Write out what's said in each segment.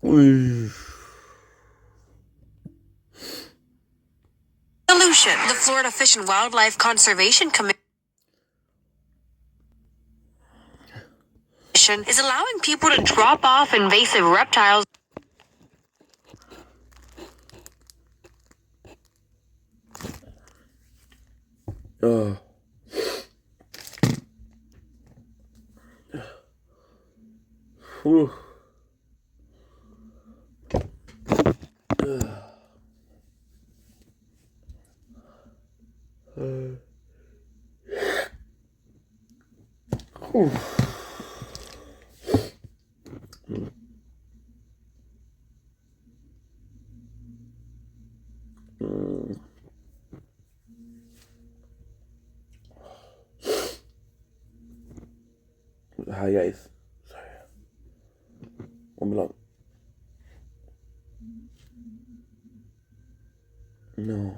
Solution. The Florida Fish and Wildlife Conservation Commission is allowing people to drop off invasive reptiles. Oh. Whew. Hi guys. Sorry. One long. No.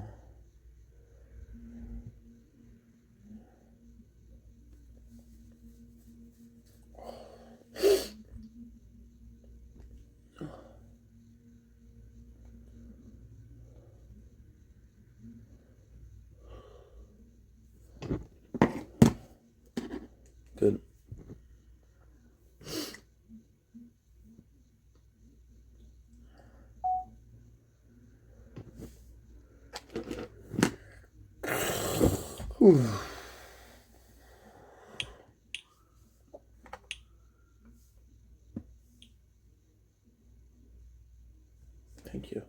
Good. Whew. Thank you.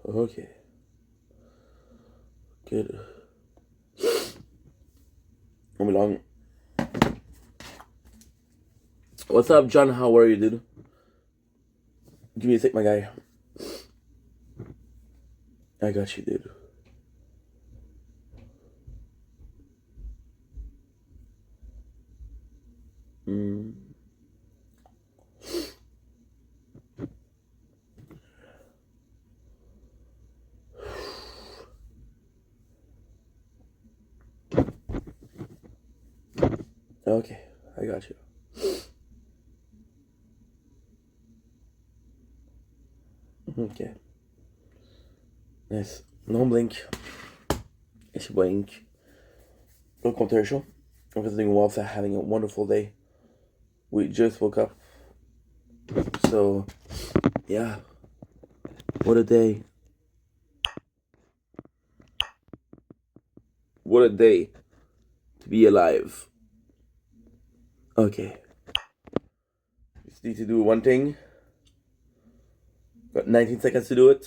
Okay. Good. Come along. What's up, John? How are you, dude? Give me a sec, my guy. I got you, dude. Okay, I got you. Okay. Nice. No blink. It's blink. Welcome to our show. Hope everything well, having a wonderful day. We just woke up. So, yeah. What a day. What a day to be alive. Okay. Just need to do one thing. Got 19 seconds to do it.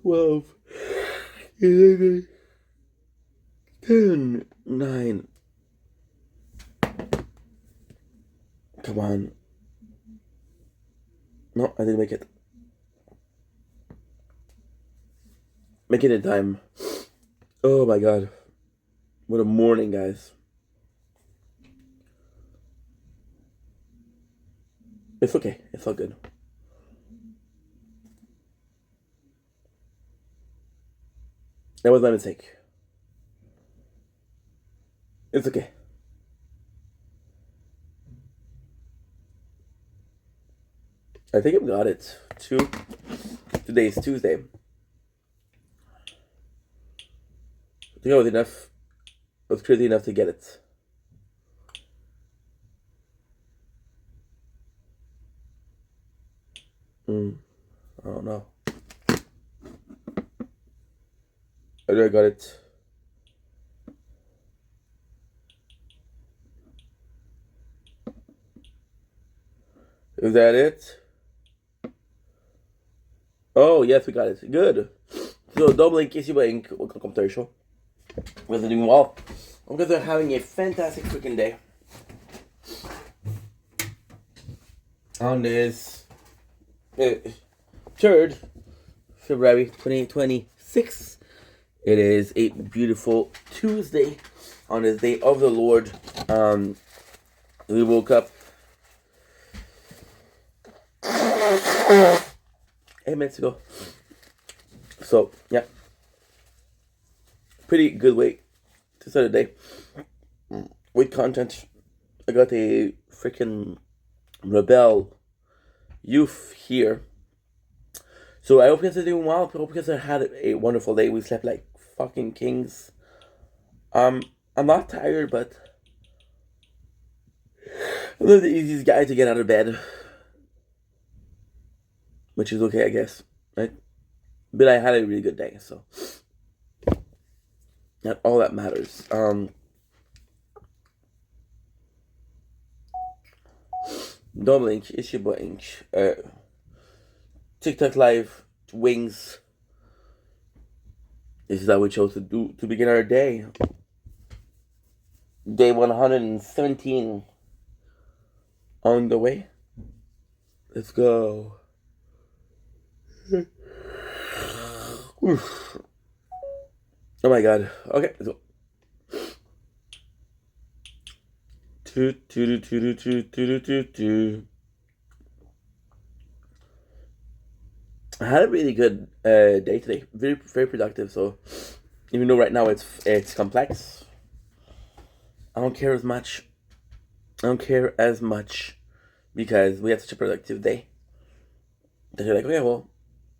12, 11, 10, 9. Come on. No, I didn't make it. Make it in time. Oh my god. What a morning, guys. It's okay. It's all good. That was my mistake. It's okay. I think I've got it. Today's Tuesday. I think I was enough. I was crazy enough to get it. I don't know. I know I got it. Is that it? Oh, yes, we got it. Good. So, double in case you blink, welcome to our show. We're doing well. I'm guys are having a fantastic freaking day. On this 3rd February 2026. It is a beautiful Tuesday on this day of the Lord. We woke up 8 minutes ago. So yeah, pretty good way to start the day with content. I got a freaking rebel youth here. So I hope you guys are doing well. I hope you guys had a wonderful day. We slept like fucking kings. I'm not tired, but I'm not the easiest guy to get out of bed, which is okay, I guess, right? But I had a really good day, so that's all that matters. Domlink, it's your boy Inch. TikTok Live, Wings. This is how we chose to do to begin our day. Day 117 on the way. Let's go. Oof. Oh my god. Okay, let's go. I had a really good day today. Very very productive. So even though right now it's complex, I don't care as much. I don't care as much because we had such a productive day. That you're like, okay, well,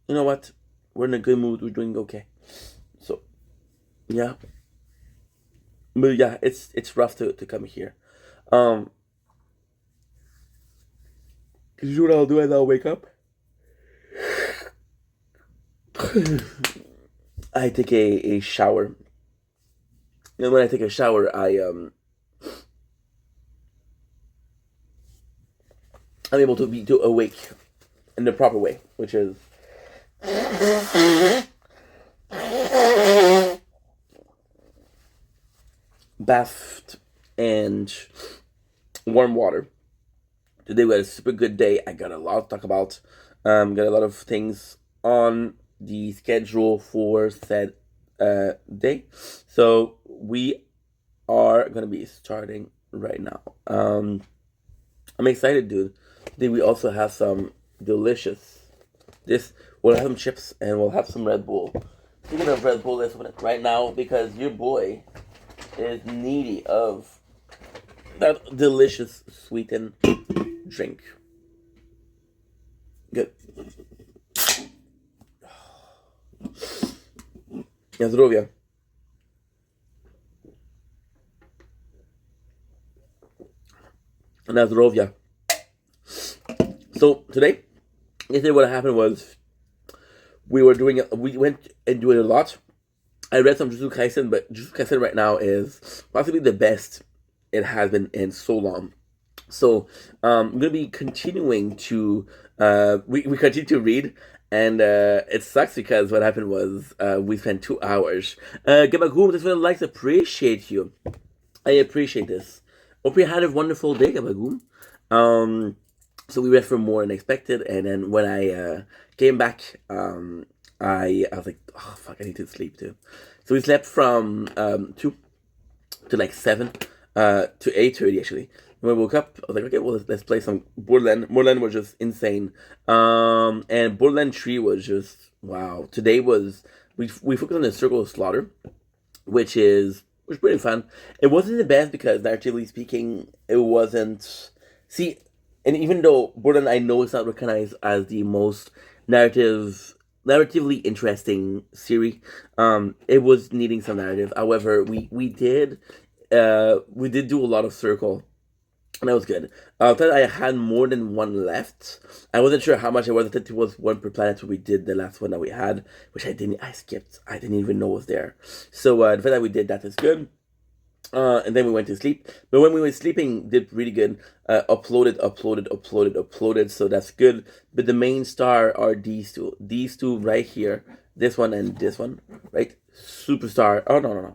you know what? We're in a good mood. We're doing okay. So yeah. But yeah, it's rough to come here. Cause you know what I'll do as I'll wake up? I take a shower. And when I take a shower, I'm able to be awake in the proper way, which is bathed and warm water. Today we had a super good day. I got a lot to talk about. Got a lot of things on the schedule for said day. So we are gonna be starting right now. I'm excited, dude. Today we also have some delicious. We'll have some chips and we'll have some Red Bull. Speaking of Red Bull, let's open it right now because your boy is needy of that delicious sweetened drink. Good. Na zdrowie. Na zdrowie. So today, yesterday what happened was we went and doing a lot. I read some Jujutsu Kaisen, but Jujutsu Kaisen right now is possibly the best it has been in so long. So I'm gonna be continuing to we continue to read, and it sucks because what happened was we spent 2 hours. Gabagoom, this one likes appreciate you. I appreciate this. Hope you had a wonderful day, Gabagoom. So we read for more than expected, and then when I came back, I was like, oh fuck, I need to sleep too. So we slept from 2 to like 7 to 8:30 actually. When I woke up, I was like, okay, well, let's play some Borderland. Borderland was just insane. And Borderland 3 was just, wow. Today was, we focused on the Circle of Slaughter, which was pretty fun. It wasn't the best because, narratively speaking, it wasn't, see, and even though Borderland, I know it's not recognized as the most narratively interesting series, it was needing some narrative. However, we did do a lot of Circle. And that was good. I thought I had more than one left. I wasn't sure how much it was. I thought it was one per planet. So we did the last one that we had, which I skipped. I didn't even know was there. So the fact that we did that is good. And then we went to sleep. But when we were sleeping, did really good. Uploaded. So that's good. But the main star are these two. These two right here. This one and this one, right? Superstar. Oh no.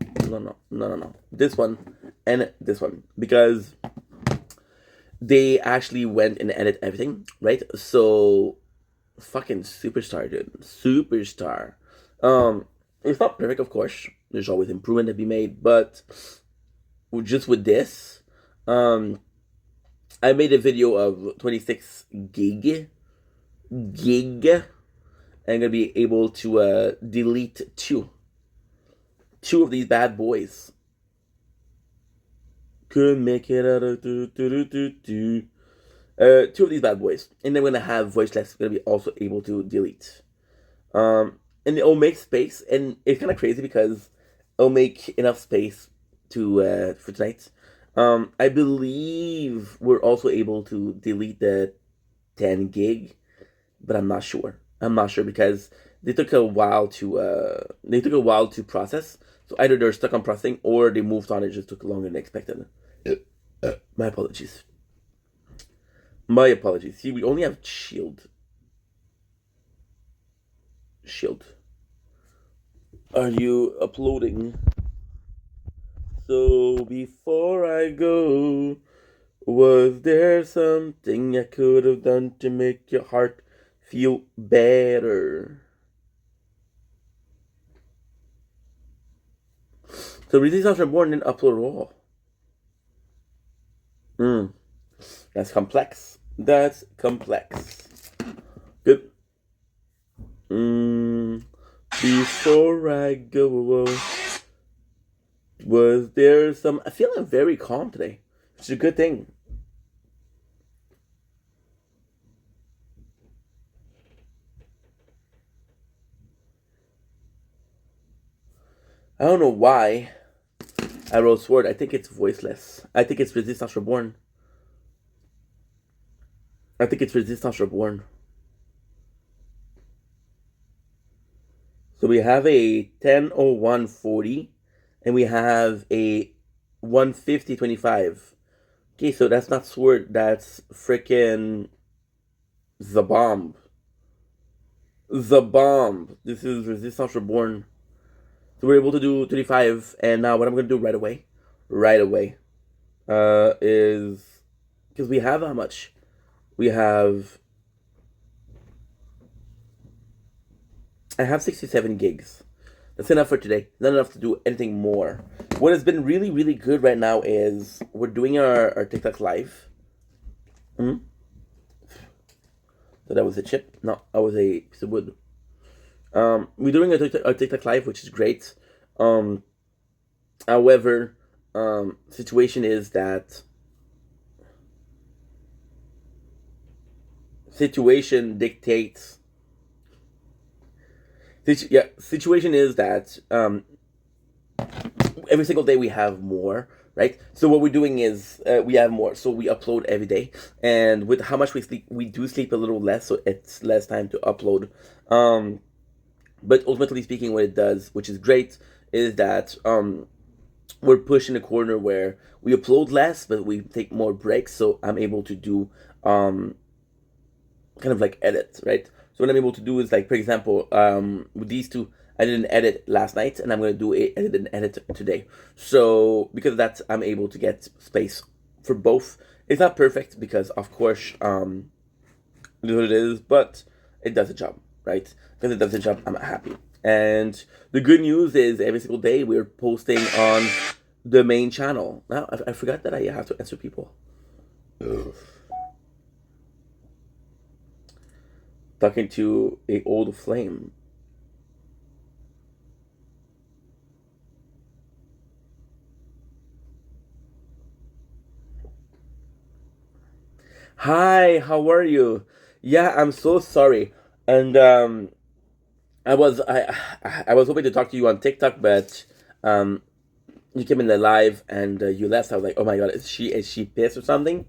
This one and this one, because they actually went and edited everything, right? So, fucking superstar, dude. Superstar. It's not perfect, of course. There's always improvement to be made, but just with this, I made a video of 26 gig and I'm gonna be able to delete two of these bad boys. Could make it out of two of these bad boys, and then we're gonna have voiceless. Gonna be also able to delete. And it'll make space, and it's kind of crazy because it'll make enough space to for tonight. I believe we're also able to delete the 10 gig, but I'm not sure. I'm not sure because they took a while to process. So either they're stuck on processing or they moved on. It just took longer than expected. My apologies. My apologies. See, we only have shield. Shield. Are you uploading? So before I go, was there something I could have done to make your heart feel better? So Resistance Reborn didn't upload at all. That's complex. That's complex. Good. Before I go, was there some... I feel I'm very calm today, which is a good thing. I don't know why I wrote Sword. I think it's voiceless. I think it's Resistance Reborn. I think it's Resistance Reborn. So we have a 10:01:40, and we have a 1:50:25. Okay, so that's not Sword. That's freaking the bomb. The bomb. This is Resistance Reborn. So we're able to do 35, and now what I'm gonna do right away, is because we have how much? We have. I have 67 gigs. That's enough for today. Not enough to do anything more. What has been really, really good right now is we're doing our TikTok live. So that was a chip? No, that was a piece of wood. We're doing our TikTok live, which is great. However, situation is that situation dictates. Situation is that every single day we have more, right? So what we're doing is we have more, so we upload every day, and with how much we sleep, we do sleep a little less, so it's less time to upload. But ultimately speaking, what it does, which is great, is that we're pushing a corner where we upload less, but we take more breaks, so I'm able to do kind of like edit, right? So what I'm able to do is, like, for example, with these two, I did an edit last night, and I'm going to do an edit today. So because of that, I'm able to get space for both. It's not perfect because, of course, it is what it is, but it does the job, right? Because it does the job, I'm happy. And the good news is every single day we're posting on the main channel. Now, I forgot that I have to answer people. Ugh. Talking to a old flame. Hi, how are you? Yeah, I'm so sorry. And I was hoping to talk to you on TikTok, but you came in the live and you left. I was like, oh my god, is she pissed or something?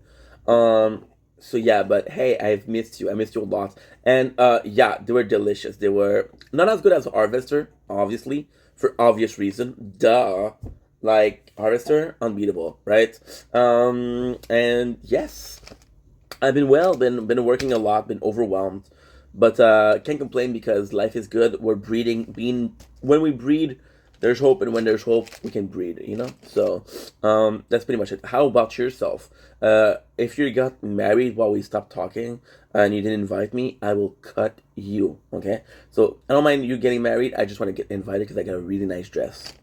So yeah, but hey, I've missed you. I missed you a lot. And yeah, they were delicious. They were not as good as Harvester, obviously, for obvious reason. Duh. Like Harvester, unbeatable, right? And yes, I've been working a lot, been overwhelmed, but can't complain because life is good. We're breeding. When we breed, there's hope, and when there's hope, we can breed. You know. So that's pretty much it. How about yourself? If you got married while we stopped talking and you didn't invite me, I will cut you. Okay. So I don't mind you getting married. I just want to get invited because I got a really nice dress.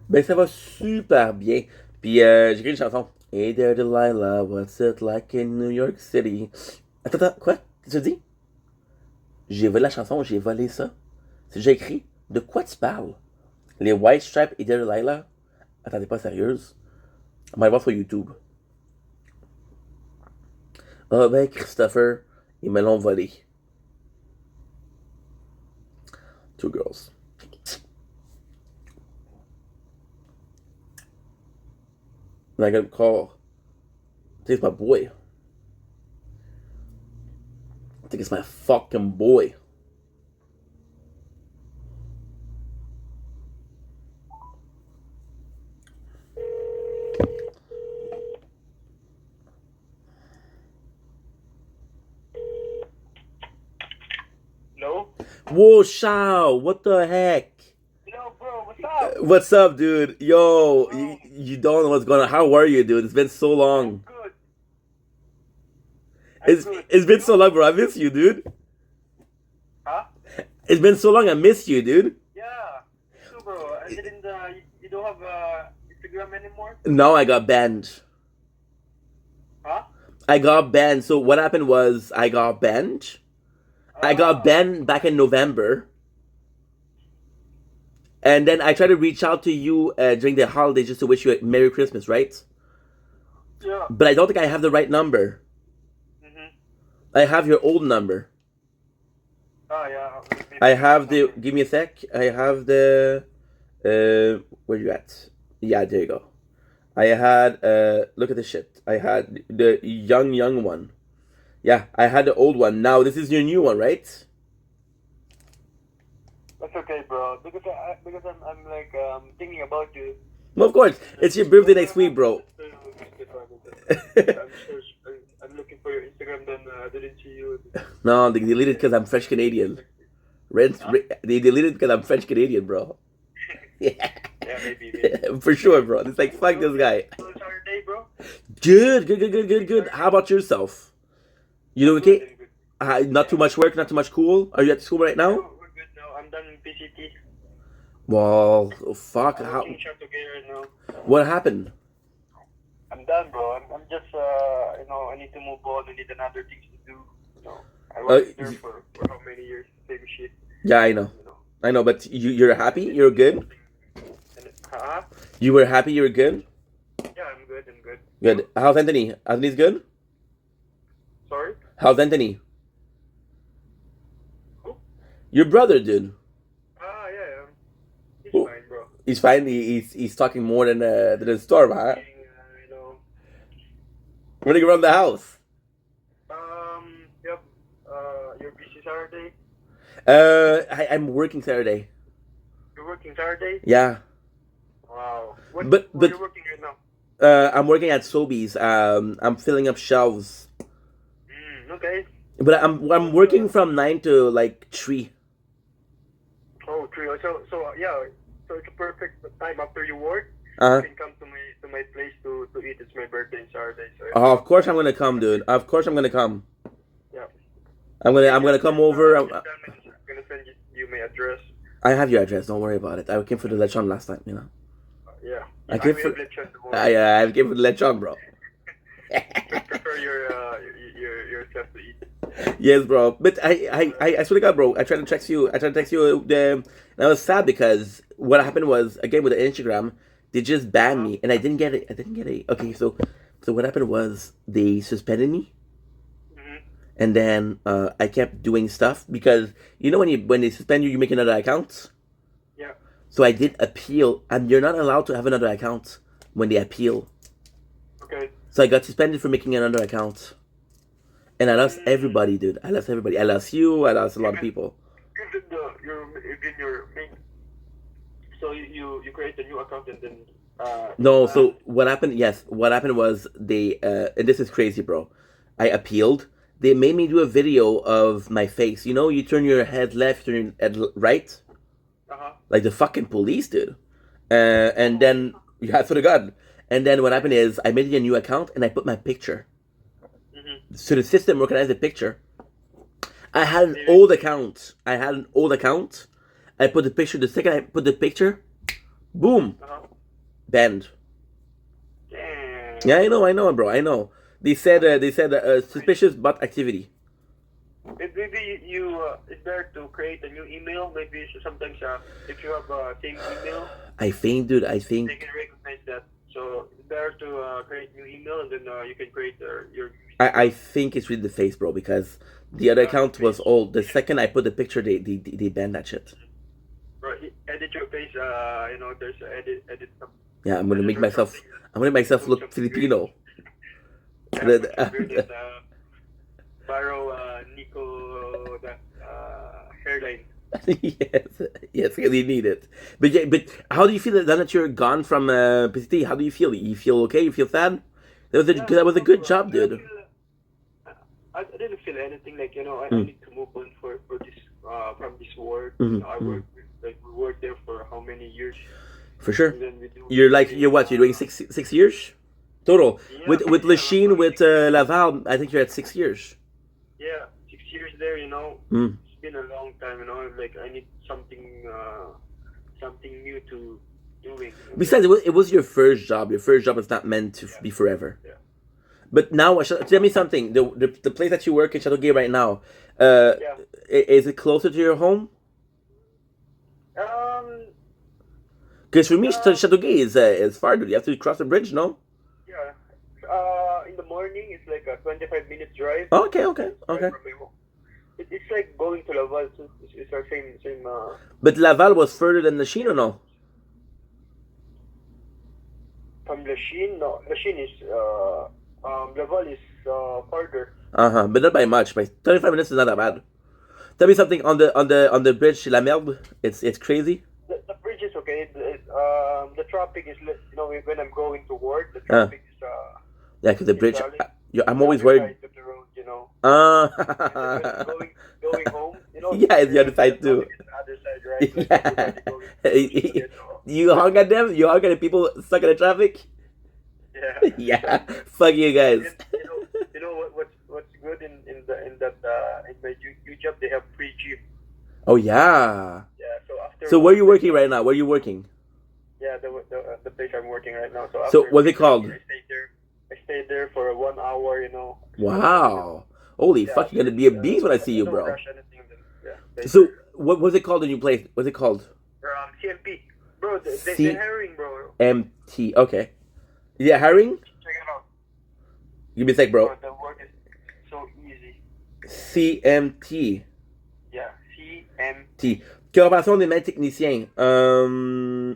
Ben ça va super bien. Puis j'ai écrit une chanson. Hey there Delilah, what's it like in New York City? Attends, quoi? Tu dis? J'ai volé la chanson, j'ai volé ça. C'est déjà écrit. De quoi tu parles? Les White Stripes et Dear Delilah? Attendez, pas sérieuse. On va aller voir sur YouTube. Ah ben, Christopher, ils me l'ont volé. Two girls. And I got a call. I think it's my boy. I think it's my fucking boy. Hello? Whoa, Shao, what the heck? Yo, bro, what's up? What's up, dude? Yo, you don't know what's going on. How are you, dude? It's been so long. Good. It's been so long, bro. I miss you, dude. Huh? It's been so long. I miss you, dude. Yeah. So, bro, I didn't, you don't have Instagram anymore? No, I got banned. Huh? I got banned. So what happened was I got banned. I got banned back in November. And then I tried to reach out to you during the holidays just to wish you a Merry Christmas, right? Yeah. But I don't think I have the right number. I have your old number. Oh, yeah. I have the. Give me a sec. I have the. Where you at? Yeah, there you go. I had. Look at this shit. I had the young one. Yeah, I had the old one. Now this is your new one, right? That's okay, bro. Because I'm like thinking about you. Well, of course. It's your birthday next week, bro. I'm looking for your Instagram, then I didn't see you. No, they deleted because I'm French Canadian. They deleted because I'm French Canadian, bro. Yeah. Yeah, maybe. For sure, bro. It's like, fuck this guy. So it's our day, bro. Good. How about yourself? You doing okay? Not too much work, not too much cool. Are you at school right now? No, we're good now. I'm done in PCT. Well, fuck. I'm How? working shop together now. What happened? I'm done, bro. I'm just, I need to move on. I need another things to do. I worked there for how many years? Same shit. Yeah, I know. I know, but you're happy? You're good? Huh? You were happy? You were good? Yeah, I'm good. Good. How's Anthony? Anthony's good? Sorry? How's Anthony? Who? Your brother, dude. Yeah. He's Who? fine, bro. He's fine. He's talking more than the storm, huh? Running around the house. Yep. You're busy Saturday? I'm working Saturday. You're working Saturday? Yeah. Wow. Where But you working right now? I'm working at Sobeys. I'm filling up shelves. Okay. But I'm working from 9 to like 3. Oh, 3. So yeah. So it's a perfect time after you work. Uh-huh. You can come to my place to eat. It's my birthday on Saturday. So Oh, of course I'm gonna come, dude. Of course I'm gonna come. yeah. I'm gonna come over. I'm gonna send you my address. I have your address. Don't worry about it. I came for the lechon last time, you know. Yeah. I came for. I I came for the lechon, bro. prefer yourself to eat. Yes, bro. But I swear to God, bro. I tried to text you. And I was sad because what happened was again with the Instagram, they just banned me, and I didn't get it. Okay, so what happened was they suspended me, and then I kept doing stuff because you know when they suspend you, you make another account. Yeah. So I did appeal, and you're not allowed to have another account when they appeal. Okay. So I got suspended for making another account. And I lost everybody, dude. I lost everybody. I lost you. I lost a lot of people. Even your main. So you create a new account and then. No. So what happened? Yes. What happened was they. And this is crazy, bro. I appealed. They made me do a video of my face. You know, you turn your head left, turn your head right. Like the fucking police, dude. And then yeah, I swear to God. And then what happened is I made a new account and I put my picture. So the system recognized the picture. I had an old account. I put the picture. The second I put the picture, boom, banned. Yeah, I know, bro. I know. They said suspicious bot activity. Maybe it's better to create a new email. Maybe sometimes if you have same email, I think, dude. I they think can recognize that. So it's better to create new email, and then you can create your. I think it's really the face, bro. Because the other account was Face. old. The second I put the picture, they banned that shit. Right, edit your face. There's edit. Yeah, I'm gonna make myself. I'm gonna make myself look Filipino. Weird Barrow Nico that hairline. yes, really need it. But yeah, but how do you feel now that you're gone from PCT? How do you feel? You feel okay? You feel sad? That was a good job, dude. I didn't feel anything like I need to move on for this from this work. I work we worked there for how many years? For sure. You're You're what? You're doing 6 years total with Lachine with Laval. I think you're at 6 years. Yeah, 6 years there. Mm. It's been a long time. Like I need something new to doing. Besides, it was your first job. Your first job is not meant to be forever. Yeah. But now, tell me something. The place that you work in Chateauguay right now, is it closer to your home? Because for me, Chateauguay is far, dude. You have to cross the bridge, no? Yeah. In the morning, it's like a 25-minute drive. Okay. It's like going to Laval. It's our same. But Laval was further than Lachine, or no? From Lachine, no. Lachine is Laval is farther. But not by much. By 35 minutes is not that bad. Tell me something on the bridge, La Merde. It's crazy. The bridge is okay. The traffic is when I'm going to work, the traffic is yeah, because the bridge. I'm always worried. Side of the road, going home, Yeah, it's the other side too. The other side, right? Like Yeah. You hung at them. You hung at the people stuck in the traffic. Yeah. Yeah. Fuck you guys. You know what's good in my new job, they have free gym. Oh yeah. Yeah. So after. So where are you working right now? Where are you working? Yeah, the place I'm working right now. So. So what's it called? I stayed there for 1 hour. Wow. Holy fuck! You're gonna be a beast when I see you, bro. So what was it called the new place? What's it called? CMP, bro. They're hiring, bro. MT. Okay. Yeah, hiring. Check it out. Give me a sec, bro. The work is so easy. CMT. Yeah, CMT. T. Collaboration des mains techniciens.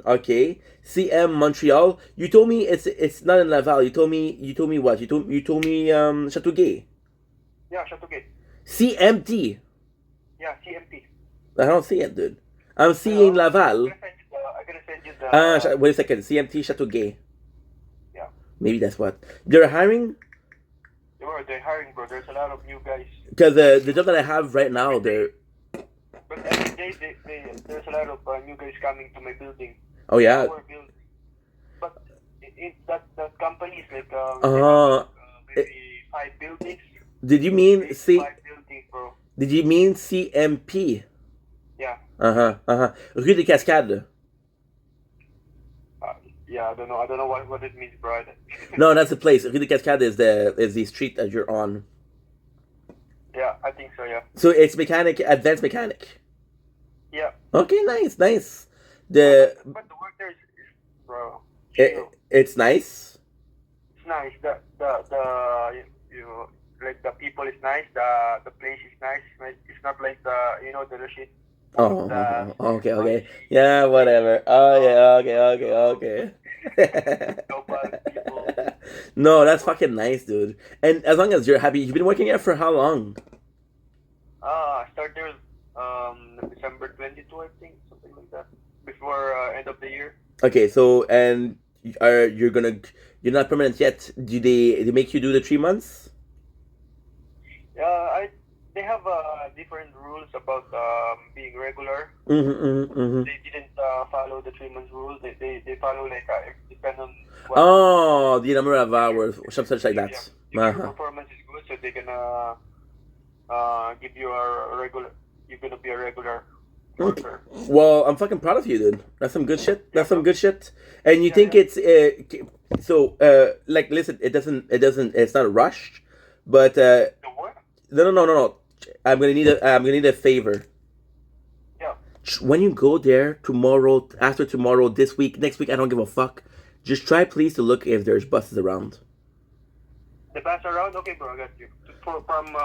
Okay. CM Montreal. You told me it's not in Laval. You told me what? You told me Chateauguay. Yeah, Chateauguay. CMT. Yeah, CMT. I don't see it, dude. I'm seeing Laval. I'm gonna send you the. Wait a second. CMT Chateauguay. Yeah. Maybe that's what they're hiring. They're hiring, bro. There's a lot of new guys. Because the job that I have right now, they're. But every day, there's a lot of new guys coming to my building. Oh yeah. Our building. But that company is like maybe 5 buildings. Did you mean 5 buildings, bro. Did you mean CMP? Yeah. Rue des Cascades. Yeah, I don't know what it means, bro. No, that's the place. Rue des Cascades is the street that you're on. Yeah, I think so. Yeah. So it's advanced mechanic. Yeah. Okay, nice. But the work there is bro. It's nice. It's nice. Like the people is nice. The place is nice. It's not like the shit. Oh, okay. Yeah, whatever. Oh yeah, okay. No, that's fucking nice, dude. And as long as you're happy, you've been working here for how long? I started December 22, I think, something like that. Before end of the year. Okay, so and you're not permanent yet. Do they make you do the 3 months? They have different rules about being regular. Mm-hmm. They didn't follow the 3 months rule. They follow like depend on. The number of hours, something like that. Yeah. If your performance is good, so they're gonna give you a regular. You're gonna be a regular worker. Well, I'm fucking proud of you, dude. That's some good shit. And you think it's So, like, listen, it's not rushed, but The what? no. I'm gonna need a favor. Yeah. When you go there tomorrow, after tomorrow, this week, next week, I don't give a fuck. Just try, please, to look if there's buses around. The bus around? Okay, bro, I got you. From.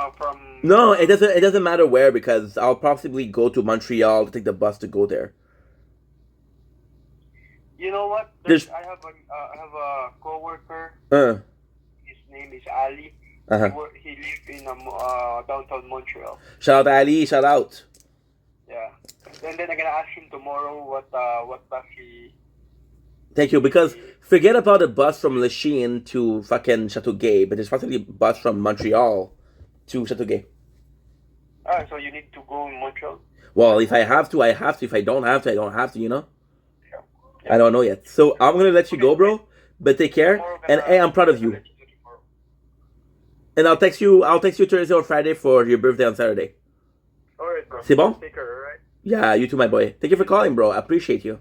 No, it doesn't. It doesn't matter where because I'll possibly go to Montreal to take the bus to go there. You know what? There's I have a coworker. uh His name is Ali. uh-huh. He lives in downtown Montreal. Shout out Ali, shout out. Yeah. And then I'm gonna ask him tomorrow what bus he. Thank you, because forget about the bus from Lachine to fucking Chateauguay, but there's possibly a bus from Montreal to Chateauguay. So you need to go in Montreal. Well, if I have to, I have to. If I don't have to, I don't have to. You know. Yeah. I don't know yet. So I'm gonna let you go, bro. But take care. And hey, I'm proud of you. And I'll text you. I'll text you Thursday or Friday for your birthday on Saturday. Alright, bro. C'est bon? Take care, alright? Yeah, you too, my boy. Thank you for calling, bro. I appreciate you.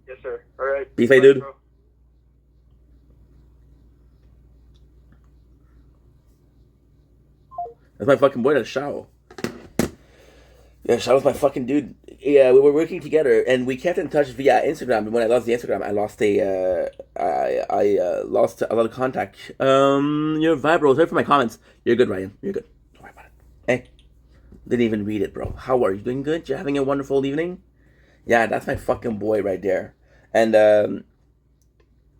Yes, sir. Alright. Peace, dude. Bro. That's my fucking boy, that's Shao. Yeah, Shao's my fucking dude. Yeah, we were working together, and we kept in touch via Instagram. But when I lost the Instagram, I lost lost a lot of contact. Your vibe, bro. Sorry for my comments. You're good, Ryan. You're good. Don't worry about it. Hey, didn't even read it, bro. How are you? Doing good? You having a wonderful evening? Yeah, that's my fucking boy right there. And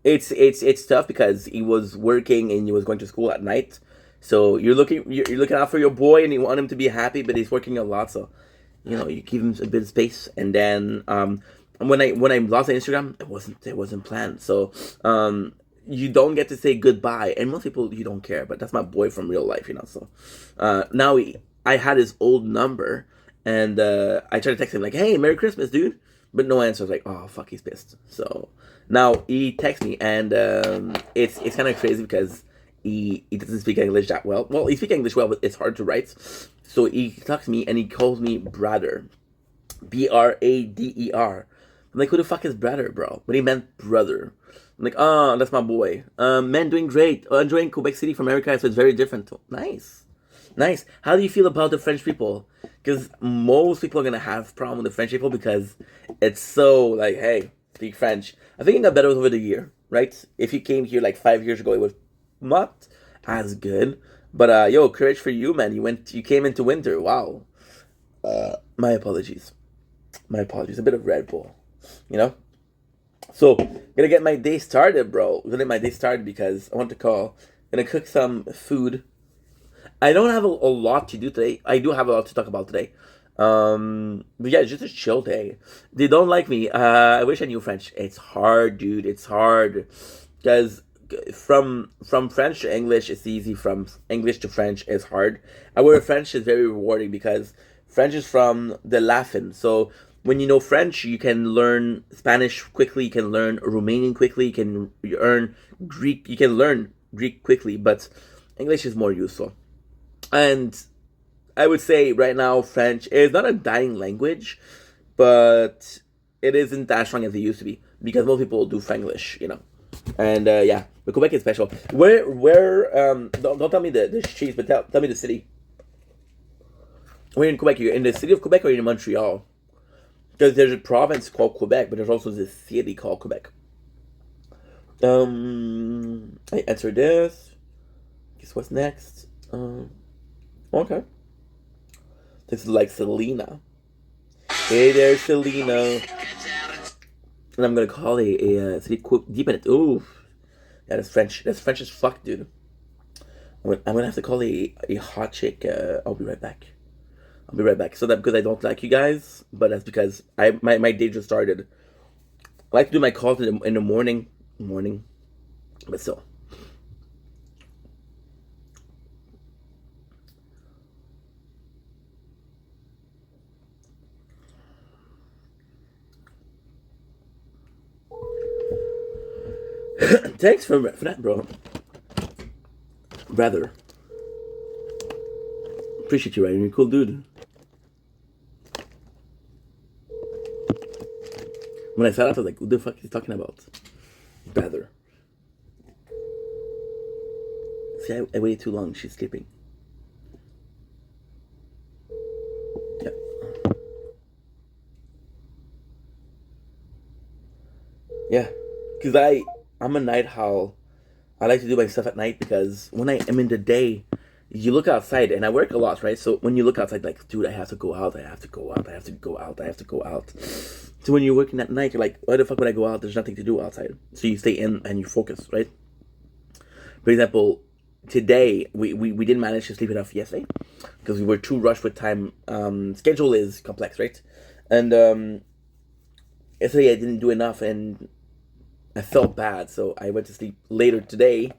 it's tough because he was working and he was going to school at night. So you're looking out for your boy and you want him to be happy, but he's working a lot. So you give him a bit of space. And then when I lost the Instagram, it wasn't planned. So you don't get to say goodbye, and most people you don't care. But that's my boy from real life, So now I had his old number, and I tried to text him like, "Hey, Merry Christmas, dude." But no answer. I was like, oh fuck, he's pissed. So now he texts me, and it's kind of crazy because he doesn't speak English that well. Well, he speaks English well, but it's hard to write. So he talks to me and he calls me brother, Brader. I'm like, who the fuck is brother, bro? But he meant brother. I'm like, oh, that's my boy. Man, doing great. Enjoying Quebec City from America, so it's very different. Nice. Nice. How do you feel about the French people? Because most people are gonna have problem with the French people because it's so like, hey, speak French. I think it got better over the year, right? If you came here like 5 years ago, it was not as good. But yo, courage for you, man. You came into winter. Wow. My apologies. My apologies. A bit of Red Bull, So gonna get my day started, bro. Gonna get my day started because I want to call. Gonna cook some food. I don't have a lot to do today. I do have a lot to talk about today. But yeah, it's just a chill day. They don't like me. I wish I knew French. It's hard, dude. It's hard. Because from French to English, it's easy. From English to French, it's hard. However, French is very rewarding because French is from the Latin. So when you know French, you can learn Spanish quickly. You can learn Romanian quickly. You can learn Greek. You can learn Greek quickly. But English is more useful. And I would say right now French is not a dying language, but it isn't as strong as it used to be because most people do Franglish, And yeah, but Quebec is special. Where don't tell me the streets, but tell me the city. We're in Quebec. You're in the city of Quebec or you're in Montreal? Because there's a province called Quebec, but there's also this city called Quebec. I answered this. Guess what's next? Okay. This is like Selena. Hey there, Selena. And I'm gonna call a city deep in it. Ooh. Yeah, that's French. That's French as fuck, dude. I'm gonna have to call a hot chick. I'll be right back. So that because I don't like you guys, but that's because my day just started. I like to do my calls in the morning, but still. Thanks for that, bro. Brother. Appreciate you, Ryan. You're a cool dude. When I saw that, I was like, who the fuck is he talking about? Brother. See, I waited too long. She's sleeping. Yeah. Yeah. Because I'm a night owl. I like to do my stuff at night because when I am in the day, you look outside, and I work a lot, right? So when you look outside, like, dude, I have to go out, I have to go out, I have to go out, I have to go out. So when you're working at night, you're like, why the fuck would I go out? There's nothing to do outside. So you stay in and you focus, right? For example, today, we didn't manage to sleep enough yesterday because we were too rushed with time. Schedule is complex, right? And yesterday I didn't do enough, and I felt bad, so I went to sleep later today.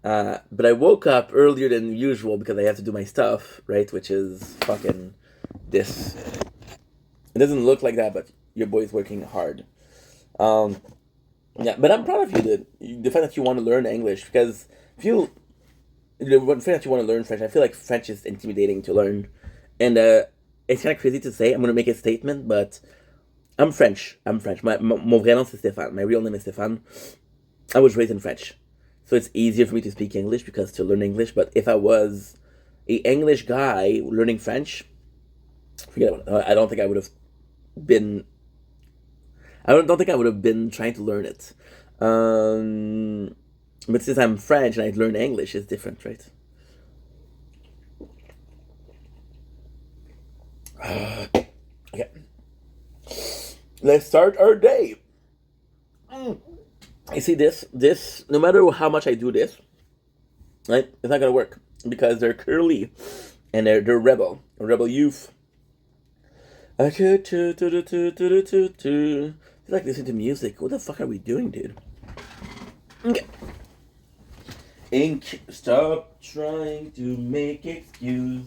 But I woke up earlier than usual because I have to do my stuff, right? Which is fucking this. It doesn't look like that, but your boy's working hard. Yeah, but I'm proud of you, dude. The fact that you want to learn English, because if you, the fact that you want to learn French, I feel like French is intimidating to learn, and it's kind of crazy to say. I'm gonna make a statement, but I'm French. I'm French. Mon vrai nom c'est Stéphane. My real name is Stéphane. I was raised in French, so it's easier for me to speak English because to learn English. But if I was a English guy learning French, forget about it. I don't think I would have been. I don't think I would have been trying to learn it. But since I'm French and I learn English, it's different, right? Okay. Let's start our day. You see this, no matter how much I do this, right, it's not gonna work because they're curly and they're rebel youth. It's like listening to music. What the fuck are we doing, dude? Okay. Ink, stop trying to make excuse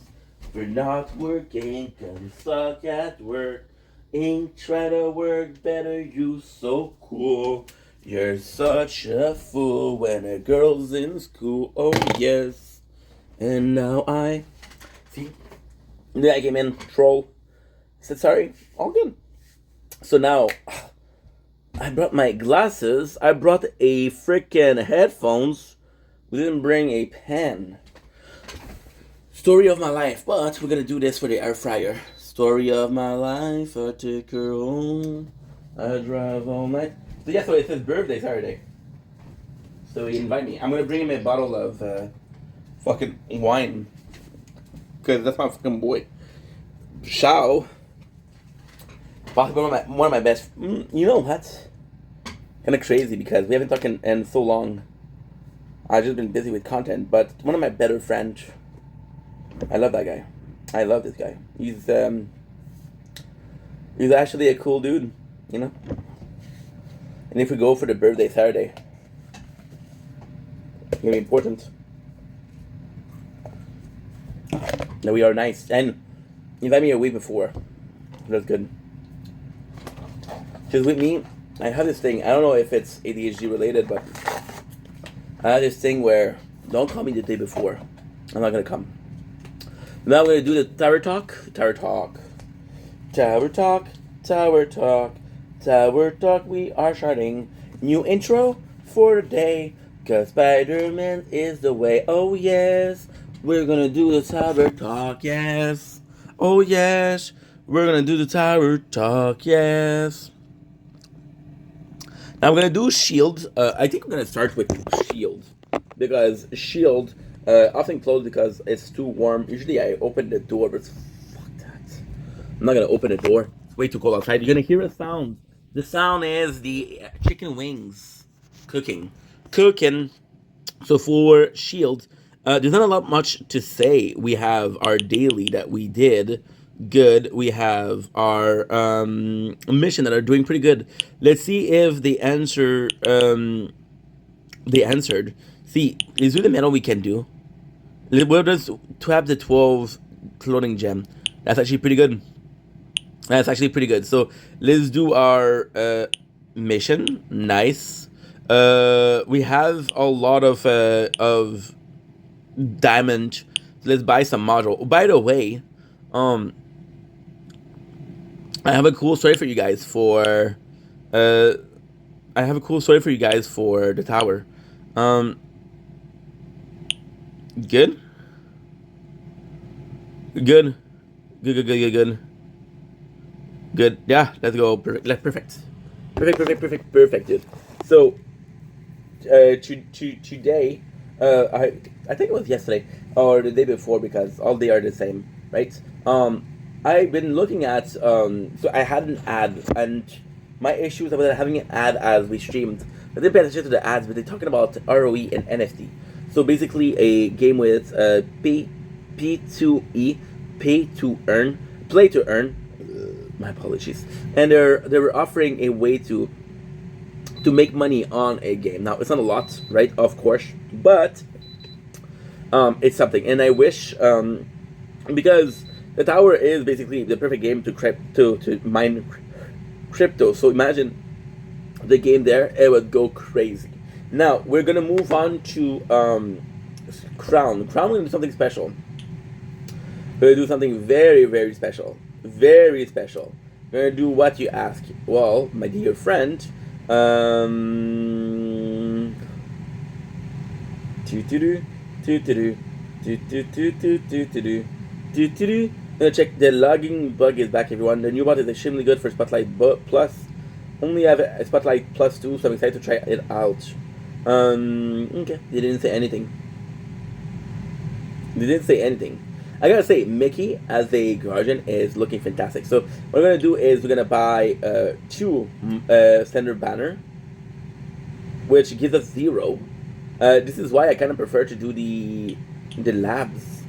for not working, cause you suck at work. Ink, try to work better, you so cool. You're such a fool when a girl's in school, oh yes. And now I see. Then I came in, troll. I said sorry, all good. So now I brought my glasses, I brought a freaking headphones. We didn't bring a pen. Story of my life, but we're gonna do this for the air fryer. Story of my life, I take her home. I drive all night. So yeah, so it's his birthday Saturday. So he invited me. I'm gonna bring him a bottle of fucking wine. Cause that's my fucking boy. Shao. Possibly one of my best. You know what? Kind of crazy because we haven't talked in so long. I've just been busy with content, but one of my better friends. I love that guy. I love this guy. He's actually a cool dude, you know. And if we go for the birthday Saturday, it's gonna be important that we are nice. And he invited me a week before. That's good. Because with me, I have this thing. I don't know if it's ADHD related, but I have this thing where don't call me the day before. I'm not gonna come. Now we're gonna do the tower talk. Tower talk. Tower talk. Tower talk. Tower talk. We are starting new intro for the day. Cause Spider-Man is the way. Oh yes, we're gonna do the tower talk. Yes. Oh yes, we're gonna do the tower talk. Yes. Now I'm gonna do Shield. I think I'm gonna start with Shield because Shield often closed because it's too warm. Usually I open the door, but fuck that. I'm not gonna open the door. It's way too cold outside. You're gonna hear a sound. The sound is the chicken wings cooking. So for Shield, there's not a lot much to say. We have our daily that we did good. We have our mission that are doing pretty good. Let's see if they answer. They answered. See, let's do the medal we can do. We'll just tap the 12 clothing gem. That's actually pretty good. That's actually pretty good. So let's do our mission. Nice. We have a lot of diamond. Let's buy some module. Oh, by the way, I have a cool story for you guys for the tower. Good? Good. Good. Good. Yeah, let's go. Perfect. Perfect, dude. So, today, I think it was yesterday or the day before because all they are the same, right? I've been looking at so I had an ad and my issue is about having an ad as we streamed. I didn't pay attention to the ads, but they're talking about ROE and NFT. So basically, a game with P2E, pay to earn, play to earn. My apologies. And they were offering a way to make money on a game. Now it's not a lot, right? Of course, but it's something. And I wish because the tower is basically the perfect game to mine crypto. So imagine the game there, it would go crazy. Now we're gonna move on to Crown. Crown will do something special. We're gonna do something very special. Very special. We're gonna do what you ask. Well, my dear friend, I'm gonna check the logging bug is back, everyone. The new bot is extremely good for Spotlight Plus. Only have a Spotlight Plus 2, so I'm excited to try it out. Okay, they didn't say anything. I gotta say, Mickey as a guardian is looking fantastic. So what we're gonna do is we're gonna buy 2 standard banner, which gives us 0. This is why I kind of prefer to do the labs.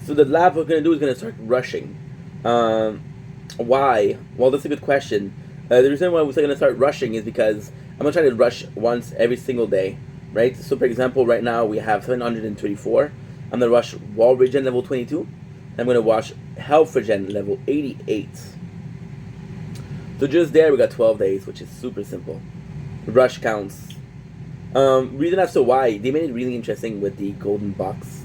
So the lab we're gonna do is gonna start rushing. Why? Well, that's a good question. The reason why we're gonna start rushing is because I'm gonna try to rush once every single day, right? So for example, right now we have 734. I'm gonna rush wall regen level 22. I'm gonna watch health regen level 88. So just there we got 12 days, which is super simple. Rush counts. Reason as to why they made it really interesting with the golden box,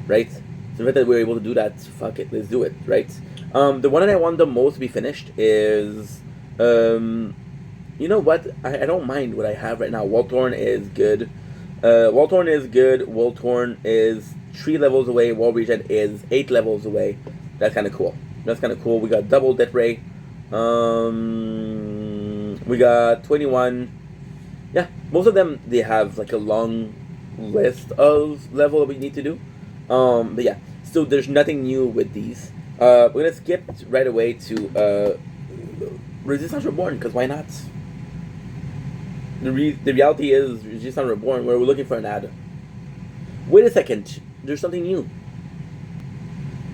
right? So the fact that we're able to do that, fuck it, let's do it, right? The one that I want the most to be finished is, you know what? I don't mind what I have right now. Walltorn is good. Walltorn is 3 levels away. Wall regen is 8 levels away. That's kind of cool. We got double death ray. We got 21. Yeah, most of them they have like a long list of level that we need to do. But yeah, so there's nothing new with these. We're gonna skip right away to Resistance Reborn because why not? The reality is Resistance Reborn where we're looking for an ad. Wait a second, there's something new.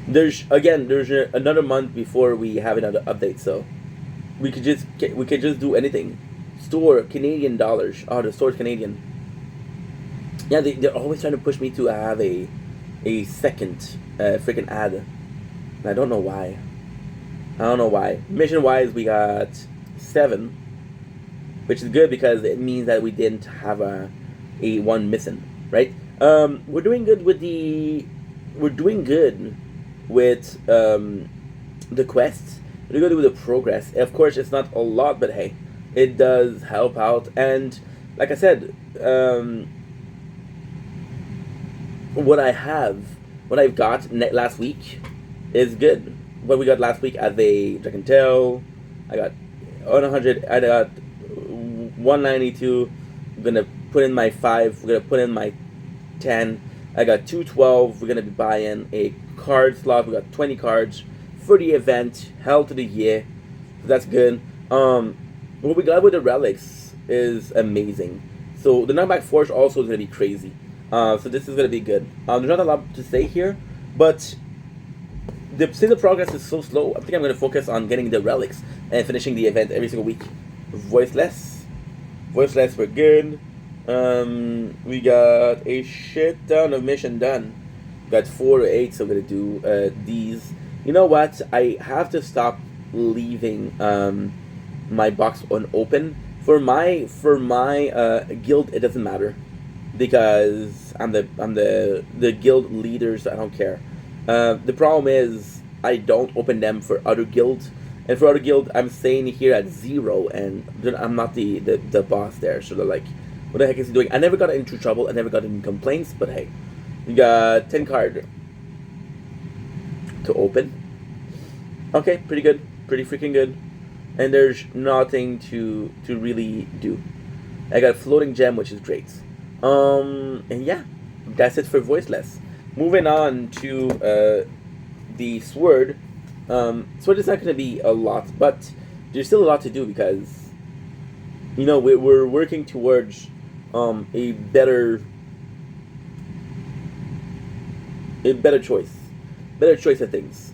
There's another month before we have another update, so we could just do anything. Store Canadian dollars. Oh, the store's Canadian. Yeah, they're always trying to push me to have a second freaking ad. And I don't know why. Mission wise, we got 7, which is good because it means that we didn't have a one missing, right? We're doing good with the quests. We're good with the progress. Of course, it's not a lot, but hey, it does help out. And like I said, what I've got last week is good. What we got last week as a Dragon Tail, I got 100. I got 192. I'm gonna put in my 5. We're gonna put in my 10. I got 212. We're gonna be buying a card slot. We got 20 cards for the event. Hell to the year. So that's good. What we got with the relics is amazing. So the knockback force also is gonna be crazy. So this is gonna be good. There's not a lot to say here, but since the progress is so slow, I think I'm gonna focus on getting the relics and finishing the event every single week. Voiceless, we're good. We got a shit ton of mission done. Got 4 to 8, so I'm gonna do these. You know what? I have to stop leaving my box unopened. For my guild, it doesn't matter because I'm the guild leader, so I don't care. The problem is I don't open them for other guilds, and for other guild I'm staying here at 0, and I'm not the boss there. So they're like, what the heck is he doing? I never got into trouble. I never got any complaints, but hey, You got 10 card to open. Okay, pretty good. Pretty freaking good. And there's nothing to really do. I got a floating gem, which is great. And yeah, that's it for voiceless. Moving on to the sword. Sword is not going to be a lot, but there's still a lot to do because, you know, we're working towards a better choice of things.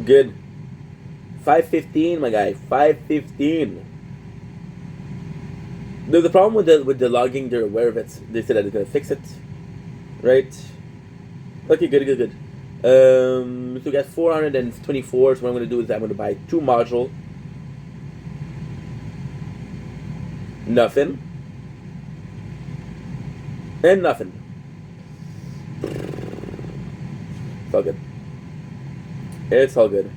Good. 515, my guy. 515. There's a problem with the logging. They're aware of it. They said that they're gonna fix it, right? Okay, good. So we got 424. So what I'm gonna do is I'm gonna buy 2 module. Nothing. And nothing. It's all good. It's all good.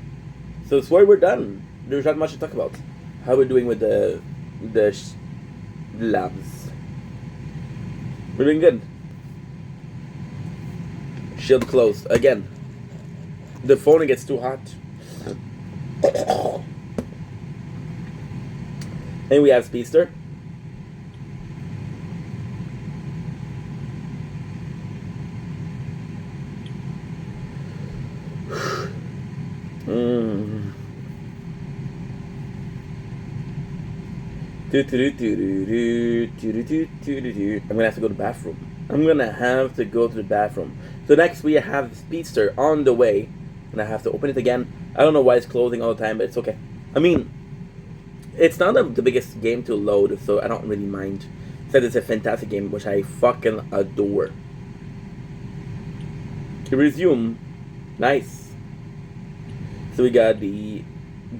So sword, we're done. There's not much to talk about. How we're doing with the labs. We're doing good. Shield closed again. The phone gets too hot. And we have Speedster. I'm gonna have to go to the bathroom. I'm gonna have to go to the bathroom. So next we have Speedster on the way, and I have to open it again. I don't know why it's closing all the time, but it's okay. I mean, it's not the biggest game to load, so I don't really mind. Said it's a fantastic game, which I fucking adore. To resume, nice. So we got the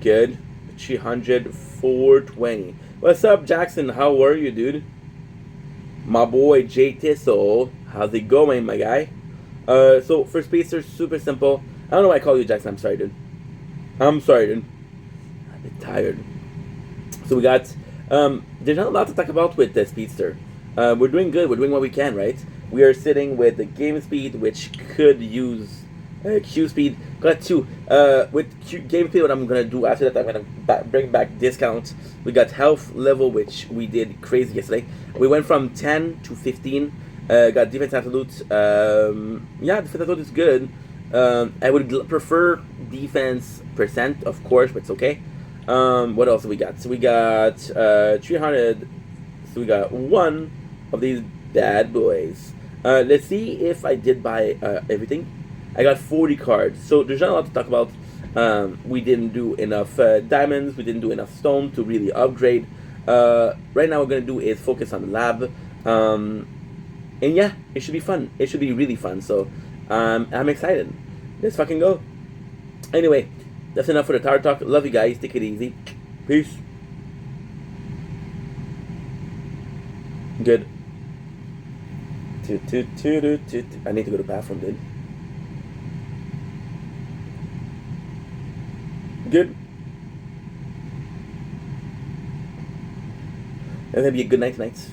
good 300, 420. What's up, Jackson? How are you, dude? My boy Jay Tissel. How's it going, my guy? So for Speedster, super simple. I don't know why I call you Jackson. I'm sorry, dude. I'm a bit tired. So we got there's not a lot to talk about with the Speedster. We're doing good. We're doing what we can, right? We are sitting with the game speed, which could use Q speed. Got 2. With game speed, what I'm gonna do after that, I'm gonna bring back discounts. We got health level, which we did crazy yesterday. We went from 10 to 15. Got defense absolute. Yeah, defense absolute is good. I would prefer defense percent, of course, but it's okay. What else do we got? So we got 300. So we got 1 of these bad boys. Let's see if I did buy everything. I got 40 cards, so there's not a lot to talk about. We didn't do enough diamonds, we didn't do enough stone to really upgrade. Right now what we're going to do is focus on the lab. And yeah, it should be fun. It should be really fun, so I'm excited. Let's fucking go. Anyway, that's enough for the Tower Talk. Love you guys, take it easy. Peace. Good. I need to go to the bathroom, dude. Good. It's gonna be a good night tonight.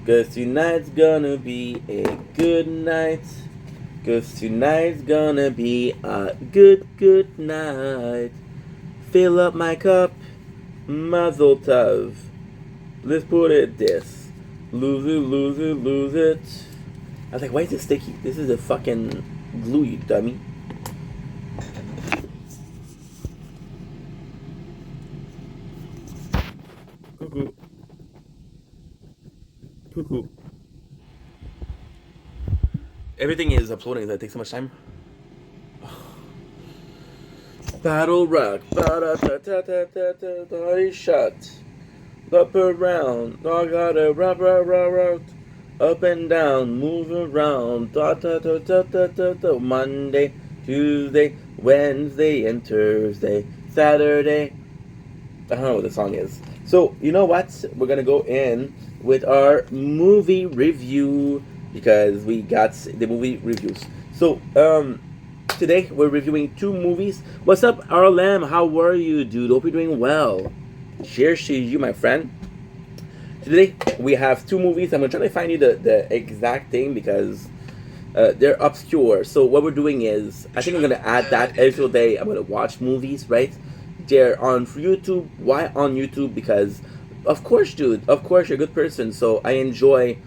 Cause tonight's gonna be a good night. Cause tonight's gonna be a good night. Fill up my cup, mazel tov. Let's put it this. Lose it. I was like, why is it sticky? This is a fucking glue, you dummy. Cuckoo. Everything is uploading. Does that take so much time? Battle rock. Body shot. Up around. I gotta rock. Up and down. Move around. Monday, Tuesday, Wednesday, and Thursday. Saturday. I don't know what the song is. So, you know what? We're gonna go in with our movie review because we got the movie reviews. So, today we're reviewing 2 movies. What's up, RLM? How are you, dude? Hope you're doing well. Cheers to you, my friend. Today we have 2 movies. I'm gonna try to find you the exact thing because they're obscure. So what we're doing is, I think I'm gonna add that every single day. I'm gonna watch movies, right? They're on YouTube. Why on YouTube? Because, of course, dude. Of course, you're a good person. So I enjoy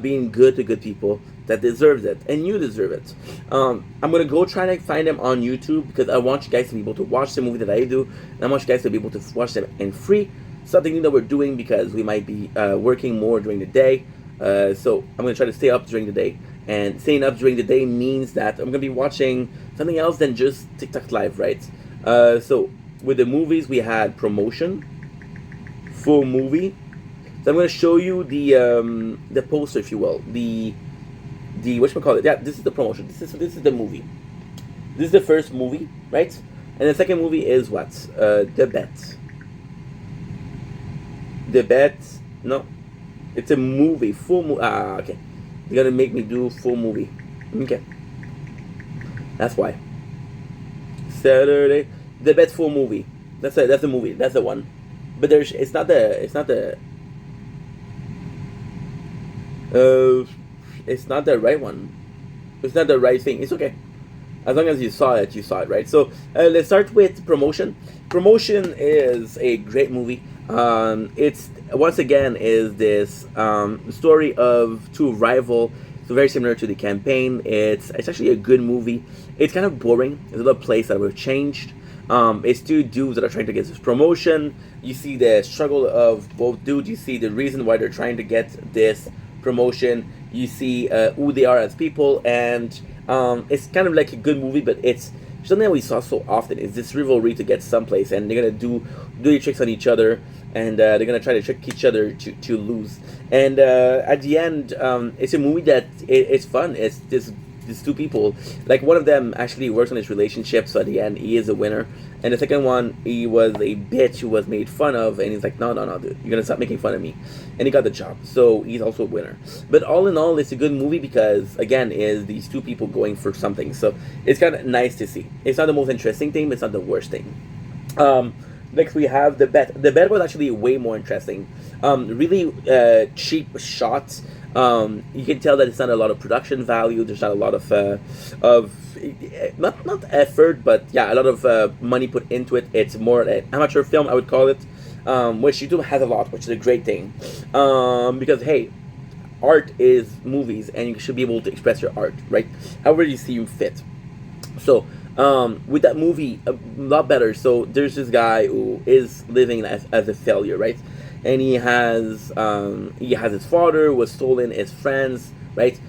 being good to good people that deserves it, and you deserve it. I'm gonna go try to find them on YouTube because I want you guys to be able to watch the movie that I do, and I want you guys to be able to watch them in free. Something new that we're doing because we might be working more during the day. So I'm gonna try to stay up during the day. And staying up during the day means that I'm gonna be watching something else than just TikTok live, right? So with the movies, we had Promotion, full movie. So I'm gonna show you the poster, if you will, the whatchamacallit. Yeah, this is the promotion. This is the movie. This is the first movie, right? And the second movie is what? The Bet. The Bet. No, it's a movie, full movie. Ah, okay. You're gonna make me do full movie. Okay. That's why. Saturday. The Bet full movie. That's the movie. That's the one. But it's not the it's not the right one. It's not the right thing. It's okay. As long as you saw it, right? So let's start with Promotion. Promotion is a great movie. It's once again is this story of two rival. So very similar to The Campaign. It's actually a good movie. It's kind of boring. There's a little place that were changed. It's two dudes that are trying to get this promotion. You see the struggle of both dudes. You see the reason why they're trying to get this promotion. You see who they are as people, and it's kind of like a good movie, but it's something that we saw so often. Is this rivalry to get someplace, and they're gonna do the tricks on each other, and they're gonna try to trick each other to lose. And at the end, it's a movie that it's fun. It's these two people, like one of them actually works on his relationship, so at the end he is a winner, and the second one, he was a bitch who was made fun of, and he's like, no, dude, you're gonna stop making fun of me, and he got the job, so he's also a winner. But all in all, it's a good movie because again is these two people going for something, so it's kind of nice to see. It's not the most interesting thing, but it's not the worst thing. Next we have The Bet. The Bet was actually way more interesting. Really cheap shots. You can tell that it's not a lot of production value. There's not a lot of not effort, but yeah, a lot of money put into it. It's more an amateur film, I would call it, which YouTube has a lot, which is a great thing. Because hey, art is movies, and you should be able to express your art, right? However you see fit. So with that movie, a lot better. So there's this guy who is living as a failure, right? And he has his father who was stolen, his friends, right?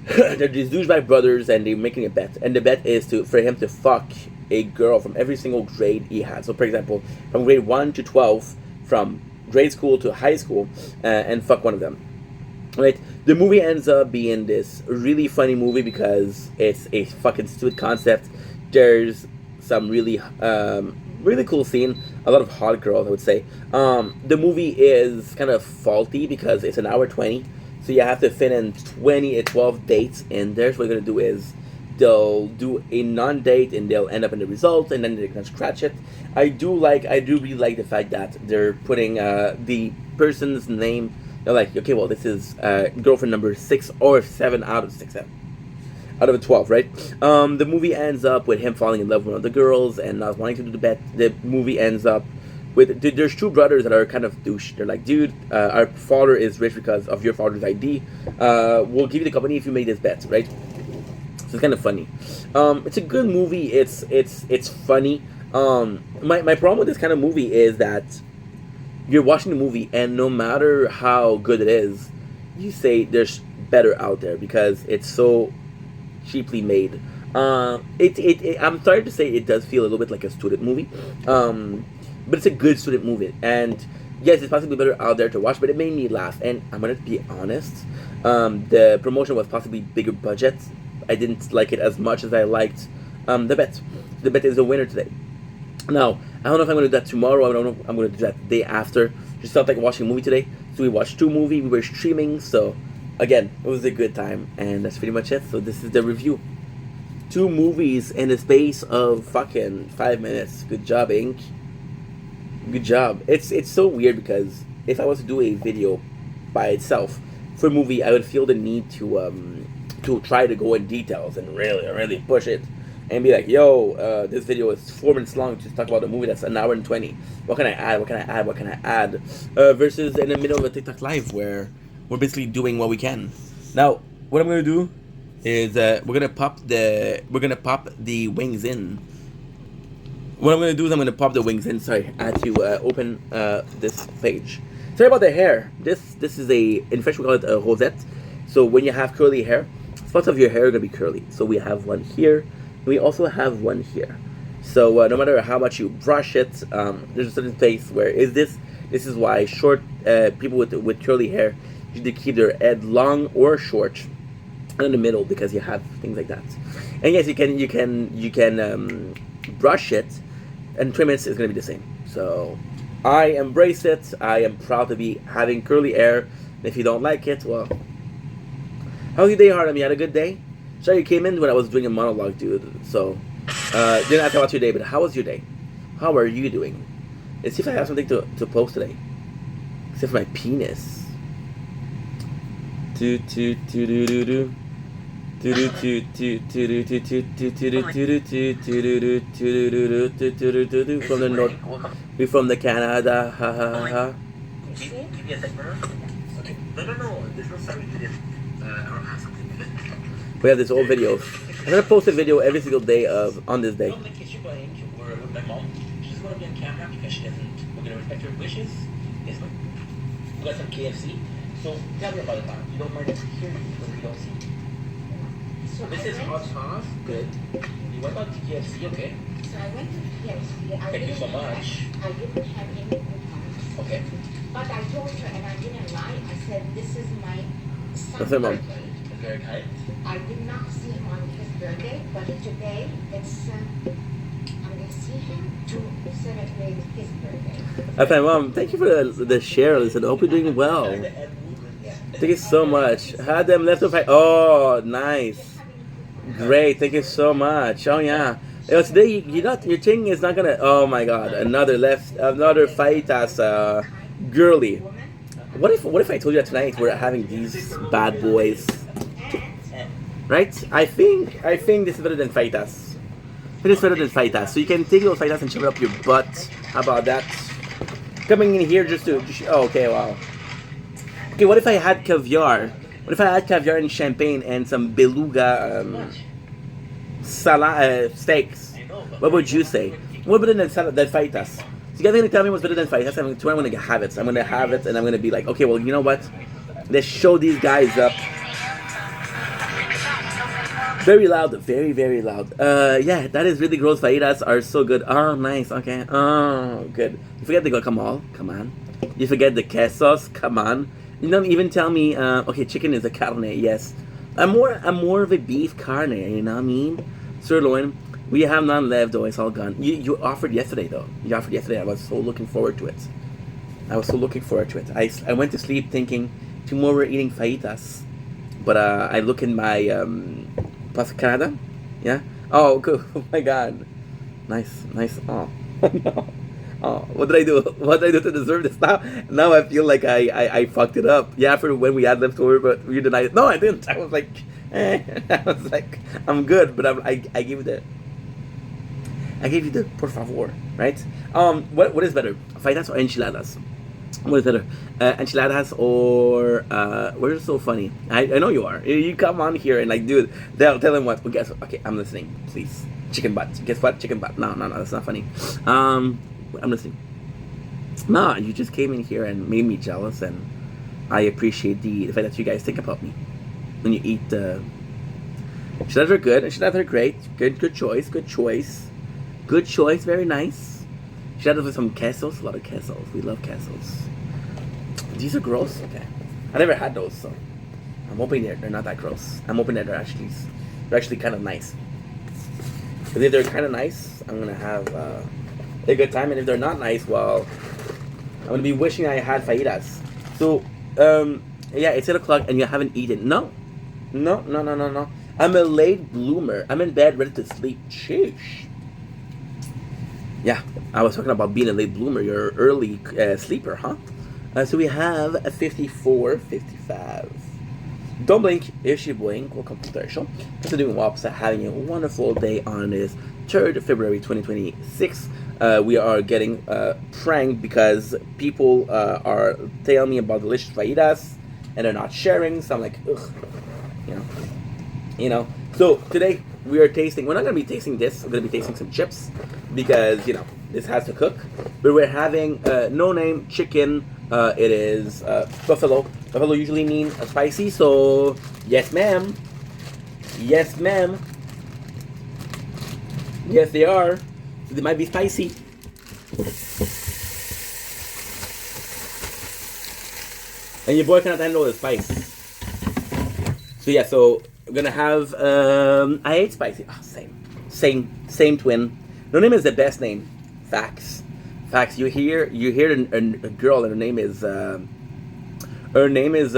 They're these douchebag brothers, and they're making a bet, and the bet is for him to fuck a girl from every single grade he had. So, for example, from grade 1 to 12, from grade school to high school, and fuck one of them. Right? The movie ends up being this really funny movie because it's a fucking stupid concept. There's some really cool scene, a lot of hot girls, I would say. The movie is kind of faulty because it's an hour 20, so you have to fit in 12 dates, and there's what they're gonna do is they'll do a non-date and they'll end up in the result, and then they're gonna scratch it. I do really like the fact that they're putting the person's name. They're like, okay, well, this is girlfriend number 6 or 7 out of 6 out of 12, right? The movie ends up with him falling in love with one of the girls and not wanting to do the bet. The movie ends up with there's two brothers that are kind of douche. They're like, dude, our father is rich because of your father's ID. We'll give you the company if you make this bet, right? So it's kind of funny. It's a good movie. It's funny. My problem with this kind of movie is that you're watching the movie, and no matter how good it is, you say there's better out there because it's so cheaply made. I'm sorry to say it does feel a little bit like a student movie, but it's a good student movie, and yes, it's possibly better out there to watch, but it made me laugh. And I'm gonna be honest, the promotion was possibly bigger budget. I didn't like it as much as I liked The Bet. The Bet is a winner today. Now, I don't know if I'm going to do that tomorrow. I don't know if I'm going to do that the day after. Just felt like watching a movie today. So we watched 2 movies. We were streaming. So, again, it was a good time. And that's pretty much it. So this is the review. 2 movies in the space of fucking 5 minutes. Good job, Inc. Good job. It's so weird because if I was to do a video by itself for a movie, I would feel the need to try to go in details and really push it and be like, yo, this video is 4 minutes long to talk about a movie that's an hour and 20. What can I add? What can I add? What can I add? Versus in the middle of a TikTok live where we're basically doing what we can. Now, what I'm gonna do is we're gonna pop the wings in. What I'm gonna do is I'm gonna pop the wings in. Sorry, I had to open this page. Sorry about the hair. This is in French we call it a rosette. So when you have curly hair, spots of your hair are gonna be curly. So we have one here. We also have one here. So no matter how much you brush it, there's a certain place where this is why short people with curly hair usually keep their head long or short, and in the middle because you have things like that. And yes, you can brush it, and 3 minutes is gonna be the same. So I embrace it. I am proud to be having curly hair. And if you don't like it, well, how's your day, Harlem? You had a good day? Sorry, you came in when I was doing a monologue, dude. So didn't ask about your day, but how was your day? How are you doing? Let's see if I have something to post today. Except for my penis. From the north, we from the Canada, ha ha ha. Give me a second. Okay. No. There's no sound to this. I don't have something with it. We have this old video. I'm gonna post a video every single day on this day. Don't think it's going or with my mom. She's gonna be on camera because she doesn't. We're gonna respect her wishes. Yes, ma'am. We got some KFC. So tell me about it, ma'am. You don't mind if we hear you because we don't see. So this is hot sauce. Good. You went out to KFC, okay? So I went to KFC. Thank you so much. I didn't have any coupons. Okay. But I told her, and I didn't lie. I said, this is my son's That's it, Mom. birthday. Very kind. I did not see him on his birthday, but today it's I'm gonna see him to celebrate his birthday. Okay, Mom, thank you for the share. Listen, I hope you're doing well. Thank you so much. Had them left over. Oh, nice. Great. Thank you so much. Oh yeah. Today your thing is not gonna. Oh my God. Another fight as girly. What if I told you that tonight we're having these bad boys? Right? I think this is better than Faitas. It is better than Faitas. So you can take those Faitas and shove it up your butt. How about that? Coming in here just to... Oh, okay, wow. Okay, what if I had caviar? What if I had caviar and champagne and some beluga steaks? What would you say? What better than Faitas? So you guys are going to tell me what's better than Faitas? I'm going to have it. I'm going to have it and I'm going to be like, okay, well, you know what? Let's show these guys up. Very loud, very, very loud. Yeah, that is really gross. Faitas are so good. Oh, nice, okay. Oh, good. You forget the guacamole? Come on. You forget the quesos? Come on. You don't even tell me, okay, chicken is a carne, yes. I'm more of a beef carne, you know what I mean? Sirloin. We have none left, though. It's all gone. You offered yesterday, though. You offered yesterday. I was so looking forward to it. I went to sleep thinking, tomorrow we're eating fajitas. But I look in my... Pasta Canada? Yeah? Oh, good. Oh my God. Nice. Oh. No. Oh, what did I do? What did I do to deserve this now? Now I feel like I fucked it up. Yeah, for when we had leftover, but you denied it. No, I didn't. I was like, I was like, I'm good, but I gave you the por favor, right? What is better? Faitas or enchiladas? What is better? Enchiladas or we're just so funny. I know you are. You come on here and like, dude, tell them what. Well, guess what? Okay, I'm listening. Please, chicken butt. Guess what? Chicken butt. No, that's not funny. I'm listening. No, you just came in here and made me jealous, and I appreciate the fact that you guys think about me when you eat. Enchiladas are good. Enchiladas are great. Good choice. Very nice. Enchiladas with some quesos. A lot of quesos. We love quesos. These are gross. Okay, I never had those, so I'm hoping they're not that gross. I'm hoping that they're actually kind of nice. Because if they're kind of nice, I'm gonna have a good time. And if they're not nice, well, I'm gonna be wishing I had fajitas. So yeah, it's 8 o'clock and you haven't eaten. No. I'm a late bloomer. I'm in bed ready to sleep. Sheesh. Yeah, I was talking about being a late bloomer. You're an early sleeper, huh? So we have a 54, 55. Don't blink, it's your boy. Welcome to the show. Thanks for doing well. Having a wonderful day on this 3rd February 2026. We are getting pranked because people are telling me about delicious fajitas and they're not sharing. So I'm like, ugh, you know. So today we are tasting. We're not gonna be tasting this. We're gonna be tasting some chips because this has to cook. But we're having no name chicken. It is buffalo. Buffalo usually mean spicy. So yes, ma'am. Yes, ma'am. Yes, they are. They might be spicy. And your boy cannot handle the spice. So yeah, so we're gonna have I hate spicy. Oh, same twin. No name is the best name. Facts. You hear a girl and her name is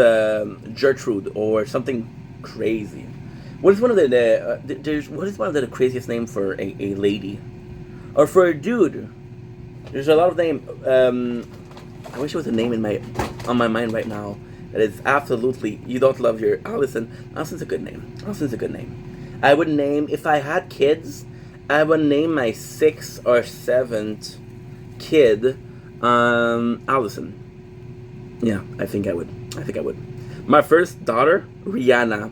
Gertrude or something crazy. What is one of the craziest name for a lady? Or for a dude? There's a lot of name. I wish there was a name on my mind right now that is absolutely you don't love your Allison. Allison's a good name. I would name if I had kids. I would name my 6th or 7th kid Allison. Yeah, I think I would. My first daughter, Rihanna,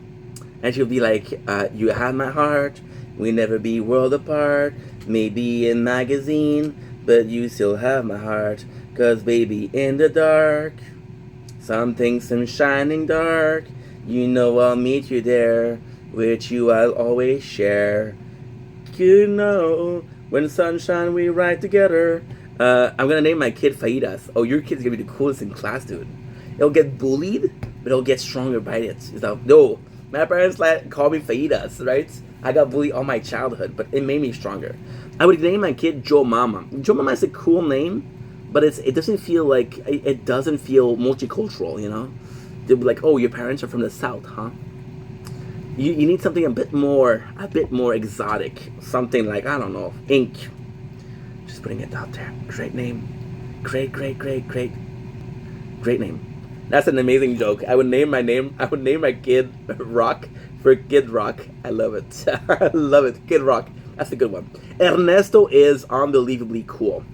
and she'll be like, "You have my heart. We never be world apart. Maybe in magazine, but you still have my heart. 'Cause baby, in the dark, something's shining dark. You know I'll meet you there. With you I'll always share. You know, when sunshine we ride together." I'm gonna name my kid Fajitas. Oh, your kid's gonna be the coolest in class, dude. It'll get bullied, but it'll get stronger by it. No, my parents call me Fajitas, right? I got bullied all my childhood, but it made me stronger. I would name my kid Joe Mama. Joe Mama is a cool name, but it doesn't feel like it doesn't feel multicultural, They'll be like, "Oh, your parents are from the South, huh?" You need something a bit more exotic. Something like, I don't know, Ink. Just putting it out there. Great name. Great name. That's an amazing joke. I would name my kid Rock for Kid Rock. I love it. I love it. Kid Rock. That's a good one. Ernesto is unbelievably cool.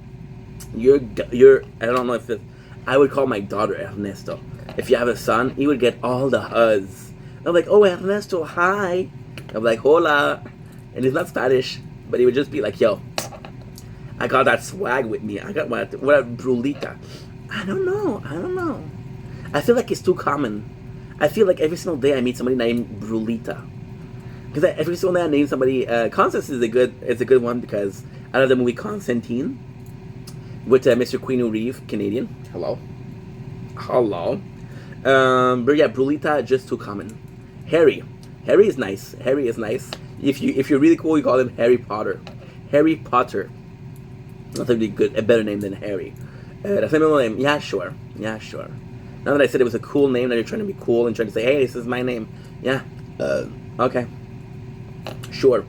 I don't know if I would call my daughter Ernesto. If you have a son, he would get all the hugs. I'm like, "Oh, Ernesto, hi." I'm like, "Hola." And he's not Spanish, but he would just be like, "Yo, I got that swag with me. I got what brulita." I don't know. I feel like it's too common. I feel like every single day I meet somebody named Brulita. Because every single day I name somebody, Constance is a good one because I love the movie Constantine with Mr. Keanu Reeves, Canadian. Hello. But yeah, Brulita just too common. Harry is nice. If you're really cool, you call him Harry Potter. That's a better name than Harry. That's my middle name. Yeah, sure. Now that I said it was a cool name, that you're trying to be cool and trying to say, "Hey, this is my name." Yeah. Okay. Sure.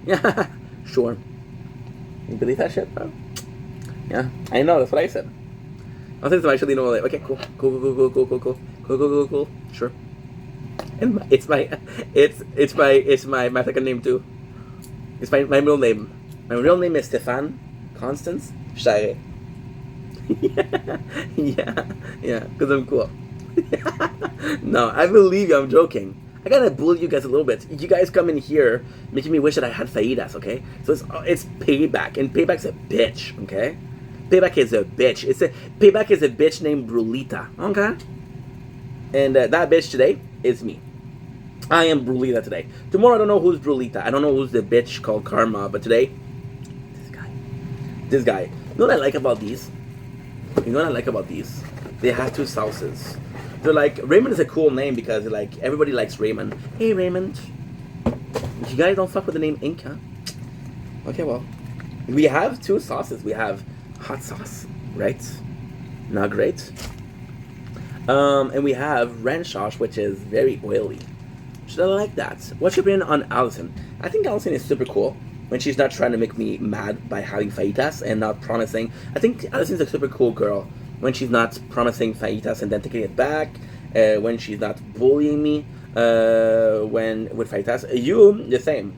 Yeah. Sure. You believe that shit, bro? Yeah. I know. That's what I said. I think I actually know. Like, okay, cool. Sure. And it's my second name too. It's my middle name. My real name is Stefan Constance Shire. yeah, because I'm cool. No, I believe you. I'm joking. I gotta bully you guys a little bit. You guys come in here making me wish that I had fajitas. Okay, so it's payback, and payback's a bitch. Okay, payback is a bitch. Payback is a bitch named Brulita. Okay, and that bitch today is me. I am Brulita today. Tomorrow I don't know who's Brulita. I don't know who's the bitch called Karma. But today, this guy. You know what I like about these? They have 2 sauces. They're like, Raymond is a cool name because like everybody likes Raymond. Hey Raymond. You guys don't fuck with the name Ink, huh? Okay, well. We have 2 sauces. We have hot sauce, right? Not great. And we have ranch sauce, which is very oily. So I like that. What's your opinion on Allison? I think Allison is super cool when she's not trying to make me mad by having fajitas and not promising. I think Allison's a super cool girl. when she's not promising fajitas and then taking it back, when she's not bullying me, when with fajitas. You, the same.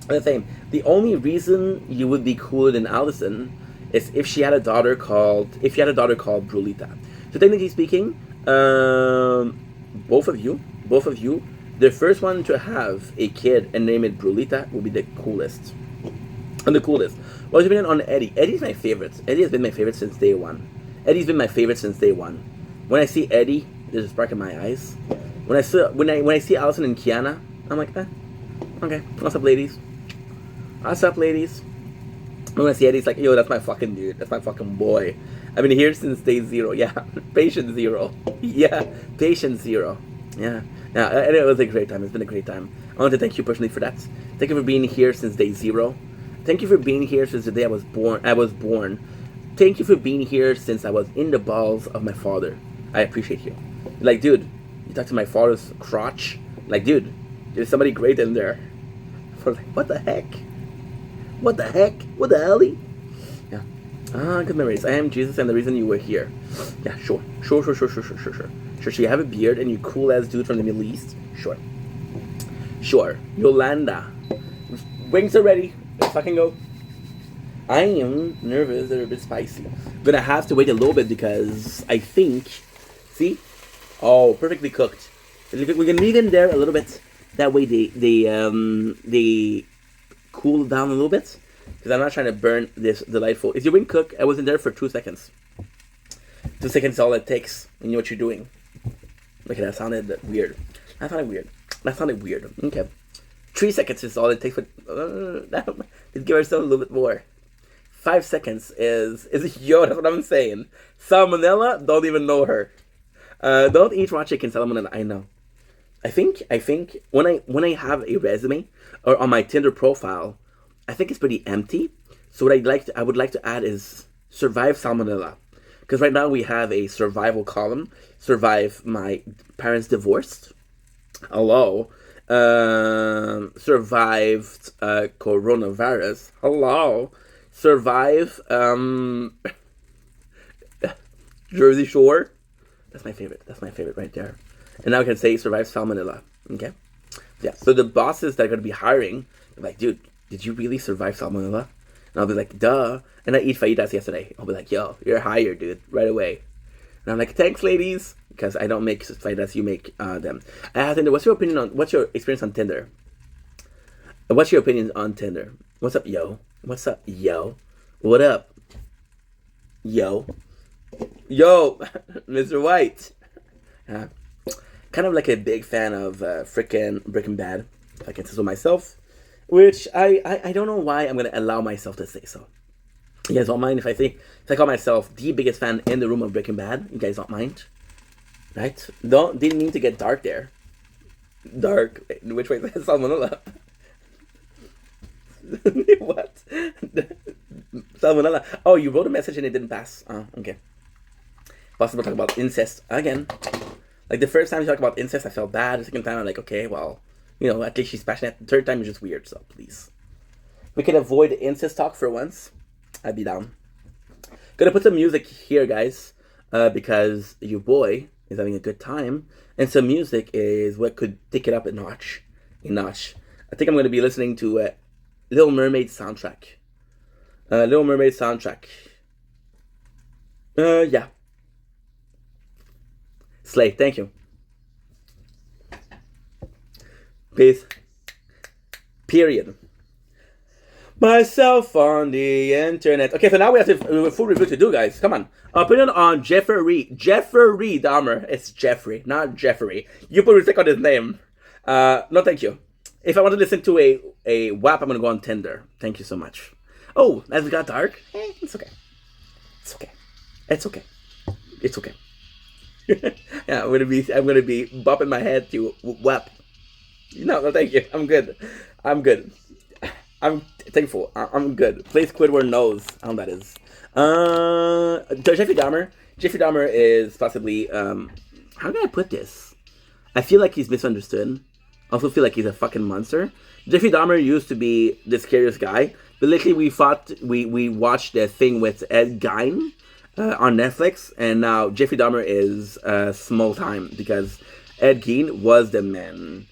The same. The only reason you would be cooler than Allison is if she had a daughter called Brulita. So technically speaking, both of you, the first one to have a kid and name it Brulita would be the coolest. And the coolest. What's your opinion on Eddie? Eddie's my favorite. Eddie has been my favorite since day one. When I see Eddie, there's a spark in my eyes. When I see Allison and Kiana, I'm like, okay, what's up, ladies? When I see Eddie, it's like, yo, that's my fucking dude. That's my fucking boy. I've been here since day 0. Yeah, patient 0. Yeah, patient 0. Yeah. And it was a great time. It's been a great time. I want to thank you personally for that. Thank you for being here since day 0. Thank you for being here since the day I was born. Thank you for being here since I was in the balls of my father. I appreciate you. Like, dude, you talk to my father's crotch. Like, dude, there's somebody great in there. For like, what the heck? What the helly? Yeah. Good memories. I am Jesus and the reason you were here. Yeah, sure. Sure, you have a beard and you cool ass dude from the Middle East? Sure. Yolanda. Wings are ready. Let's fucking go. I am nervous. They're a bit spicy. I'm gonna have to wait a little bit because I think... See? Oh, perfectly cooked. We're gonna leave them there a little bit. That way they cool down a little bit. Because I'm not trying to burn this delightful... Is your wing cooked? I was in there for 2 seconds. 2 seconds is all it takes. You know what you're doing. Look at that. Sounded weird. That sounded weird. Okay. 3 seconds is all it takes. Let's give ourselves a little bit more. 5 seconds is yo, that's what I'm saying. Salmonella, don't even know her. Don't eat raw chicken, salmonella. I know. I think when I have a resume or on my Tinder profile, I think it's pretty empty. So what I would like to add is survive salmonella. Because right now we have a survival column. Survive my parents divorced. Hello. Survived coronavirus. Hello. Survive Jersey Shore. That's my favorite right there. And now I can say survive salmonella. Okay. Yeah. So the bosses that are going to be hiring, they're like, dude, did you really survive salmonella? And I'll be like, duh. And I eat fajitas yesterday. I'll be like, yo, you're hired, dude, right away. And I'm like, thanks, ladies, because I don't make fajitas, you make them. Tinder, what's your experience on Tinder? What's your opinion on Tinder? What's up, yo? What up? Yo, Mr. White. Kind of like a big fan of frickin' Breaking Bad, if I can say so myself. Which I don't know why I'm gonna allow myself to say so. You guys don't mind if I call myself the biggest fan in the room of Breaking Bad? You guys don't mind, right? Didn't mean to get dark there. Dark. Which way is that? Salmonella? What? Salmonella. Oh, you wrote a message and it didn't pass. Oh, okay. Possible talk about incest again. Like the first time you talk about incest, I felt bad. The second time, I'm like, okay, well, you know, at least she's passionate. The third time is just weird. So please, we can avoid the incest talk for once. I'd be down. Gonna put some music here, guys, because your boy is having a good time, and some music is what could take it up a notch. I think I'm gonna be listening to Little Mermaid soundtrack. Yeah. Slay, thank you. Peace. Period. Myself on the internet. Okay, so now we have a full review to do, guys. Come on. Opinion on Jeffrey Dahmer. It's Jeffrey, not Jeffrey. You put respect on his name. No, thank you. If I want to listen to a WAP, I'm going to go on Tinder. Thank you so much. Oh, as it got dark? It's okay. Yeah, I'm gonna be bopping my head to WAP. No, thank you. I'm good. I'm thankful. I'm good. Play Squidward knows how that is. Jeffrey Dahmer is possibly how can I put this? I feel like he's misunderstood. I also feel like he's a fucking monster. Jeffrey Dahmer used to be the scariest guy, but lately we watched the thing with Ed Gein, on Netflix, and now Jeffrey Dahmer is small time because Ed Gein was the man.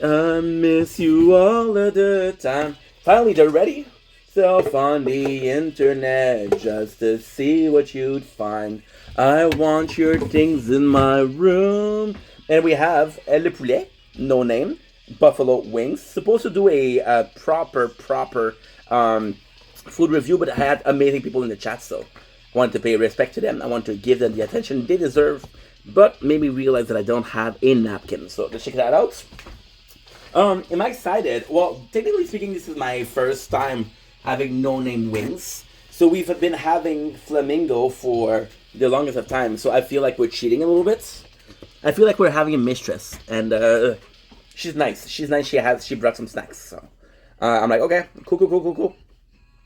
I miss you all of the time. Finally, they're ready. Self on the internet just to see what you'd find. I want your things in my room. And we have Le Poulet, no name, Buffalo Wings. Supposed to do a proper food review, but I had amazing people in the chat, so I wanted to pay respect to them. I want to give them the attention they deserve, but made me realize that I don't have a napkin. So let's check that out. Am I excited? Well, technically speaking, this is my first time having no-name wings. So we've been having Flamingo for the longest of time, so I feel like we're cheating a little bit. I feel like we're having a mistress, and she's nice. She brought some snacks, so I'm like, okay, cool.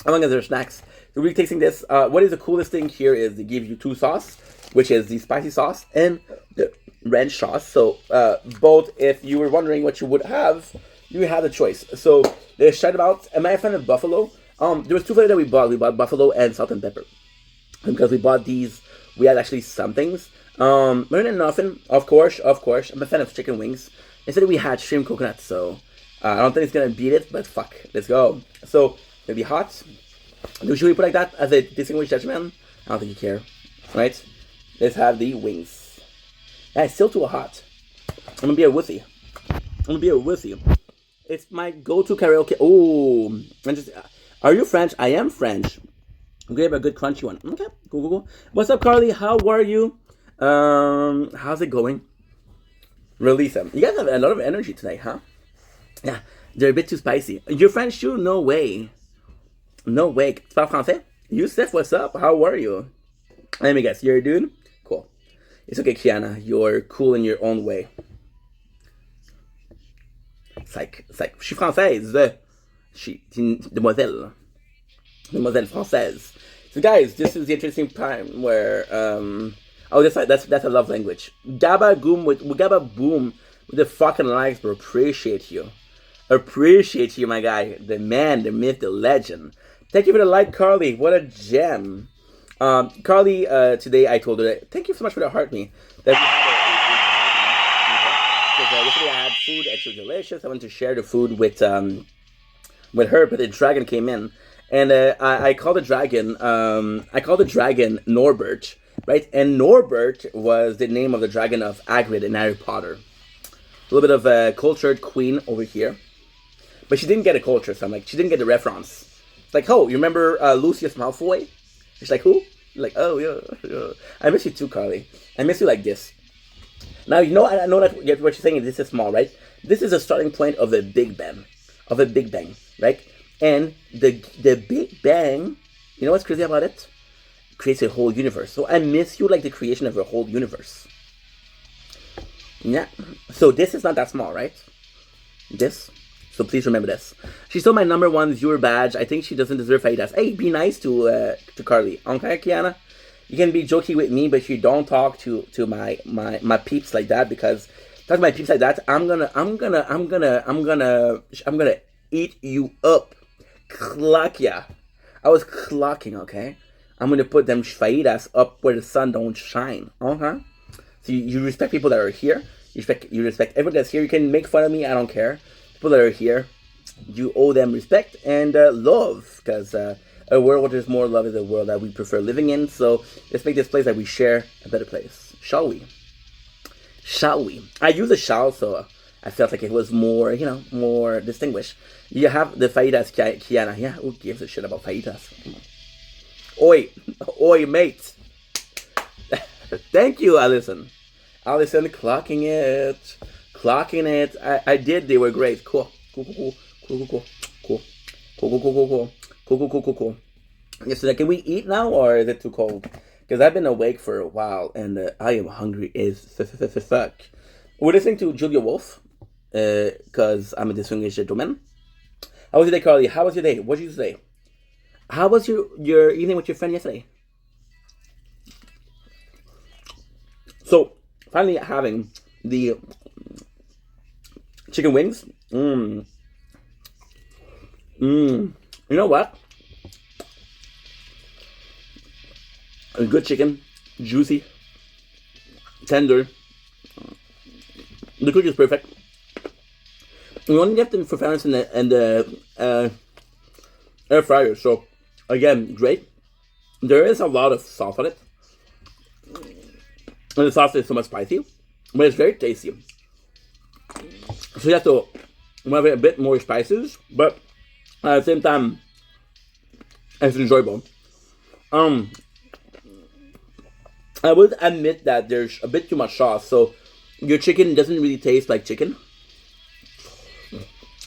As long as there's snacks. So we're tasting this. What is the coolest thing here is they give you two sauce, which is the spicy sauce and the ranch sauce. So both, if you were wondering what you would have, you have the choice. So let's chat about, am I a fan of buffalo? There was two flavors that we bought. We bought buffalo and salt and pepper. And because we bought these, we had actually some things. But then nothing, of course. I'm a fan of chicken wings. Instead we had shrimp coconut, so I don't think it's gonna beat it, but fuck, let's go. So maybe hot. Should we put like that as a distinguished judgment? I don't think you care, right? Let's have the wings. Yeah, it's still too hot. I'm gonna be a wussy. It's my go-to karaoke. Oh, are you French? I am French. Grab a good crunchy one. Okay, cool. What's up, Carly? How are you? How's it going? Release them. You guys have a lot of energy tonight, huh? Yeah, they're a bit too spicy. You're French too? No way. Tu parles français? Youssef, what's up? How are you? Let me guess, you're a dude? Cool. It's okay, Kiana. You're cool in your own way. It's like, je suis française. Je suis une demoiselle française. So guys, this is the interesting time where, that's a love language. Gabba boom with the fucking likes, bro. Appreciate you, my guy. The man, the myth, the legend. Thank you for the like, Carly. What a gem. Carly, today I told her that, thank you so much for the heart me. That we had yesterday I had food, it was delicious. I wanted to share the food with her, but the dragon came in. And I called the dragon Norbert, right? And Norbert was the name of the dragon of Hagrid in Harry Potter. A little bit of a cultured queen over here. But she didn't get a culture, so I'm like, she didn't get the reference. It's like, oh, you remember Lucius Malfoy? She's like, who? Like, oh, yeah. I miss you too, Carly. I miss you like this. Now, I know that what you're saying is this is small, right? This is a starting point of a Big Bang. Right? And the Big Bang, you know what's crazy about it? Creates a whole universe. So I miss you like the creation of a whole universe. Yeah. So this is not that small, right? This. So please remember this. She's still my number one viewer badge. I think she doesn't deserve fajitas. Hey, be nice to Carly. Okay, Kiana? You can be jokey with me, but you don't talk to my peeps like that, because talk to my peeps like that, I'm gonna eat you up. Clock ya. I was clocking, okay? I'm gonna put them fajitas up where the sun don't shine. Okay? So you respect people that are here. You respect everyone that's here. You can make fun of me, I don't care. People that are here, you owe them respect and love, because a world where there's more love is a world that we prefer living in. So let's make this place that we share a better place. Shall we? I use a shall, so I felt like it was more, more distinguished. You have the fajitas, Kiana. Yeah, who gives a shit about fajitas? Come on. Oi, mate. Thank you, Allison, clocking it. I did. They were great. Cool. Yes, so can we eat now, or is it too cold? Because I've been awake for a while, and I am hungry as fuck. We're listening to Julia Wolf, because I'm a distinguished gentleman. How was your day, Carly? How was your day? What did you say? How was your evening with your friend yesterday? So, finally having the chicken wings. You know what? A good chicken, juicy, tender. The cook is perfect. You only get the preference in the air fryer. So again, great. There is a lot of sauce on it, and the sauce is somewhat spicy, but it's very tasty. So you have to have a bit more spices, but at the same time, it's enjoyable. I would admit that there's a bit too much sauce, so your chicken doesn't really taste like chicken.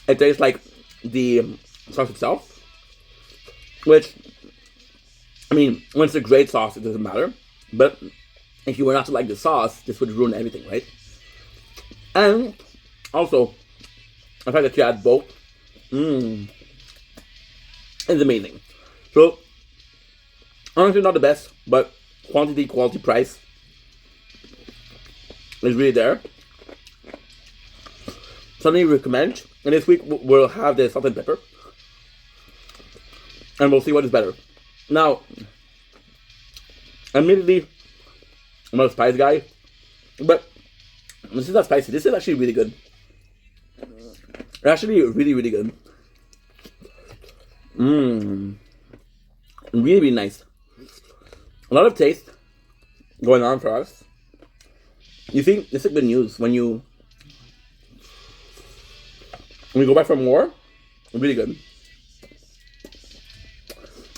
It tastes like the sauce itself, which, I mean, when it's a great sauce, it doesn't matter. But if you were not to like the sauce, this would ruin everything, right? And also, the fact that you add both, is amazing. So, honestly, not the best, but quantity, quality, price is really there. Something we recommend. And this week we'll have the salt and pepper, and we'll see what is better. Now, admittedly, I'm not a spice guy, but this is not spicy. This is actually really good. Actually, really, really good. Really, really nice. A lot of taste going on for us. You see, this is good news when you go back for more. Really good.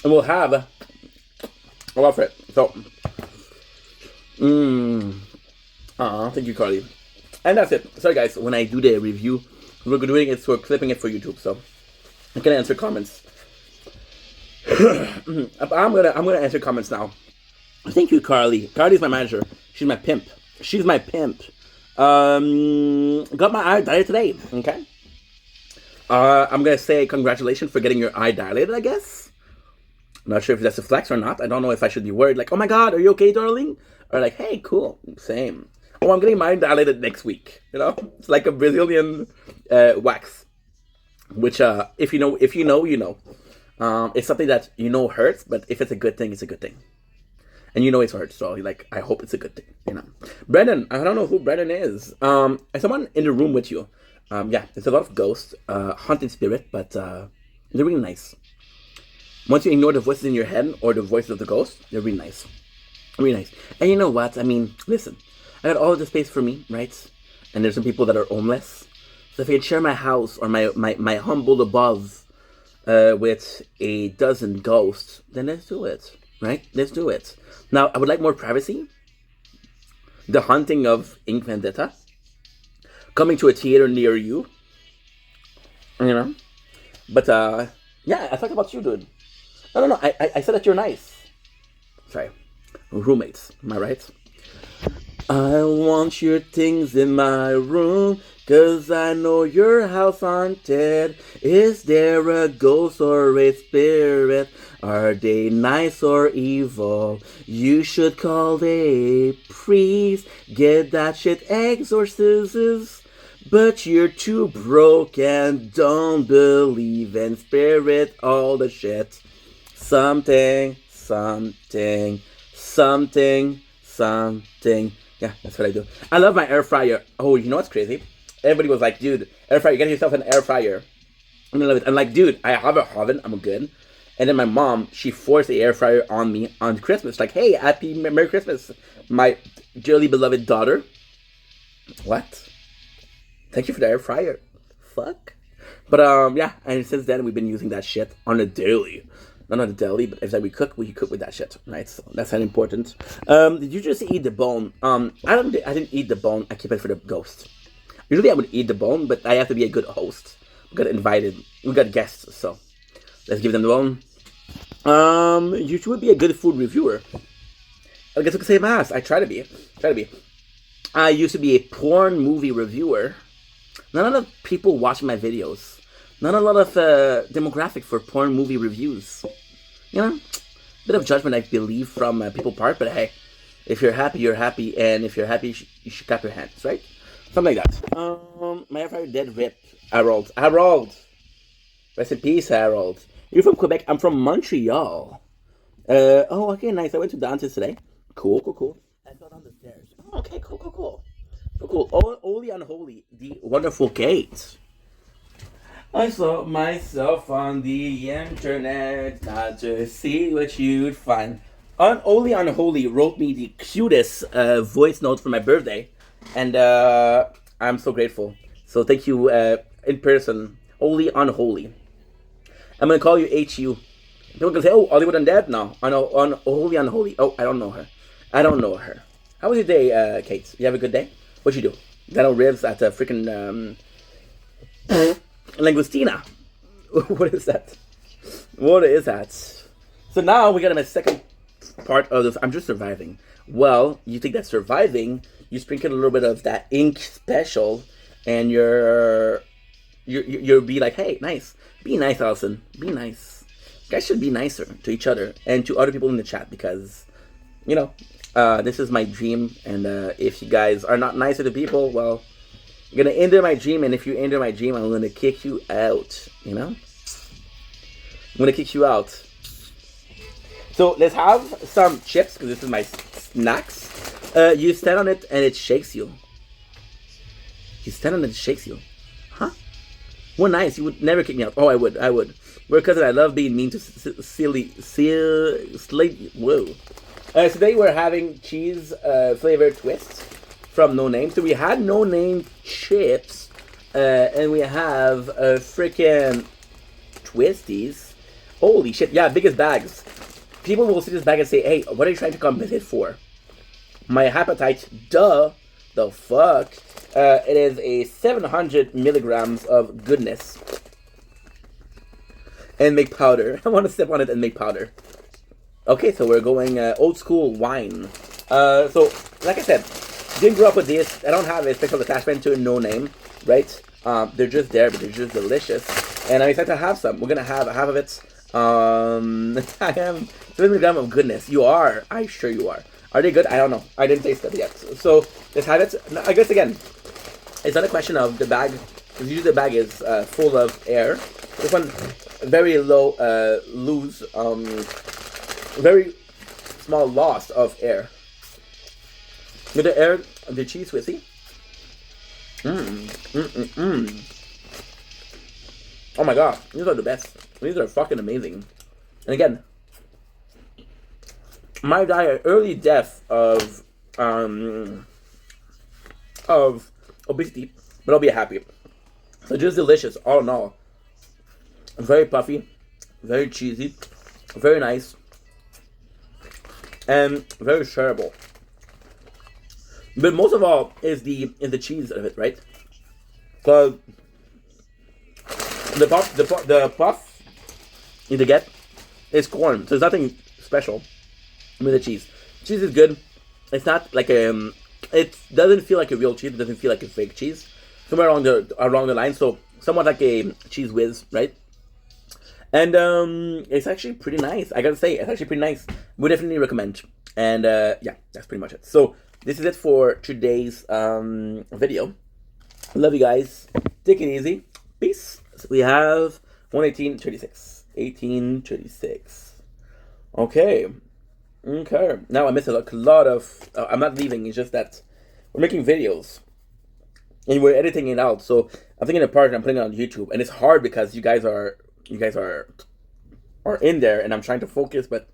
And we'll have a lot for it. So, thank you, Carly. And that's it. Sorry, guys. When I do the review, we're doing it, so we're clipping it for YouTube. So I can answer comments. I'm gonna answer comments now. Thank you, Carly. Carly's my manager. She's my pimp. She's my pimp. Got my eye dilated today. Okay. I'm gonna say congratulations for getting your eye dilated, I guess. I'm not sure if that's a flex or not. I don't know if I should be worried, like, oh my god, are you okay, darling? Or like, hey, cool, same. Oh, I'm getting mine dilated next week. You know, it's like a Brazilian wax, which if you know, you know. It's something that you know hurts, but if it's a good thing, it's a good thing. And you know it's hurt, so like I hope it's a good thing. You know, Brendan. I don't know who Brendan is. Is someone in the room with you? Yeah, there's a lot of ghosts, haunted spirit, but they're really nice. Once you ignore the voices in your head or the voices of the ghost, they're really nice. Really nice. And you know what? I mean, listen, I got all of the space for me, right? And there's some people that are homeless. So if I could share my house or my humble above with a dozen ghosts, then let's do it, right? Let's do it. Now, I would like more privacy. The Haunting of Ink Vendetta. Coming to a theater near you. You know? But, yeah, I talked about you, dude. No. I said that you're nice. Sorry. Roommates. Am I right? I want your things in my room, 'cause I know your house haunted. Is there a ghost or a spirit? Are they nice or evil? You should call a priest, get that shit exorcised. But you're too broke and don't believe in spirit, all the shit. Something. Yeah, that's what I do. I love my air fryer. Oh, you know what's crazy? Everybody was like, dude, air fryer, get yourself an air fryer. And I love it. I'm like, dude, I have a oven, I'm good. And then my mom, she forced the air fryer on me on Christmas. Like, hey, happy Merry Christmas, my dearly beloved daughter. What? Thank you for the air fryer. Fuck. But yeah, and since then we've been using that shit on a daily. Not on the daily, but if we cook with that shit, right? So that's not important. Did you just eat the bone? I didn't eat the bone. I keep it for the ghost. Usually I would eat the bone, but I have to be a good host. We got invited. We got guests, so let's give them the bone. You should be a good food reviewer. I guess we could say mass. I try to be. I used to be a porn movie reviewer. Not a lot of people watching my videos. Not a lot of demographic for porn movie reviews. You know, bit of judgment, I believe, from people part. But hey, if you're happy, you're happy, and if you're happy, you should clap your hands, right? Something like that. My ever dead rip, Harold. Rest in peace, Harold. You're from Quebec. I'm from Montreal. Oh, okay, nice. I went to Dante's today. Cool. I fell down the stairs. Oh, okay, cool. Holy Unholy, the wonderful Kate. I saw myself on the internet, not to see what you'd find. Only Unholy wrote me the cutest voice note for my birthday, and I'm so grateful. So thank you in person, Holy Unholy. I'm gonna call you HU. People can say, "Oh, Hollywood Undead." No, on Holy Unholy. Oh, I don't know her. How was your day, Kate? You have a good day? What'd you do? Got no ribs at the freaking Langostina. What is that? So now we got my second part of this. I'm just surviving. Well, you think that's surviving? You sprinkle a little bit of that ink special, and you'll be like, hey, nice. Be nice, Allison. Be nice. You guys should be nicer to each other and to other people in the chat because, this is my dream. And if you guys are not nicer to people, well, you're gonna enter my dream. And if you enter my dream, I'm gonna kick you out. I'm gonna kick you out. So let's have some chips because this is my snacks. You stand on it and it shakes you. Huh? Well, nice. You would never kick me out. Oh, I would. Because I love being mean to whoa. Today we're having cheese flavored twists from No Name. So we had No Name chips, and we have freaking twisties. Holy shit! Yeah, biggest bags. People will see this bag and say, "Hey, what are you trying to compensate for?" My appetite, duh. The fuck. It is a 700 milligrams of goodness. And make powder. I want to step on it and make powder. Okay, so we're going old school wine. So, like I said, didn't grow up with this. I don't have a special attachment to No Name, right? They're just there, but they're just delicious. And I'm excited to have some. We're going to have half of it. I am 7 milligrams of goodness. You are. I'm sure you are. Are they good? I don't know. I didn't taste them yet. So, let's have it. I guess, again, it's not a question of the bag. Because usually the bag is full of air. This one, very low, loose, very small loss of air. With the air, the cheese whiskey. Oh my god, these are the best. These are fucking amazing. And again, my diet, early death of obesity, but I'll be happy. So just delicious, all in all. Very puffy, very cheesy, very nice, and very shareable. But most of all is the cheese of it, right? So the puff you get is corn, so there's nothing special with the cheese. Cheese is good. It's not like it doesn't feel like a real cheese. It doesn't feel like a fake cheese. Somewhere along the line, so somewhat like a cheese whiz, right? And it's actually pretty nice. I gotta say, it's actually pretty nice. Would definitely recommend. And yeah, that's pretty much it. So this is it for today's video. Love you guys. Take it easy. Peace. So we have 118.36. 18.36. Okay. Now I missed a lot of. I'm not leaving. It's just that we're making videos and we're editing it out. So I'm taking it apart and I'm putting it on YouTube. And it's hard because you guys are in there and I'm trying to focus, but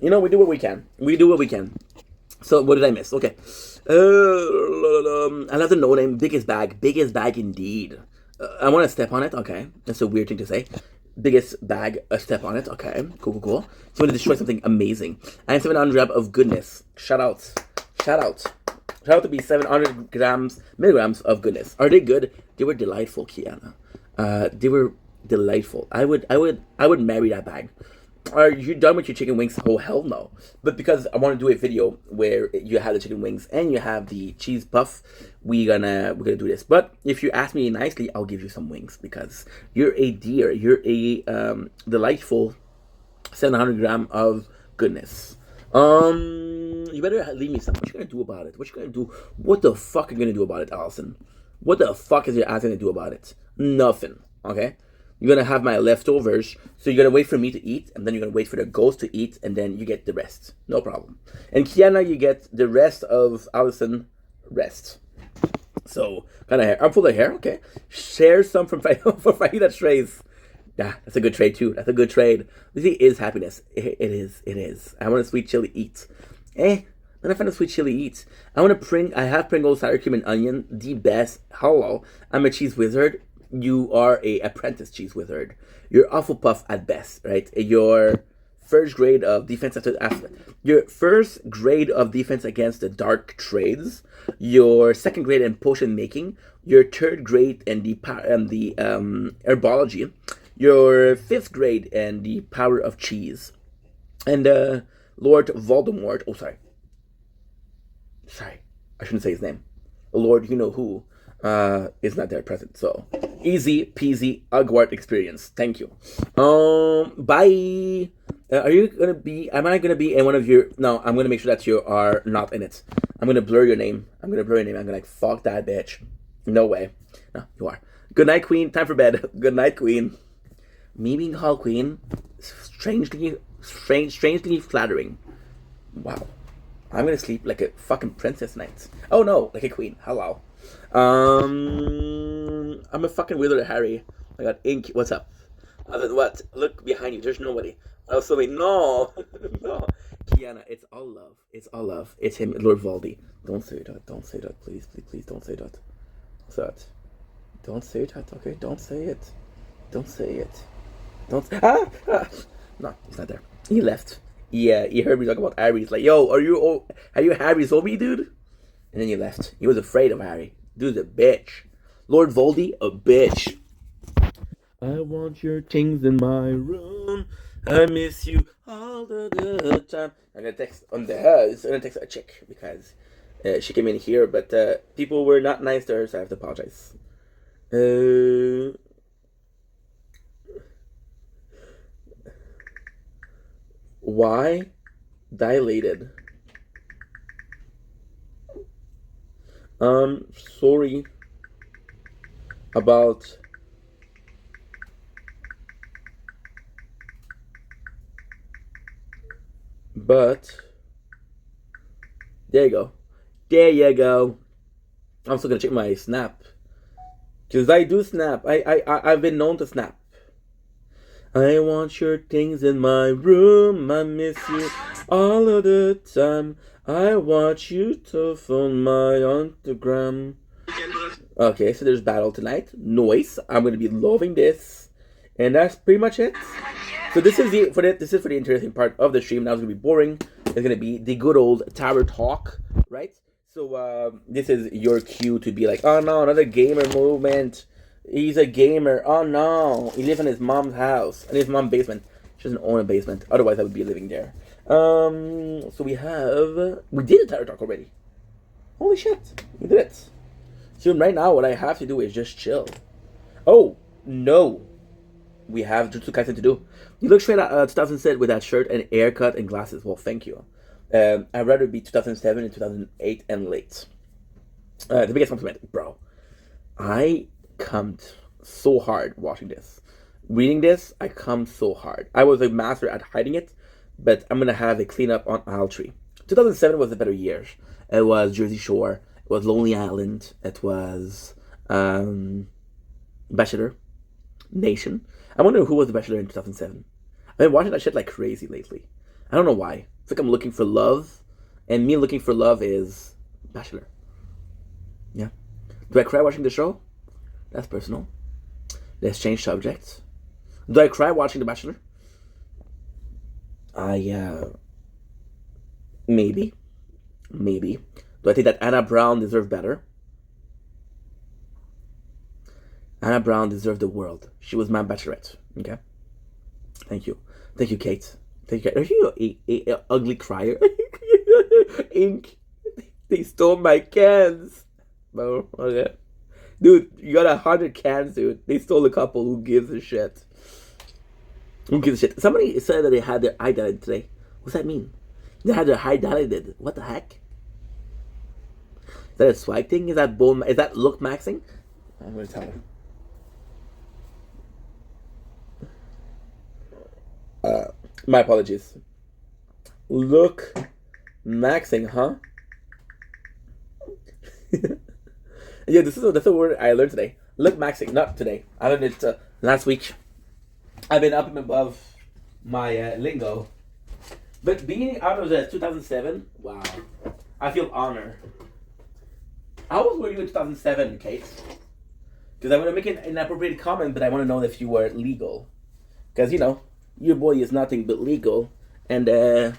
we do what we can. So what did I miss? Okay. I love the No Name. Biggest bag indeed. I want to step on it. Okay, that's a weird thing to say. Biggest bag, a step on it. Okay, cool. So I'm going to destroy something amazing. I am 700 of goodness. Shout out to be 700 milligrams of goodness. Are they good? They were delightful, Kiana. They were delightful. I would marry that bag. Are you done with your chicken wings? Oh, hell no. But because I want to do a video where you have the chicken wings and you have the cheese puff, we're gonna do this. But if you ask me nicely, I'll give you some wings because you're a dear. You're a delightful 700 gram of goodness. You better leave me some. What you gonna do about it? What you gonna do? What the fuck are you gonna do about it, Allison? What the fuck is your ass gonna do about it? Nothing. Okay? You're gonna have my leftovers, so you're gonna wait for me to eat, and then you're gonna wait for the ghost to eat, and then you get the rest. No problem. And Kiana, you get the rest of Allison rest. So, kind of hair. I'm full of hair, okay. Share some from for Fahida Trays. Yeah, that's a good trade too. That's a good trade. This is happiness. It is. I want a sweet chili eat. Then I find a sweet chili eat. I have Pringles, sour cream, and onion. The best. Hello. I'm a cheese wizard. You are a apprentice cheese wizard. You're Hufflepuff at best, right? Your first grade of defense your first grade of defense against the dark trades. Your second grade in potion making. Your third grade in the herbology. Your fifth grade in the power of cheese. And Lord Voldemort. Oh, sorry, I shouldn't say his name. Lord, you know who. Is not there present. So easy peasy Hogwarts experience. Thank you. Bye. Am I gonna be in one of your? No, I'm gonna make sure that you are not in it. I'm gonna blur your name. I'm gonna like, fuck that bitch. No way. No, you are. Good night, Queen. Time for bed. Good night, Queen. Me being called Queen, strangely flattering. Wow. I'm gonna sleep like a fucking princess tonight. Oh no, like a queen. Hello. I'm a fucking wizard, Harry. I got ink. What's up? I said, what? Look behind you. There's nobody. Oh, so wait, no. No. Kiana, it's all love. It's all love. It's him, Lord Voldy. Don't say that. Don't say that. Please, please, please don't say that. What's that? Don't say that, okay? Don't say it. Don't say it. Don't say... No, he's not there. He left. Yeah, he heard me talk about Harry. He's like, yo, are you Harry's homie, dude? And then he left. He was afraid of Harry. Dude's a bitch. Lord Voldy, a bitch. I want your things in my room. I miss you all the time. I'm gonna text on the house. I'm gonna text a chick because she came in here, but people were not nice to her, so I have to apologize. Why dilated? Sorry about but there you go. There you go. I'm still gonna check my snap. Cause I do snap. I've been known to snap. I want your things in my room. I miss you all of the time. I want you to phone my Instagram. Okay, so there's battle tonight. Noise. I'm gonna be loving this, and that's pretty much it. So this is for the interesting part of the stream. Now it's gonna be boring. It's gonna be the good old tower talk, right? So this is your cue to be like, oh no, another gamer movement. He's a gamer. Oh no, he lives in his mom's house, in his mom's basement. She doesn't own a basement. Otherwise, I would be living there. So we did a tower talk already. Holy shit, we did it. So right now, what I have to do is just chill. Oh no, we have Jutsu Kaisen to do. You look straight at 2007 with that shirt and haircut and glasses. Well, thank you. I'd rather be 2007 and 2008 and late. The biggest compliment, bro. I cummed so hard watching this. Reading this, I cummed so hard. I was a master at hiding it, but I'm going to have a cleanup on aisle 3. 2007 was a better year. It was Jersey Shore. It was Lonely Island. It was Bachelor Nation. I wonder who was the Bachelor in 2007. I've been watching that shit like crazy lately. I don't know why. It's like I'm looking for love, and me looking for love is Bachelor. Yeah. Do I cry watching the show? That's personal. Let's change subjects. Do I cry watching The Bachelor? Maybe. Do I think that Anna Brown deserved better? Anna Brown deserved the world. She was my bachelorette. Okay? Thank you, Kate. Thank you. Are you a ugly crier? Ink. They stole my cans. Oh, okay. Dude, you got 100 cans, dude. They stole a couple. Who gives a shit? Somebody said that they had their eye dilated today. What's that mean? They had their eye dilated. What the heck? Is that a swag thing? Is that look maxing? I'm gonna tell her. My apologies. Look maxing, huh? Yeah, that's a word I learned today. Look maxing, not today. I learned it last week. I've been up and above my lingo. But being out of the 2007, wow. I feel honored. How old were you in 2007, Kate? Because I want to make an inappropriate comment, but I want to know if you were legal. Because, you know, your boy is nothing but legal. And I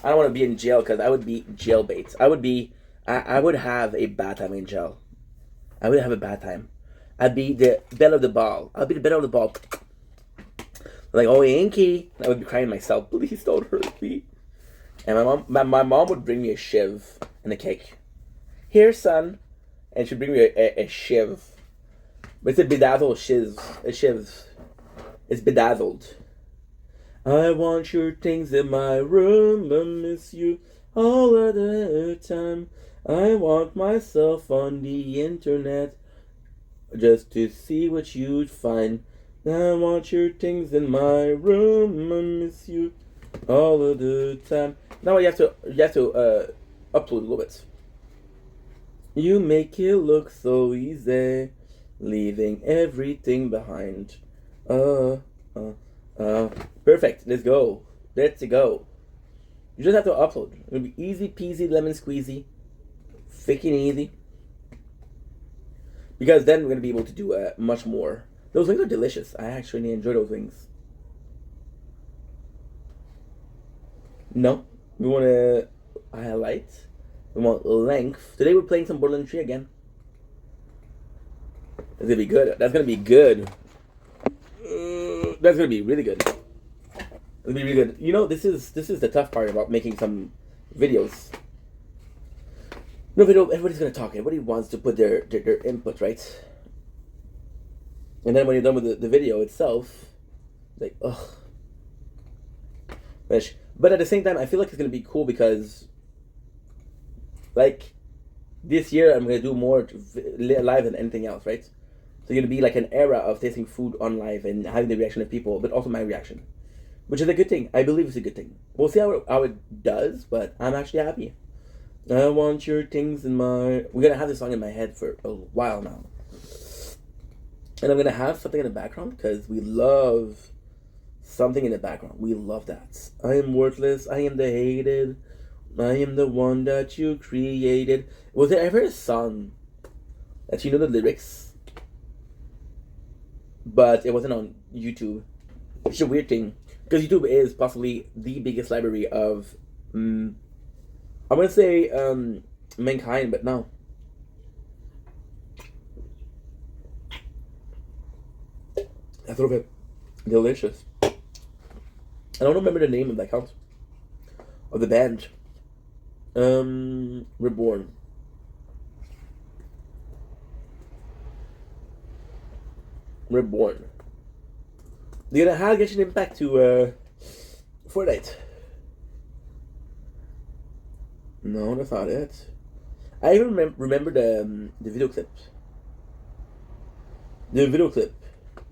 don't want to be in jail because I would be jailbait. I would have a bad time in jail. I would have a bad time. I'd be the belle of the ball. I'd be the belle of the ball. Like, oh, Yankee. I would be crying myself. Please don't hurt me. And my mom would bring me a shiv and a cake. Here, son. And she'd bring me a shiv. But it's a bedazzled shiv. A shiv. It's bedazzled. I want your things in my room. I miss you all of the time. I want myself on the internet just to see what you'd find. I want your things in my room. I miss you all of the time. Now you have to upload a little bit. You make it look so easy, leaving everything behind. Perfect. Let's go. Let's go. You just have to upload. It'll be easy peasy lemon squeezy, freaking easy. Because then we're gonna be able to do much more. Those wings are delicious. I actually enjoy those wings. No, we want to highlight. We want length. Today we're playing some Borderlands 3 again. That's gonna be good. That's gonna be good. That's gonna be really good. It'll be really good. You know, this is the tough part about making some videos. No video. Everybody's gonna talk. Everybody wants to put their input, right? And then when you're done with the video itself, like, ugh. But at the same time, I feel like it's gonna be cool because, like, this year I'm gonna do more live than anything else, right? So it's gonna be like an era of tasting food on live and having the reaction of people, but also my reaction, which is a good thing. I believe it's a good thing. We'll see how it does, but I'm actually happy. I want your things in my. We're gonna have this song in my head for a while now, and I'm gonna have something in the background because we love something in the background. We love that. I am worthless. I am the hated. I am the one that you created. Was there ever a song that you know the lyrics, but it wasn't on YouTube? It's a weird thing because YouTube is possibly the biggest library of. I'm gonna say mankind, but no. That's a little bit delicious. I don't remember the name of that account. Of the band. Reborn. Reborn. They're gonna have Genshin Impact to Fortnite. No, that's not it. I even remember the video clip. The video clip.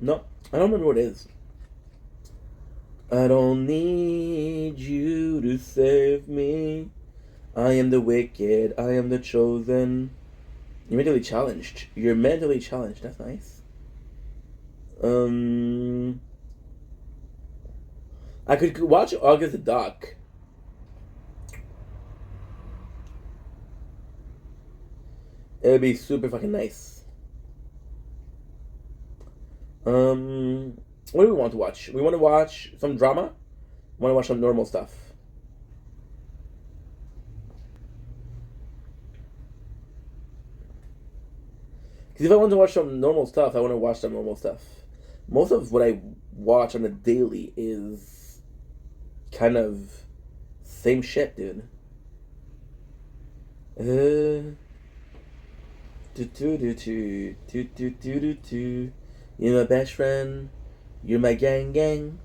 No, I don't remember what it is. I don't need you to save me. I am the wicked. I am the chosen. You're mentally challenged. You're mentally challenged. That's nice. I could watch August the Doc. It would be super fucking nice. What do we want to watch? We want to watch some drama? We want to watch some normal stuff? Because if I want to watch some normal stuff, I want to watch some normal stuff. Most of what I watch on a daily is kind of same shit, dude. You're my best friend. You're my gang.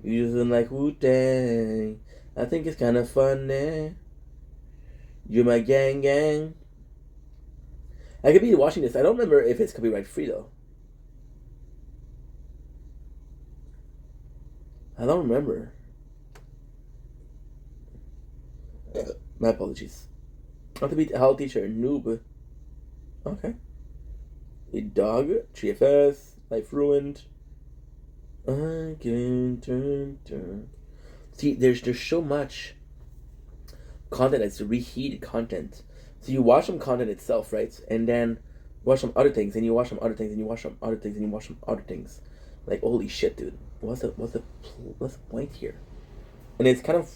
You using like Wu-Tang. I think it's kind of funny. You're my gang. I could be watching this. I don't remember if it's copyright free though. I don't remember. My apologies. Not to be a health teacher, noob. Okay. A dog, GFS, life ruined. I can turn. See, there's so much content that's reheated content. So you watch some content itself, right? And then watch some other things, and you watch some other things, and you watch some other things, and you watch some other things. Like, holy shit, dude. What's the point here? And it's kind of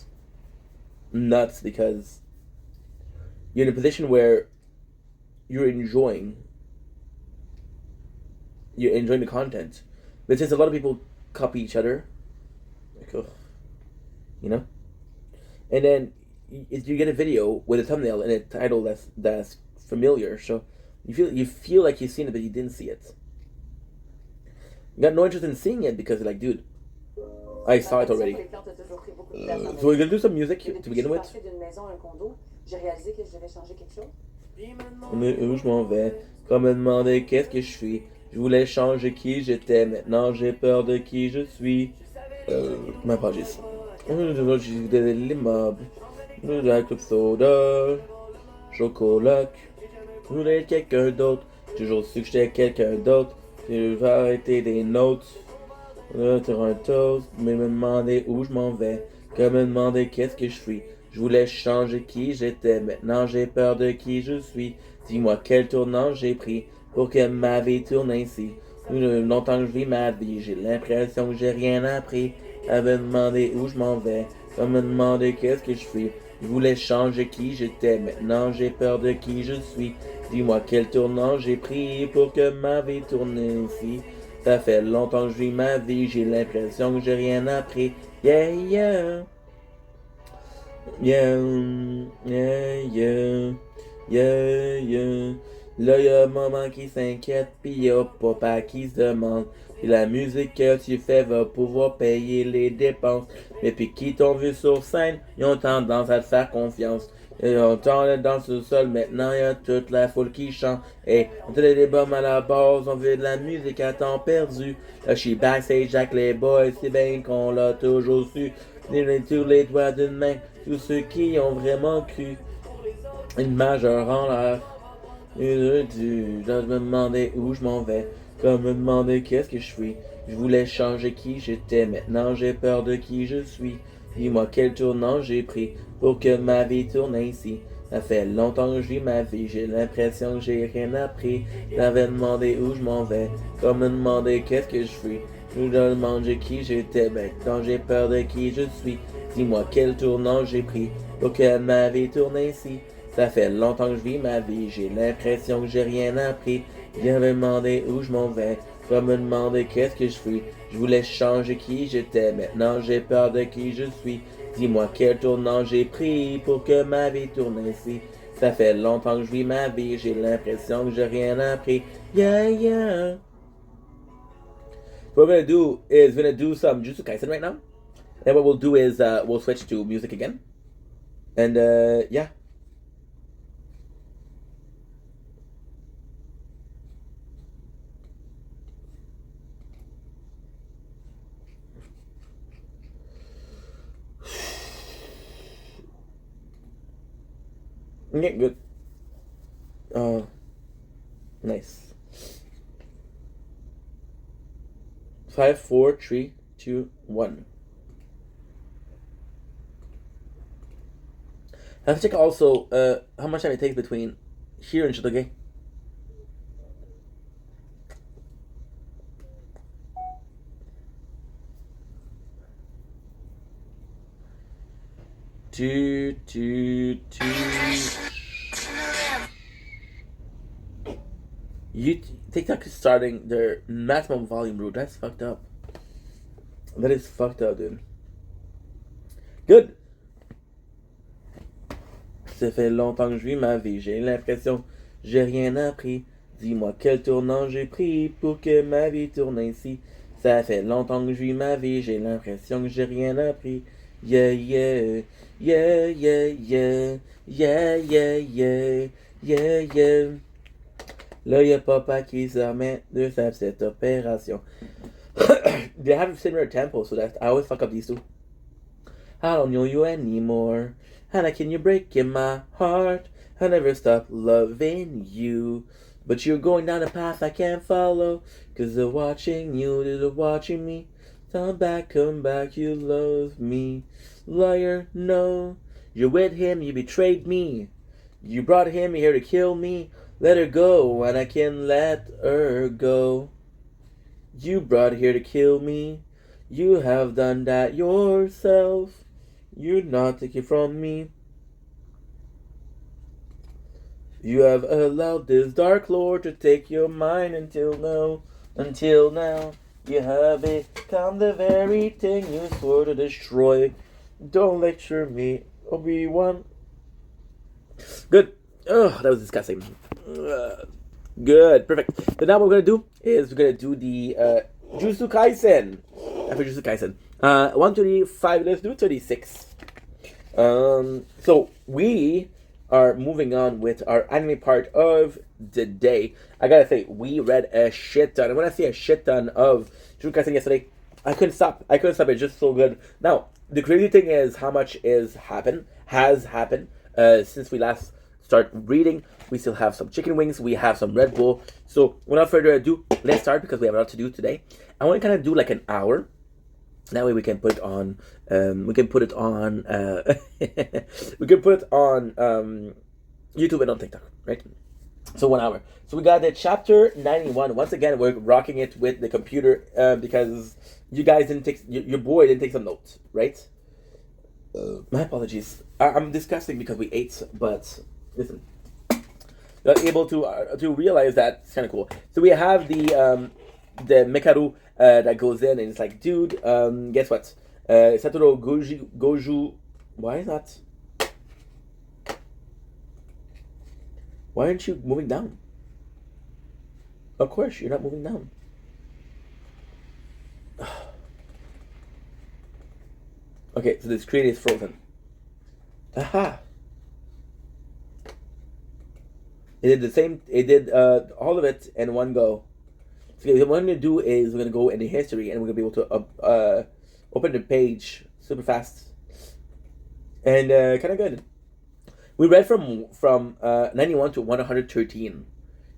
nuts because you're in a position where you're enjoying the content, but since a lot of people copy each other, like, ugh, you know, and then you get a video with a thumbnail and a title that's familiar, so you feel like you've seen it, but you didn't see it. You got no interest in seeing it because you're like, dude, I saw it already. So we're gonna do some music to begin with. Mais où je m'en vais, comme me demander qu'est-ce que je suis. Je voulais changer qui j'étais, maintenant j'ai peur de qui je suis. My apologies. Les meubles, la club soda, chocolat. Je voulais être quelqu'un d'autre, toujours su que j'étais quelqu'un d'autre. Je vais arrêter des notes. Sur un toast, mais me demander où je m'en vais, comme me demander qu'est-ce que je suis. Je voulais changer qui j'étais, maintenant j'ai peur de qui je suis. Dis-moi quel tournant j'ai pris pour que ma vie tourne ainsi. Longtemps que je vis ma vie, j'ai l'impression que j'ai rien appris. À me demander où je m'en vais, comme me demander qu'est-ce que je suis. Je voulais changer qui j'étais, maintenant j'ai peur de qui je suis. Dis-moi quel tournant j'ai pris pour que ma vie tourne ainsi. Ça fait longtemps que je vis ma vie, j'ai l'impression que j'ai rien appris. Yeah, yeah. Yeah, yeah, yeah. Yeah, yeah. Là, y'a maman qui s'inquiète, pis y'a papa qui se demande si la musique que tu fais va pouvoir payer les dépenses. Mais puis qui t'ont vu sur scène, ils ont tendance à te faire confiance. Et on entend dans le sous-sol, maintenant y'a toute la foule qui chante. Et on était des bombes à la base, on veut de la musique à temps perdu. Là, je suis backstage avec les boys, c'est bien qu'on l'a toujours su. Tous les doigts d'une main, tous ceux qui ont vraiment cru. Une majeure en l'air. Je me demandais où je m'en vais, comme me demander qu'est-ce que je suis. Je voulais changer qui j'étais, maintenant j'ai peur de qui je suis. Dis-moi quel tournant j'ai pris pour que ma vie tourne ainsi. Ça fait longtemps que je vis ma vie, j'ai l'impression que j'ai rien appris. J'avais demandé où je m'en vais, comme me demander qu'est-ce que je suis. Je me demandais qui j'étais, maintenant j'ai peur de qui je suis. Dis-moi quel tournant j'ai pris pour que ma vie tourne ainsi. Ça fait longtemps que je vis ma vie, j'ai l'impression que j'ai rien appris. Viens me demander où je m'en vais, comme me demander qu'est-ce que je suis. Je voulais changer qui j'étais, maintenant j'ai peur de qui je suis. Dis-moi quel tournant j'ai pris pour que ma vie tourne ainsi. Ça fait longtemps que je vis ma vie, j'ai l'impression que j'ai rien appris. Yeah, yeah. What we're gonna do is we're gonna do some Jujutsu Kaisen right now. And what we'll do is we'll switch to music again. And yeah. Okay, good. Nice. 5, 4, 3, 2, 1. I have to check also how much time it takes between here and Shitoge. Two. TikTok is starting their maximum volume rule. That's fucked up. That is fucked up, dude. Good. Ça fait longtemps que je vis ma vie. J'ai l'impression j'ai rien appris. Dis-moi quel tournant j'ai pris pour que ma vie tourne ainsi. Ça fait longtemps que je vis ma vie. J'ai l'impression que j'ai rien appris. Yeah, yeah. Yeah, yeah, yeah. Yeah, yeah, yeah. Yeah, yeah. Là, y'a papa qui se remet de faire cette opération. they have a similar tempo, so that I always fuck up these two. I don't know you anymore. How can you break in my heart? I never stop loving you. But you're going down a path I can't follow. Cause they're watching you, they're watching me. Come back, you love me. Liar, no. You're with him, you betrayed me. You brought him here to kill me. Let her go, and I can let her go. You brought here to kill me. You have done that yourself. You're not taking from me. You have allowed this dark lord to take your mind until now. Until now, you have become the very thing you swore to destroy. Don't lecture me, Obi-Wan. Good. Oh, that was disgusting. Good, perfect. So now what we're gonna do is we're gonna do the Jujutsu Kaisen. After Jujutsu Kaisen, 135. Let's do 36. So we are moving on with our anime part of the day. I gotta say, we read a shit ton. And when I say a shit ton of Jujutsu Kaisen yesterday, I couldn't stop. It's just so good. Now, the crazy thing is how much has happened since we last start reading. We still have some chicken wings. We have some Red Bull. So without further ado, let's start because we have a lot to do today. I want to kind of do like an hour. That way we can put it on. We can put it on. We can put it on YouTube and on TikTok, right? So 1 hour. So we got the chapter 91. Once again, we're rocking it with the computer because you guys didn't take your boy didn't take some notes, right? My apologies. I'm disgusting because we ate, but listen, you're able to realize that it's kind of cool. So we have the Mekaru that goes in and it's like, dude, guess what? Satoru Goju. Why is that? Why aren't you moving down? Of course, you're not moving down. Okay, so the screen is frozen. Aha! It did the same. It did all of it in one go. So what I'm gonna do is we're gonna go into history and we're gonna be able to open the page super fast and kind of good. We read from 91 to 113,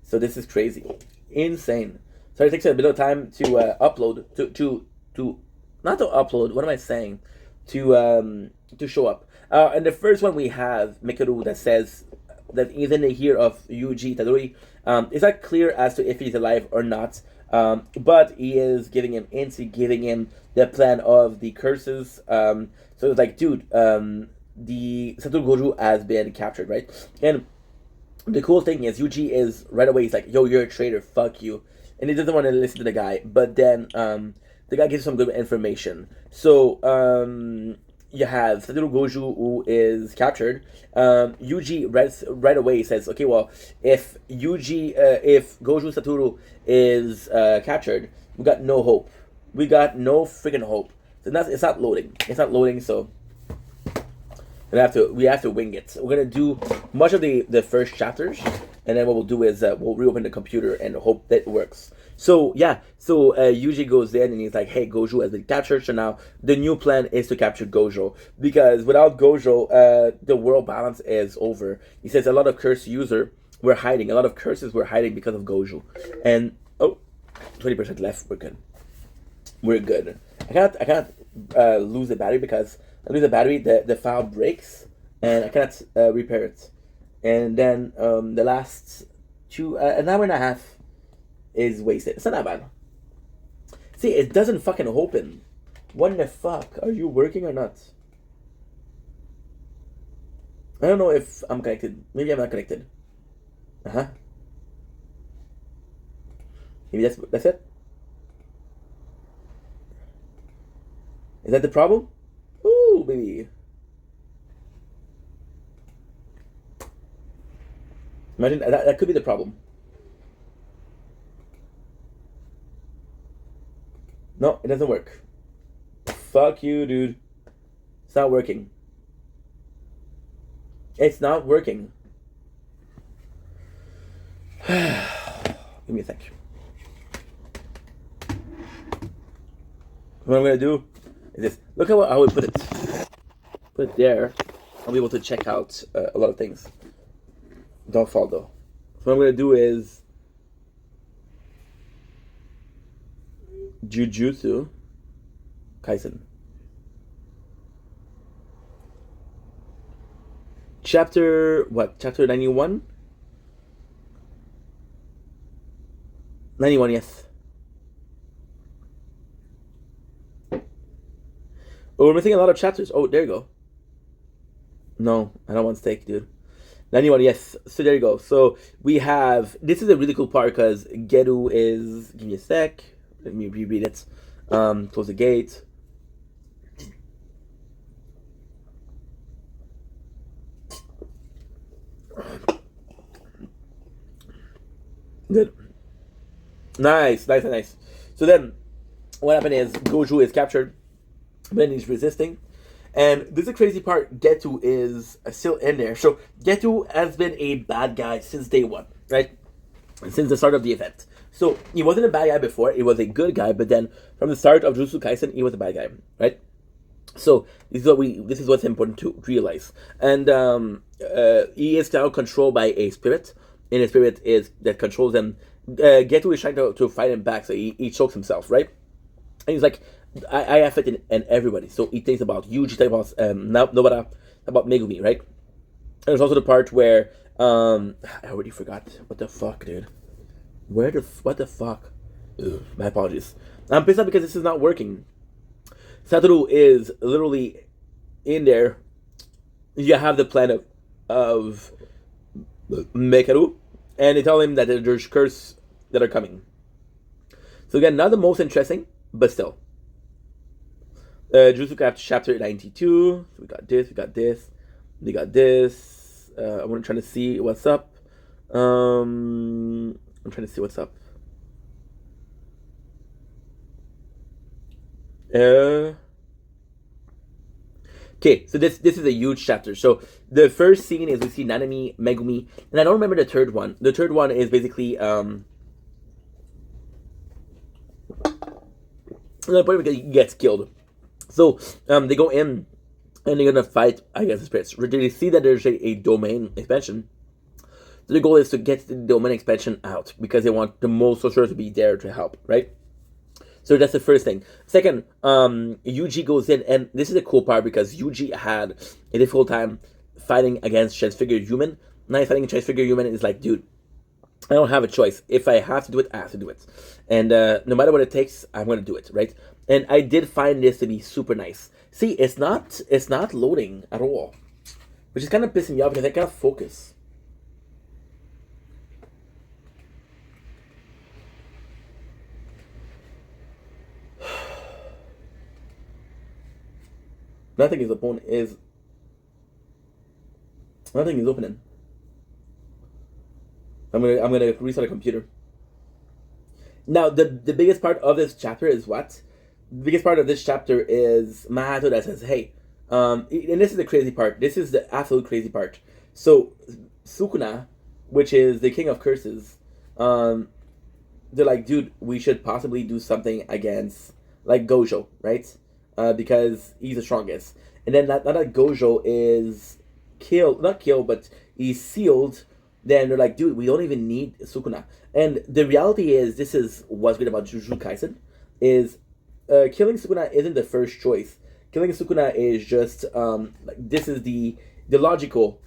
so this is crazy, insane. So it takes a bit of time to upload to not to upload. What am I saying? To show up. And the first one we have Mikaru that says that he's in the ear of Yuji Tadori. It's not clear as to if he's alive or not. But he is giving him hints, giving him the plan of the curses. So it's like, dude, the Satoru Goju has been captured, right? And the cool thing is Yuji is right away, he's like, yo, you're a traitor, fuck you. And he doesn't want to listen to the guy. But then the guy gives some good information. So you have Satoru Goju who is captured. Yuji right away says, okay, well, if Goju Satoru is captured, we got no hope. We got no freaking hope. So it's not loading. It's not loading, so we have to wing it. We're gonna do much of the first chapters, and then what we'll do is we'll reopen the computer and hope that it works. So yeah, Yuji goes in and he's like, hey, Gojo has been captured, so now the new plan is to capture Gojo, because without Gojo, the world balance is over. He says a lot of curse user were hiding, a lot of curses were hiding because of Gojo. And 20% left, we're good. I can't lose the battery, because I lose the battery, the file breaks and I cannot repair it. And then the last an hour and a half is wasted. It's not that bad. See, it doesn't fucking open. What the fuck? Are you working or not? I don't know if I'm connected. Maybe I'm not connected. Maybe that's it. Is that the problem? Ooh, baby. Imagine that could be the problem. No, it doesn't work. Fuck you, dude. It's not working. It's not working. Give me a sec. What I'm gonna do is this. Look at how we put it. Put it there. I'll be able to check out a lot of things. Don't fall though. So what I'm gonna do is Jujutsu Kaisen. Chapter what? Chapter 91? 91, yes. Oh, we're missing a lot of chapters. Oh, there you go. No, I don't want steak, dude. 91, yes. So there you go. So we have, this is a really cool part because Geru is, give me a sec. Let me reread it. Close the gate. Good. Nice. So then, what happened is Goju is captured, but then he's resisting. And this is the crazy part. Getu is still in there. So Getu has been a bad guy since day one, right? Since the start of the event. So he wasn't a bad guy before. He was a good guy, but then from the start of Jujutsu Kaisen, he was a bad guy, right? So this is what's important to realize. And he is now controlled by a spirit, and the spirit is that controls him. Getu is trying to fight him back, so he chokes himself, right? And he's like, I have faith in everybody. So he thinks about Yuji, he thinks about Nobara, about Megumi, right? And there's also the part where I already forgot. What the fuck, dude? What the fuck? Ugh, my apologies. I'm pissed off because this is not working. Satoru is literally in there. You have the plan of Mekaru, and they tell him that there's curse that are coming. So again, not the most interesting, but still. Jutsu chapter 92. So we got this, we got this. I'm trying to see what's up. I'm trying to see what's up. Okay, so this is a huge chapter. So the first scene is we see Nanami, Megumi, and I don't remember the third one. The third one is basically the point because he gets killed. So they go in and they're gonna fight, I guess, the spirits. They see that there's a domain expansion. So the goal is to get the domain expansion out because they want the most sorcerers to be there to help, right? So that's the first thing. Second, Yuji goes in, and this is a cool part because Yuji had a difficult time fighting against Transfigured Human. Now he's fighting Transfigured Human and is like, dude, I don't have a choice. If I have to do it, I have to do it. And no matter what it takes, I'm going to do it, right? And I did find this to be super nice. See, it's not loading at all, which is kind of pissing me off because I can't focus. Nothing is opening. I'm gonna restart the computer. Now the biggest part of this chapter is what? The biggest part of this chapter is Mahato that says, hey, and this is the crazy part. This is the absolute crazy part. So Sukuna, which is the king of curses, they're like, dude, we should possibly do something against like Gojo, right? Because he's the strongest. And then now that Gojo is not killed, but he's sealed, then they're like, dude, we don't even need Sukuna. And the reality is, this is what's great about Jujutsu Kaisen, is killing Sukuna isn't the first choice. Killing Sukuna is just, this is the logical,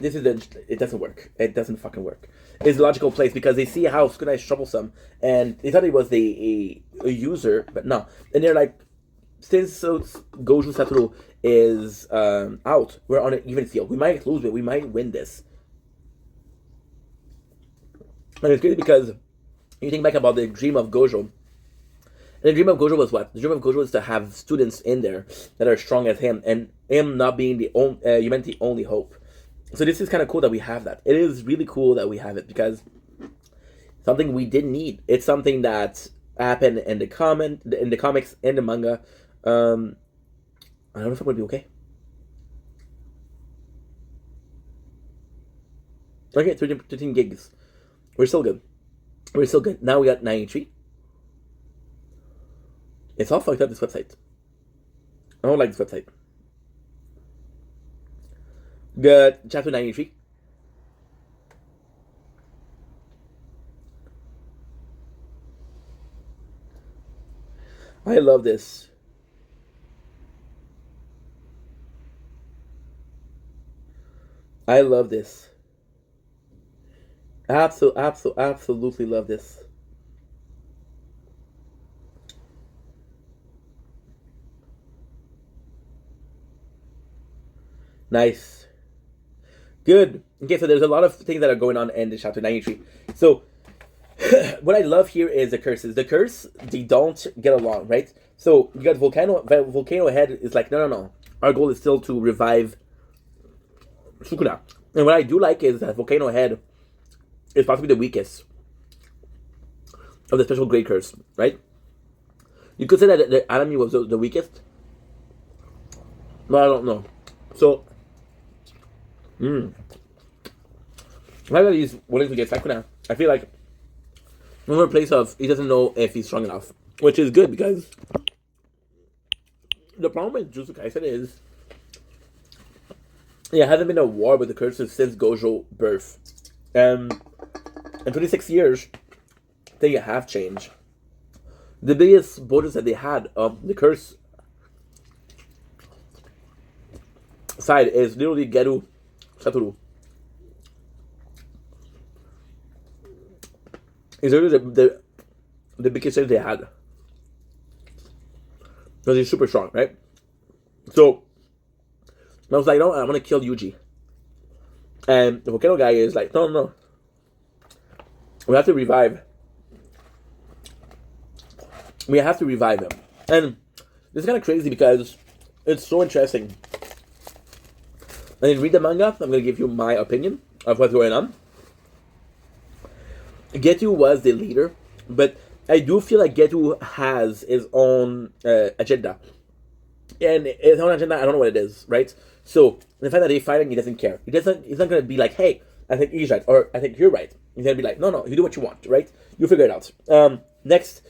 it doesn't work. It doesn't fucking work. It's the logical place because they see how Sukuna is troublesome, and they thought he was a user, but no. And they're like, since Goju Satoru is out, we're on an even field. We might lose it. We might win this. And it's crazy because you think back about the dream of Gojo. And the dream of Gojo was what? The dream of Gojo was to have students in there that are strong as him, and him not being the humanity only hope. So this is kind of cool that we have that. It is really cool that we have it because something we didn't need. It's something that happened in the comics, in the manga. I don't know if I'm gonna be okay. Okay, 13 gigs. We're still good. Now we got 93. It's all fucked up, this website. I don't like this website. Good. Chapter 93. I love this. I love this. Absolutely love this. Nice. Good. Okay, so there's a lot of things that are going on in the chapter 93. So, what I love here is the curses. The curse, they don't get along, right? So, you got Volcano Head is like, no. Our goal is still to revive Sukuna. And what I do like is that Volcano Head is possibly the weakest of the special grade curse, right? You could say that the Anami was the weakest, but I don't know. So, now that he's willing to get Sakuna, I feel like another place of he doesn't know if he's strong enough, which is good because the problem with Jujutsu Kaisen is there hasn't been a war with the curses since Gojo birth. In 26 years, things have changed. The biggest bonus that they had of the curse side is literally Geru Satoru. It's really the biggest thing they had. Because he's super strong, right? So, I was like, no, I want to kill Yuji. And the Volcano guy is like, no. We have to revive. We have to revive him. And this is kind of crazy because it's so interesting. I didn't read the manga. I'm going to give you my opinion of what's going on. Getu was the leader, but I do feel like Getu has his own agenda. And his own agenda, I don't know what it is, right? So, the fact that they're fighting, he doesn't care. He's not going to be like, hey, I think he's right, or I think you're right. He's going to be like, no, you do what you want, right? You figure it out. Next,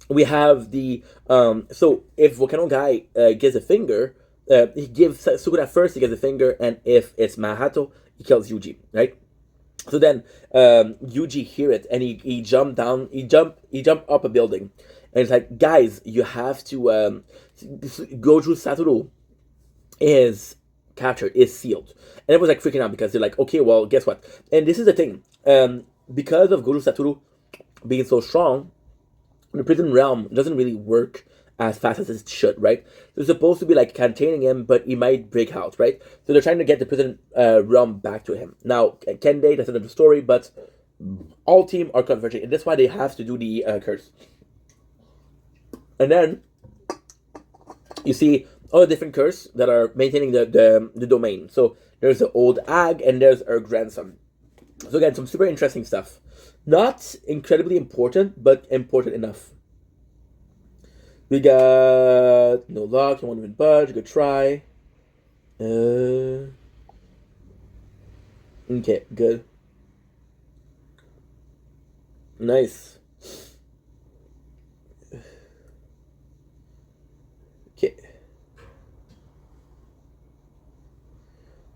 we have the, so if Volcano Guy gives a finger, he gives Sukuna first, he gives a finger, and if it's Mahato, he kills Yuji, right? So then Yuji hear it and he jump down, he jump up a building, and it's like, guys, you have to Goju Satoru is captured, is sealed, and it was like freaking out because they're like, okay, well, guess what? And this is the thing, because of Goju Satoru being so strong, the prison realm doesn't really work as fast as it should, right? They're supposed to be like containing him, but he might break out, right? So they're trying to get the prison realm back to him. Now, Kende, that's another story, but all team are converging, and that's why they have to do the curse. And then you see all the different curse that are maintaining the domain. So there's the old Ag, and there's her grandson. So again, some super interesting stuff. Not incredibly important, but important enough. We got no luck, you won't even budge, good try. Okay, good. Nice. Okay.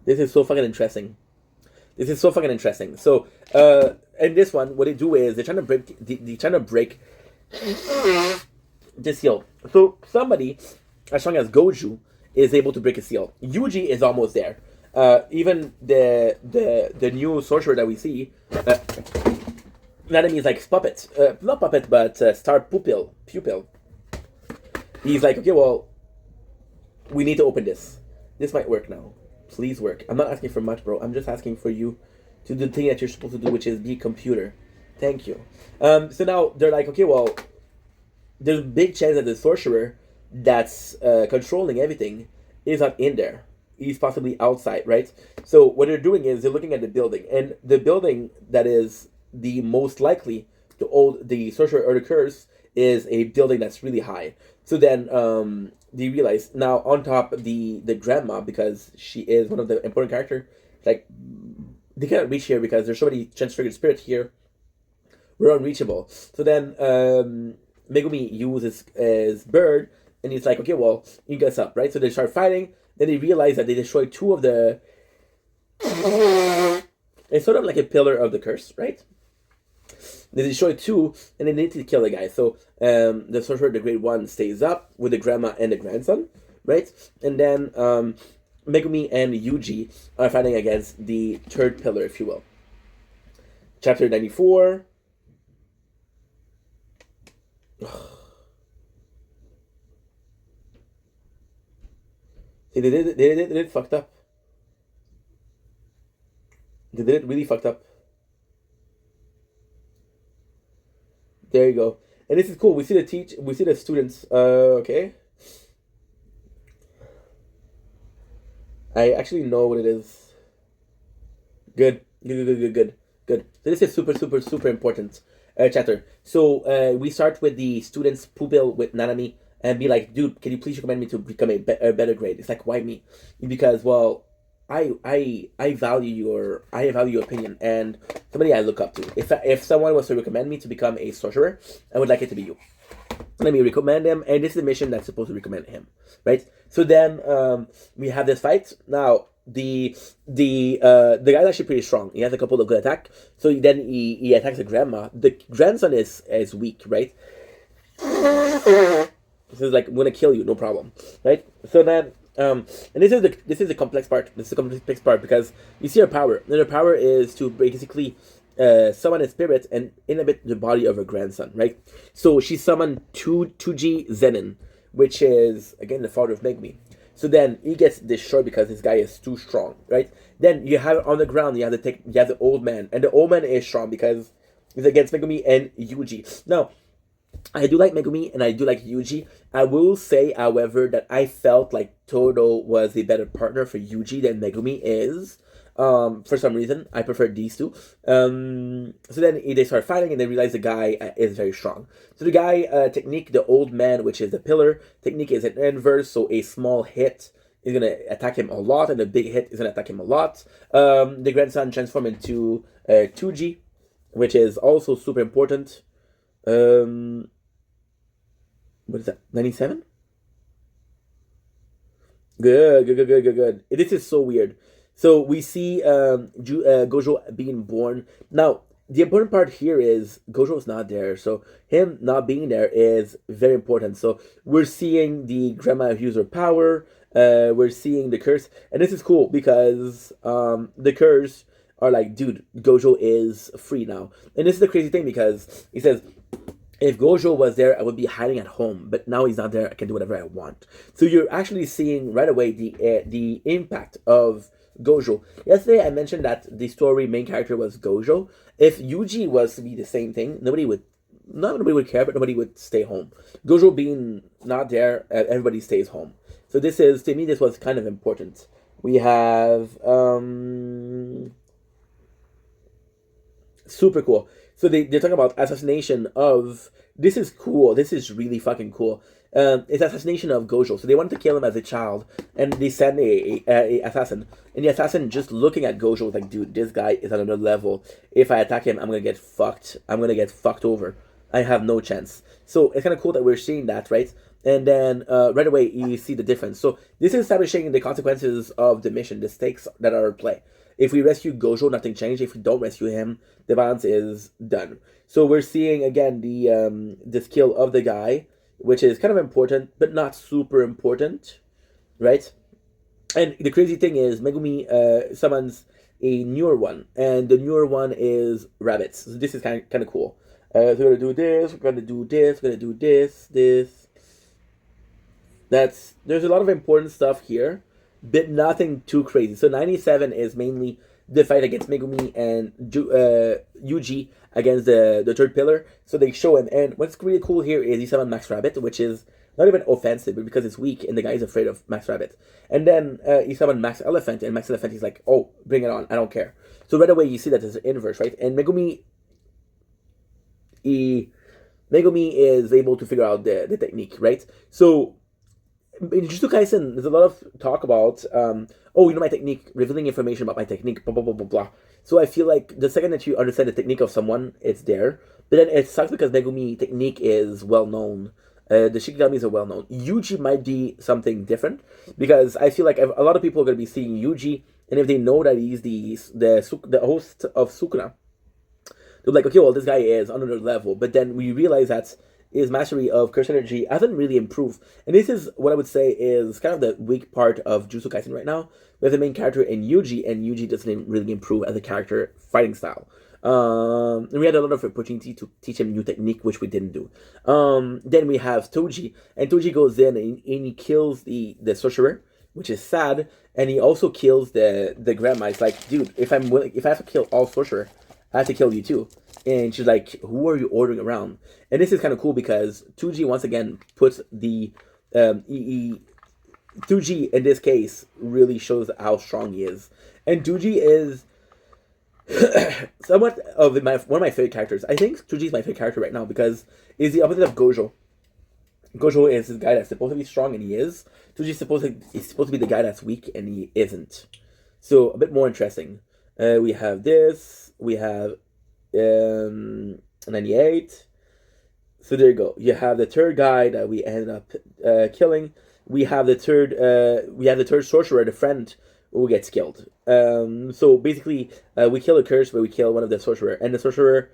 This is so fucking interesting. So, in this one, what they do is they're trying to break the seal. So somebody as strong as Goju is able to break a seal. Yuji is almost there. Even the new sorcerer that we see, that means like puppet, not puppet, but star pupil. He's like, okay, well, we need to open this. This might work now. Please work. I'm not asking for much, bro. I'm just asking for you to do the thing that you're supposed to do, which is be computer. Thank you. So now they're like, okay, well, there's a big chance that the sorcerer that's controlling everything is not in there. He's possibly outside, right? So what they're doing is they're looking at the building, and the building that is the most likely to hold the sorcerer or the curse is a building that's really high. So then they realize now on top the grandma, because she is one of the important characters, like they cannot reach here because there's so many transfigured spirits here. We're unreachable. So then Megumi uses his bird, and he's like, okay, well, you guess up, right? So they start fighting. Then they realize that they destroyed two of the. It's sort of like a pillar of the curse, right? They destroy two, and they need to kill the guy. So the sorcerer, the Great One, stays up with the grandma and the grandson, right? And then Megumi and Yuji are fighting against the third pillar, if you will. Chapter 94. See, they did it fucked up. They did it really fucked up. There you go. And this is cool. We see the students. Okay. I actually know what it is. Good. So this is super important chapter. So we start with the students pupil with Nanami and be like, dude, can you please recommend me to become a better grade? It's like, why me? Because, well, I value your opinion and somebody I look up to. If someone was to recommend me to become a sorcerer, I would like it to be you. Let me recommend him, and this is the mission that's supposed to recommend him, right? So then we have this fight. Now the guy's actually pretty strong. He has a couple of good attack. So then he attacks the grandma. The grandson is weak, right? This is like, I'm gonna kill you, no problem, right? So then. And this is the complex part. This is the complex part because you see her power. And her power is to basically summon a spirit and inhabit the body of her grandson, right? So she summoned Tuji Zenin, which is again the father of Megumi. So then he gets destroyed because this guy is too strong, right? Then you have on the ground you have the old man, and the old man is strong because he's against Megumi and Yuji. Now, I do like Megumi and I do like Yuji. I will say, however, that I felt like Todo was a better partner for Yuji than Megumi is. For some reason, I prefer these two. So then they start fighting and they realize the guy is very strong. So the guy, technique, the old man, which is the pillar, technique is an inverse, so a small hit is going to attack him a lot and a big hit is going to attack him a lot. The grandson transforms into 2G, which is also super important. What is that? 97? Good. This is so weird. So we see Gojo being born. Now, the important part here is Gojo's not there. So him not being there is very important. So we're seeing the grandma use her power. We're seeing the curse. And this is cool because the curse are like, dude, Gojo is free now. And this is the crazy thing because he says, if Gojo was there, I would be hiding at home. But now he's not there. I can do whatever I want. So you're actually seeing right away the impact of Gojo. Yesterday I mentioned that the story main character was Gojo. If Yuji was to be the same thing, nobody would care, but nobody would stay home. Gojo being not there, everybody stays home. So this is, to me, this was kind of important. We have super cool. So they're talking about assassination of. This is cool. This is really fucking cool. It's assassination of Gojo. So they wanted to kill him as a child, and they send a assassin. And the assassin just looking at Gojo was like, dude, this guy is on another level. If I attack him, I'm gonna get fucked. I'm gonna get fucked over. I have no chance. So it's kind of cool that we're seeing that, right? And then right away you see the difference. So this is establishing the consequences of the mission, the stakes that are at play. If we rescue Gojo, nothing changed. If we don't rescue him, the balance is done. So we're seeing again the skill of the guy, which is kind of important, but not super important, right? And the crazy thing is, Megumi summons a newer one, and the newer one is rabbits. So this is kind of cool. So we're gonna do this. We're gonna do this. We're gonna do this. There's a lot of important stuff here, but nothing too crazy. So 97 is mainly the fight against Megumi and Yuji against the third pillar. So they show him, and what's really cool here is he summoned Max Rabbit, which is not even offensive, but because it's weak and the guy is afraid of Max Rabbit. And then he summoned Max Elephant, and Max Elephant, he's like, oh, bring it on, I don't care. So right away you see that there's an inverse, right? And Megumi is able to figure out the technique, right? So in Jujutsu Kaisen, there's a lot of talk about, my technique, revealing information about my technique, blah, blah, blah, blah, blah. So I feel like the second that you understand the technique of someone, it's there. But then it sucks because Megumi technique is well known. The Shikigamis are well known. Yuji might be something different because I feel like a lot of people are going to be seeing Yuji, and if they know that he's the host of Sukuna, they're like, okay, well, this guy is on another level. But then we realize that his mastery of curse energy hasn't really improved. And this is what I would say is kind of the weak part of Jujutsu Kaisen right now. We have the main character in Yuji, and Yuji doesn't really improve as a character fighting style. And we had a lot of opportunity to teach him new technique, which we didn't do. Then we have Toji, and Toji goes in and he kills the sorcerer, which is sad, and he also kills the grandma. It's like, dude, if I have to kill all sorcerer, I have to kill you too. And she's like, who are you ordering around? And this is kind of cool because Toji once again puts the Toji in this case really shows how strong he is, and Toji is somewhat of one of my favorite characters. I think Toji is my favorite character right now because he's the opposite of Gojo. Gojo is this guy that's supposed to be strong, and he is. Toji is supposed to be the guy that's weak, and he isn't. So a bit more interesting. We have this. We have 98. So there you go. You have the third guy that we ended up killing. We have the third. We have the third sorcerer, the friend, who gets killed. So basically, we kill a curse, but we kill one of the sorcerer, and the sorcerer.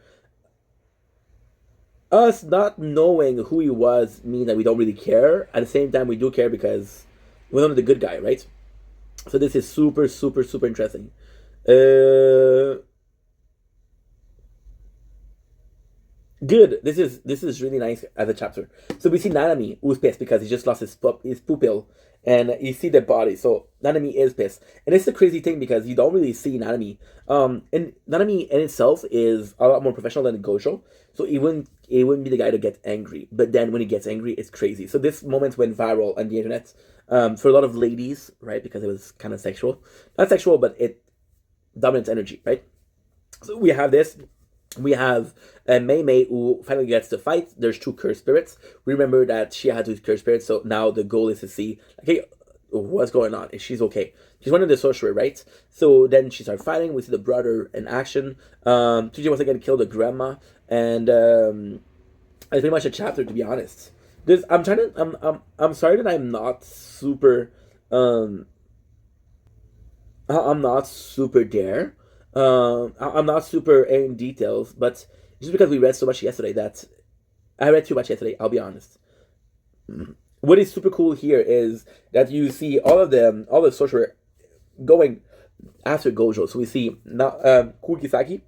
Us not knowing who he was means that we don't really care. At the same time, we do care because we're not the good guy, right? So this is super, super, super interesting. Good. This is really nice as a chapter. So we see Nanami, who's pissed because he just lost his pupil, and you see the body. So Nanami is pissed, and it's the crazy thing because you don't really see Nanami. And Nanami in itself is a lot more professional than Gojo, so he wouldn't be the guy to get angry. But then when he gets angry, it's crazy. So this moment went viral on the internet for a lot of ladies, right? Because it was kind of sexual, not sexual, but it dominant energy, right? So we have this. We have Mei Mei, who finally gets to fight. There's two cursed spirits. Remember that she had two cursed spirits, so now the goal is to see, okay, what's going on? Is she's okay? She's one of the sorcerer, right? So then she starts fighting. We see the brother in action. Tsuji once again killed the grandma, and it's pretty much a chapter, to be honest. I'm sorry that I'm not super. I'm not super there. I'm not super in details, but just because we read so much yesterday that I read too much yesterday, I'll be honest. What is super cool here is that you see all the sorcerer going after Gojo. So we see Kurikisaki.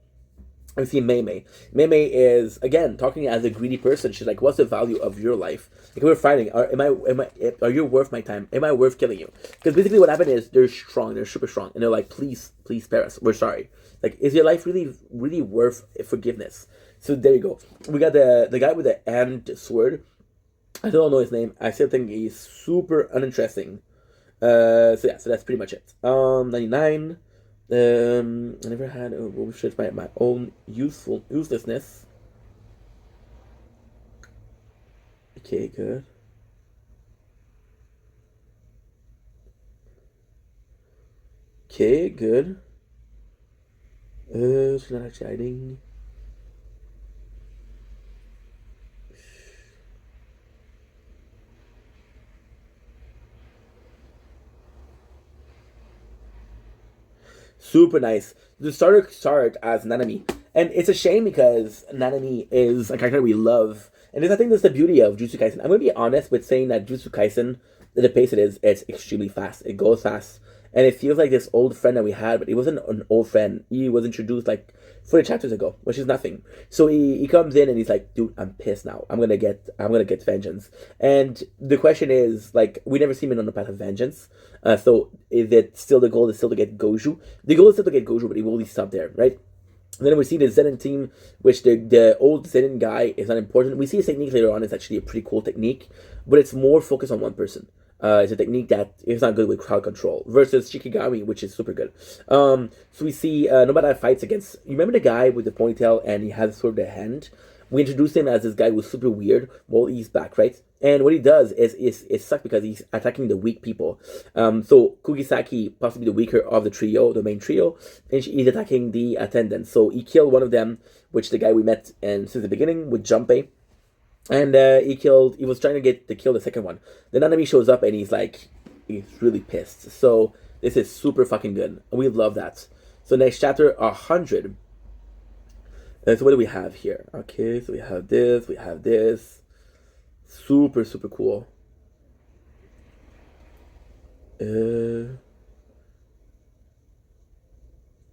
We see Mei Mei. Mei Mei is again talking as a greedy person. She's like, "What's the value of your life? Like we're fighting. Are you worth my time? Am I worth killing you?" Because basically, what happened is they're strong. They're super strong, and they're like, "Please, please spare us. We're sorry. Like, is your life really, really worth forgiveness?" So there you go. We got the guy with the end sword. I don't know his name. I still think he's super uninteresting. So that's pretty much it. 99. I never had my own uselessness. Okay, good. Okay, good. She's not actually hiding. Super nice. The starter start as Nanami. And it's a shame because Nanami is a character we love. And I think that's the beauty of Jujutsu Kaisen. I'm going to be honest with saying that Jujutsu Kaisen, the pace it is, it's extremely fast. It goes fast. And it feels like this old friend that we had, but he wasn't an old friend. He was introduced like 40 chapters ago, which is nothing. So he comes in and he's like, dude, I'm pissed now. I'm gonna get vengeance. And the question is, like, we never see him on the path of vengeance. So is it still the goal is still to get Goju? The goal is still to get Goju, but he will only stop there, right? And then we see the Zenin team, which the old Zenin guy is not important. We see his technique later on. It's actually a pretty cool technique, but it's more focused on one person. It's a technique that is not good with crowd control versus Shikigami, which is super good. So we see Nobata fights against. You remember the guy with the ponytail and he has sort of the hand. we introduced him as this guy who's super weird. Well, he's back, right? And what he does is it sucks because he's attacking the weak people. So Kugisaki, possibly the weaker of the trio, the main trio, and he's attacking the attendants. So he killed one of them, which the guy we met and since the beginning with Junpei. And he was trying to kill the second one. Then Nanami shows up and he's really pissed. So this is super fucking good. We love that. So next chapter, 100. So what do we have here? Okay, so we have this. Super, super cool.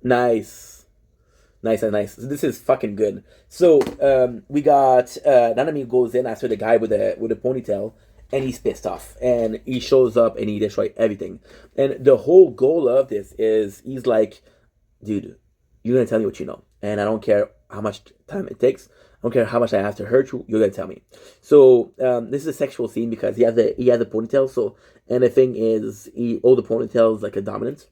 Nice. So this is fucking good. So we got Nanami goes in after the guy with the ponytail, and he's pissed off, and he shows up and he destroys everything. And the whole goal of this is he's like, dude, you're gonna tell me what you know, and I don't care how much time it takes. I don't care how much I have to hurt you. You're gonna tell me. So this is a sexual scene because he has a ponytail. So, and the thing is, all the ponytails like a dominant.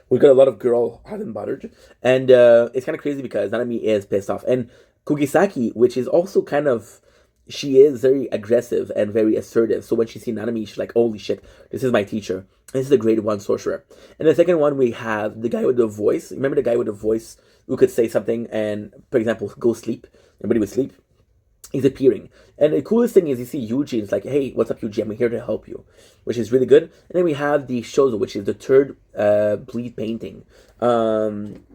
We've got a lot of girl having bothered, and it's kind of crazy because Nanami is pissed off, and Kugisaki, which is also kind of, she is very aggressive and very assertive. So when she sees Nanami, she's like, holy shit, this is my teacher. This is a grade 1 sorcerer. And the second one, we have the guy with the voice. Remember the guy with the voice who could say something and, for example, go sleep. Everybody would sleep. He's appearing. And the coolest thing is you see Yuji. It's like, hey, what's up, Yuji? I'm here to help you. Which is really good. And then we have the Shozo, which is the third bleed painting.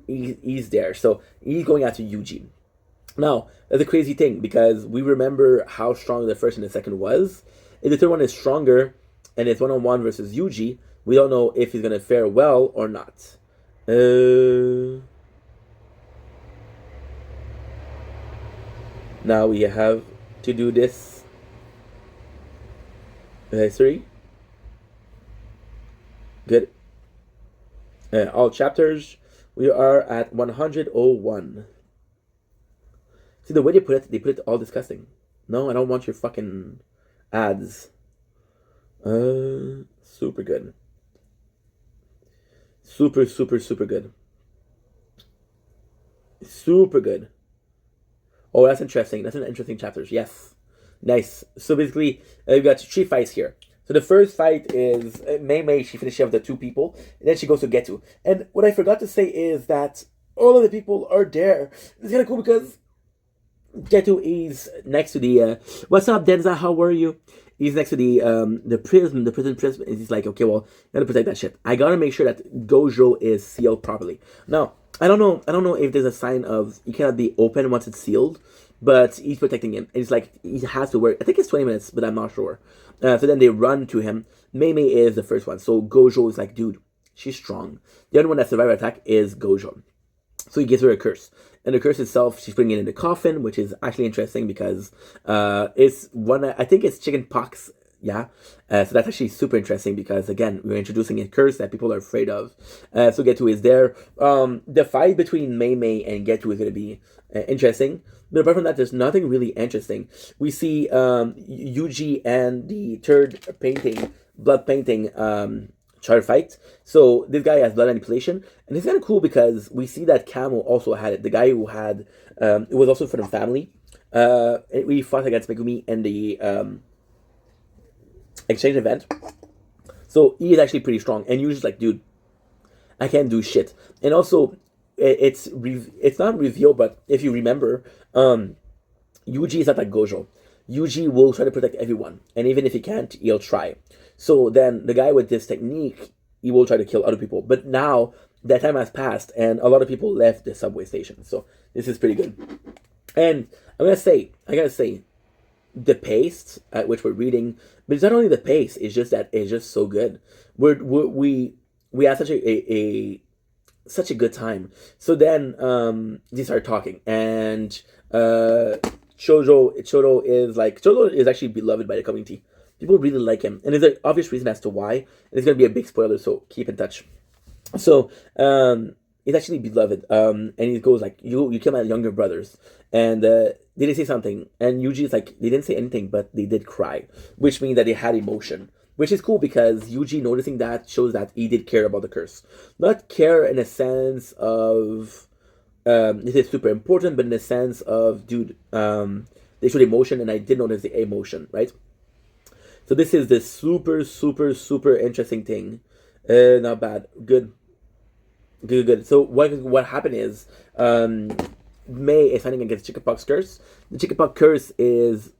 He's there. So he's going after Yuji. Now, that's a crazy thing because we remember how strong the first and the second was. If the third one is stronger and it's 1-on-1 versus Yuji, we don't know if he's going to fare well or not. Now we have to do this history. Good. All chapters. We are at 101. See the way they put it all disgusting. No, I don't want your fucking ads. Super good. Super, super, super good. Super good. Oh, that's interesting. That's an interesting chapters. Yes. Nice. So basically, we've got 3 fights here. So the first fight is Mei. She finishes off the 2 people, and then she goes to Getu. And what I forgot to say is that all of the people are there. It's kind of cool because Getu is next to the what's up, Denza? How are you? He's next to the prison prism, and he's like, okay, well, gotta protect that shit. I gotta make sure that Gojo is sealed properly. Now, I don't know if there's a sign of it cannot be open once it's sealed, but he's protecting him. And it's like he has to work. I think it's 20 minutes, but I'm not sure. So then they run to him. Mei is the first one. So Gojo is like, dude, she's strong. The other one that survived attack is Gojo. So he gives her a curse. And the curse itself, she's putting it in the coffin, which is actually interesting because it's one, I think it's chicken pox. Yeah. So that's actually super interesting because, again, we're introducing a curse that people are afraid of. So Getu is there. The fight between Mei and Getu is going to be interesting. But apart from that, there's nothing really interesting. We see Yuji and the third painting, blood painting, try to fight. So this guy has blood manipulation, and it's kind of cool because we see that Kamo also had it. The guy who had it was also from the family. We fought against Megumi in the exchange event. So he is actually pretty strong, and Yuji's like, dude, I can't do shit. And also, it's not revealed, but if you remember, Yuji is not like Gojo. Yuji will try to protect everyone, and even if he can't, he'll try. So then the guy with this technique, he will try to kill other people. But now that time has passed, and a lot of people left the subway station. So this is pretty good. And I gotta say, the pace at which we're reading, but it's not only the pace; it's just that it's just so good. We have such a good time. So then they start talking, and Chodo is actually beloved by the community. People really like him, and there's an obvious reason as to why. And it's gonna be a big spoiler, so keep in touch. So he's actually beloved, and he goes like, "You kill my younger brothers," and did they say something? And Yuji's like, they didn't say anything, but they did cry, which means that they had emotion, which is cool because Yuji noticing that shows that he did care about the curse, not care in a sense of this is super important, but in the sense of, dude, they showed emotion, and I did notice the emotion, right? So this is the super, super, super interesting thing. Not bad. Good. Good. So what happened is, May is fighting against Chickenpox Curse. The Chickenpox Curse is,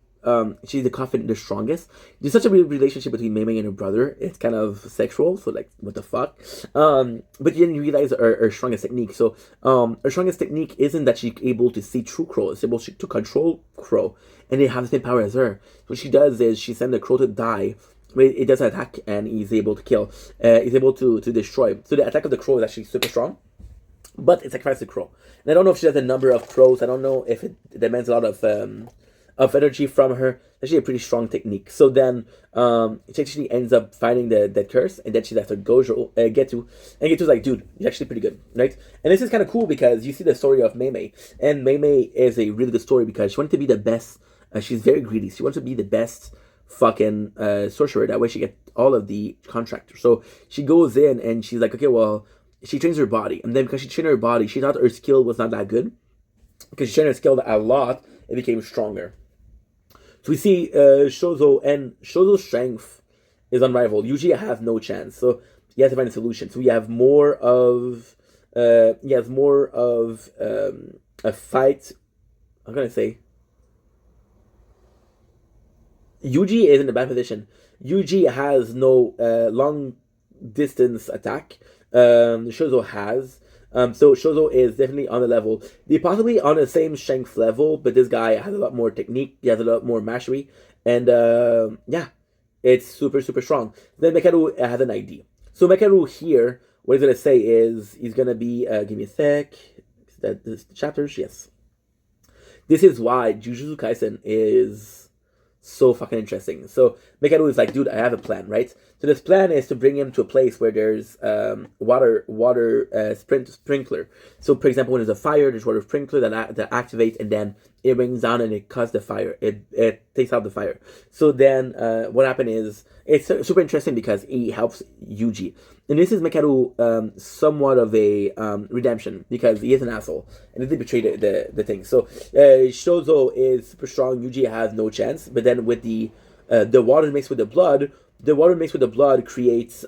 she's the coffin, the strongest. There's such a weird relationship between May and her brother. It's kind of sexual, so like, what the fuck? But you didn't realize her strongest technique. So, her strongest technique isn't that she's able to see through Crow. It's able to control Crow, and they have the same power as her. So what she does is she sends the Crow to die. It does attack, and he's able to kill. He's able to destroy. So the attack of the Crow is actually super strong. But it sacrifices the Crow. And I don't know if she has a number of crows. I don't know if it demands a lot of energy from her. It's actually a pretty strong technique. So then she actually ends up fighting that curse, and then she's after Gojo, Getu. And Getu's like, dude, you're actually pretty good, right? And this is kind of cool because you see the story of Mei. And Mei is a really good story because she wanted to be the best. She's very greedy. She wants to be the best fucking sorcerer. That way she gets all of the contractors. So she goes in and she's like, okay, well, she trains her body. And then because she trained her body, she thought her skill was not that good. Because she trained her skill a lot, it became stronger. So we see Shozo, and Shozo's strength is unrivaled. Usually I have no chance. So he has to find a solution. So we have more of a fight. I'm gonna say Yuji is in a bad position. Yuji has no long distance attack. Shozo has. So Shozo is definitely on the level. They're possibly on the same strength level, but this guy has a lot more technique. He has a lot more mastery, and yeah, it's super super strong. Then Mekaru has an ID. So Mekaru here, what he's gonna say is he's gonna be. Give me a sec. This the chapters, yes. This is why Jujutsu Kaisen is so fucking interesting. So Mekaru is like, dude, I have a plan, right? So this plan is to bring him to a place where there's water sprinkler. So for example, when there's a fire, there's water sprinkler that activates, and then it rings down and it causes the fire. It takes out the fire. So then what happened is it's super interesting because he helps Yuji. And this is Mekaru somewhat of a redemption because he is an asshole and he betrayed the thing. So Shozo is super strong. Yuji has no chance. But then with the water mixed with the blood creates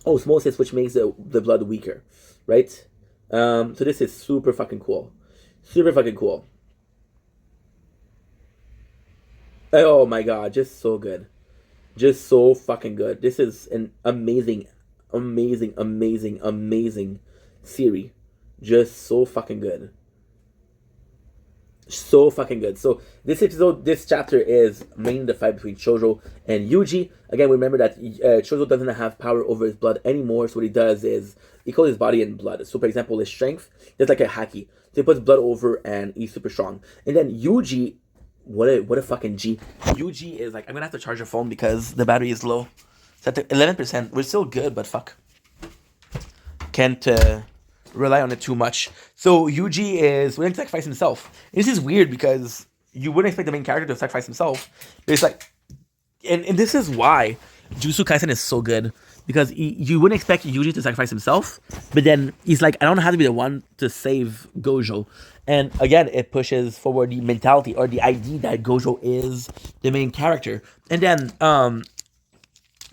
osmosis, which makes the blood weaker, right? So this is super fucking cool. Super fucking cool. Oh my god, just so good. Just so fucking good. This is an amazing series. Just so fucking good. So fucking good. So this chapter is mainly the fight between Chojo and Yuji. Again, remember that Chojo doesn't have power over his blood anymore. So what he does is he calls his body in blood. So for example, his strength, there's like a haki. So he puts blood over and he's super strong. And then Yuji, what a fucking G. Yuji is like, I'm gonna have to charge your phone because the battery is low. It's at 11%. We're still good, but fuck. Can't rely on it too much. So Yuji is willing to sacrifice himself. This is weird because you wouldn't expect the main character to sacrifice himself. But it's like, and this is why Jujutsu Kaisen is so good. Because you wouldn't expect Yuji to sacrifice himself, but then he's like, I don't have to be the one to save Gojo. And again, it pushes forward the mentality or the idea that Gojo is the main character. And then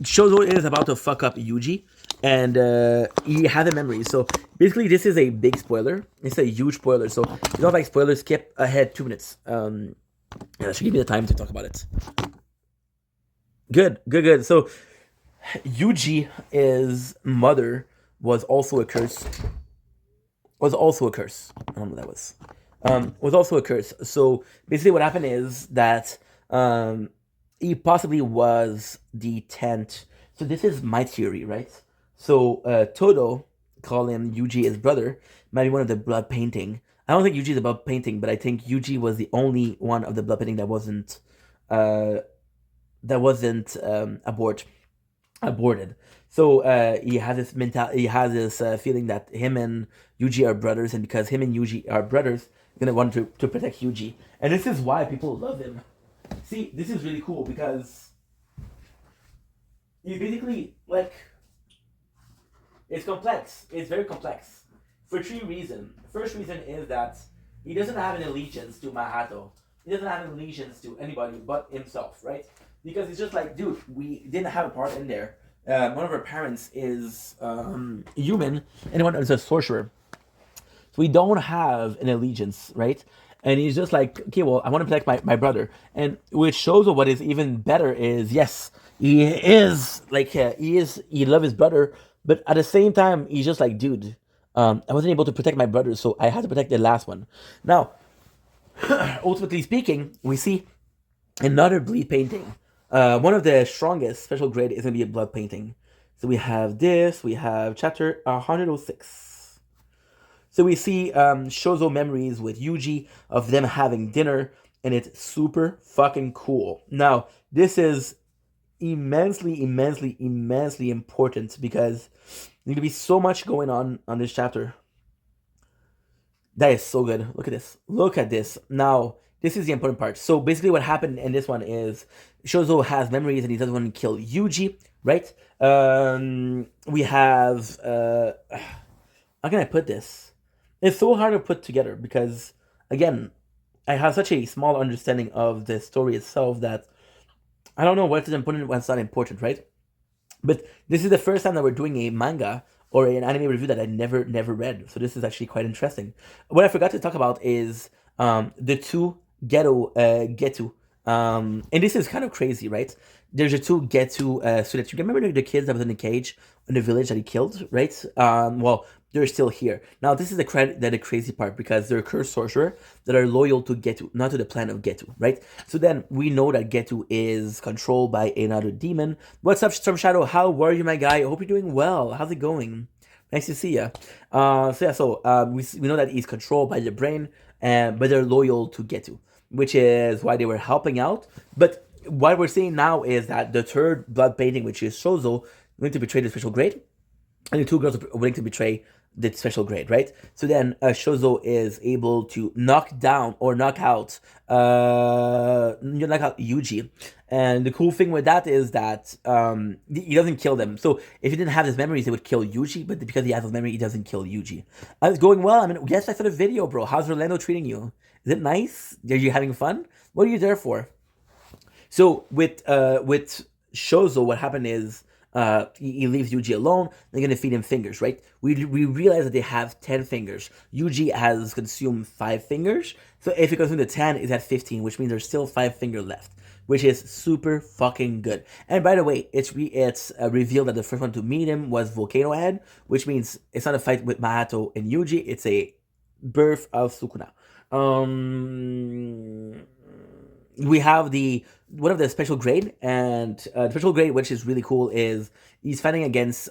Shozo is about to fuck up Yuji, and he has a memory. So basically, this is a big spoiler. It's a huge spoiler. So if you don't like spoilers, skip ahead 2 minutes. Yeah, that should give me the time to talk about it. Good. So Yuji's mother was also a curse. I don't know what that was. Was also a curse. So basically what happened is that he possibly was the tent. So this is my theory, right? So Todo, calling Yuji his brother, might be one of the blood painting. I don't think Yuji is about painting, but I think Yuji was the only one of the blood painting that wasn't aborted. So he has this feeling that him and Yuji are brothers, and because him and Yuji are brothers, he's gonna want to protect Yuji, and this is why people love him. See, this is really cool because he's basically like, it's complex. It's very complex. for 3 reasons. First reason is that he doesn't have an allegiance to Mahato. He doesn't have an allegiance to anybody but himself, right? Because he's just like, dude, we didn't have a part in there. One of our parents is human, and one is a sorcerer. So we don't have an allegiance, right? And he's just like, okay, well, I want to protect my brother. And which shows what is even better is, yes, he is like, he loves his brother, but at the same time, he's just like, dude, I wasn't able to protect my brother, so I had to protect the last one. Now, ultimately speaking, we see another bleed painting. One of the strongest special grade is going to be a blood painting. So we have this, we have chapter 106. So we see Shozo memories with Yuji of them having dinner, and it's super fucking cool. Now, this is immensely important because there's going to be so much going on this chapter. That is so good. Look at this. Look at this. Now, this is the important part. So basically what happened in this one is Shozo has memories and he doesn't want to kill Yuji, right? We have... how can I put this? It's so hard to put together because, again, I have such a small understanding of the story itself that I don't know what is important and what's not important, right? But this is the first time that we're doing a manga or an anime review that I never read. So this is actually quite interesting. What I forgot to talk about is the two Getu. And this is kind of crazy, right? There's a two Getu students. You remember the kids that was in the cage in the village that he killed, right? Well, they're still here. Now, this is the crazy part because they're cursed sorcerer that are loyal to Getu, not to the plan of Getu, right? So then we know that Getu is controlled by another demon. What's up, Storm Shadow? How are you, my guy? I hope you're doing well. How's it going? Nice to see you. We know that he's controlled by the brain, but they're loyal to Getu, which is why they were helping out. But what we're seeing now is that the third blood painting, which is Shozo, going to betray the special grade, and the two girls are willing to betray the special grade, right? So then Shozo is able to knock out Yuji. And the cool thing with that is that he doesn't kill them. So if he didn't have his memories, he would kill Yuji, but because he has his memory, he doesn't kill Yuji. It's going well. I mean, yes, I saw the video, bro. How's Orlando treating you? Is it nice? Are you having fun? What are you there for? So with Shozo, what happened is he leaves Yuji alone. They're gonna feed him fingers, right? We realize that they have 10 fingers. Yuji has consumed 5 fingers, so if he consumes the 10, he's at 15, which means there's still 5 fingers left, which is super fucking good. And by the way, it's revealed that the first one to meet him was Volcano Head, which means it's not a fight with Mahato and Yuji. It's a birth of Sukuna. We have one of the special grade, and the special grade, which is really cool, is he's fighting against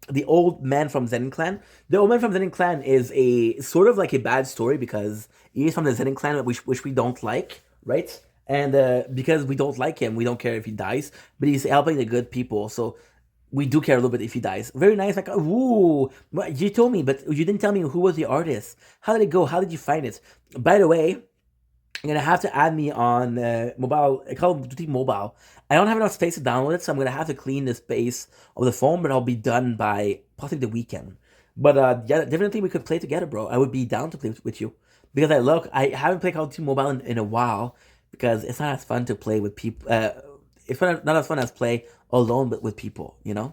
the old man from Zenin clan. The old man from Zenin clan is a sort of like a bad story because he is from the Zenin clan, which we don't like, right? And because we don't like him, we don't care if he dies, but he's helping the good people, so we do care a little bit if he dies. Very nice. Like, ooh, you told me, but you didn't tell me who was the artist. How did it go? How did you find it? By the way, you're gonna have to add me on mobile. I Call of Duty Mobile. I don't have enough space to download it, so I'm gonna have to clean the space of the phone. But I'll be done by possibly the weekend. But yeah, definitely we could play together, bro. I would be down to play with you because I haven't played Call of Duty Mobile in a while because it's not as fun to play with people. It's not as fun as play alone, but with people, you know.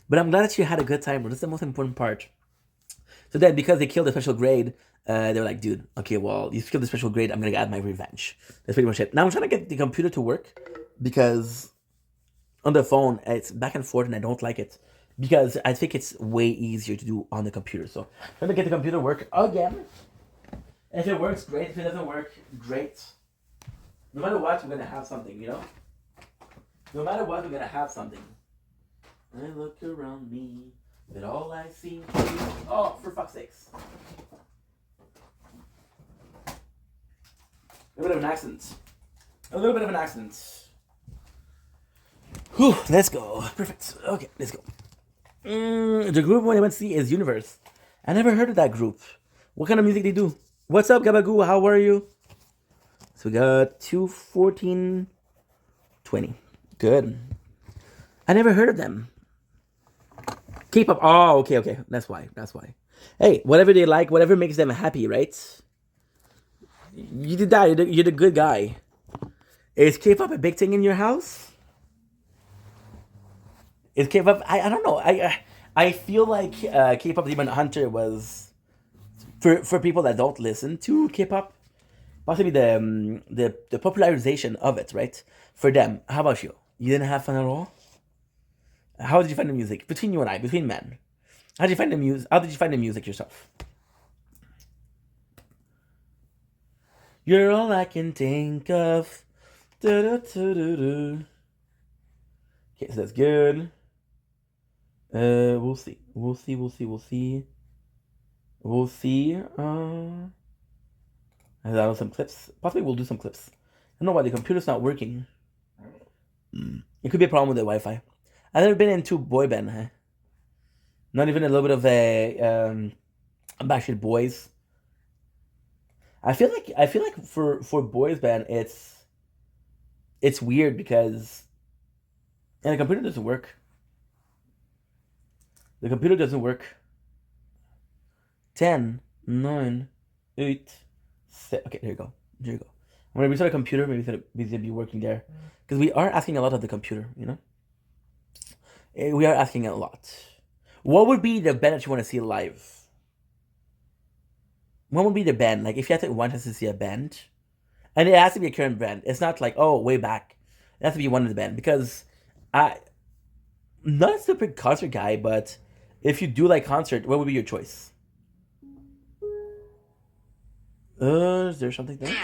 But I'm glad that you had a good time, bro. That's the most important part. So then, because they killed the special grade, they were like, dude, okay, well, you killed the special grade, I'm gonna add my revenge. That's pretty much it. Now I'm trying to get the computer to work because on the phone, it's back and forth and I don't like it because I think it's way easier to do on the computer. So I'm trying to get the computer to work again. If it works, great. If it doesn't work, great. No matter what, we're gonna have something, you know? No matter what, we're gonna have something. I look around me, but all I see is... Oh, for fuck's sakes. A little bit of an accident. A little bit of an accident. Whew, let's go. Perfect. Okay, let's go. The group I went to see is Universe. I never heard of that group. What kind of music they do? What's up, Gabagoo? How are you? So we got 214 20. Good. I never heard of them. K-pop. Oh, okay. That's why. Hey, whatever they like, whatever makes them happy, right? You did that. You're the good guy. Is K-pop a big thing in your house? Is K-pop? I don't know. I feel like K-pop Demon Hunter was for people that don't listen to K-pop, possibly the popularization of it, right? For them. How about you? You didn't have fun at all. How did you find the music between you and I, between men? How did you find the music? How did you find the music yourself? You're all I can think of. Do-do-do-do-do. Okay, so that's good. We'll see. We'll see. We'll see. We'll see. We'll see. I download some clips. Possibly we'll do some clips. I don't know why the computer's not working. It could be a problem with the Wi-Fi. I've never been into boy band, huh? Not even a little bit of a Backstreet Boys. I feel like for boys band it's weird because and the computer doesn't work. The computer doesn't work. 10, 9, 8, 7. Okay, there you go. There you go. I'm gonna restart the computer. Maybe it'll be working there because we are asking a lot of the computer. You know, we are asking a lot. What would be the band that you want to see live? What would be the band? Like if you had to want us to see a band, and it has to be a current band. It's not like way back. It has to be one of the band because I'm not a super concert guy, but if you do like concert, what would be your choice? Is there something there?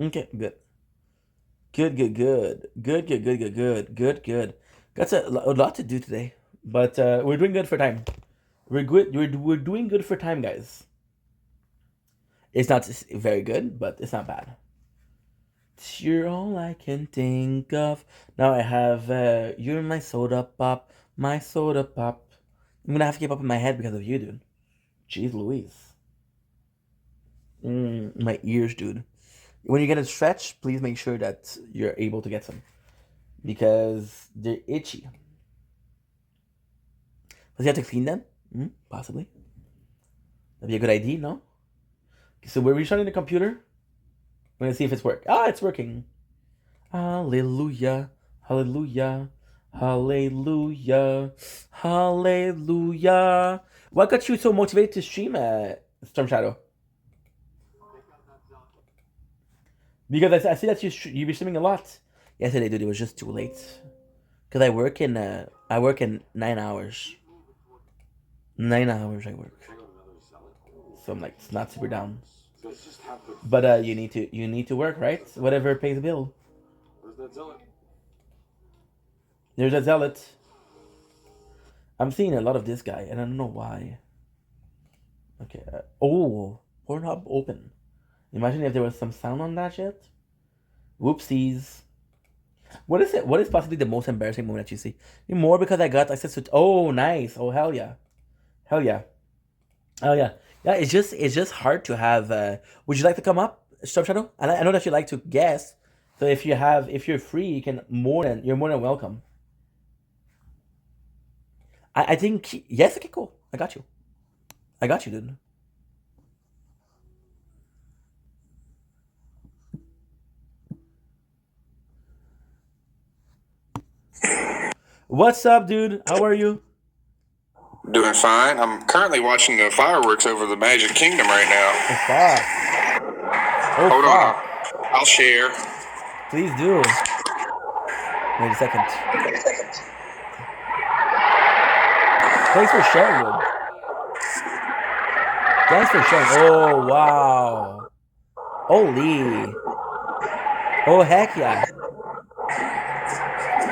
Okay, good. Good. Got a lot to do today, but we're doing good for time. We're good. We're doing good for time, guys. It's not very good, but it's not bad. You're all I can think of. Now I have you're my soda pop, my soda pop. I'm gonna have to keep up in my head because of you, dude. Jeez Louise. My ears, dude. When you get a stretch, please make sure that you're able to get some because they're itchy. Does he have to clean them? Possibly. That'd be a good idea, no? Okay, so we're restarting the computer. We're gonna see if it's working. It's working. Hallelujah, hallelujah, hallelujah, hallelujah. What got you so motivated to stream Storm Shadow? Because I see that you be streaming a lot. Yesterday, dude, it was just too late. Cause I work in 9 hours. 9 hours I work. So I'm like, it's not super down. But you need to work, right? Whatever pays the bill. Where's that zealot? There's a zealot. I'm seeing a lot of this guy, and I don't know why. Okay. Pornhub open. Imagine if there was some sound on that shit. Whoopsies. What is it? What is possibly the most embarrassing moment that you see? More because I got access to. Oh, nice. Oh, hell yeah. Hell yeah. Oh yeah. Yeah. It's just hard to have. Would you like to come up, Storm Shadow? I know that you like to guess. So if you're free, you're more than welcome. I think yes. Okay, cool. I got you, dude. What's up, dude? How are you? Doing fine. I'm currently watching the fireworks over the Magic Kingdom right now. Oh fuck. Oh Hold fuck. on. I'll share. Please do. Wait a second. Thanks for sharing, dude. Thanks for sharing. Oh wow. Holy. Oh heck yeah.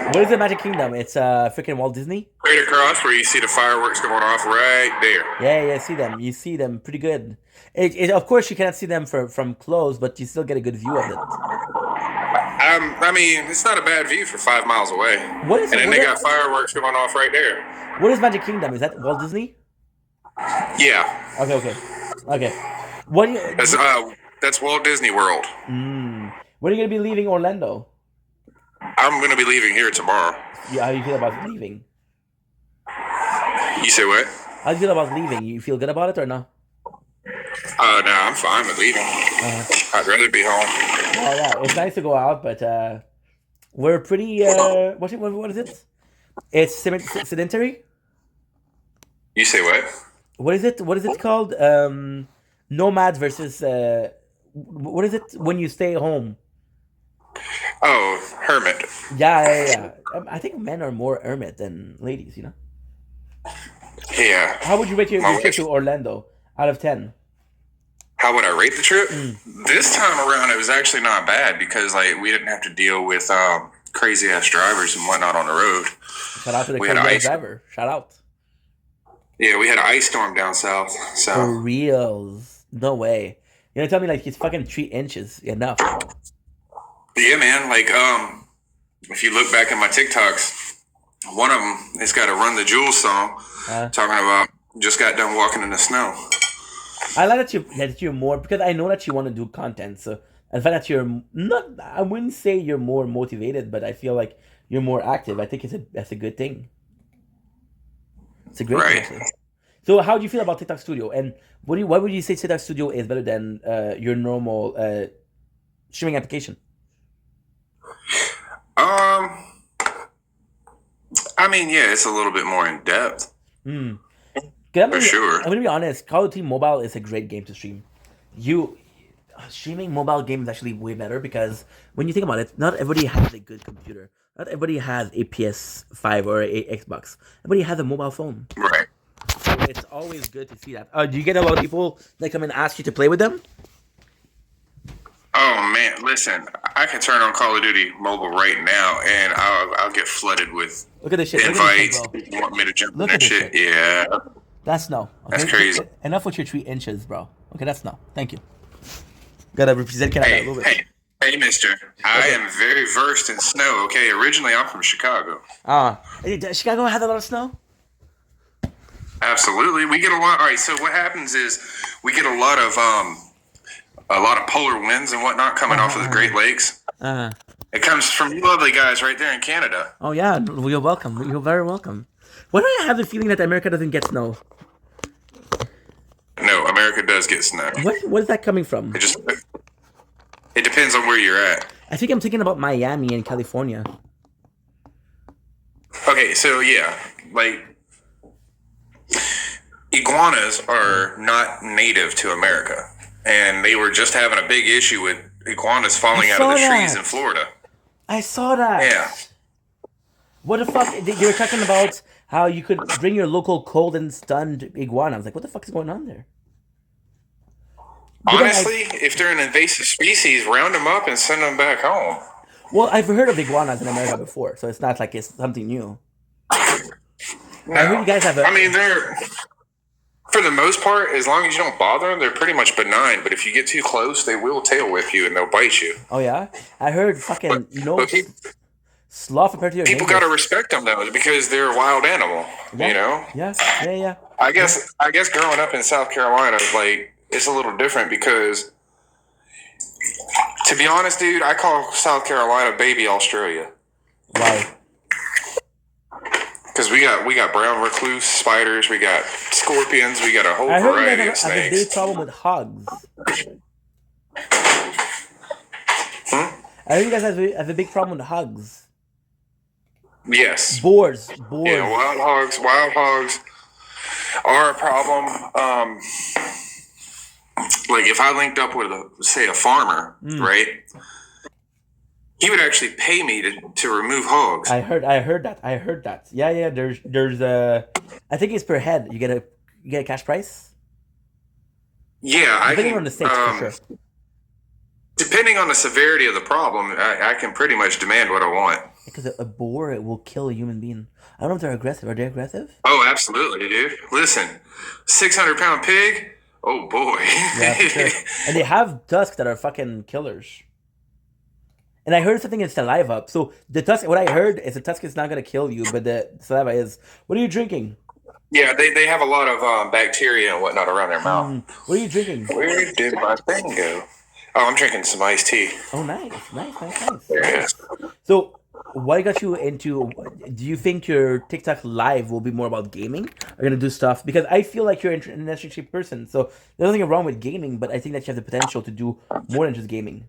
What is the Magic Kingdom? It's freaking Walt Disney. Right across where you see the fireworks going off right there. Yeah, see them. You see them pretty good. Of course, you cannot see them from close, but you still get a good view of it. I mean, it's not a bad view for 5 miles away. What is? And then they got fireworks going off right there. What is Magic Kingdom? Is that Walt Disney? Yeah. Okay. What do you? That's Walt Disney World. When are you gonna be leaving Orlando? I'm gonna be leaving here tomorrow. Yeah, how do you feel about leaving? You say what? How do you feel about leaving? You feel good about it or no? Oh no, I'm fine with leaving. I'd rather be home. Well, yeah, it's nice to go out, but we're pretty. What is it? It's sedentary. You say what? What is it? What is it called? Nomads versus. What is it when you stay home? Oh, hermit. Yeah. I think men are more hermit than ladies. You know. Yeah. How would you rate your My trip wife. to Orlando out of 10? How would I rate the trip? This time around, it was actually not bad because like we didn't have to deal with crazy ass drivers and whatnot on the road. Shout out to the We had crazy ice. driver. Shout out. Yeah, we had an ice storm down south. For So reals. No way. You know, tell me like it's fucking 3 inches. Enough. yeah, man. Like if you look back at my TikToks, one of them has got a "Run the Jewels" song talking about just got done walking in the snow. I like that you're more because I know that you want to do content. So I find that you're not. I wouldn't say you're more motivated, but I feel like you're more active. I think that's a good thing. It's a great thing. Right. Actually. So how do you feel about TikTok Studio? And why would you say TikTok Studio is better than your normal streaming application? I mean, yeah, it's a little bit more in depth. For sure. I'm gonna be honest. Call of Duty Mobile is a great game to stream. Streaming mobile game is actually way better because when you think about it, not everybody has a good computer. Not everybody has a PS5 or a Xbox. Everybody has a mobile phone. Right. So it's always good to see that. Do you get a lot of people that come and ask you to play with them? Oh man, listen, I can turn on Call of Duty Mobile right now, and I'll get flooded with Look at this shit. invites. Look at this shit, bro. You want me to jump Look in at that this shit? shit. Yeah. That's snow. Okay? That's crazy. Enough with your 3 inches, bro. Okay, that's snow. Thank you. Gotta represent Canada a little bit. Hey, mister. I am very versed in snow, okay? Originally, I'm from Chicago. Chicago had a lot of snow? Absolutely. We get a lot. All right, so what happens is we get a lot of polar winds and whatnot coming off of the Great Lakes. It comes from you lovely guys right there in Canada. Oh, yeah. You're welcome. You're very welcome. Why do I have the feeling that America doesn't get snow? No, America does get snow. What is that coming from? It depends on where you're at. I think I'm thinking about Miami and California. Okay, so yeah, like iguanas are not native to America, and they were just having a big issue with iguanas falling out of the trees in Florida. I saw that. Yeah. What the fuck? You were talking about how you could bring your local cold and stunned iguana. I was like, what the fuck is going on there? Honestly, if they're an invasive species, round them up and send them back home. Well, I've heard of iguanas in America before, so it's not like it's something new. No. I heard you guys have I mean, they're, for the most part, as long as you don't bother them, they're pretty much benign. But if you get too close, they will tail whip you and they'll bite you. Oh, yeah? I heard fucking, sloth compared to your people got to respect them, though, because they're a wild animal, you know? Yeah. I guess growing up in South Carolina, like, it's a little different because, to be honest, dude, I call South Carolina baby Australia. Why? Because we got brown recluse spiders, we got scorpions, we got a whole variety of snakes. I have a big problem with hogs. I heard you guys have a big problem with hogs. Yes. Boars. Yeah, wild hogs are a problem. Like if I linked up with a farmer, right? He would actually pay me to remove hogs. I heard that. Yeah. There's I think it's per head. You get a cash price. Yeah, I think on the States for sure. Depending on the severity of the problem, I can pretty much demand what I want. Because a boar will kill a human being. I don't know if they're aggressive. Are they aggressive? Oh, absolutely, dude. Listen, 600-pound pig. Oh boy. Yeah, for sure. And they have tusks that are fucking killers. And I heard something in saliva. So the tusk, what I heard is the tusk is not gonna kill you, but the saliva is. What are you drinking? Yeah, they have a lot of bacteria and whatnot around their mouth. What are you drinking? Where did my thing go? Oh, I'm drinking some iced tea. Oh, nice. Yes. So what got you into? Do you think your TikTok live will be more about gaming? Are you gonna do stuff because I feel like you're an interesting person. So there's nothing wrong with gaming, but I think that you have the potential to do more than just gaming.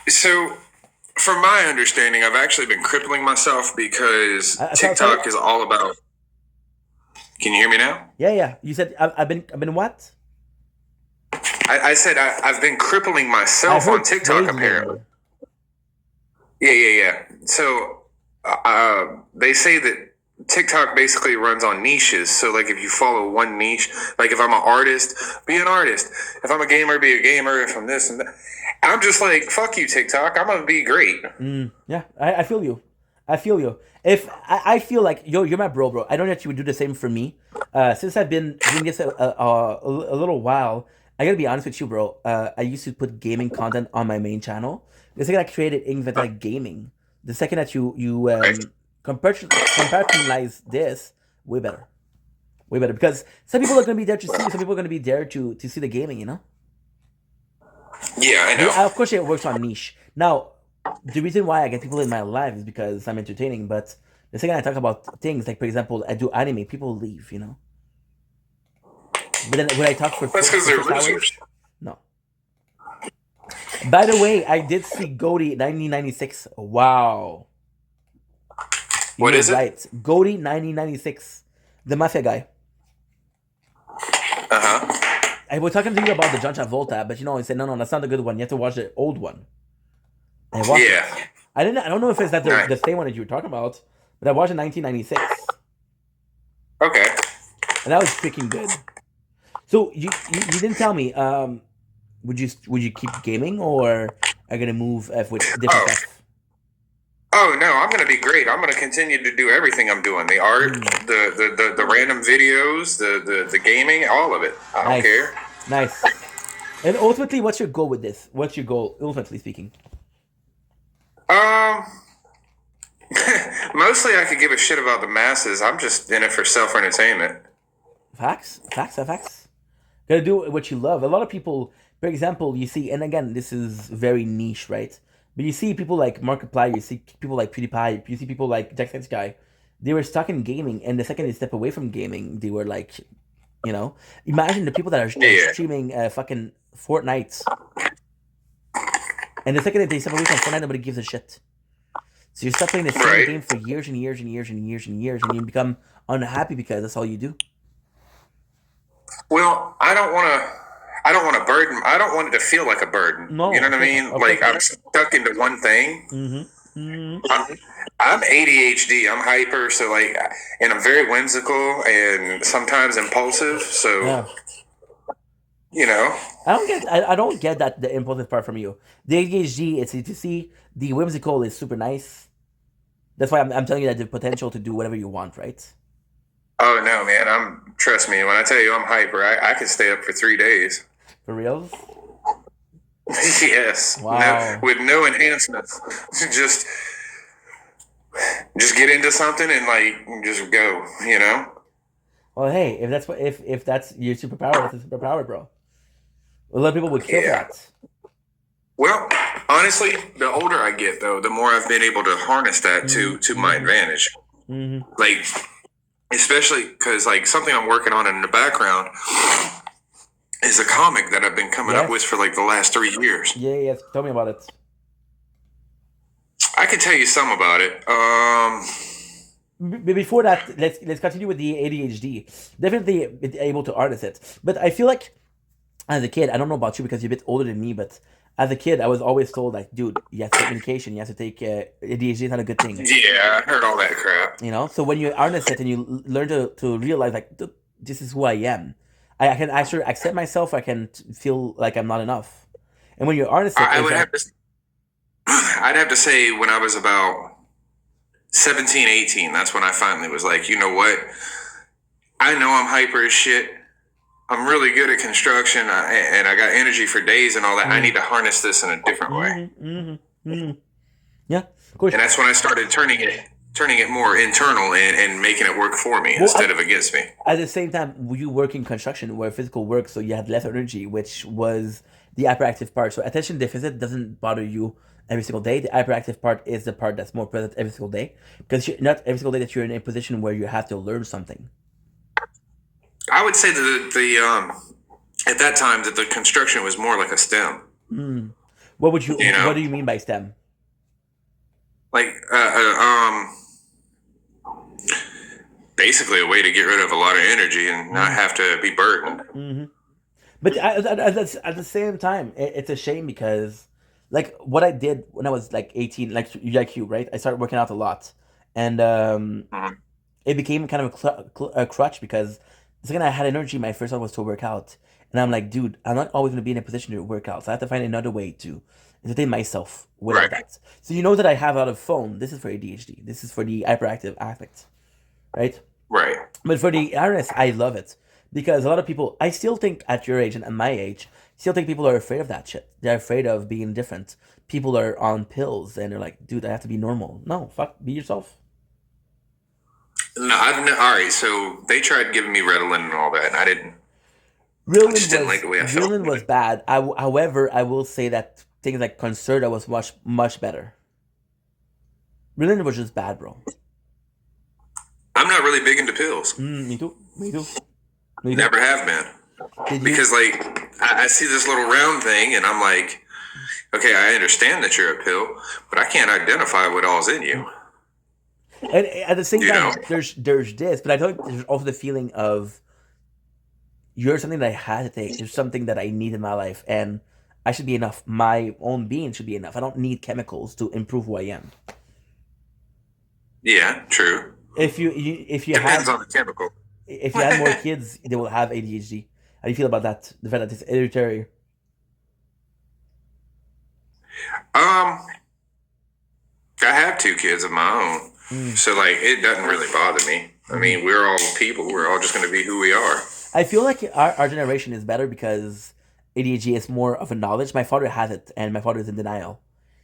So, from my understanding, I've actually been crippling myself because TikTok is all about. Can you hear me now? Yeah. You said I've been what? I said I've been crippling myself on TikTok apparently. Yeah. So, they say that TikTok basically runs on niches. So, like, if you follow one niche, like if I'm an artist, be an artist. If I'm a gamer, be a gamer. If I'm this and that, I'm just like, fuck you, TikTok. I'm gonna be great. Yeah, I feel you. If I feel like you're my bro. I know that you would do the same for me. Since I've been doing this a little while, I gotta be honest with you, bro. I used to put gaming content on my main channel. The second I created Inventa Gaming, the second that you compartmentalize this, way better, because some people are gonna be there to see, some people are gonna be there to see the gaming. Yeah, I know. Of course, it works on niche. Now, the reason why I get people in my life is because I'm entertaining. But the second I talk about things like, for example, I do anime, people leave. But then when I talk for that's because they're losers. Hours, no. By the way, I did see Goaty 1996. Wow. What is it? Right, Goaty 1996, the mafia guy. I was talking to you about the John Travolta, but he said no, that's not the good one. You have to watch the old one. I watched it. I don't know if it's that the same one that you were talking about, but I watched in 1996. Okay. And that was freaking good. So you didn't tell me. Would you keep gaming or are you gonna move with different stuff? Oh no, I'm gonna be great. I'm gonna continue to do everything I'm doing. The art, the random videos, the gaming, all of it. I don't care. Nice. And ultimately, what's your goal with this? What's your goal, ultimately speaking? Mostly I could give a shit about the masses. I'm just in it for self-entertainment. Facts. Gotta do what you love. A lot of people, for example, you see, and again, this is very niche, right? But you see people like Markiplier, you see people like PewDiePie, you see people like Jacksepticeye. They were stuck in gaming, and the second they step away from gaming, they were like, imagine the people that are streaming fucking Fortnite. And the second that they step away from Fortnite, nobody gives a shit. So you're stuck playing the same game for years and years and years and years and years, and you become unhappy because that's all you do. Well, I don't want to burden. I don't want it to feel like a burden. No, you know what I mean? Like I'm stuck into one thing. I'm ADHD. I'm hyper, so and I'm very whimsical and sometimes impulsive. So, I don't get that the impulsive part from you. The ADHD, it's to see the whimsical is super nice. That's why I'm telling you that the potential to do whatever you want, right? Oh no, man! Trust me when I tell you I'm hyper. I can stay up for 3 days. For real? Yes. Wow. With no enhancements. Just get into something and just go. Well, hey, if that's your superpower, that's a superpower, bro. A lot of people would kill that. Well, honestly, the older I get, though, the more I've been able to harness that to my advantage. Especially because something I'm working on in the background is a comic that I've been coming up with for the last 3 years. Yes. Tell me about it. I can tell you some about it. Before that, let's continue with the ADHD. Definitely able to harness it, but I feel like as a kid, I don't know about you because you're a bit older than me, but as a kid, I was always told dude, you have to take medication, you have to take ADHD is not a good thing. Yeah, I heard all that crap. So when you harness it and you learn to realize this is who I am, I can actually accept myself. I can feel like I'm not enough. And when you harness it, I'd have to say when I was about 17, 18, that's when I finally was like, you know what? I know I'm hyper as shit. I'm really good at construction, and I got energy for days and all that. I need to harness this in a different way. Yeah, of course. And that's when I started turning it turning it more internal and making it work for me instead of against me. At the same time, you work in construction where physical work, so you had less energy, which was the hyperactive part. So attention deficit doesn't bother you every single day. The hyperactive part is the part that's more present every single day, because not every single day that you're in a position where you have to learn something. I would say that the at that time that the construction was more like a STEM. What would you? What do you mean by STEM? Like basically a way to get rid of a lot of energy and not have to be burdened. But at the same time, it's a shame because, like, what I did when I was like 18, like you, right? I started working out a lot, and it became kind of a crutch because the second I had energy, my first thought was to work out, and I'm like, dude, I'm not always going to be in a position to work out, so I have to find another way to entertain myself without that. So you know that I have out of phone. This is for ADHD. This is for the hyperactive aspect, right? Right. But for the artist, I love it because a lot of people, I still think at your age and at my age, still think people are afraid of that shit. They're afraid of being different. People are on pills and they're like, dude, I have to be normal. No, fuck, be yourself. No, all right. So they tried giving me Ritalin and all that, and I didn't. Ritalin was bad. However, I will say that things like Concerta was much better. Ritalin was just bad, bro. I'm not really big into pills. Me too. Never have been. Because like I see this little round thing and I'm like, okay, I understand that you're a pill, but I can't identify what all's in you. And at the same time, there's this, but I think there's also the feeling of you're something that I had to take. There's something that I need in my life, and I should be enough. My own being should be enough. I don't need chemicals to improve who I am. Yeah, true. If you depends on the chemical. If you have more kids, they will have ADHD. How do you feel about that? The fact that it's hereditary. I have 2 kids of my own, so like it doesn't really bother me. I mean, we're all people. We're all just going to be who we are. I feel like our generation is better because ADHD is more of a knowledge. My father has it, and my father is in denial.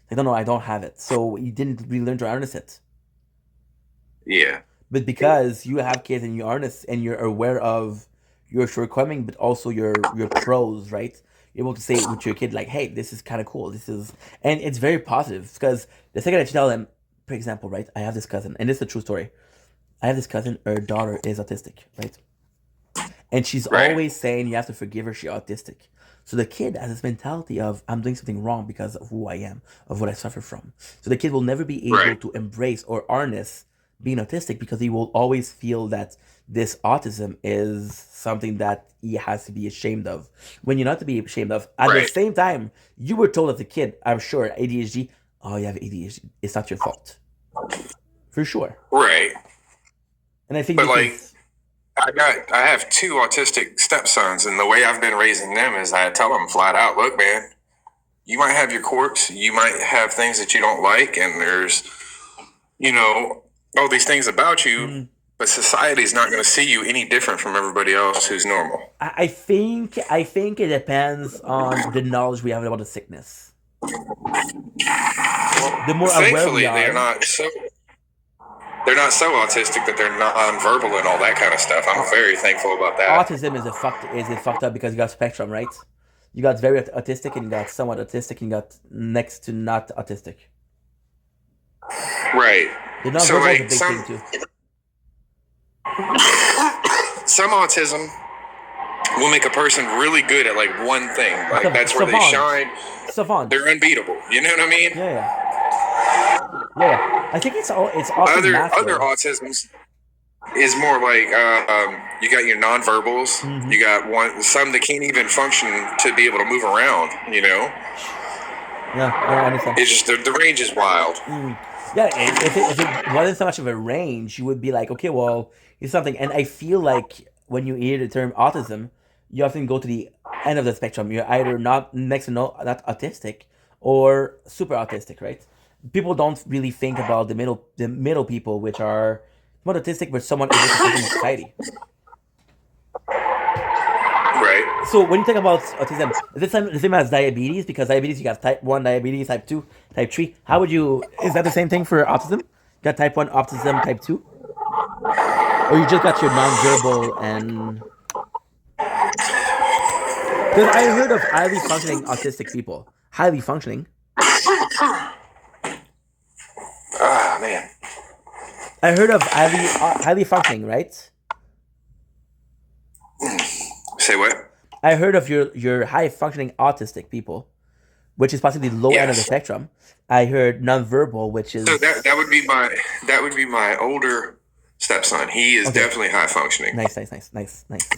Like, no, I don't have it. So he didn't really learn to harness it. Yeah. But because you have kids and you harness and you're aware of your shortcoming, but also your pros, right? You're able to say with your kid, like, hey, this is kind of cool. And it's very positive because the second that you tell them, for example, right? I have this cousin, and this is a true story. I have this cousin, her daughter is autistic, right? And she's always saying you have to forgive her, she's autistic. So the kid has this mentality of, I'm doing something wrong because of who I am, of what I suffer from. So the kid will never be able to embrace or harness being autistic because he will always feel that this autism is something that he has to be ashamed of. When you're not to be ashamed of. At the same time, you were told as a kid, I'm sure, ADHD, oh, you have ADHD. It's not your fault. For sure. Right. And I think but like, I have 2 autistic stepsons, and the way I've been raising them is I tell them flat out, look, man, you might have your quirks, you might have things that you don't like, and there's, all these things about you, but society's not going to see you any different from everybody else who's normal. I think it depends on the knowledge we have about the sickness. The more aware we are. They're not so autistic that they're not nonverbal and all that kind of stuff. I'm very thankful about that. Autism is fucked up because you got spectrum, right? You got very autistic and you got somewhat autistic and you got next to not autistic. Right. The nonverbal is a big thing too. Some autism will make a person really good at like one thing. Like that's where they shine. Savant. They're unbeatable. You know what I mean? Yeah. I think it's often other autisms is more like you got your nonverbals. You got some that can't even function to be able to move around. Yeah, I understand. It's just the range is wild. Yeah, if it wasn't so much of a range, you would be like, okay, well, it's something. And I feel like when you hear the term autism, you often go to the end of the spectrum. You're either not autistic or super autistic, right? People don't really think about the middle people, which are not autistic, but somewhat able to function in society. Right. So when you think about autism, is it the same as diabetes? Because diabetes, you got type 1 diabetes, type 2, type 3. Is that the same thing for autism? Got type 1 autism, type 2? Or you just got your nonverbal and... Because I heard of highly functioning autistic people. Highly functioning. Ah, man. I heard of highly functioning, right? Say what? I heard of your high functioning autistic people, which is possibly the low end of the Yes. spectrum. I heard nonverbal, which is So that would be my older stepson. He is Okay. definitely high functioning. nice.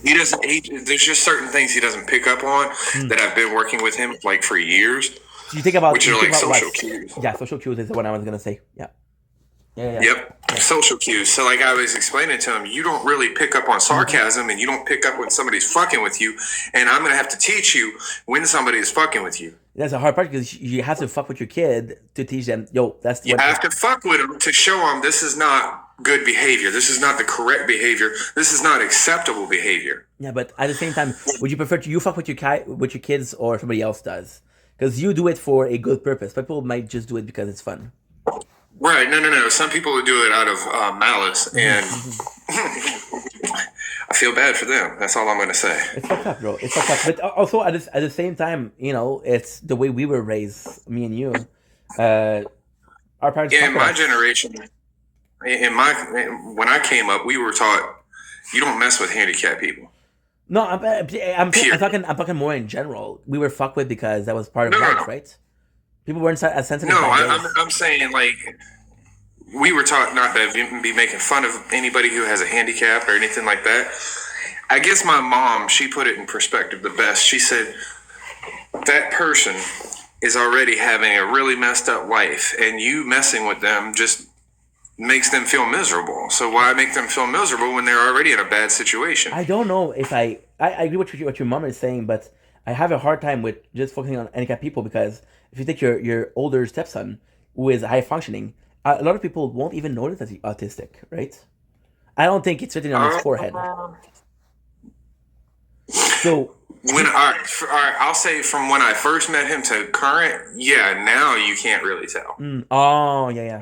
He doesn't. There's just certain things he doesn't pick up on that I've been working with him like for years. So you think about Which are you think like about social what? cues. Yeah, social cues is what I was gonna say. Yeah. Yep, social cues. So like I was explaining to him, you don't really pick up on sarcasm, and you don't pick up when somebody's fucking with you. And I'm gonna have to teach you when somebody is fucking with you. That's a hard part because you have to fuck with your kid to teach them. Yo, that's You have to fuck with them to show them this is not good behavior. This is not the correct behavior. This is not acceptable behavior. Yeah, but at the same time, would you prefer you fuck with your kids or somebody else does? Because you do it for a good purpose. People might just do it because it's fun. Right? No. Some people would do it out of malice, and I feel bad for them. That's all I'm going to say. It's fucked up, bro. It's fucked up. But also at the same time, it's the way we were raised, me and you. Our parents. Yeah, in fucked my us. generation, when I came up, we were taught you don't mess with handicapped people. No, I'm talking more in general. We were fucked with because that was part of No. life, right? People weren't as sensitive. No, back then. I'm saying like we were taught not to be making fun of anybody who has a handicap or anything like that. I guess my mom, she put it in perspective the best. She said that person is already having a really messed up life, and you messing with them just makes them feel miserable. So why make them feel miserable when they're already in a bad situation? I don't know if I agree with what your mom is saying, but I have a hard time with just focusing on handicapped people because if you take your older stepson who is high functioning, a lot of people won't even notice that he's autistic, right? I don't think it's written on his forehead. So I'll say from when I first met him to current, yeah, now you can't really tell. Oh yeah.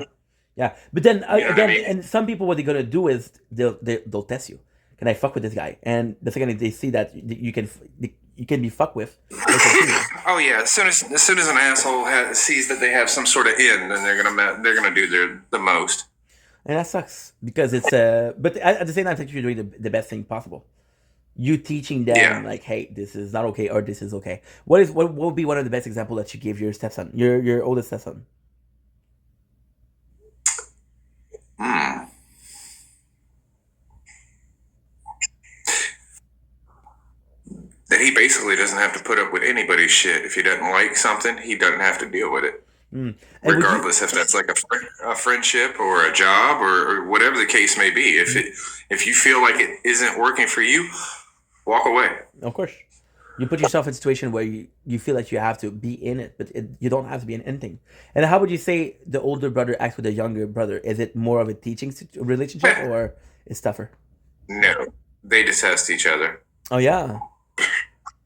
But then know what I mean? and some people what they're gonna do is they'll test you. Can I fuck with this guy? And the second they see that you can be fucked with, they continue. Oh yeah, as soon as an asshole sees that they have some sort of end, then they're gonna do the most. And that sucks because it's but at the same time, I think you're doing the best thing possible. You teaching them like, hey, this is not okay or this is okay. What would be one of the best example that you gave your stepson, your oldest stepson? That he basically doesn't have to put up with anybody's shit. If he doesn't like something, he doesn't have to deal with it. And Regardless if that's like a friendship or a job or whatever the case may be. If you feel like it isn't working for you, walk away. Of course, you put yourself in a situation where you feel like you have to be in it, but you don't have to be in anything. And how would you say the older brother acts with the younger brother? Is it more of a teaching relationship or it's tougher? No, they detest each other. Oh yeah,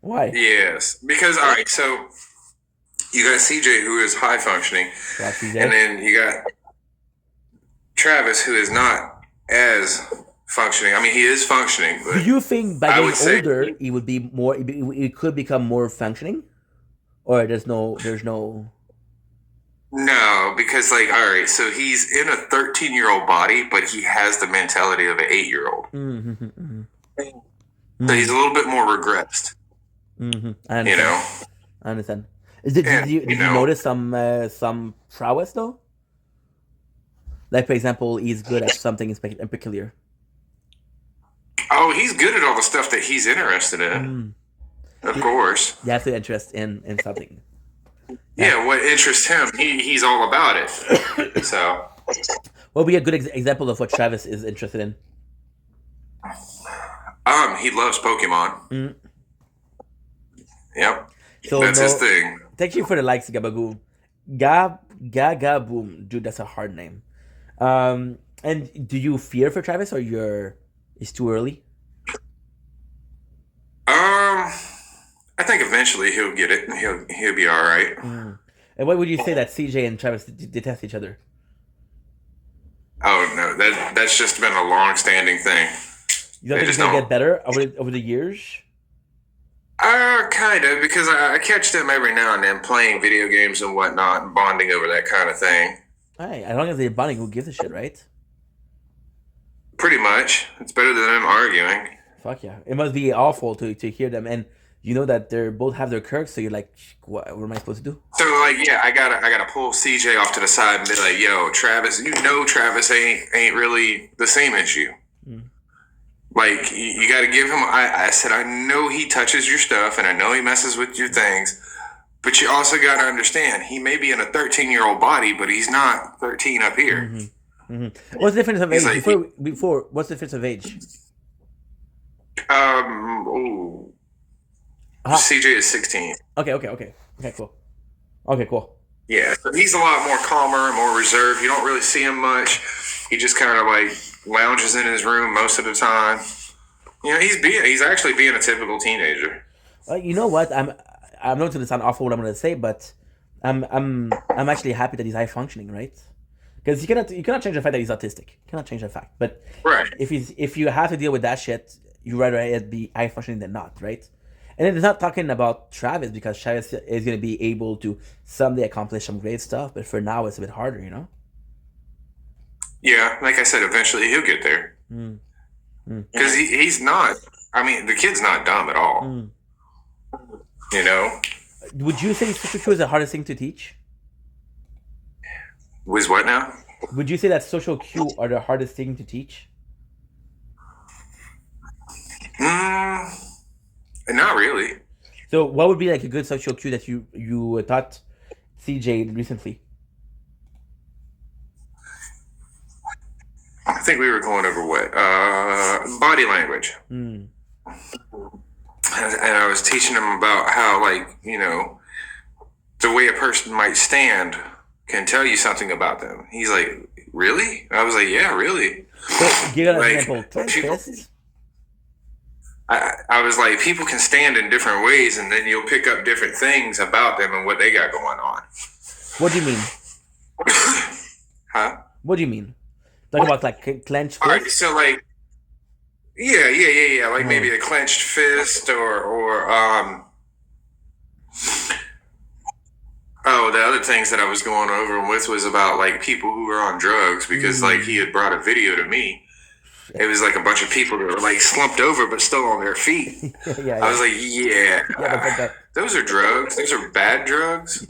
why? Yes, because all right, so you got CJ who is high functioning, and then you got Travis who is not as functioning. I mean, he is functioning, but Do you think by I getting would say- older, he would be more? It could become more functioning, or there's no. no, because like all right, so he's in a 13-year-old body, but he has the mentality of an 8-year-old. So he's a little bit more regressed. I understand. You know. I understand. Did you notice some prowess though? Like for example, he's good at something in peculiar. Oh, he's good at all the stuff that he's interested in. Of course. You have to interest in something. Yeah, what interests him, he's all about it. So. What would be a good example of what Travis is interested in? He loves Pokemon. Yep. So That's his thing. Thank you for the likes, Gabagoo. Gagaboom, dude, that's a hard name. And do you fear for Travis, or it's too early? I think eventually he'll get it, and he'll be all right. And what would you say that CJ and Travis detest each other? Oh no, that's just been a long-standing thing. You don't They think it's just gonna don't. get better over the years? Kind of, because I catch them every now and then playing video games and whatnot and bonding over that kind of thing. Hey, as long as they're bonding, who gives a shit, right? Pretty much. It's better than them arguing. Fuck yeah! It must be awful to hear them, and you know that they're both have their quirks. So you're like, what am I supposed to do? So like, yeah, I gotta pull CJ off to the side and be like, "Yo, Travis, Travis ain't really the same as you. Like, you got to give him." I said, I know he touches your stuff and I know he messes with your things, but you also got to understand he may be in a 13-year-old body, but he's not 13 up here. What's the difference of age? He's like, Before, what's the difference of age? ooh, CJ is 16. Okay, cool. Okay, cool. Yeah, so he's a lot more calmer and more reserved. You don't really see him much. He just kind of like lounges in his room most of the time. You know, he's actually being a typical teenager. You know what? I'm not going to sound awful what I'm going to say, but I'm actually happy that he's high functioning, right? Because you cannot change the fact that he's autistic. You cannot change the fact. But Right. if you have to deal with that shit, you rather it be high functioning than not, right? And then it's not talking about Travis because Travis is going to be able to someday accomplish some great stuff, but for now it's a bit harder, you know. Yeah, like I said, eventually he'll get there. Because he's not. I mean, the kid's not dumb at all. You know, Would you say social cues is the hardest thing to teach? was what now? Would you say that social cue are the hardest thing to teach? Not really. So, what would be like a good social cue that you taught CJ recently? I think we were going over what body language, and I was teaching him about how, like, you know, the way a person might stand can tell you something about them. He's like, really? I was like, yeah, really. So, give an Like, example. Clench people- fists. I was like, people can stand in different ways, and then you'll pick up different things about them and what they got going on. What do you mean? Huh? What do you mean? Talk about like clenched All right, fists. so like, yeah. Like maybe a clenched fist or oh, the other things that I was going over with was about like people who were on drugs because like he had brought a video to me. It was like a bunch of people that were like slumped over but still on their feet. Yeah. I was like, but those are drugs. Those are bad drugs.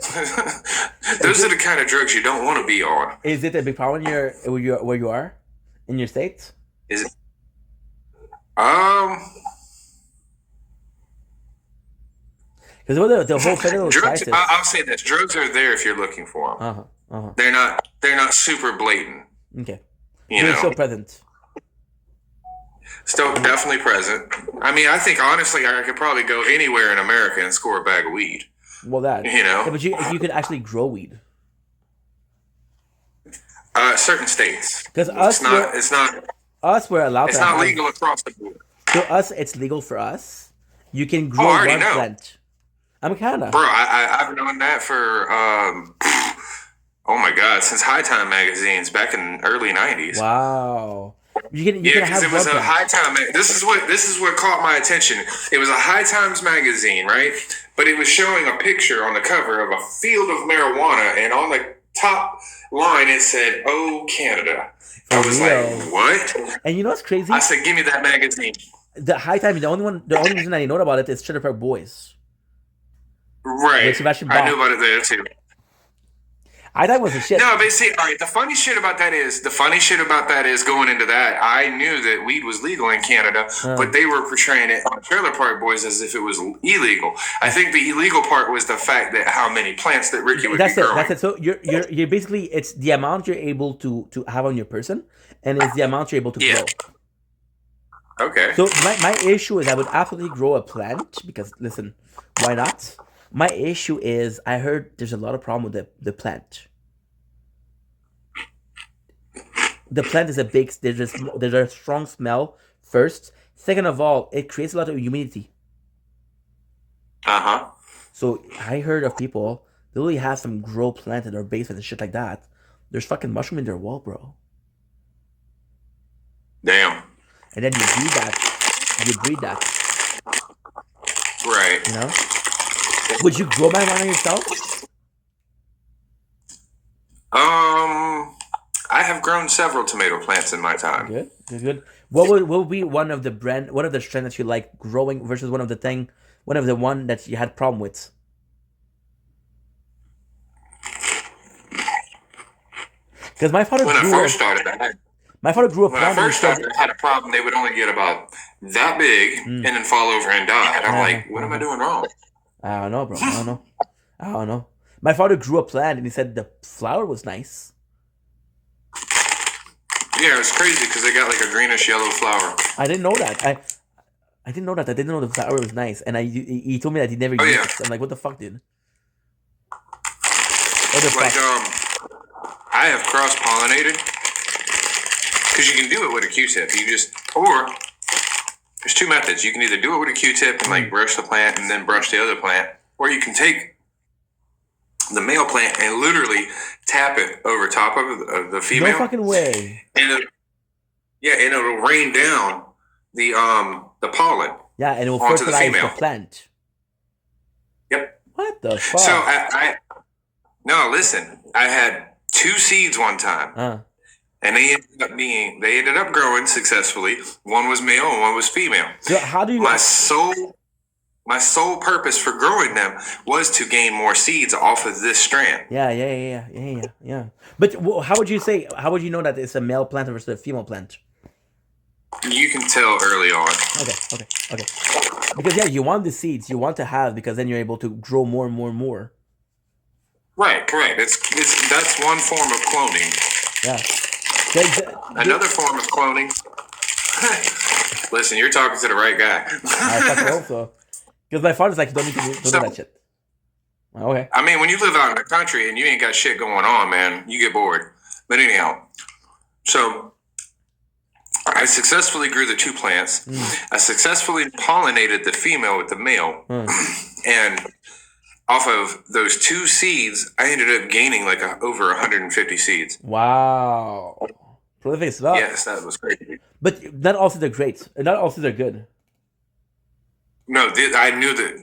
Those are the kind of drugs you don't want to be on. is it a big problem where you are in your state? Is it? Because the whole federal Drugs. crisis. I'll say this: drugs are there if you're looking for them. They're not super blatant. Okay. You They're know, still present. still definitely present. I mean, I think honestly, I could probably go anywhere in America and score a bag of weed. Well, that. You know. Yeah, but you can actually grow weed. Certain states. Because It's not we're allowed It's to not have, legal across the board. to us, it's legal for us. You can grow I already one know. plant. I'm Canada. Bro, I've known that for oh my god, since High Time magazines back in early '90s. Wow. You can Yeah, have because it was one a plant. High Time. This is what caught my attention. It was a High Times magazine, right? But it was showing a picture on the cover of a field of marijuana, and on the top line it said, "Oh, Canada." I was real. like, "What?" And you know what's crazy? I said, "Give me that magazine." The High Time. The only reason I know about it is Trailer Park Boys. Right. With Sebastian I Bach. knew about it there too. I thought it was a shit. No, but see, all right. The funny shit about that is going into that. I knew that weed was legal in Canada, but they were portraying it on Trailer Park Boys as if it was illegal. I think the illegal part was the fact that how many plants that Ricky would be growing. That's it. So you're basically it's the amount you're able to have on your person, and it's the amount you're able to grow. Okay. So my issue is I would absolutely grow a plant because listen, why not? My issue is I heard there's a lot of problem with the plant. The plant is there's a strong smell first. Second of all, it creates a lot of humidity. So I heard of people they really have some grow plant in their basement and shit like that. There's fucking mushroom in their wall, bro. Damn. and then you breed that. You breed that. Right. You know. Would you grow marijuana yourself? I have grown several tomato plants in my time. Good, good, good. What would be one of the strain that you like growing versus one of the one that you had problem with? Because my father When I grew first a started, when I plant and he first said, started, I had a problem. They would only get about that big and then fall over and die. And I'm like, what am I doing wrong? I don't know, bro. I don't know. My father grew a plant and he said the flower was nice. Yeah, it's crazy because they got like a greenish yellow flower. I didn't know that. I didn't know that. I didn't know the flower was nice. And he told me that he never Oh, used yeah. it. I'm like, what the fuck, dude? What the Like, fuck? I have cross pollinated because you can do it with a Q-tip. Or there's two methods. You can either do it with a Q-tip and like brush the plant and then brush the other plant, or you can take the male plant and literally tap it over top of the female. No fucking way. And it'll rain down the pollen. Yeah, and it will onto the fertilize the female. plant. Yep. What the fuck? So no, listen. I had 2 seeds one time, and they ended up growing successfully. One was male and one was female. So how do you? My sole purpose for growing them was to gain more seeds off of this strand. Yeah. But how would you say? How would you know that it's a male plant versus a female plant? You can tell early on. Okay. Because you want the seeds you want to have because then you're able to grow more and more and more. Right, correct. That's one form of cloning. Yeah. Another form of cloning. Listen, you're talking to the right guy. I fucking hope so. Because my father's like, don't need to do that shit. Okay. I mean, when you live out in the country and you ain't got shit going on, man, you get bored. But anyhow, so I successfully grew the 2 plants. I successfully pollinated the female with the male. And off of those 2 seeds, I ended up gaining like over 150 seeds. Wow. Prolific as well. Yes, that was crazy. But not all seeds are great. Not all seeds are good. No, I knew that.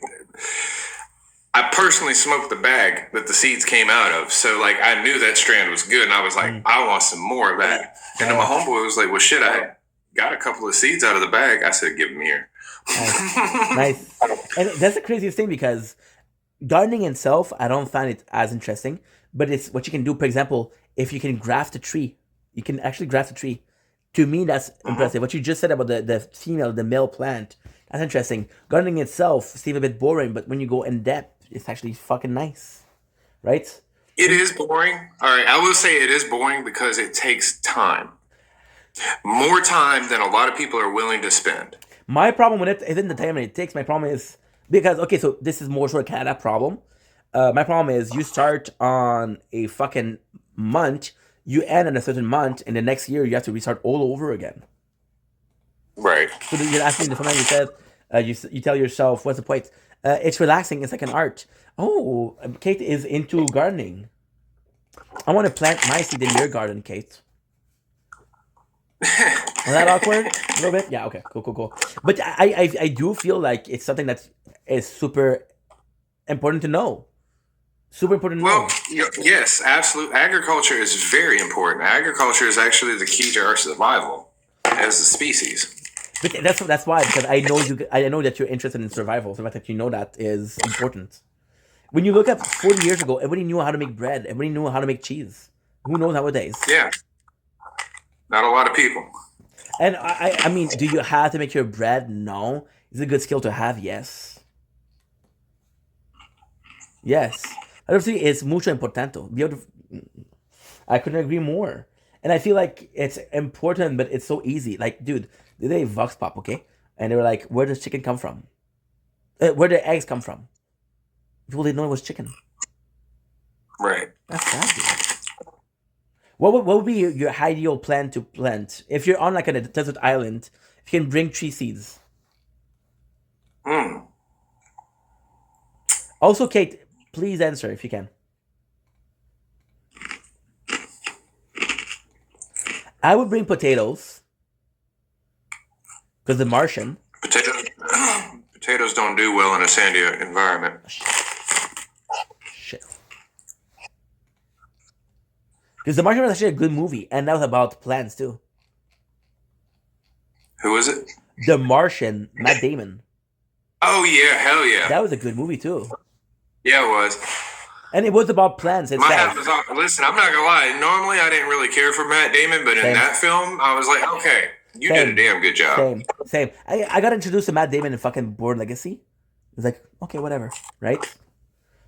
I personally smoked the bag that the seeds came out of. So, like, I knew that strand was good. And I was like, I want some more of that. And then my homeboy was like, well, shit, I got a couple of seeds out of the bag. I said, give them here. Nice. And that's the craziest thing because gardening itself, I don't find it as interesting. But it's what you can do. For example, if you can graft a tree, you can actually graft a tree. To me, that's impressive. What you just said about the male plant, that's interesting. Gardening itself seems a bit boring, but when you go in depth, it's actually fucking nice, right? It is boring. All right, I will say it is boring because it takes time. More time than a lot of people are willing to spend. My problem with it isn't the time it takes. My problem is because, okay, so this is more so a Canada problem. My problem is you start on a fucking month, you end on a certain month, and the next year you have to restart all over again. Right. So you're asking the phenomenon you said, you tell yourself, what's the point? It's relaxing. It's like an art. Oh, Kate is into gardening. I want to plant my seed in your garden, Kate. Was that awkward? A little bit? Yeah, okay. Cool. But I do feel like it's something that is super important to know. Super important to know. Well, yes, absolutely. Agriculture is very important. Agriculture is actually the key to our survival as a species. But that's why, because I know that you're interested in survival. So the fact that you know that is important. When you look at 40 years ago, everybody knew how to make bread. Everybody knew how to make cheese. Who knows nowadays? Yeah. Not a lot of people. And I mean, do you have to make your bread? No. It's a good skill to have, yes. Yes. I don't think it's mucho importante. I couldn't agree more. And I feel like it's important, but it's so easy. Like, dude, the day Vox Pop, okay? And they were like, where does chicken come from? Where do eggs come from? People didn't know it was chicken. Right. That's sad, dude. What would be your ideal plant to plant? If you're on like a desert island, if you can bring 3 seeds. Also, Kate, please answer if you can. I would bring potatoes. Because The Martian. Potatoes don't do well in a sandy environment. Shit. Because The Martian was actually a good movie, and that was about plants too. Who is it? The Martian, Matt Damon. Oh yeah, hell yeah. That was a good movie too. Yeah, it was. And it was about plants My itself. hat was off. Listen, I'm not gonna lie. Normally, I didn't really care for Matt Damon, but in that film, I was like, okay, you did a damn good job. Same. I got introduced to Matt Damon in fucking Bourne Legacy. It's like, okay, whatever, right?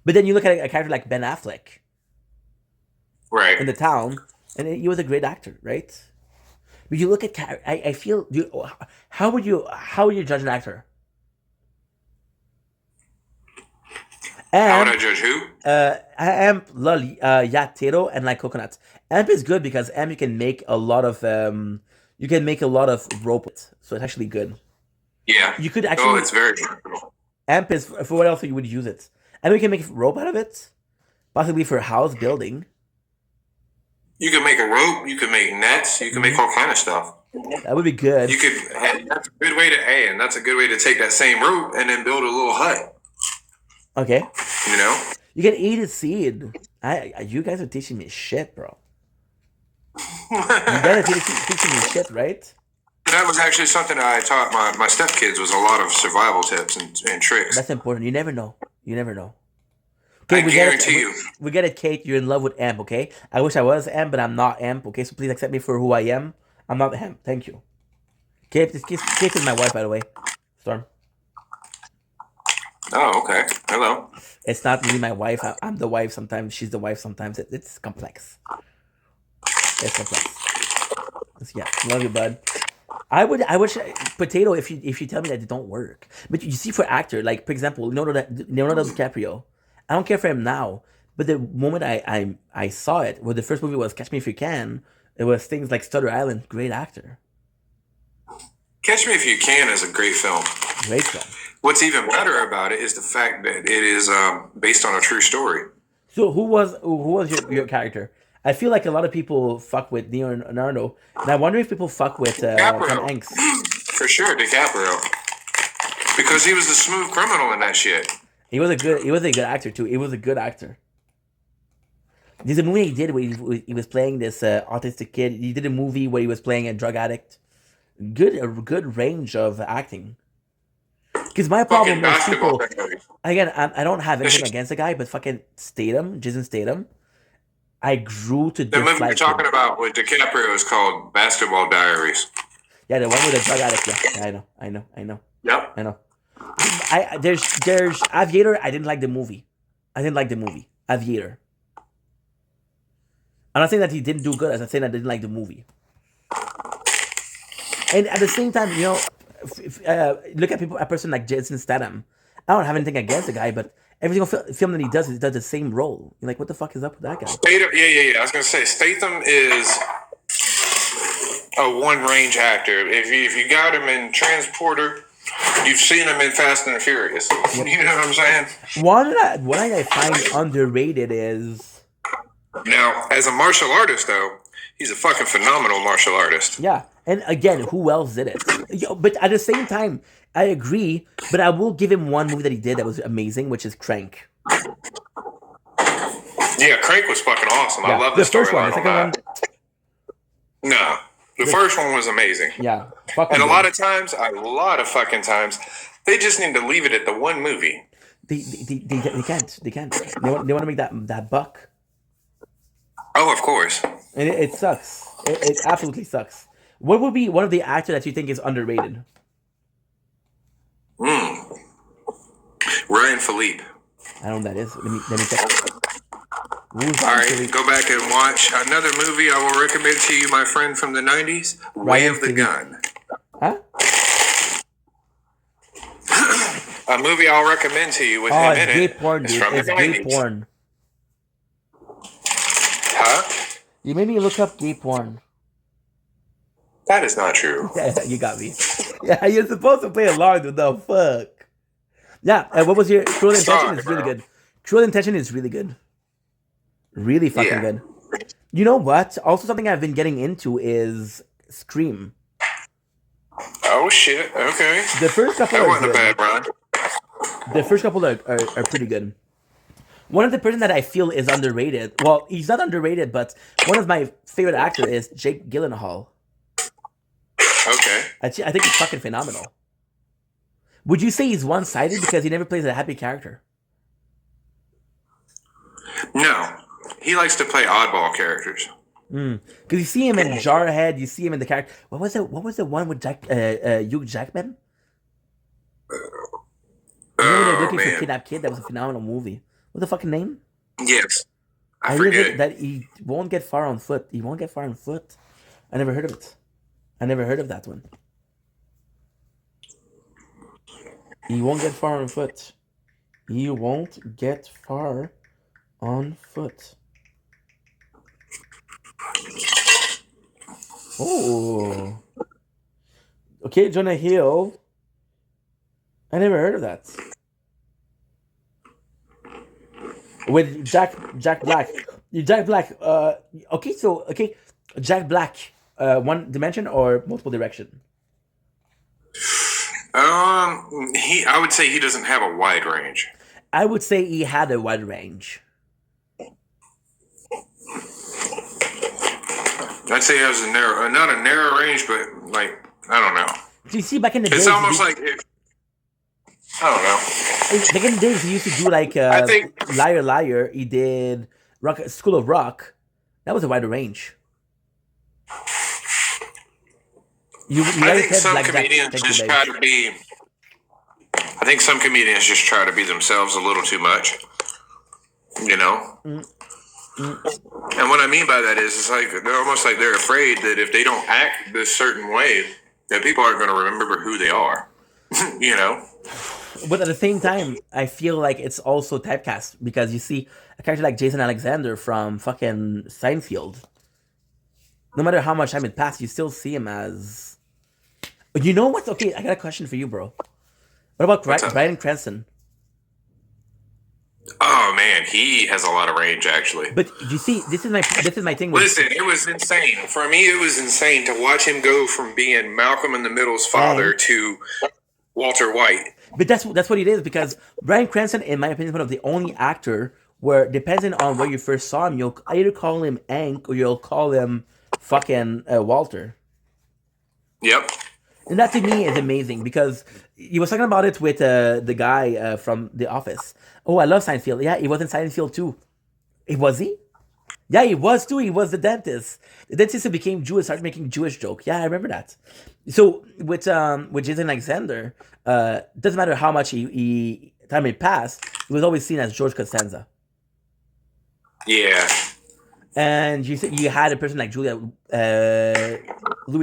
But then you look at a character like Ben Affleck, right, in The Town, and he was a great actor, right? But you look at, I feel, how would you judge an actor? How would I judge who? Amp, Yatero, and like coconuts. Amp is good because Amp you can make a lot of rope with, so it's actually good. Yeah. You could actually. Oh, it's very practical. Amp is for what else you would use it, and we can make rope out of it, possibly for house building. You can make a rope. You can make nets. You can make all kind of stuff. That would be good. You could. That's a good way to and that's a good way to take that same rope and then build a little hut. Okay. You know. You can eat a seed. You guys are teaching me shit, bro. You guys are teaching me shit, right? That was actually something I taught my stepkids was a lot of survival tips and tricks. That's important. You never know. Okay, I guarantee you. We get it, Kate. You're in love with Amp, okay? I wish I was Amp, but I'm not Amp, okay? So please accept me for who I am. I'm not Amp. Thank you. Kate is my wife, by the way. Storm. Oh, okay. Hello. It's not really my wife. I'm the wife sometimes. She's the wife sometimes. It's complex. It's complex. Yeah, love you, bud. I wish Potato if you tell me that it don't work. But you see, for actor, like for example, Leonardo DiCaprio, I don't care for him now. But the moment I saw it, well, the first movie was Catch Me If You Can. It was things like Stutter Island. Great actor. Catch Me If You Can is a great film. Great film. What's even better about it is the fact that it is based on a true story. So who was your character? I feel like a lot of people fuck with Leonardo, and I wonder if people fuck with Tom Hanks. For sure, DiCaprio, because he was the smooth criminal in that shit. He was a good actor too. He was a good actor. There's a movie he did where he was playing this autistic kid. He did a movie where he was playing a drug addict. A good range of acting. Because my problem is people. Again, I don't have anything against the guy, but fucking Jason Statham. I grew to dislike him. The movie you're talking about with DiCaprio is called Basketball Diaries. Yeah, the one with the drug addict. Yeah, I know. Yep. I know. There's Aviator. I didn't like the movie. Aviator. I'm not saying that he didn't do good. I'm saying I didn't like the movie. And at the same time, look at a person like Jason Statham. I don't have anything against the guy, but every single film that he does the same role. You're like, what the fuck is up with that guy? Statham, yeah. I was gonna say Statham is a one-range actor. If you got him in Transporter, you've seen him in Fast and Furious. Yep. You know what I'm saying? One I find underrated is. Now, as a martial artist, though, he's a fucking phenomenal martial artist. Yeah, and again, who else did it? But at the same time, I agree, but I will give him one movie that he did that was amazing, which is Crank. Yeah, Crank was fucking awesome. Yeah, I love the first one. The second one. No, the first one was amazing. Yeah, and a lot of fucking times, they just need to leave it at the one movie. They can't. They want to make that buck. Oh, of course. And it sucks. It absolutely sucks. What would be one of the actors that you think is underrated? Ryan Philippe. I don't know who that is. Let me check. All right, go back and watch another movie I will recommend to you, my friend, from the 90s, Way of the Gun. Huh? A movie I'll recommend to you with him in it. Porn, dude. It's gay porn. Huh? You made me look up gay porn. That is not true. Yeah, you got me. Yeah, you're supposed to play along with the fuck. Yeah, what was your Cruel Intention? Is really good. Cruel Intention is really good. Really fucking good. You know what? Also, something I've been getting into is Scream. Oh shit. Okay. The first couple That are wasn't a good. bad run. The first couple are pretty good. One of the person that I feel is underrated. Well, he's not underrated, but one of my favorite actor is Jake Gyllenhaal. Okay. I think he's fucking phenomenal. Would you say he's one-sided because he never plays a happy character? No, he likes to play oddball characters. Because you see him in Jarhead, you see him in the character. What was it? What was the one with Hugh Jackman? You know when they're Oh looking for man. Kidnap Kid? That was a phenomenal movie. What's the fucking name? Yes. I I really think forget. that he won't get far on foot. He won't get far on foot. I never heard of it. I never heard of that one. He won't get far on foot. He won't get far on foot. Oh. Okay, Jonah Hill. I never heard of that. With Jack Black. Jack Black. Okay, so okay, Jack Black. One dimension or multiple direction? I would say he doesn't have a wide range. I would say he had a wide range. I'd say he has a narrow, not a narrow range, but like I don't know. Do you see back in the days? It's almost like I don't know. Back in the days, he used to do like I think Liar Liar. He did School of Rock. That was a wider range. I think some comedians just try to be. I think some comedians just try to be themselves a little too much. You know. And what I mean by that is, it's like they're almost like they're afraid that if they don't act this certain way, that people aren't going to remember who they are. You know. But at the same time, I feel like it's also typecast because you see a character like Jason Alexander from fucking Seinfeld. No matter how much time it passed, you still see him as. You know what? Okay, I got a question for you, bro. What about Bryan Cranston? Oh man, he has a lot of range actually. But you see, this is my thing. Listen, it was insane for me. It was insane to watch him go from being Malcolm in the Middle's father to Walter White. But that's what it is because Bryan Cranston, in my opinion, is one of the only actor where, depending on where you first saw him, you'll either call him Hank or you'll call him fucking Walter. Yep. And that to me is amazing because he was talking about it with the guy from The Office. Oh, I love Seinfeld. Yeah, he was in Seinfeld too. Was he? Yeah, he was too. He was the dentist. The dentist who became Jewish, started making Jewish joke. Yeah, I remember that. So with Jason Alexander, doesn't matter how much he time it passed, he was always seen as George Costanza. Yeah. And you had a person like Louis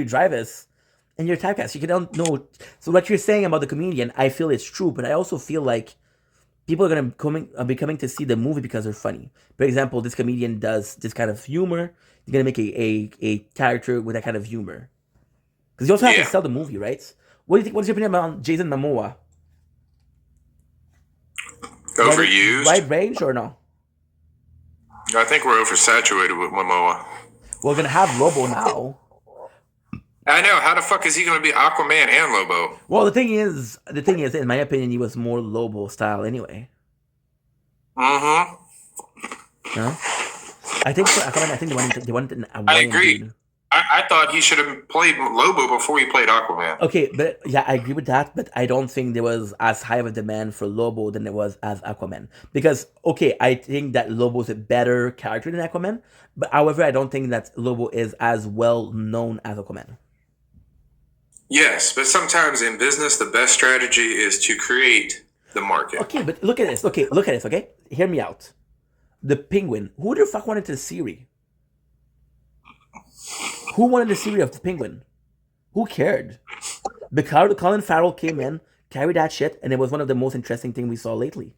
Dreyfus, and your typecast. You don't know. So what you're saying about the comedian, I feel it's true, but I also feel like people are gonna be coming to see the movie because they're funny. For example, this comedian does this kind of humor. You're gonna make a character with that kind of humor. Because you also have to sell the movie, right? What do you think? What's your opinion about Jason Momoa? Overused? Wide range or no? I think we're oversaturated with Momoa. We're gonna have Lobo now. I know. How the fuck is he going to be Aquaman and Lobo? Well, the thing is, in my opinion, he was more Lobo style anyway. Mm-hmm. No? I think for Aquaman, I think they wanted I agree. Dude. I thought he should have played Lobo before he played Aquaman. Okay, but yeah, I agree with that, but I don't think there was as high of a demand for Lobo than there was as Aquaman. Because, okay, I think that Lobo is a better character than Aquaman, but however, I don't think that Lobo is as well known as Aquaman. Yes, but sometimes in business, the best strategy is to create the market. Okay, but look at this. Okay, hear me out. The Penguin. Who the fuck wanted the series? Who wanted the series of the Penguin? Who cared? Because Colin Farrell came in, carried that shit, and it was one of the most interesting things we saw lately.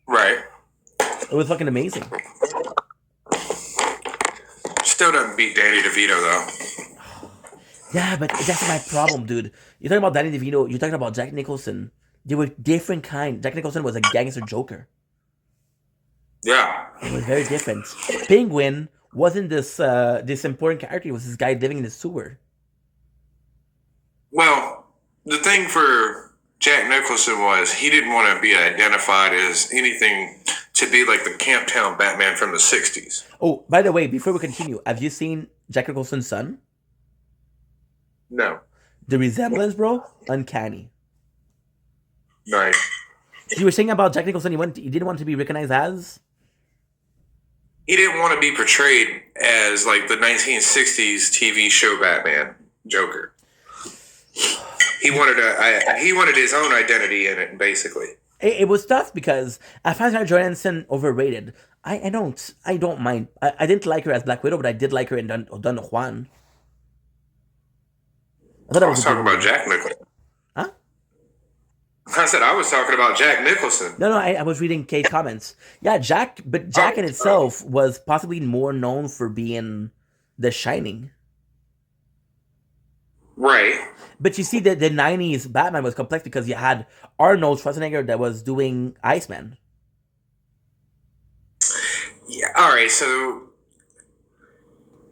Right. It was fucking amazing. Still doesn't beat Danny DeVito, though. Yeah, but that's my problem, dude. You're talking about Danny DeVito. You're talking about Jack Nicholson. They were different kind. Jack Nicholson was a gangster Joker. Yeah. It was very different. Penguin wasn't this important character. It was this guy living in the sewer. Well, the thing for Jack Nicholson was he didn't want to be identified as anything to be like the Camptown Batman from the 60s. Oh, by the way, before we continue, have you seen Jack Nicholson's son? No. The resemblance, bro, uncanny. Right. You were saying about Jack Nicholson, he didn't want to be recognized as? He didn't want to be portrayed as like the 1960s TV show Batman Joker. He wanted his own identity in it, basically. It was tough because I find her Johansson overrated. I don't mind. I didn't like her as Black Widow, but I did like her in Don Juan. I thought I that was was a good talking about movie. Jack Nicholson. Huh? I said I was talking about Jack Nicholson. No, I was reading Kate comments. Yeah, Jack in itself was possibly more known for being The Shining. Right. But you see, the 90s Batman was complex because you had Arnold Schwarzenegger that was doing Iceman. Yeah. All right. So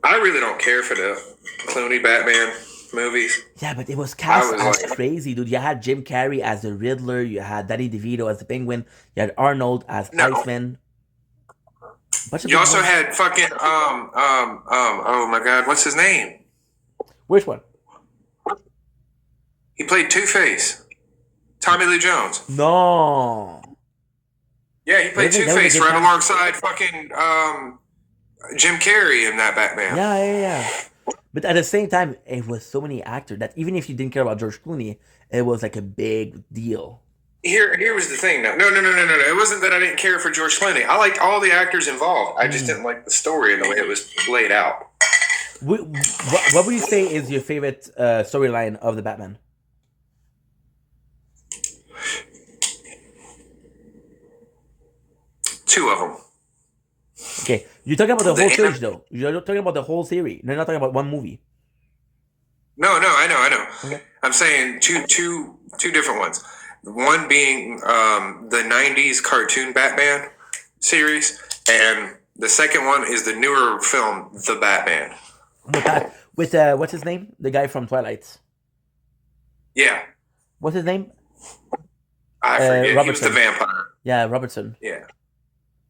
I really don't care for the Clooney Batman movies. Yeah, but it was cast was as like- crazy, dude. You had Jim Carrey as the Riddler. You had Danny DeVito as the Penguin. You had Arnold as No. Iceman. You also had fucking oh my God, what's his name? Which one? He played Two-Face. Tommy Lee Jones. No. Yeah, he played That was a Two-Face good right cast. alongside fucking Jim Carrey in that Batman. Yeah. But at the same time, it was so many actors that even if you didn't care about George Clooney, it was like a big deal. Here was the thing. No. It wasn't that I didn't care for George Clooney. I liked all the actors involved. I just didn't like the story and the way it was laid out. What would you say is your favorite storyline of the Batman? Two of them. Okay, you're talking about the The whole anim- series, though. You're talking about the whole series. You're not talking about one movie. No, I know. Okay. I'm saying two different ones. One being the '90s cartoon Batman series, and the second one is the newer film, The Batman. With what's his name? The guy from Twilight. Yeah, What's his name? I forget. He was Robertson. the vampire. Yeah, Robertson. Yeah,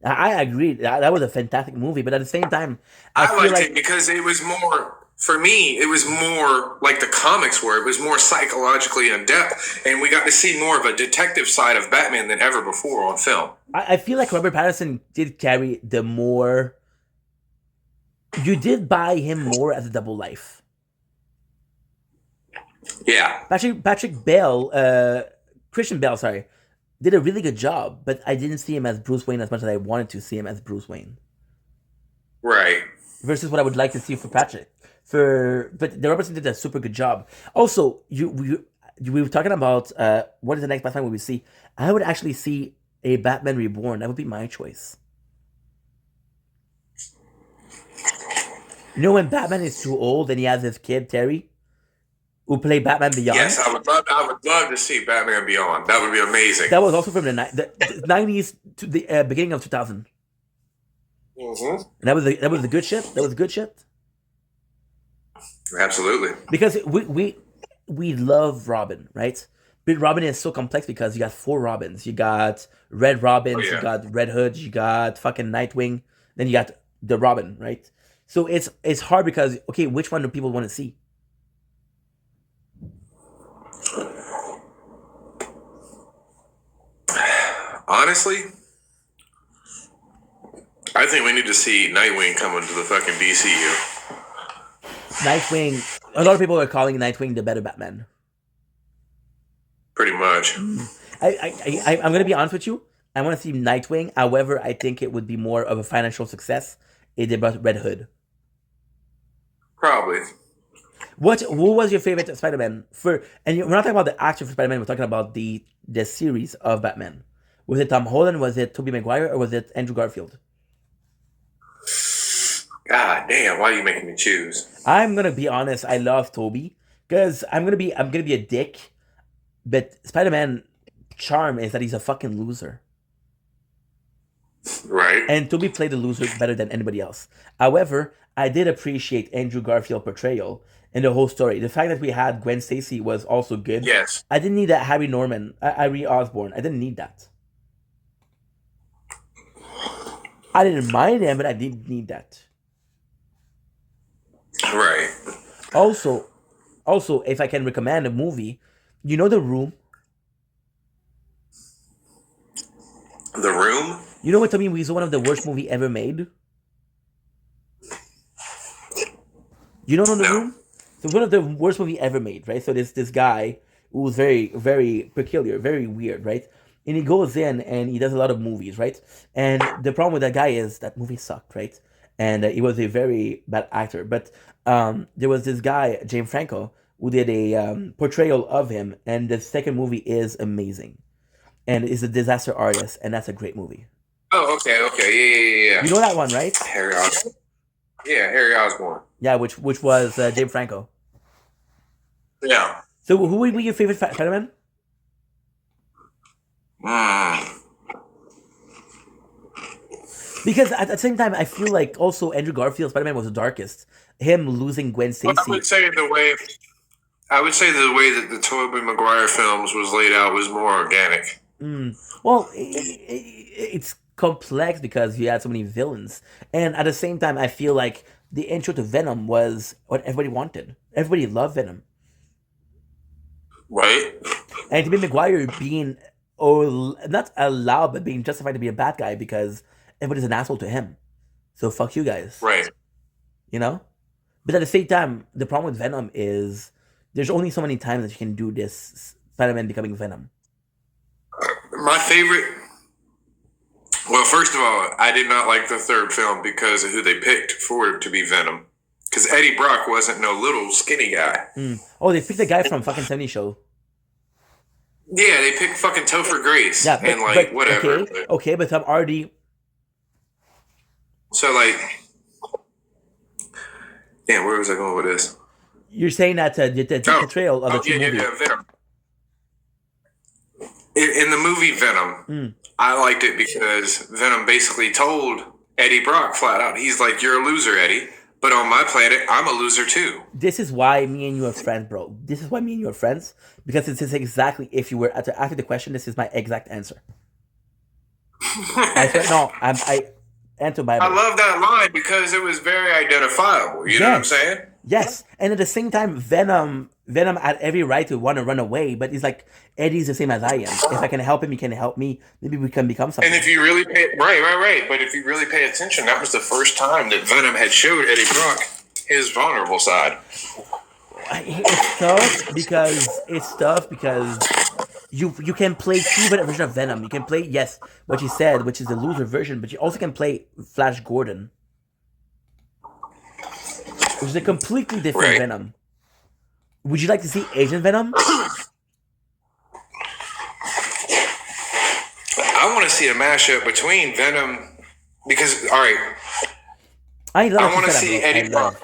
I agree. That was a fantastic movie, but at the same time, I feel liked like it because it was more. For me, it was more like the comics were. It was more psychologically in depth, and we got to see more of a detective side of Batman than ever before on film. I feel like Robert Pattinson did carry the more. You did buy him more as a double life. Yeah, Patrick Bale, Christian Bale, sorry, did a really good job, but I didn't see him as Bruce Wayne as much as I wanted to see him as Bruce Wayne. right. Versus what I would like to see for Patrick. But the Robertson did a super good job. Also, we were talking about what is the next Batman we see. I would actually see a Batman Reborn. That would be my choice. You know when Batman is too old and he has his kid Terry, who played Batman Beyond. Yes, I would love to see Batman Beyond. That would be amazing. That was also from the 90s to the beginning of 2000. Mm-hmm. And that was the good shit. That was good shit. Absolutely. Because we love Robin, right? But Robin is so complex because you got 4 Robins. You got Red Robin, you got Red Hood, you got fucking Nightwing, then you got the Robin, right? So it's hard because okay, which one do people want to see? Honestly, I think we need to see Nightwing come into the fucking DCU. Nightwing. A lot of people are calling Nightwing the better Batman. Pretty much. I'm gonna be honest with you. I want to see Nightwing. However, I think it would be more of a financial success if they brought Red Hood. Probably. Who was your favorite Spider-Man? We're not talking about the actor for Spider-Man. We're talking about the series of Batman. Was it Tom Holland? Was it Tobey Maguire? Or was it Andrew Garfield? God damn! Why are you making me choose? I'm gonna be honest. I love Tobey because I'm gonna be a dick. But Spider-Man charm is that he's a fucking loser. Right. And Tobey played the loser better than anybody else. However, I did appreciate Andrew Garfield's portrayal. in the whole story. The fact that we had Gwen Stacy was also good. Yes. I didn't need that Harry Norman, Harry Osborn. I didn't need that. I didn't mind him, but I didn't need that. Right. Also, if I can recommend a movie, you know The Room. The Room. You know what to me was one of the worst movie ever made. You don't know The Room? So one of the worst movie ever made, right? So this guy who was very, very peculiar, very weird, right? And he goes in and he does a lot of movies, right? And the problem with that guy is that movie sucked, right? And he was a very bad actor. But there was this guy, James Franco, who did a portrayal of him, and the second movie is amazing, and is a disaster artist, and that's a great movie. Oh, okay, yeah. You know that one, right? Harry Osborn. Yeah, Harry Osborn. Yeah, which was James Franco. Yeah. So who would be your favorite Spider-Man? Because at the same time, I feel like also Andrew Garfield's Spider-Man was the darkest. Him losing Gwen Stacy. Well, I would say the way that the Tobey Maguire films was laid out was more organic. Well, it's complex because you had so many villains, and at the same time, I feel like the intro to Venom was what everybody wanted. Everybody loved Venom, right? And Tobey Maguire being not allowed, but being justified to be a bad guy because everybody's an asshole to him. So fuck you guys, right? You know. But at the same time, the problem with Venom is there's only so many times that you can do this Spider-Man becoming Venom. My favorite. Well, first of all, I did not like the third film because of who they picked for it to be Venom. Because Eddie Brock wasn't no little skinny guy. Oh, they picked the guy from fucking 70 Show. Yeah, they picked fucking Topher Grace. Yeah, but, whatever. Okay, but Tom Hardy. So yeah, where was I going with this? You're saying that the portrayal of the two movies. Yeah, Venom. In the movie Venom, I liked it because Venom basically told Eddie Brock flat out, he's like, "You're a loser, Eddie. But on my planet, I'm a loser too." This is why me and you are friends, bro. This is why me and you are friends. Because this is exactly, if you were after the question, this is my exact answer. I answer Bible. I love that line because it was very identifiable. You know what I'm saying? Yes. And at the same time, Venom had every right to want to run away, but he's like, Eddie's the same as I am. If I can help him, he can help me. Maybe we can become something. And if you really pay, right. But if you really pay attention, that was the first time that Venom had showed Eddie Brock his vulnerable side. It's tough because you can play two versions of Venom. You can play, yes, what you said, which is the loser version, but you also can play Flash Gordon, which is a completely different Venom. Would you like to see Asian Venom? I want to see a mashup between Venom because, all right, I want to see Eddie Brock.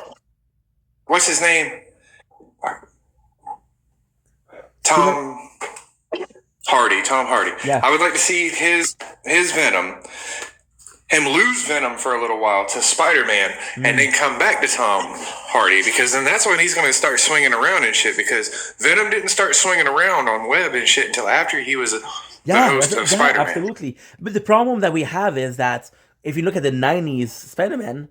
What's his name? Tom Hardy. Yeah. I would like to see his Venom, him lose Venom for a little while to Spider-Man, and then come back to Tom Hardy, because then that's when he's going to start swinging around and shit, because Venom didn't start swinging around on web and shit until after he was the host of Spider-Man. Absolutely. But the problem that we have is that if you look at the 90s Spider-Man,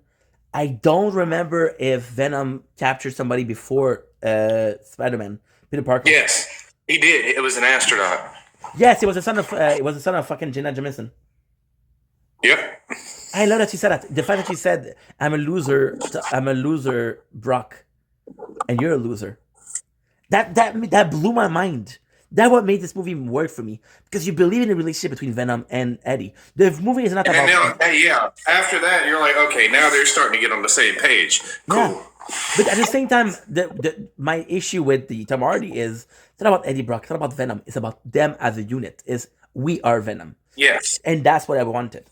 I don't remember if Venom captured somebody before Spider-Man, Peter Parker. Yes, he did. It was an astronaut. Yes, it was the son of fucking Jenna Jameson. Yep. I love that you said that. The fact that you said, I'm a loser, Brock, and you're a loser. That blew my mind. That's what made this movie work for me, because you believe in the relationship between Venom and Eddie. The movie is not about. After that, you're like, okay, now they're starting to get on the same page. Cool. Yeah. But at the same time, my issue with the Tom Hardy is it's not about Eddie Brock. It's not about Venom. It's about them as a unit. We are Venom. Yes. And that's what I wanted.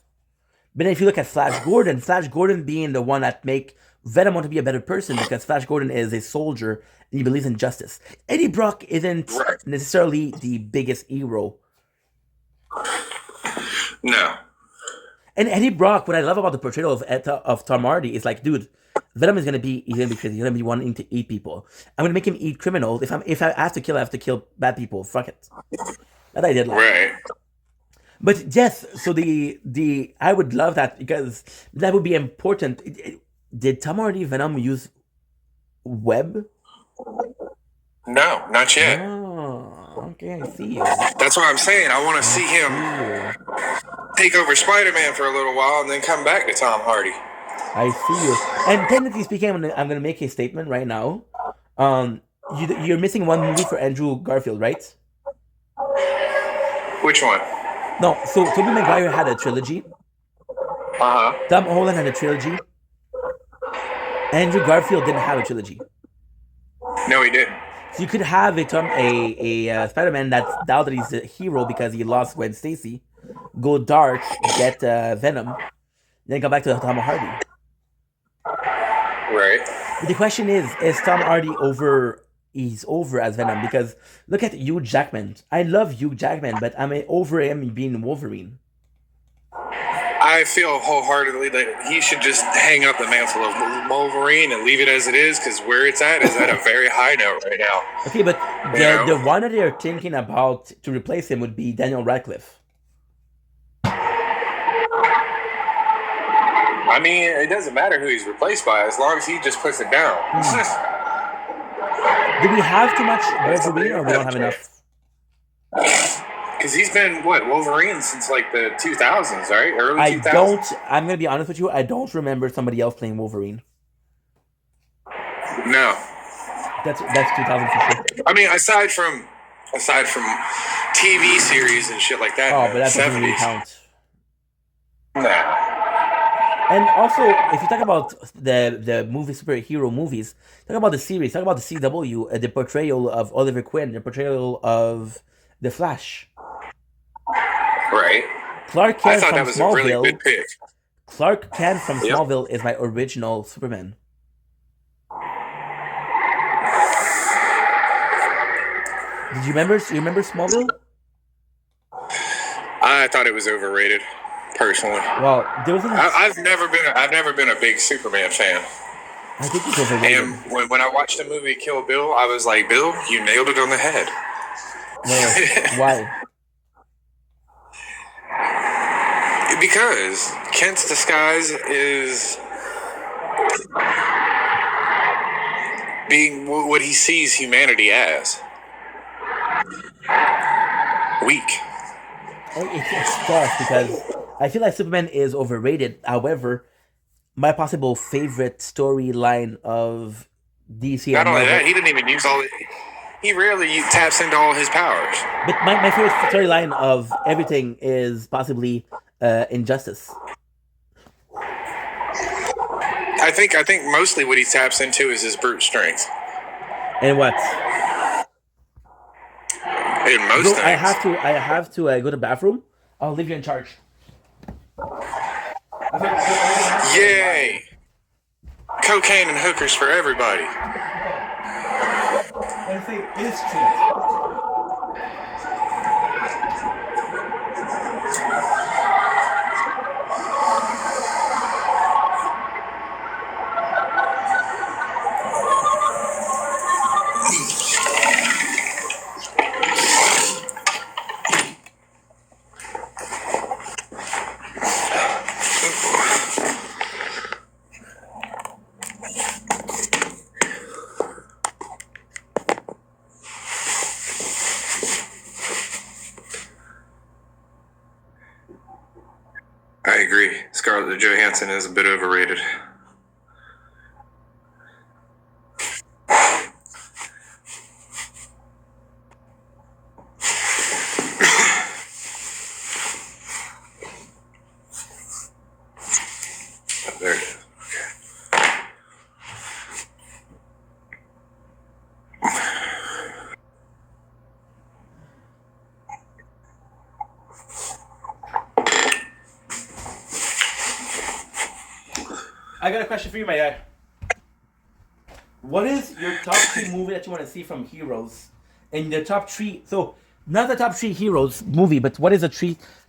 But then if you look at Flash Gordon being the one that make Venom want to be a better person, because Flash Gordon is a soldier and he believes in justice. Eddie Brock isn't necessarily the biggest hero. No. And Eddie Brock, what I love about the portrayal of Tom Hardy is like, dude, Venom is gonna be crazy. He's gonna be wanting to eat people. I'm gonna make him eat criminals. If I have to kill, I have to kill bad people. Fuck it. That I did like. Right. But yes, so the I would love that because that would be important. Did Tom Hardy Venom use web? No, not yet. Oh, okay, I see you. That's what I'm saying. I want to see him take over Spider-Man for a little while and then come back to Tom Hardy. I see you. And technically speaking, I'm gonna make a statement right now. You're missing one movie for Andrew Garfield, right? Which one? No, so Tobey Maguire had a trilogy. Tom Holland had a trilogy. Andrew Garfield didn't have a trilogy. No, he didn't. So you could have a Spider-Man that's now that he's a hero because he lost Gwen Stacy, go dark, get Venom, then come back to Tom Hardy. Right. But the question is Tom Hardy over? He's over as Venom because look at Hugh Jackman. I love Hugh Jackman, but I'm over him being Wolverine. I feel wholeheartedly that he should just hang up the mantle of Wolverine and leave it as it is, because where it's at is at a very high note right now. Okay, but the one that they're thinking about to replace him would be Daniel Radcliffe. I mean, it doesn't matter who he's replaced by as long as he just puts it down. Do we have too much Wolverine or we don't have enough? Because he's been, Wolverine since like the 2000s, right? Early 2000s? I'm going to be honest with you, I don't remember somebody else playing Wolverine. No. That's 2000 for sure. I mean, aside from TV series and shit like that. Oh, but that doesn't really count. Nah. And also, if you talk about the movie superhero movies, talk about the series, talk about the CW, the portrayal of Oliver Queen, the portrayal of the Flash. Right. Clark Kent I thought from that was Smallville. a really good pick. Clark Kent from Smallville is my original Superman. Did you remember? You remember Smallville? I thought it was overrated, personally. Well, there was I've never been a big Superman fan. I think it's overrated. And when I watched the movie Kill Bill, I was like, Bill, you nailed it on the head. Why? Because Kent's disguise is being what he sees humanity as. Weak. It's tough because I feel like Superman is overrated. However, my possible favorite storyline of DC. Not only that, he didn't even use all. He rarely taps into all his powers. But my favorite storyline of everything is possibly Injustice. I think mostly what he taps into is his brute strength. And what? In most things. I have to go to the bathroom. I'll leave you in charge. Yay! Cocaine and hookers for everybody. I say it's true. I agree. Scarlett Johansson is a bit overrated. There it is. I got a question for you, my guy. What is your top 3 movie that you want to see from heroes? And the top 3, so not the top 3 heroes movie, but what is the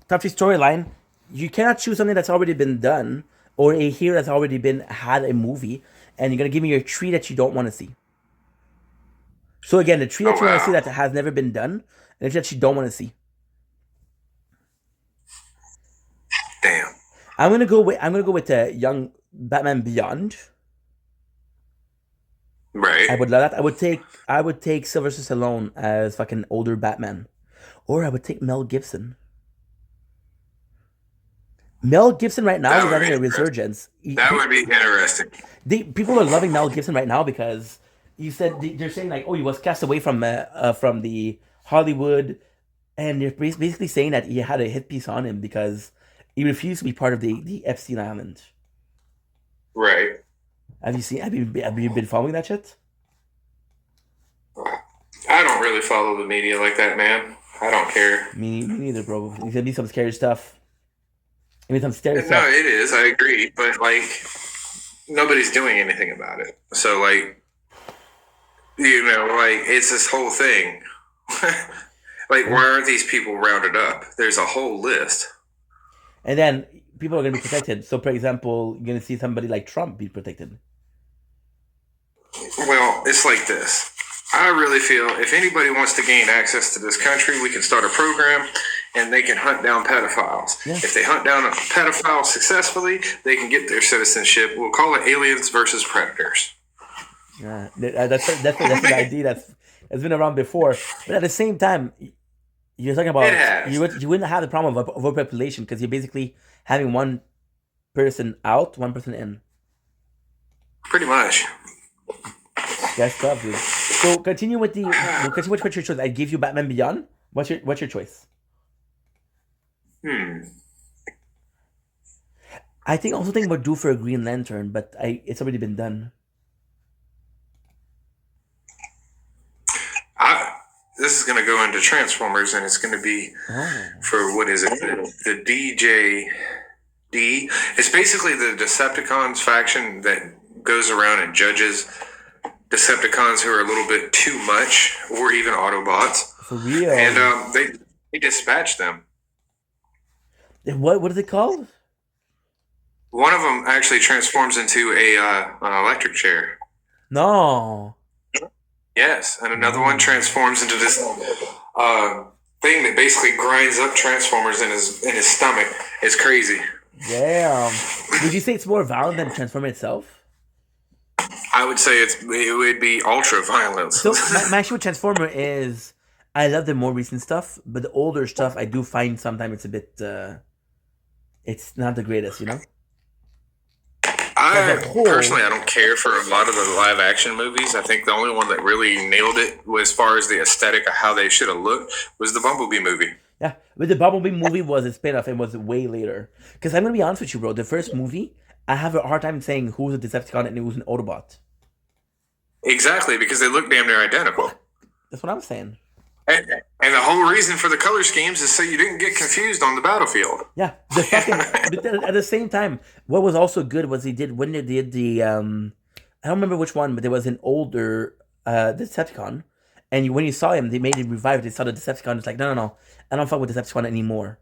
top 3 storyline? You cannot choose something that's already been done or a hero that's already had a movie. and you're gonna give me your tree that you don't want to see. So again, the tree that you want to see that has never been done, and the tree that you don't want to see. Damn. I'm gonna go with Young Batman Beyond. Right. I would love that. I would take Sylvester Stallone as fucking older Batman, or I would take Mel Gibson. Mel Gibson right now That is would having be a interesting. resurgence. That would be interesting. People are loving Mel Gibson right now because they're saying like, oh, he was cast away from the Hollywood, and they're basically saying that he had a hit piece on him because he refused to be part of the Epstein Island. Right. Have you seen? Have you been following that shit? I don't really follow the media like that, man. I don't care. Me neither, bro. There's gonna be some scary stuff. Some scary No, stuff. it is. I agree, but like nobody's doing anything about it. So like, you know, like it's this whole thing. Like, why aren't these people rounded up? There's a whole list. And then people are gonna be protected. So, for example, you're gonna see somebody like Trump be protected. Well, it's like this. I really feel if anybody wants to gain access to this country, we can start a program and they can hunt down pedophiles. Yeah. If they hunt down a pedophile successfully, they can get their citizenship. We'll call it aliens versus predators. Yeah, that's an idea that's been around before. But at the same time, you're talking about It has. you wouldn't have the problem of overpopulation because you're basically having one person out, one person in. Pretty much. That's tough, dude. So we'll continue with your choice. I gave you Batman Beyond. What's your choice? I think we're due for a Green Lantern, but it's already been done. This is going to go into Transformers, and it's going to be for what is it? The DJD. It's basically the Decepticons faction that goes around and judges Decepticons who are a little bit too much, or even Autobots. For real. And they dispatch them. What is it called? One of them actually transforms into an electric chair. No. Yes, and another one transforms into this thing that basically grinds up Transformers in his stomach. It's crazy. Damn. Would you say it's more violent than Transformer itself? I would say it would be ultra violence. So my issue with Transformer is I love the more recent stuff, but the older stuff I do find sometimes it's a bit it's not the greatest, you know? Personally, I don't care for a lot of the live action movies. I think the only one that really nailed it as far as the aesthetic of how they should have looked was the Bumblebee movie. Yeah, but the Bumblebee movie was a spin-off and was way later. Because I'm going to be honest with you, bro. The first movie, I have a hard time saying who's a Decepticon and who's an Autobot. Exactly, because they look damn near identical. That's what I'm saying. And the whole reason for the color schemes is so you didn't get confused on the battlefield. Yeah, the fucking. But at the same time, what was also good was when they did the I don't remember which one, but there was an older Decepticon, and when you saw him, they made him revive. They saw the Decepticon. It's like no, I don't fuck with Decepticon anymore.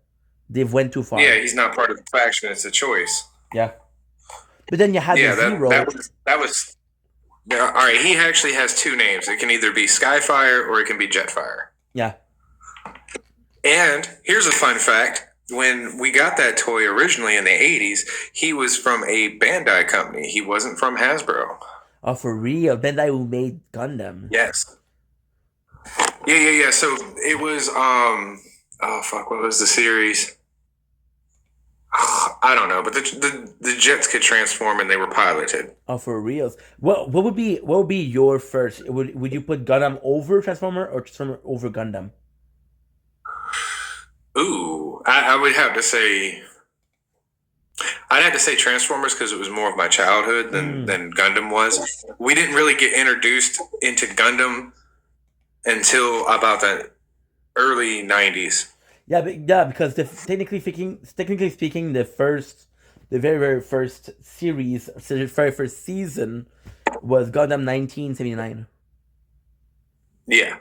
They've went too far. Yeah, he's not part of the faction. It's a choice. Yeah, but then you had the Zero. That was. All right, he actually has two names. It can either be Skyfire or it can be Jetfire. Yeah. And here's a fun fact. When we got that toy originally in the 80s, he was from a Bandai company. He wasn't from Hasbro. Oh, for real? Bandai who made Gundam. Yes. Yeah. So it was, oh, fuck, what was the series? I don't know, but the jets could transform and they were piloted. Oh, for reals? What would be your first? Would you put Gundam over Transformer or Transformer over Gundam? Ooh, I would have to say. I'd have to say Transformers because it was more of my childhood than Gundam was. We didn't really get introduced into Gundam until about the early 90s. Yeah, because technically speaking, the very, very first series, the very first season was Gundam 1979. Yeah.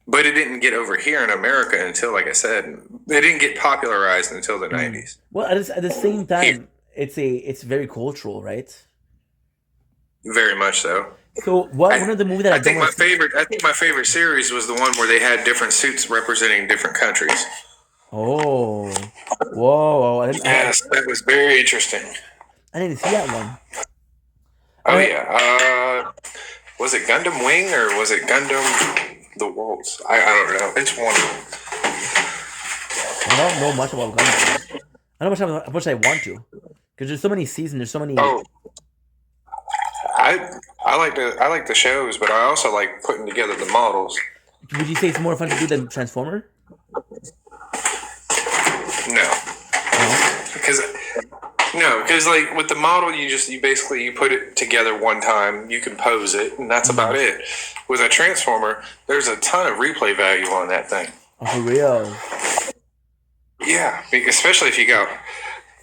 But it didn't get over here in America until, like I said, it didn't get popularized until the 90s. Well, at the same time, it's very cultural, right? Very much so. So one of the movies that I don't want to see. I think my favorite series was the one where they had different suits representing different countries. Oh, whoa! Yes, that was very interesting. I didn't see that one. Oh yeah. Was it Gundam Wing or was it Gundam the Waltz? I don't know. It's one of them. I don't know much about Gundam. I don't know how much I want to, because there's so many seasons. There's so many. Oh, I like the shows, but I also like putting together the models. Would you say it's more fun to do than Transformer? No, No. because like with the model, you basically you put it together one time, you can pose it, and that's about it. With a Transformer, there's a ton of replay value on that thing. Oh, for real? Yeah, especially if you go,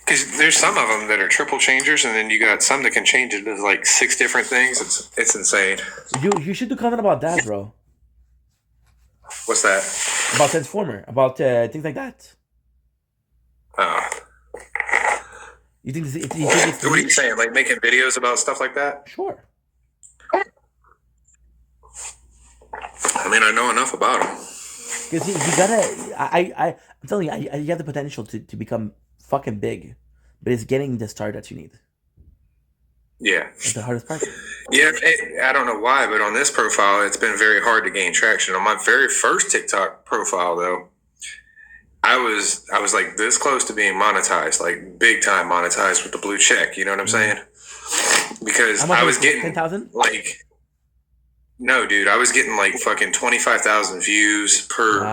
because there's some of them that are triple changers, and then you got some that can change it to like 6 different things. It's insane. You should do content about that, bro. What's that? About Transformer, about things like that. You think it's What are you saying? Like making videos about stuff like that? Sure. I mean, I know enough about them. Because you gotta. I'm telling you, you have the potential to become fucking big, but it's getting the start that you need. Yeah. That's the hardest part. Yeah, I don't know why, but on this profile, it's been very hard to gain traction. On my very first TikTok profile, though, I was like this close to being monetized, like big time monetized with the blue check. You know what I'm saying? Because I was getting 10,000. like, no, dude, I was getting like fucking 25,000 views per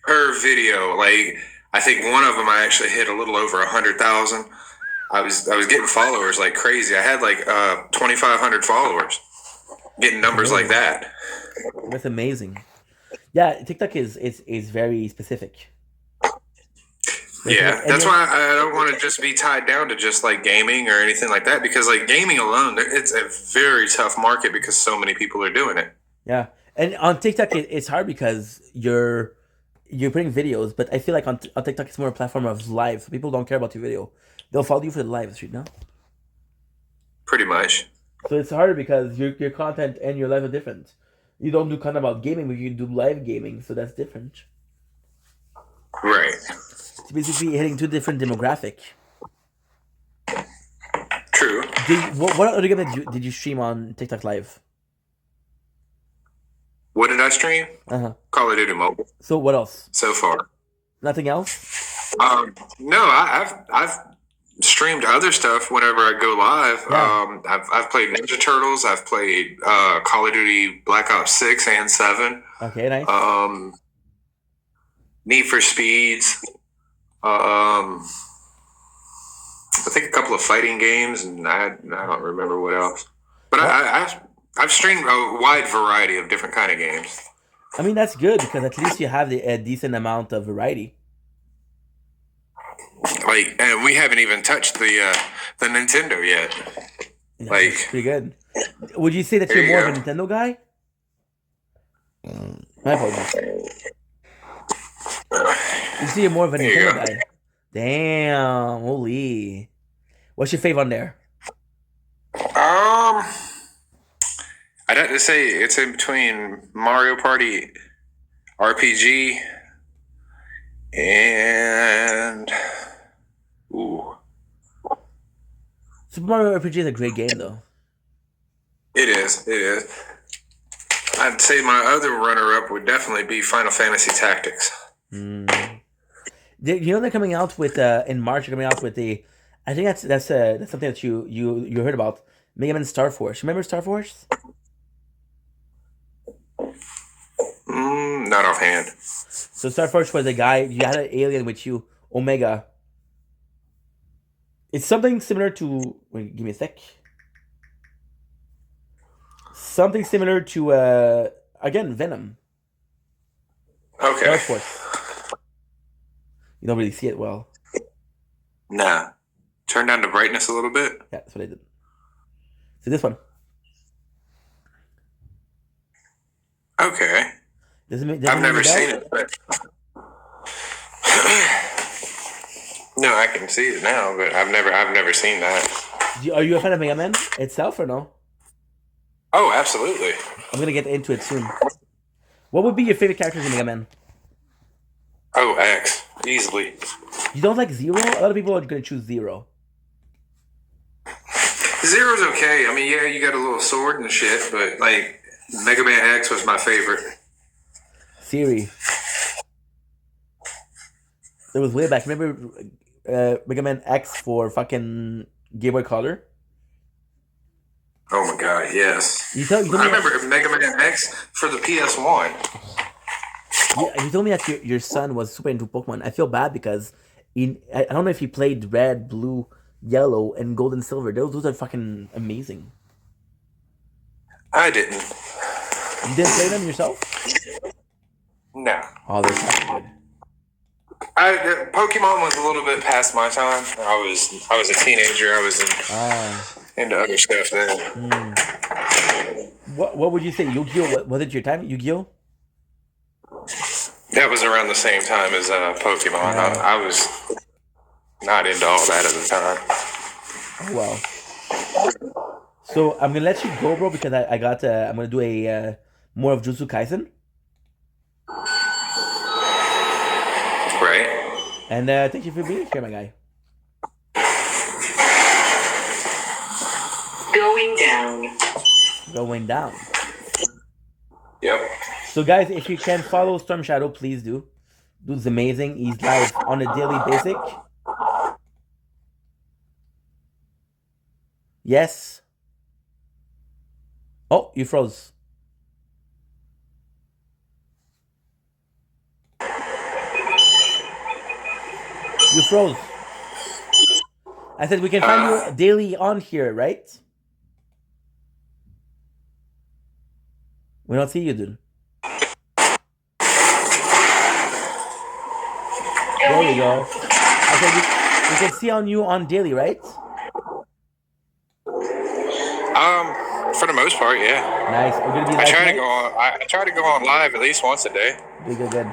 per video. Like, I think one of them I actually hit a little over 100,000. I was getting followers like crazy. I had like 2,500 followers, getting numbers like that. That's amazing. Yeah, TikTok is very specific. Yeah, that's why I don't want to just be tied down to just like gaming or anything like that, because like gaming alone, it's a very tough market because so many people are doing it. Yeah, and on TikTok it's hard because you're putting videos, but I feel like on TikTok it's more a platform of live. So people don't care about your video; they'll follow you for the lives, you know. Pretty much. So it's harder because your content and your live are different. You don't do content about gaming, but you do live gaming, so that's different. Right. It's basically hitting 2 different demographic. True. What other game did you stream on TikTok Live? What did I stream? Call of Duty Mobile. So what else? So far. Nothing else? No, I've streamed other stuff whenever I go live. Yeah. I've played Ninja Turtles. I've played Call of Duty Black Ops 6 and 7. Okay, nice. Need for Speeds. I think a couple of fighting games, and I don't remember what else. But I've streamed a wide variety of different kind of games. I mean, that's good because at least you have a decent amount of variety. Like, and we haven't even touched the Nintendo yet. Yeah, like, pretty good. Would you say that you're more of a Nintendo guy? My apologies. You see, you're more of a Nintendo guy. Damn, holy! What's your favorite on there? I'd have to say it's in between Mario Party RPG and Super Mario RPG is a great game, though. It is. I'd say my other runner-up would definitely be Final Fantasy Tactics. You know they're coming out with in March. They're coming out with I think that's something that you heard about. Mega Man Star Force. Remember Star Force? Not offhand. So Star Force was a guy. You had an alien with you, Omega. It's something similar to. Wait, give me a sec. Something similar to again Venom. Okay. Star Force. You don't really see it well. Nah. Turn down the brightness a little bit. Yeah, that's what I did. See this one. Okay. I've never seen it, but no, I can see it now, but I've never seen that. Are you a fan of Mega Man itself or no? Oh, absolutely. I'm gonna get into it soon. What would be your favorite characters in Mega Man? Oh, X. Easily. You don't like Zero? A lot of people are gonna choose Zero. Zero's okay. I mean, yeah, you got a little sword and shit, but like Mega Man X was my favorite. Siri. It was way back. Remember Mega Man X for fucking Game Boy Color? Oh my god, yes. You told I me remember Mega Man X for the PS1. you told me that your son was super into Pokemon. I feel bad because I don't know if he played Red, Blue, Yellow, and Gold and Silver. Those are fucking amazing. I didn't. You didn't play them yourself? No. Oh, they're fucking good. Pokemon was a little bit past my time. I was a teenager. I was into other stuff then. What would you say? Yu-Gi-Oh? Was it your time? Yu-Gi-Oh? That was around the same time as Pokemon. I was not into all that at the time. Oh wow. So I'm gonna let you go, bro, because I got I'm gonna do a more of Jujutsu Kaisen. Right. And thank you for being here, my guy. Going down. Going down. Yep. So guys, if you can follow Storm Shadow, please do. Dude's amazing. He's live on a daily basis. Yes. Oh, you froze. You froze. I said we can find you daily on here, right? We don't see you, dude. There you go. I said we can see on you on daily, right? For the most part, yeah. Nice. We're gonna be live I try tonight? to go on. I try to go on live at least once a day. Good.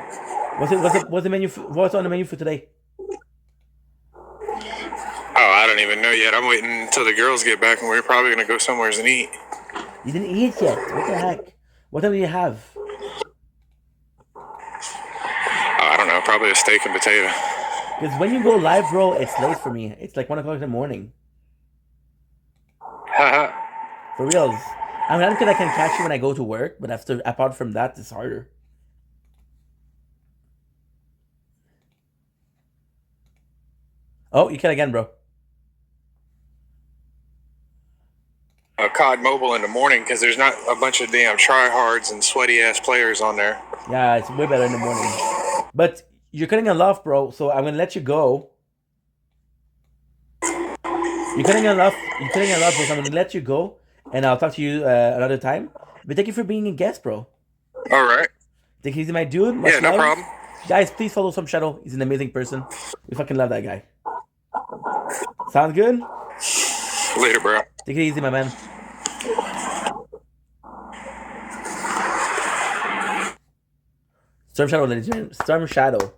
What's the menu? What's on the menu for today? Oh, I don't even know yet. I'm waiting until the girls get back, and we're probably gonna go somewhere and eat. You didn't eat yet. What the heck? What time do you have? I don't know. Probably a steak and potato. Because when you go live, bro, it's late for me. It's like 1 o'clock in the morning. Haha. For reals. I'm glad because I can catch you when I go to work, but apart from that, it's harder. Oh, you can again, bro. COD Mobile in the morning because there's not a bunch of damn tryhards and sweaty ass players on there. Yeah, it's way better in the morning. But you're cutting a laugh, bro, so I'm gonna let you go. You're cutting a laugh, bro, so I'm gonna let you go, and I'll talk to you another time. But thank you for being a guest, bro. All right. Take it easy, my dude. Yeah, no problem. Guys, please follow Some Shadow. He's an amazing person. We fucking love that guy. Sounds good? Later, bro. Take it easy, my man. Storm Shadow, ladies and gentlemen. Storm Shadow.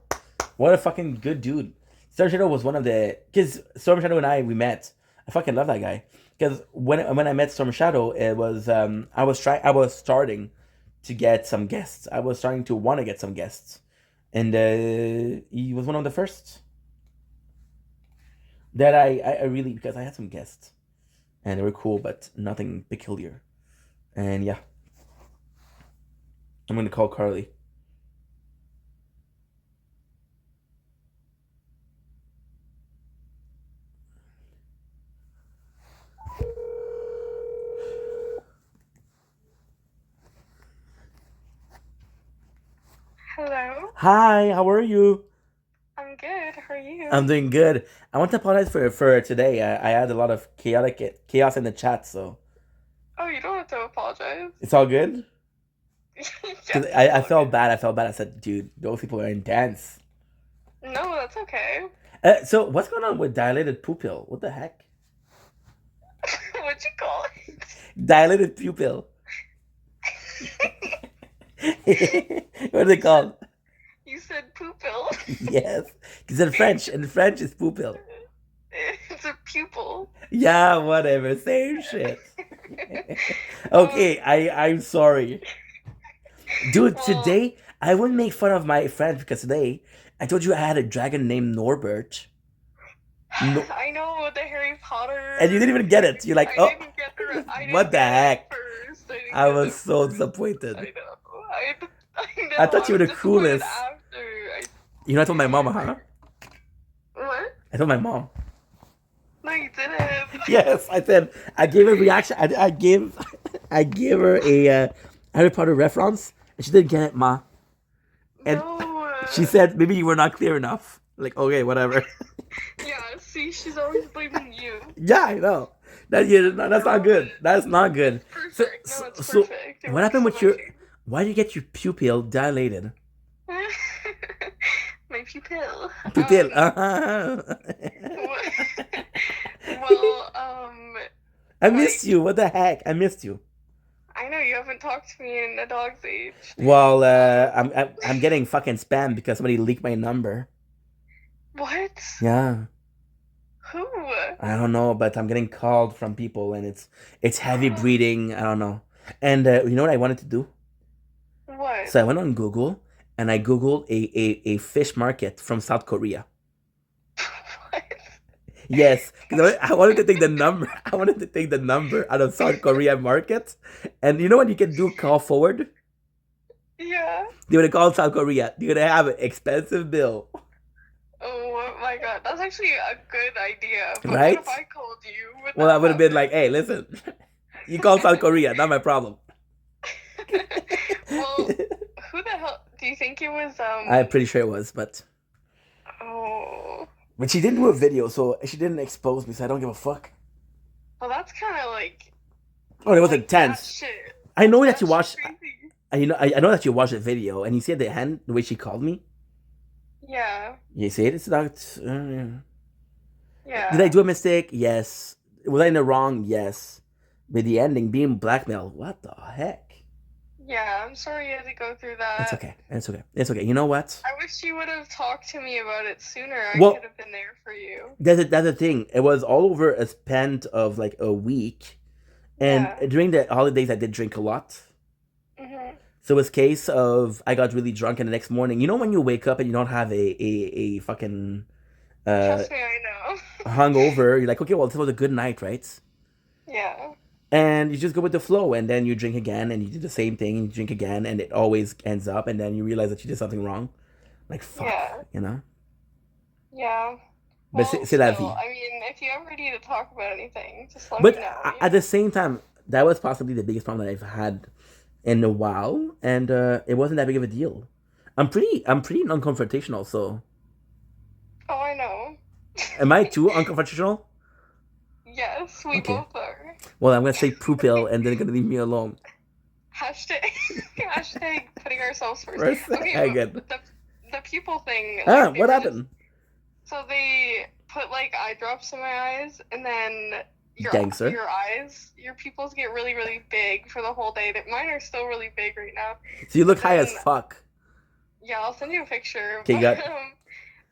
What a fucking good dude. Storm Shadow was one of the... Because Storm Shadow and we met. I fucking love that guy. Because when I met Storm Shadow, it was... I was starting to get some guests. I was starting to want to get some guests. And he was one of the first. That I really... Because I had some guests. And they were cool, but nothing peculiar. And yeah. I'm going to call Carly. Hello. Hi, how are you? I'm good. How are you? I'm doing good. I want to apologize for today. I had a lot of chaos in the chat, so Oh, you don't have to apologize. it's all good. Yes, I felt bad. I said, dude, those people are intense. No, that's okay. So what's going on with dilated pupil? What the heck? What'd you call it? Dilated pupil. What are they called? You said pupil. Yes, because in French, it's pupil. It's a pupil. Yeah, whatever. Same shit. Okay, I'm sorry. Dude, Well, today I wouldn't make fun of my friends because today I told you I had a dragon named Norbert. No, I know the Harry Potter. and you didn't even get it. You're like, I oh, didn't get the. I what didn't the get it heck? first. I didn't I get was it so first. disappointed. I know. I know. I thought you were was the disappointed coolest. after. You know, I told my mom, huh? What? I told my mom. No, you didn't. Yes, I said I gave her a reaction. I gave her a Harry Potter reference, and she didn't get it, ma. And No. she said maybe you were not clear enough. Like, okay, whatever. Yeah. See, she's always blaming you. Yeah, I know. That's not good. That's not good. It's So, perfect. No, it's so perfect. It what works happened in with my your? favor. Why did you get your pupil dilated? My pupil. Pupil. Well, I missed you. What the heck? I missed you. I know you haven't talked to me in a dog's age. Well, I'm getting fucking spam because somebody leaked my number. What? Yeah. Who? I don't know, but I'm getting called from people, and it's heavy breeding. I don't know. And you know what I wanted to do? What? So I went on Google and I googled a fish market from South Korea. What? Yes, because I wanted to take the number. I wanted to take the number out of South Korea market, and you know what you can do? Call forward. Yeah. They would have called South Korea. They're gonna have an expensive bill, Oh my god, that's actually a good idea. But right? what if I called you? Would Well, that I would have been happen? like, "Hey, listen, you call South Korea, not my problem." Well, who the hell do you think it was? I'm pretty sure it was, but she didn't do a video, so she didn't expose me, so I don't give a fuck. Well, that's kind of like. Oh, it was like intense. that shit. I know that That's you watched. crazy. I know that you watched the video, and you see at the end the way she called me. Yeah. You see it? It's not. Yeah. Did I do a mistake? Yes. Was I in the wrong? Yes. With the ending being blackmail, what the heck? Yeah, I'm sorry you had to go through that. It's okay. It's okay. It's okay. You know what? I wish you would have talked to me about it sooner. I Well- could have been there for you. That's the thing. It was all over a span of like a week, and Yeah. during the holidays, I did drink a lot. So it was a case of I got really drunk, and the next morning, you know, when you wake up and you don't have a fucking Trust me, I know. hungover, you're like, okay, well, this was a good night, right? Yeah. And you just go with the flow, and then you drink again, and you do the same thing, and you drink again, and it always ends up, and then you realize that you did something wrong. Like, fuck, Yeah. you know? Yeah. But Well, c'est la still, vie. I mean, if you ever need to talk about anything, just let But me know. at the same time, that was possibly the biggest problem that I've had in a while, and it wasn't that big of a deal. I'm pretty non-confrontational, so Oh, I know. am I too unconfrontational? Yes, we Okay. both are. Well, I'm gonna say pupil, and then they're gonna leave me alone. Hashtag putting ourselves first. First, Okay, I but get. the pupil thing. Ah, like, they what were happened? So they put like eye drops in my eyes, and then Gangster. your pupils get really, really big for the whole day. That mine are still really big right now. So you look high as then- fuck. Yeah, I'll send you a picture. Okay, got-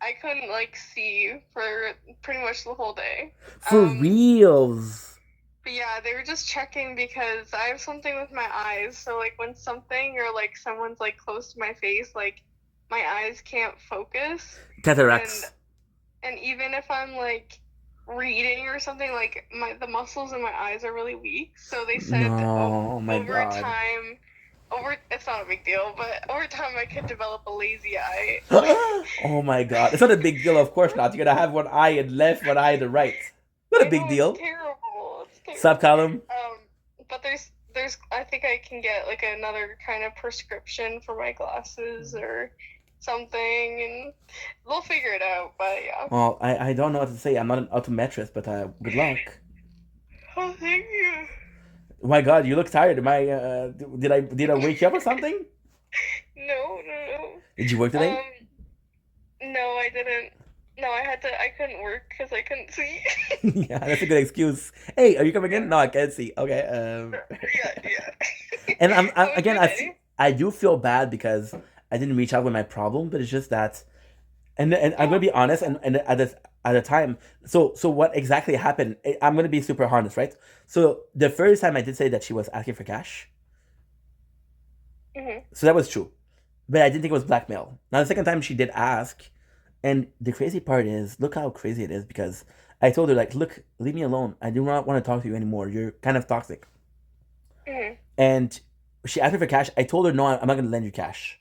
I couldn't like see for pretty much the whole day. For reals. But yeah, they were just checking because I have something with my eyes. So like when something or like someone's like close to my face, like my eyes can't focus. Cataracts. And even if I'm like reading or something, like the muscles in my eyes are really weak. So they said No, my over God. time, it's not a big deal, but over time I could develop a lazy eye. Oh my God. It's not a big deal, of course not. You're gonna have one eye in left, one eye in the right. Not a I big know, deal. It's terrible. It's terrible. Sup, Callum? But there's I think I can get like another kind of prescription for my glasses or something, and they'll figure it out. But yeah. Well, I don't know what to say. I'm not an optometrist, but good luck. Oh, thank you. Oh my God, you look tired. Am I? Did I wake you up or something? No. Did you work today? No, I didn't. No, I couldn't work because I couldn't see. Yeah, that's a good excuse. Hey, are you coming in? No, I can't see. Okay. Yeah. And I'm How was again. your day? I do feel bad because I didn't reach out with my problem, but it's just that, and I'm gonna be honest, and at the time. So what exactly happened? I'm gonna be super honest, right? So the first time I did say that she was asking for cash, so that was true, but I didn't think it was blackmail. Now the second time she did ask, and the crazy part is, look how crazy it is, because I told her like, look, leave me alone. I do not want to talk to you anymore. You're kind of toxic. And she asked me for cash. I told her no, I'm not gonna lend you cash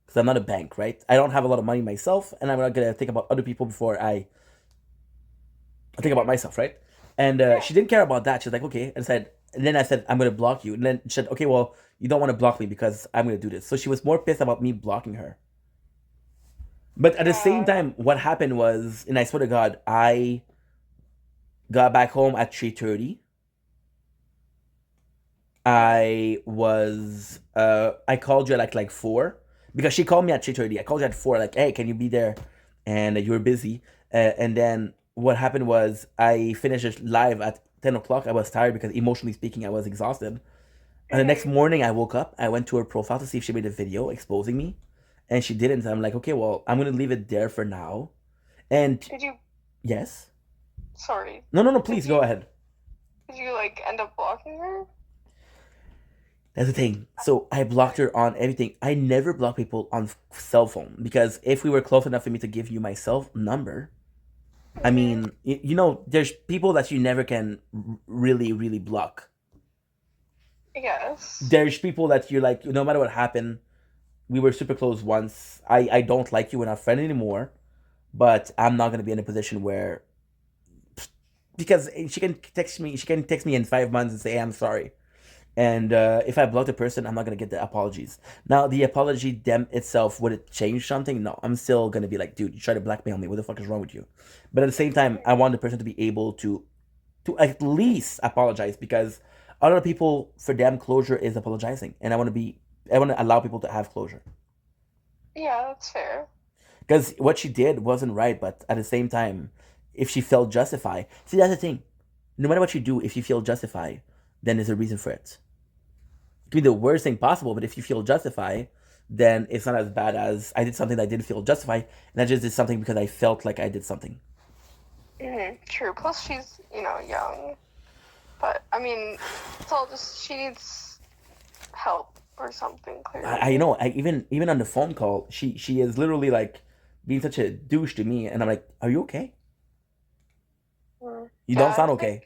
because I'm not a bank, right? I don't have a lot of money myself, and I'm not gonna think about other people before I think about myself, right? And she didn't care about that. She was like, okay. And then I said, I'm gonna block you. And then she said, okay, well, you don't want to block me because I'm gonna do this. So she was more pissed about me blocking her. But at the same time, what happened was, and I swear to God, I got back home at 3:30. I called you at like 4 because she called me at 3:30. I called you at 4, like, hey, can you be there? And you were busy. And then what happened was I finished it live at 10 o'clock. I was tired because emotionally speaking, I was exhausted. And the next morning I woke up, I went to her profile to see if she made a video exposing me. And she didn't. I'm like, okay, well, I'm going to leave it there for now. And Did you? yes? Sorry. No, please go ahead. Did you like end up blocking her? That's the thing. So I blocked her on everything. I never block people on cell phone because if we were close enough for me to give you my cell number, I mean, you know, there's people that you never can really, really block. Yes. There's people that you're like, no matter what happened, we were super close once. I don't like you, we're not friends anymore, but I'm not gonna be in a position where, because she can text me in 5 months and say, hey, I'm sorry. And if I block the person, I'm not gonna get the apologies. Now, the apology them itself, would it change something? No, I'm still gonna be like, dude, you try to blackmail me. What the fuck is wrong with you? But at the same time, I want the person to be able to at least apologize, because other people, for them, closure is apologizing, and I want to allow people to have closure. Yeah, that's fair. Because what she did wasn't right, but at the same time, if she felt justified, see, that's the thing. No matter what you do, if you feel justified, then there's a reason for it. It could be the worst thing possible, but if you feel justified, then it's not as bad as I did something that I didn't feel justified, and I just did something because I felt like I did something. True. Plus, she's young. But I mean, it's all just she needs help or something. Clearly. I know. Even on the phone call, she is literally like being such a douche to me, and I'm like, are you okay? You don't sound okay.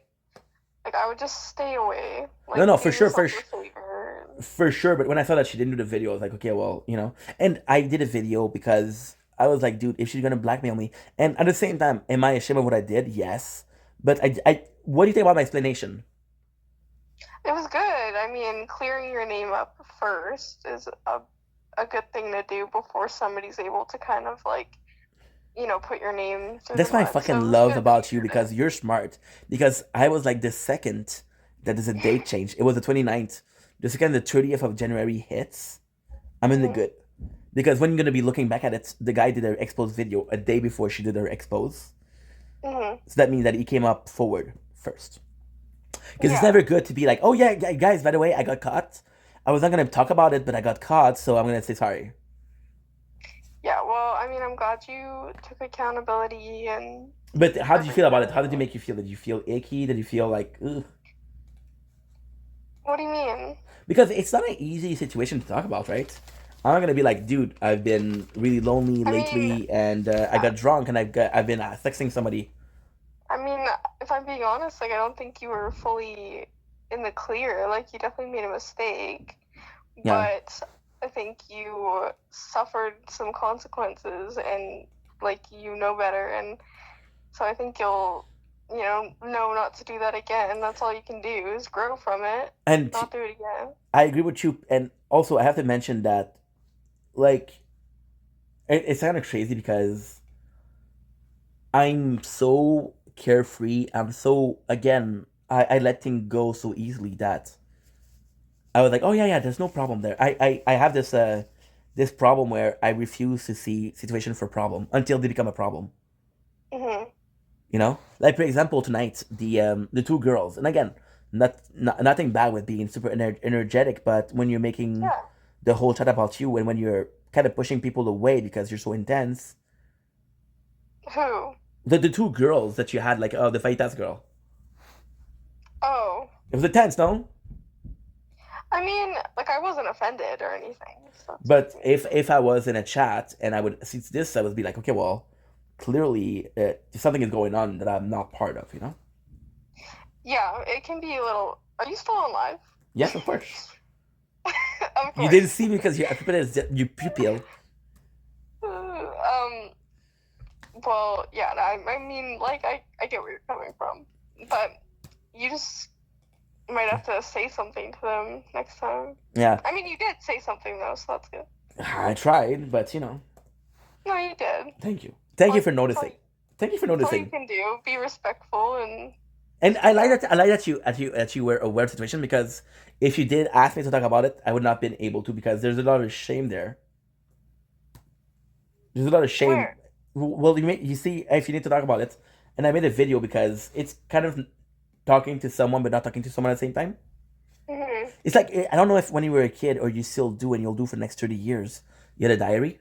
Like, I would just stay away. Like, No, for do sure, yourself a favor. for sure. But when I saw that she didn't do the video, I was like, okay, well, And I did a video because I was like, dude, if she's gonna blackmail me, and at the same time, am I ashamed of what I did? Yes. But what do you think about my explanation? It was good. I mean, clearing your name up first is a good thing to do before somebody's able to kind of like, put your name through That's the what I mud. fucking So love about you, because you're smart. Because I was like, the second that there's a date change, it was the 29th. The second the 30th of January hits, I'm in the good. Because when you're going to be looking back at it, the guy did her expose video a day before she did her expose. So that means that he came up forward first. Because it's never good to be like, oh yeah, guys, by the way, I got caught. I was not going to talk about it, but I got caught, so I'm going to say sorry. Yeah, well, I mean, I'm glad you took accountability and... But how did you feel about it? How did it make you feel? Did you feel icky? Did you feel like, ugh? What do you mean? Because it's not an easy situation to talk about, right? I'm not gonna be like, dude, I've been really lonely lately, and I got drunk, and I've been texting somebody. I mean, if I'm being honest, like, I don't think you were fully in the clear. Like, you definitely made a mistake. Yeah. But I think you suffered some consequences, and, like, you know better. And so I think you'll, know not to do that again. That's all you can do is grow from it and not do it again. I agree with you. And also, I have to mention that, like, it's kind of crazy because I'm so carefree. I'm so, again, I let things go so easily that I was like, oh yeah, there's no problem there. I have this problem where I refuse to see situation for problem until they become a problem. Like, for example, tonight, the two girls, and again, nothing bad with being super energetic, but when you're making the whole chat about you, and when you're kind of pushing people away because you're so intense. Who? The two girls that you had, like the Faitas girl. Oh, It was intense, no? I mean, like I wasn't offended or anything. So But if I was in a chat and I would see this, I would be like, okay, well, clearly something is going on that I'm not part of, you know? yeah, it can be a little. Are you still on live? Yes, of course. Of You didn't course. see me because you pupil. Well, yeah, no, I mean, like, I get where you're coming from, but you just might have to say something to them next time. Yeah, I mean, you did say something though, so that's good. I tried, but No, you did. thank you. Thank you for That's all noticing. Thank you for that's all you noticing. can do. Be respectful and. And I like that you were aware of the situation, because if you did ask me to talk about it, I would not have been able to, because there's a lot of shame there. There's a lot of shame. Where? Well, you see, if you need to talk about it, and I made a video because it's kind of talking to someone but not talking to someone at the same time. Hmm. It's like, I don't know if when you were a kid or you still do, and you'll do for the next 30 years. You had a diary.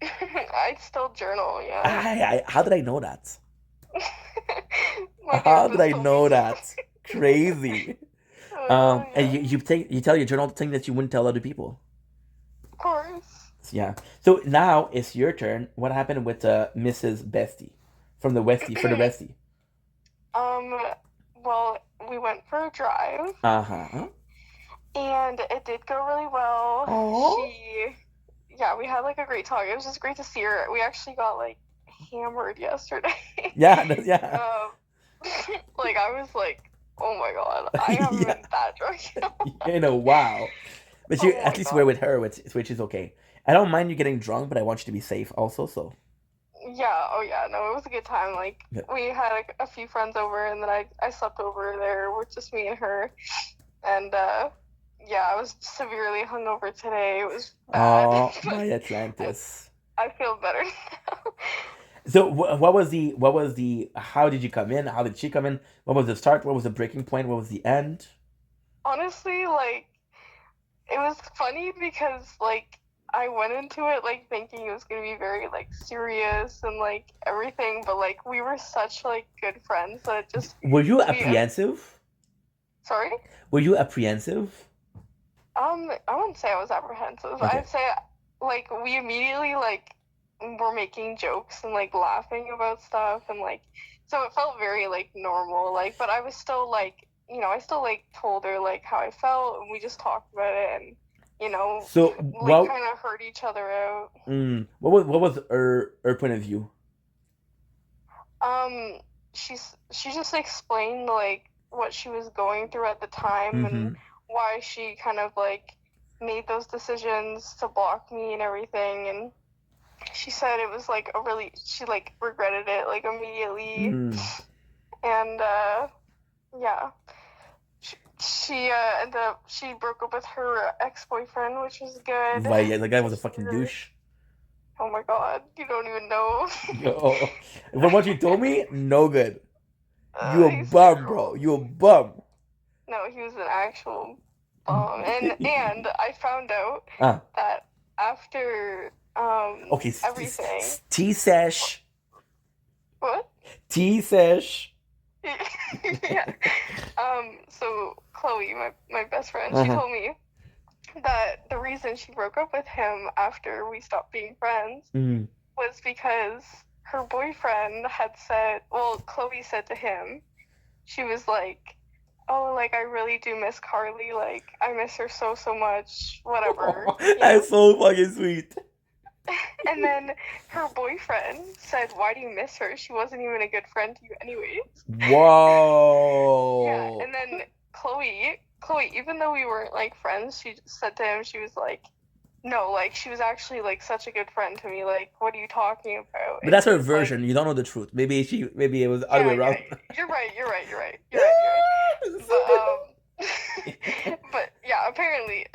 I still journal, yeah. How did I know that? My How did therapist I told know me. that? Crazy. Yeah, And you tell your journal the thing that you wouldn't tell other people. of course. Yeah. So now it's your turn. What happened with Mrs. Bestie from the Westie for the Bestie? Well, we went for a drive, Uh-huh. and it did go really well. Oh. Yeah, we had like a great talk. It was just great to see her. We actually got like hammered yesterday. Yeah. Yeah. Like I was like, oh my god, I haven't Yeah. been that drunk. Wow. But you Oh at my least god. were with her, which is okay. I don't mind you getting drunk, but I want you to be safe also. So Yeah, oh yeah, no, it was a good time. Like yeah. we had a few friends over, and then I slept over there with just me and her, and yeah, I was severely hungover today. It was bad. Oh, But my Atlantis. I feel better now. So what was the how did you come in? How did she come in? What was the start? What was the breaking point? What was the end? Honestly, like it was funny because like I went into it like thinking it was gonna be very like serious and like everything, but like we were such like good friends that it just Were you we apprehensive? sorry. Were you apprehensive? I wouldn't say I was apprehensive. Okay. I'd say like we immediately like were making jokes and like laughing about stuff and like so it felt very like normal like but I was still like I still like told her like how I felt and we just talked about it and So like kind of heard each other out. what was her point of view? Um, she just explained like what she was going through at the time Mm-hmm. and why she kind of like made those decisions to block me and everything and she said it was like she like regretted it like immediately and yeah she broke up with her ex-boyfriend, which was good. Right, yeah, the guy was a fucking douche. Oh my god, you don't even know. Yo, from what you told me, no good. You a He's bum, terrible. bro. You a bum. No, he was an actual bum, and I found out that after Okay, everything. T-sesh. What? T-sesh. Yeah. So Chloe, my best friend, she Uh-huh. told me that the reason she broke up with him after we stopped being friends was because her boyfriend had said, well, Chloe said to him, she was like, oh, like, I really do miss Carly, like, I miss her so much, whatever. That's so fucking sweet. And then her boyfriend said, why do you miss her? She wasn't even a good friend to you anyways. Whoa. Yeah, and then Chloe, even though we weren't like friends, she said to him, she was like, no, like she was actually like such a good friend to me. Like, what are you talking about? But that's her he was version. like, You don't know the truth. Maybe it was the other way around. Yeah, you're right. But yeah, apparently,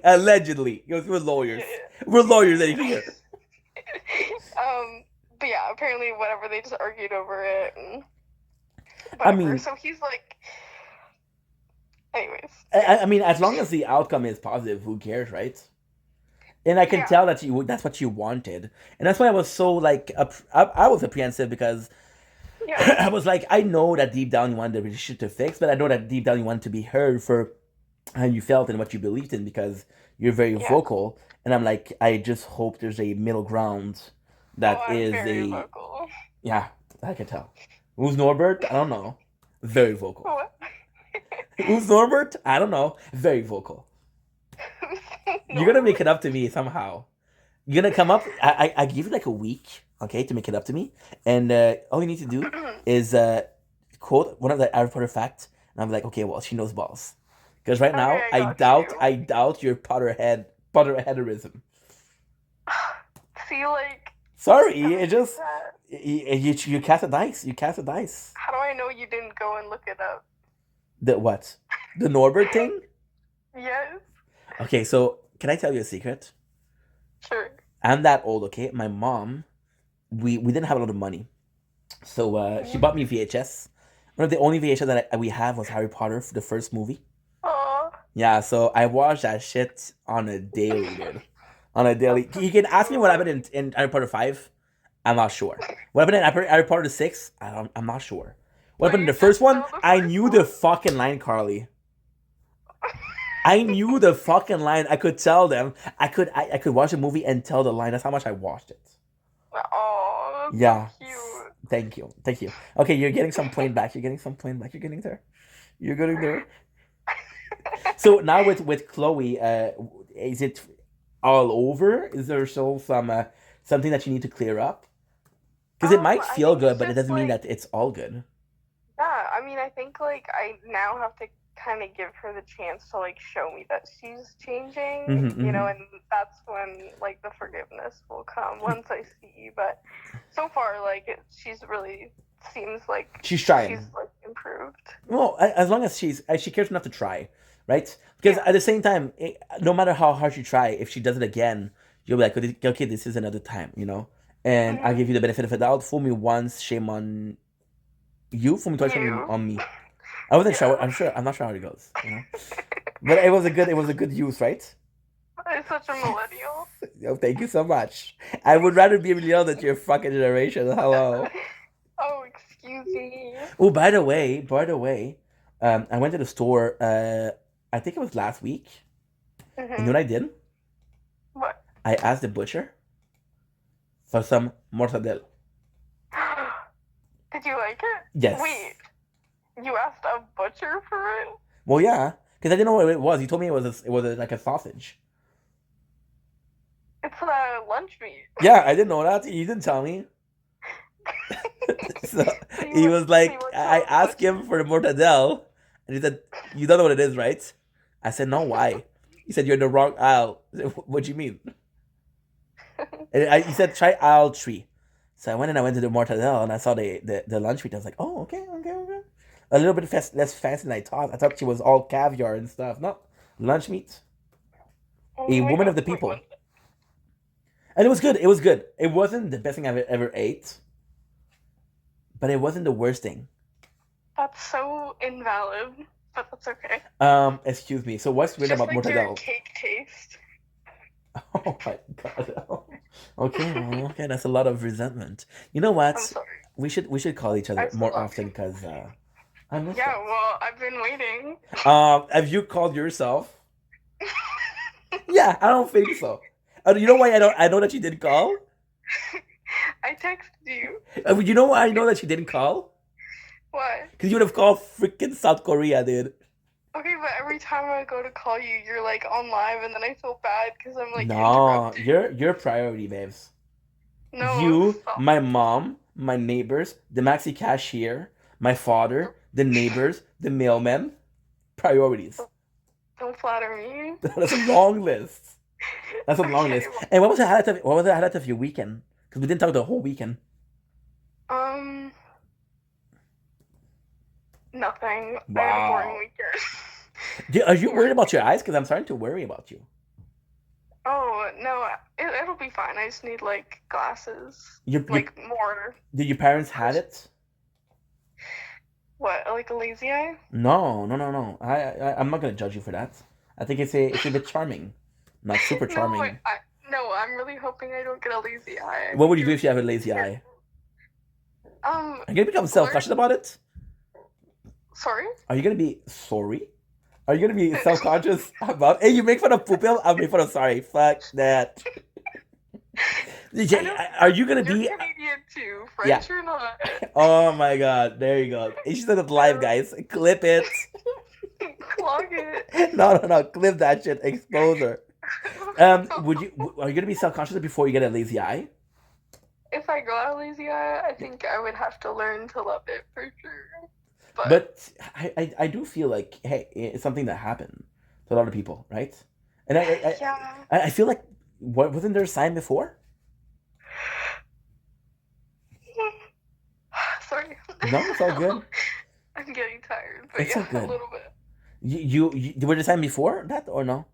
Allegedly. We're lawyers. We're lawyers here. But yeah, apparently, whatever, they just argued over it and whatever. I mean, so he's like, anyways. I mean, as long as the outcome is positive, who cares, right? And I can Yeah. tell that that's what you wanted, and that's why I was so like I was apprehensive because Yeah. I was like, I know that deep down you wanted the relationship to fix, but I know that deep down you wanted to be heard for how you felt and what you believed in because you're very Yeah. vocal. And I'm like, I just hope there's a middle ground that I'm is very a vocal. yeah. I can tell. Who's Norbert? I don't know. Very vocal. What? Who's Norbert? I don't know. Very vocal. You're gonna make it up to me somehow. You're gonna come up. I give you like a week, okay, to make it up to me, and all you need to do is quote one of the Harry Potter facts, and I'm like, okay, well, she knows balls, because right Okay, now I got you. I doubt your Potterheaderism. See, like, Sorry, everything it just that. you cast a dice. You cast a dice. How do I know you didn't go and look it up? The what? The Norbert thing? Yes. Okay, so can I tell you a secret? Sure. I'm that old, okay? My mom, we didn't have a lot of money, so she bought me VHS. One of the only VHS that we have was Harry Potter, the first movie. Aw. Yeah, so I watched that shit on a daily, dude. On a daily. You can ask me what happened in Harry Potter 5. I'm not sure. What happened in Harry Potter 6? I'm not sure. What So happened in you the first just one? know the I first knew one? the fucking line, Carly. I knew the fucking line. I could tell them. I could watch a movie and tell the line. That's how much I watched it. Aw, that's Yeah. so cute. Thank you. Thank you. Okay, you're getting some plane back. You're getting some plane back. You're getting there. You're getting there. So now with Chloe, is it all over? Is there still something that you need to clear up? Because it might I feel think it's good, but it just doesn't mean like, that it's all good. yeah, I mean, I think like I now have to kind of give her the chance to like show me that she's changing, Mm-hmm, you know, mm-hmm. and that's when like the forgiveness will come once I see. But so far, like she's really seems like She's trying. she's like improved. Well, as long as she cares enough to try, right? Because Yeah. at the same time, no matter how hard you try, if she does it again, you'll be like, okay, this is another time, you know. And I'll Mhm. give you the benefit of the doubt. Fool me once, shame on you. Fool me twice, shame You. on me. I wasn't sure. Yeah. I'm sure. I'm not sure how it goes. You know. But it was a good use, right? I'm such a millennial. Oh, thank you so much. I would rather be real than your fucking generation. Hello. Oh, excuse me. Oh, by the way, I went to the store. I think it was last week. And you know Mhm. what I did? What? I asked the butcher for some mortadella. Did you like it? Yes. Wait, you asked a butcher for it? Well, yeah, because I didn't know what it was. He told me like a sausage. It's a lunch meat. Yeah, I didn't know that. You didn't tell me. So So you he went- was like, so you went to I a asked butcher? him for the mortadella, and he said, "You don't know what it is, right?" I said, "No, why?" He said, "You're in the wrong aisle." I said, what do you mean? And he said, "Try aisle 3." So I went to the mortadella and I saw the lunch meat. I was like, "Oh, okay, okay, okay." A little bit less fancy than I thought. I thought she was all caviar and stuff. No, lunch meat. Oh A my woman of God, the wait, people. what? And it was good. It was good. It wasn't the best thing I've ever ate, but it wasn't the worst thing. That's so invalid, but that's okay. Excuse me. So what's It's weird just about like your mortadella? cake taste. Oh my god. Okay, well, okay, that's a lot of resentment. You know I'm what? sorry. We should call each I other still more love often you. because I miss Yeah, it. well, I've been waiting. Have you called yourself? Yeah, I don't think so. You know why I know that you didn't call? I texted you. You know why I know that you didn't call? What? Because you would have called freaking South Korea, dude. Okay, but every time I go to call you, you're like on live, and then I feel bad because I'm like No, interrupting. you're priority, babes. No, You, stop. my mom, my neighbors, the maxi cashier, my father, the neighbors, the mailman. Priorities. Don't flatter me. That's a long list. That's a long Okay, list. And what was the highlight of your weekend? Because we didn't talk the whole weekend. Nothing. I had a boring Wow. weekend. Are you worried about your eyes? Because I'm starting to worry about you. Oh, no, it'll be fine. I just need, like, glasses. Your Like, more. did your parents had it? What, like a lazy eye? No. I'm not gonna judge you for that. I think it's a bit charming, not super No, charming. No, I'm really hoping I don't get a lazy eye. What would you do if you have a lazy eye? Are you gonna become self-conscious about it? Sorry? Are you gonna be sorry? Are you gonna be self-conscious about? Hey, you make fun of poopil? I'll make fun of sorry. Fuck that. Are you gonna You're be? Canadian too, Yeah. French or not? Oh my god, there you go. She said it live, guys. Clip it. Clog it. No, clip that shit. Expose her. Are you gonna be self-conscious before you get a lazy eye? If I got a lazy eye, I think I would have to learn to love it for sure. But I do feel like, hey, it's something that happened to a lot of people, right? And I feel like, wasn't there a sign before? Sorry. No, it's all good. I'm getting tired, but It's all good. a little bit. You were there a sign before that or no?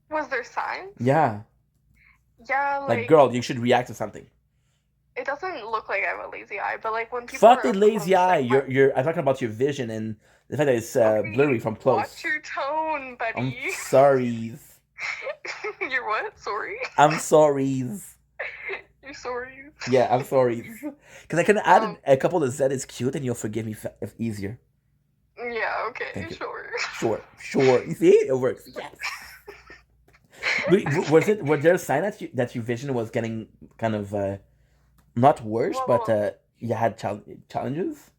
Was there signs? Yeah. Yeah, Like, girl, you should react to something. It doesn't look like I have a lazy eye, but like when people Fuck the lazy eye. I'm talking about your vision and the fact that it's blurry from close. Watch your tone, buddy. I'm sorry. You're what? Sorry? I'm sorry. You're sorry? Yeah, I'm sorry. Because I can add a couple of Z is cute and you'll forgive me if easier. Yeah, okay, sure. Sure. You see? It works. Yes. Was there a sign that your vision was getting kind of not worse, but you had challenges?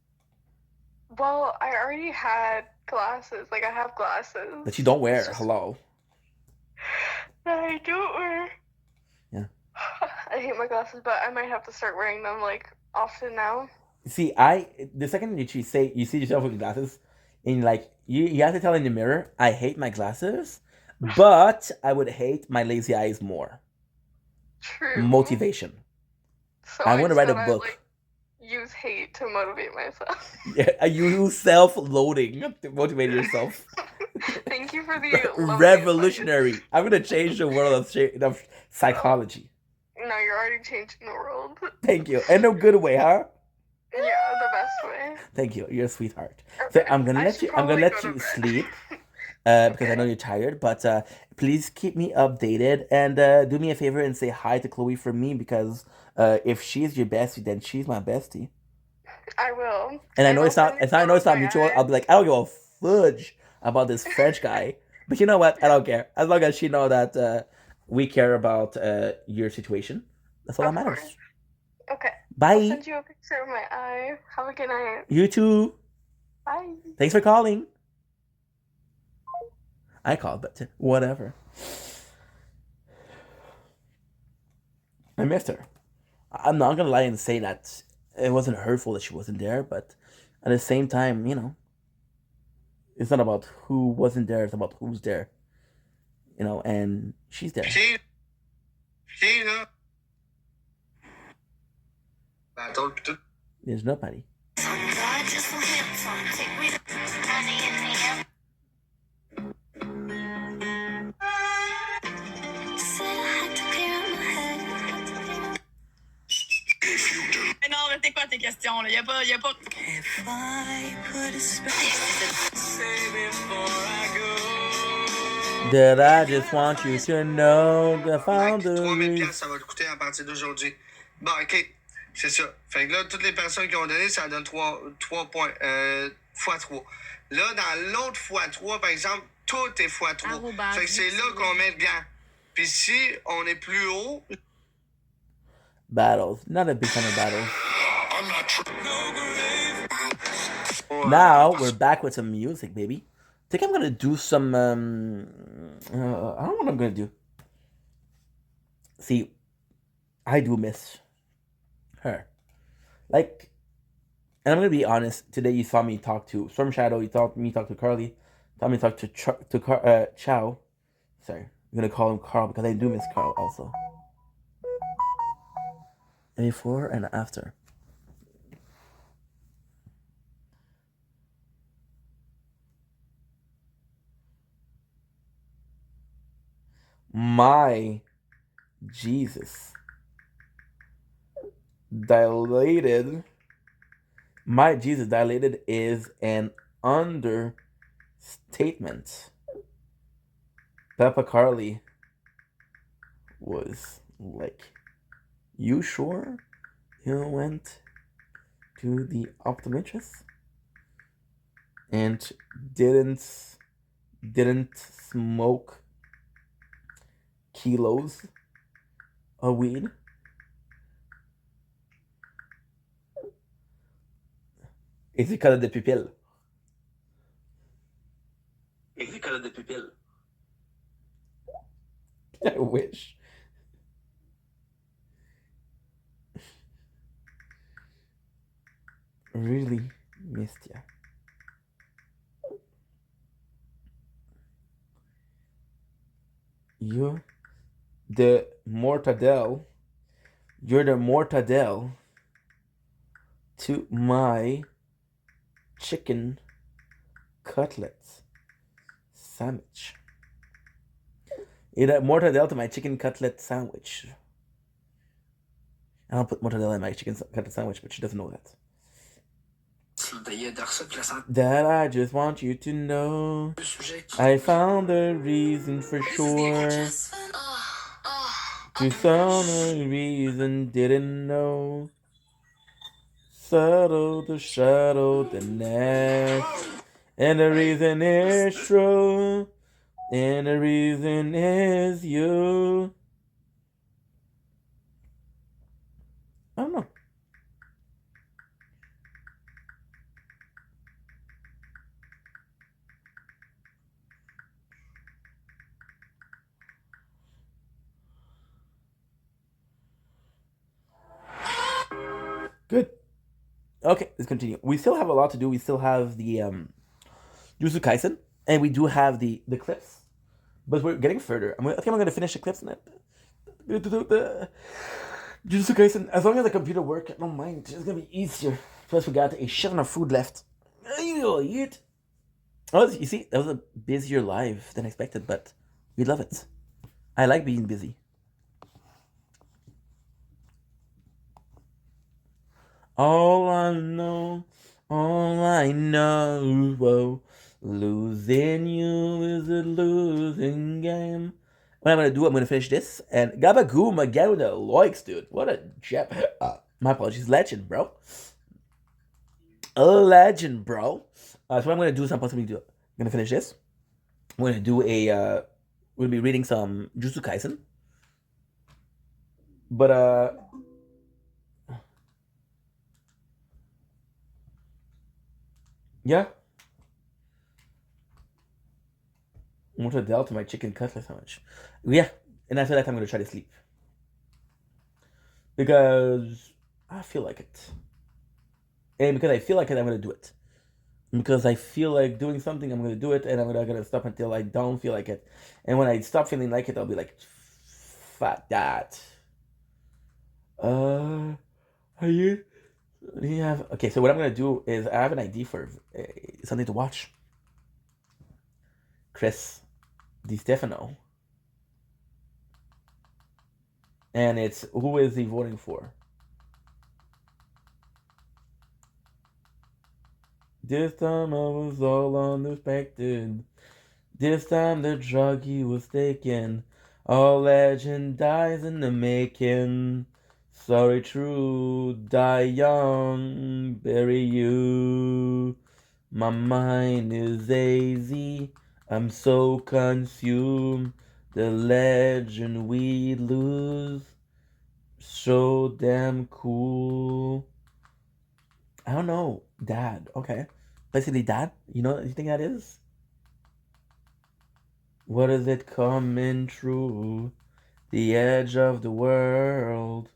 Well, I already had glasses. Like, I have glasses. That you don't wear. Hello. I don't wear. Yeah. I hate my glasses, but I might have to start wearing them, like, often now. See, the second that you see yourself with glasses, and like you have to tell in the mirror, I hate my glasses, but I would hate my lazy eyes more. True. Motivation. So I want to write a book. I, like, use hate to motivate myself. Yeah, you use self-loading to motivate yourself. Thank you for the revolutionary. I'm gonna change the world of psychology. No, you're already changing the world. Thank you, in a good way, huh? Yeah, the best way. Thank you. You're a sweetheart. Okay. So I'm gonna let you sleep because I know you're tired. But please keep me updated and do me a favor and say hi to Chloe for me because if she's your bestie, then she's my bestie. I will. And I know it's not mutual. I'll be like, I don't give a fudge about this French guy. But you know what? I don't care. As long as she know that we care about your situation. That's all that matters. Course. Okay. Bye. I'll send you a picture of my eye. Have a good night. You too. Bye. Thanks for calling. I called, but whatever. I missed her. I'm not gonna lie and say that it wasn't hurtful that she wasn't there, but at the same time, you know, it's not about who wasn't there, it's about who's there. You know, and she's there. There's nobody. Non, mais c'est quoi tes questions, là? Y a pas... That I just want you to know the founder. 3000$, ça va te coûter à partir d'aujourd'hui. Bon, ok. C'est ça. Fait que là, toutes les personnes qui ont donné, ça donne 3 points, fois 3. Là, dans l'autre fois 3, par exemple, tout est fois 3. Fait que c'est là qu'on met le gant. Puis si on est plus haut... Battles. Not a big fan of battles. Now, we're back with some music, baby. I think I'm gonna do some, I don't know what I'm gonna do. See, I do miss her. Like, and I'm gonna be honest, today you saw me talk to Storm Shadow, you saw me talk to Carly, saw me talk to Chow. Sorry, I'm gonna call him Carl because I do miss Carl also. And before and after. My Jesus. Dilated. My Jesus, dilated is an understatement. Peppa Carly was like, you sure you went to the optometrist and didn't smoke kilos of weed? It's the color of the pupil. It's the color of the pupil. I wish. Really missed ya. You're the mortadelle. You're the mortadelle to my chicken cutlets sandwich. You're the mortadelle to my chicken cutlet sandwich. I don't put mortadella in my chicken cutlet sandwich, but she doesn't know that. That I just want you to know, I found a reason for sure. To some reason didn't know. Subtle the shadow, the nest. And the reason is true. And the reason is you. I don't know. Good. Okay, let's continue. We still have a lot to do. We still have the Jujutsu Kaisen, and we do have the clips, but we're getting further. I think I'm going to finish the clips and then the Jujutsu Kaisen. As long as the computer works, I don't mind. It's going to be easier. Plus, we got a shit ton of food left. Oh, you see, that was a busier life than expected, but we love it. I like being busy. All I know, whoa, losing you is a losing game. What I'm gonna finish this, and Gabagoom again with the likes, dude. What a gem. My apologies, legend, bro. A legend, bro. So what I'm gonna do is I'm gonna finish this. I'm gonna do a, we'll be reading some Jujutsu Kaisen. But, yeah. Mortadella to my chicken cutlet sandwich. Yeah, and after that I'm gonna try to sleep. Because I feel like it. And because I feel like it, I'm gonna do it. And because I feel like doing something, I'm gonna do it, and I'm not gonna stop until I don't feel like it. And when I stop feeling like it, I'll be like, fuck that. Are you? Do you have? Okay, so what I'm gonna do is I have an idea for something to watch. Chris Di Stefano. And it's who is he voting for? This time I was all unexpected. This time the drug he was taking. All legend dies in the making. Sorry, true, die young, bury you. My mind is hazy. I'm so consumed. The legend we lose. So damn cool. I don't know. Dad. Okay. Basically, dad. You know what you think that is? What is it coming true? The edge of the world.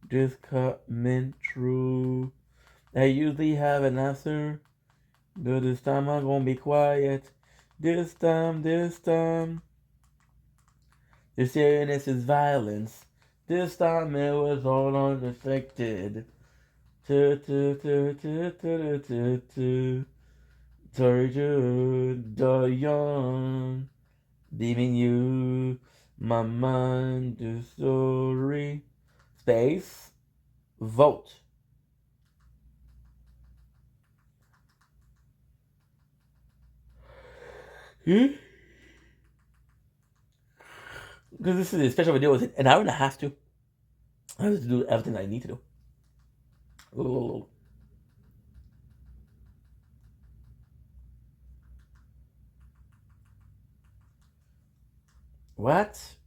Just coming true. I usually have an answer, but this time I'm gonna be quiet. This time. The seriousness is violence. This time it was all unaffected. Sorry to the young. Leaving you, my mind is sorry. Space. Vote. Because this is a special video with an hour and a half too. I have to do everything I need to do. Ooh. What?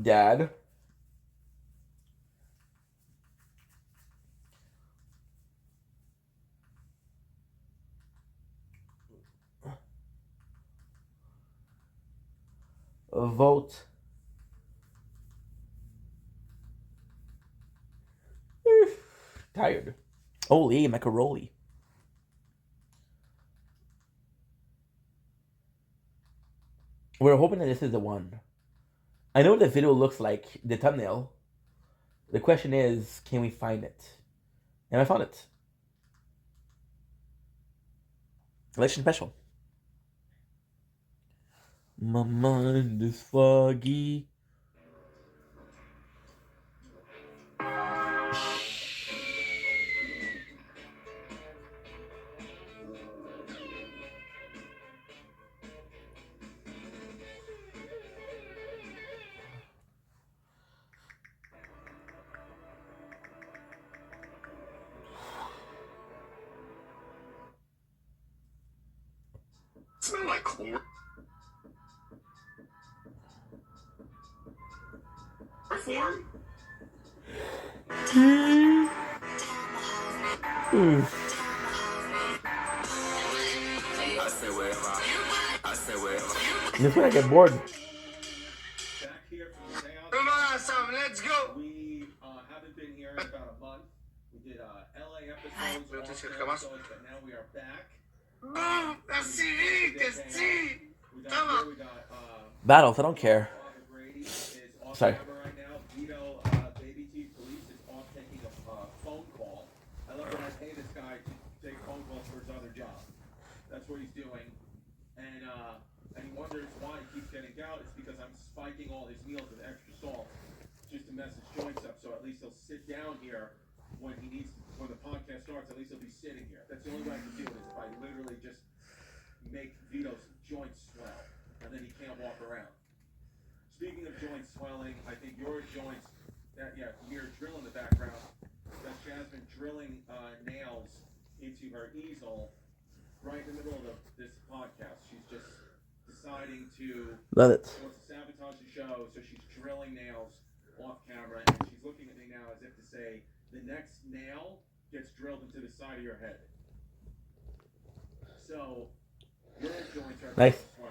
Dad? Vote. Tired. Holy macaroni. We're hoping that this is the one. I know what the video looks like, the thumbnail. The question is, can we find it? And I found it. Election special. My mind is foggy. Smell like corn. Reform? This when I get bored. Back here from the day on. Let's go. We haven't been here in about a month. We did LA episodes, but now we are back. We Battles, I don't care. Sorry. Right now, Vito, Baby T Police is off taking a phone call. I love when I pay this guy to take phone calls for his other job. That's what he's doing. And he wonders why he keeps getting out. It's because I'm spiking all his meals with extra salt just to mess his joints up. So at least he'll sit down here when the podcast starts. At least he'll be sitting here. That's the only way I can do it is if I literally just make Vito's joints swell, and then he can't walk around. Speaking of joint swelling, I think your joints, you're drilling in the background. That's Jasmine drilling nails into her easel right in the middle of this podcast. She's just deciding to Love it. She wants to sabotage the show, so she's drilling nails off camera, and she's looking at me now as if to say, the next nail gets drilled into the side of your head. So, your joints are nice. Well,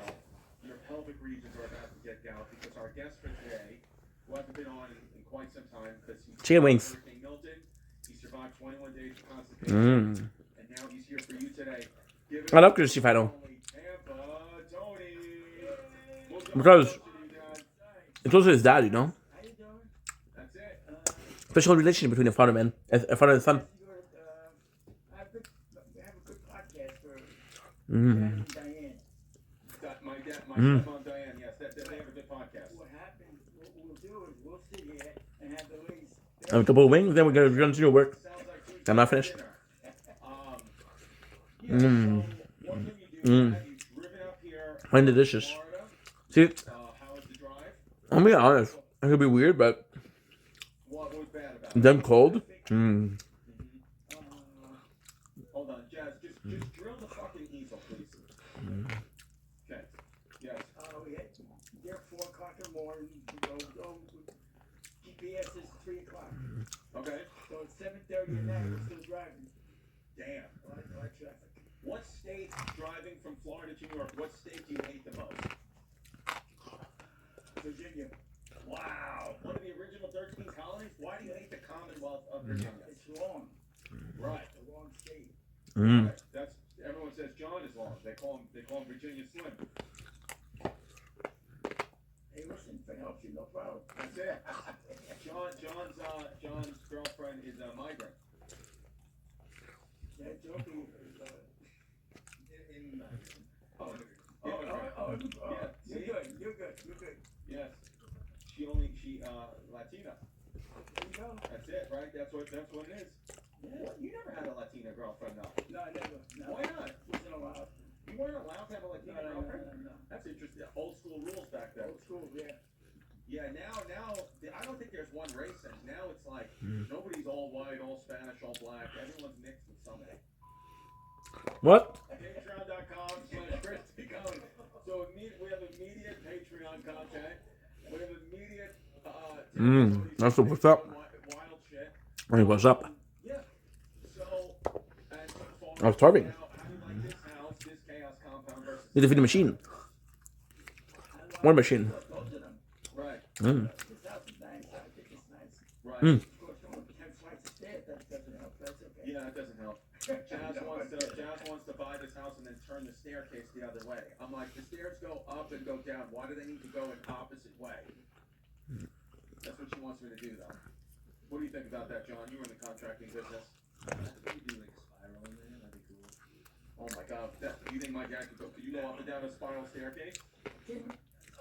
your pelvic regions are about to get out because our guest for today, who hasn't been on in quite some time, because he's chicken wings. Milton, he survived 21 days of constipation, and now he's here for you today. I love Christy Fido. Because it's also his dad, you know? Special relation between a father and a father and son. My stepmom Diane, yes, they have a good podcast. What happened, what we'll do is we'll sit here and have the wings. A couple of wings, then we're going to continue work. I'm not finished. Find the dishes. See, I'm being honest. It could be weird, but them cold. Hold on, Jazz. Just drill the fucking easel, please. Okay. Yes. They're 4 o'clock in the morning. Go. GPS is 3 o'clock. Okay. So it's 7:30 at night. We're still driving. Damn. A lot of traffic. What state, driving from Florida to New York, what state do you hate the most? Virginia. Wow. One of the original 13 colonies? Why do you hate the Commonwealth of Virginia? It's long. Right. It's a long state. Right. That's everyone says John is long. They call him Virginia Slim. Hey, listen, if it helps you, no problem. That's it. John's girlfriend is a migrant. That joking is Yeah. You're good. Yes. She Latina. There you go. That's it, right? That's what it is. Yeah. You never had a Latina girlfriend, though. No, I never. No. Why not? Wasn't allowed. You weren't allowed to have a Latina girlfriend? No. That's interesting. Old school rules back then. Old school, yeah. Yeah, now, I don't think there's one race. And now it's like nobody's all white, all Spanish, all black. Everyone's mixed with somebody. What? Patreon.com/Christy Cohen. So we have immediate Patreon content. We have immediate. That's what's up. Wild shit. Hey, what's up? Yeah. So. I was starving. How do you like this house, this chaos compound versus? Need to feed the machine. One machine. Right. This house is nice. I think it's nice. Right. Mm. Of course, no one can flight to stay. That doesn't help. That's okay. Yeah, it doesn't help. Jazz wants to buy this house and then turn the staircase the other way. I'm like, the stairs go up and go down. Why do they need to go an opposite way? That's what she wants me to do, though. What do you think about that, John? You were in the contracting business. You do like a spiral in there, that'd be cool. Oh my God, you think my dad could go? Could you go up and down a spiral staircase?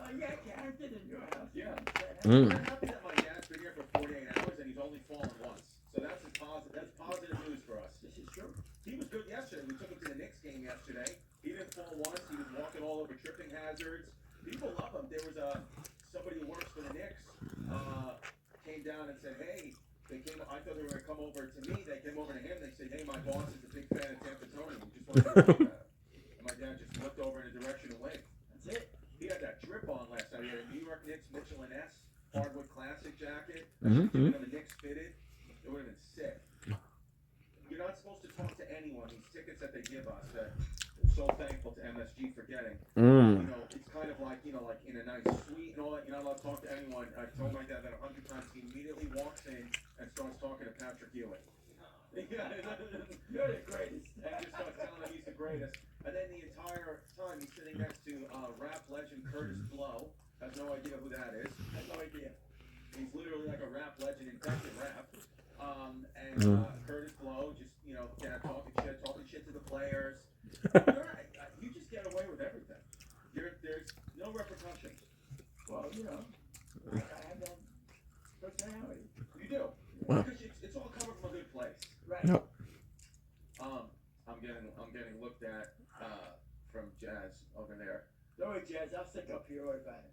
Oh, yeah, I did in your house. Yeah. Mm. I'm happy that my dad's been here for 48 hours and he's only fallen once. So that's positive. That's positive news for us. This is true. He was good yesterday. We took him to the Knicks game yesterday. He didn't fall once. He was walking all over tripping hazards. People love him. There was somebody who works for the Knicks came down and said, hey, I thought they were going to come over to me. They came over to him. They said, hey, my boss is a big fan of Tampa Tony. We just want to talk about it. And my dad just looked over in a direction away. That's it. He had that drip on last night. He had a New York Knicks Mitchell & S hardwood classic jacket. Mm-hmm. Given him a Knicks fitted. It would have been sick. You're not supposed to talk to anyone. These tickets that they give us that we're so thankful to MSG for getting. You know, it's kind of like, you know, like in a nice suite and all that. You're not allowed to talk to anyone. I've told my dad that 100 times. He immediately walks in and starts talking to Patrick Ewing. You're the greatest. He just starts telling him he's the greatest. And then the entire time he's sitting next to rap legend Curtis Blow. Has no idea who that is. Has no idea. He's literally like a rap legend in Texas rap. Curtis Blow just, you know, talking shit to the players. You just get away with everything. There's no repercussions. Well, you know, I have that personality. You do. Wow. Because it's all coming from a good place. Right. No. I'm getting looked at from Jazz over there. Don't worry, Jazz. I'll stick up here. Worry about it.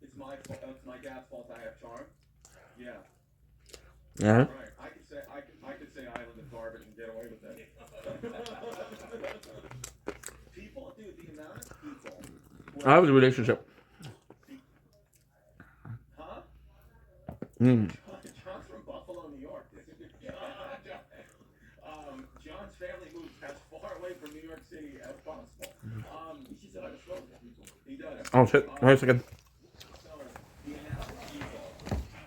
It's my fault. It's my dad's fault. I have charm. Yeah. Yeah. Right. I could say island of garbage and get away with it. People, dude, the amount of people. I have a relationship. Huh? Mm. John's from Buffalo, New York. John's family moves as far away from New York City as possible. He should have a slow people. He does. Oh shit! Wait a second. So the amount of people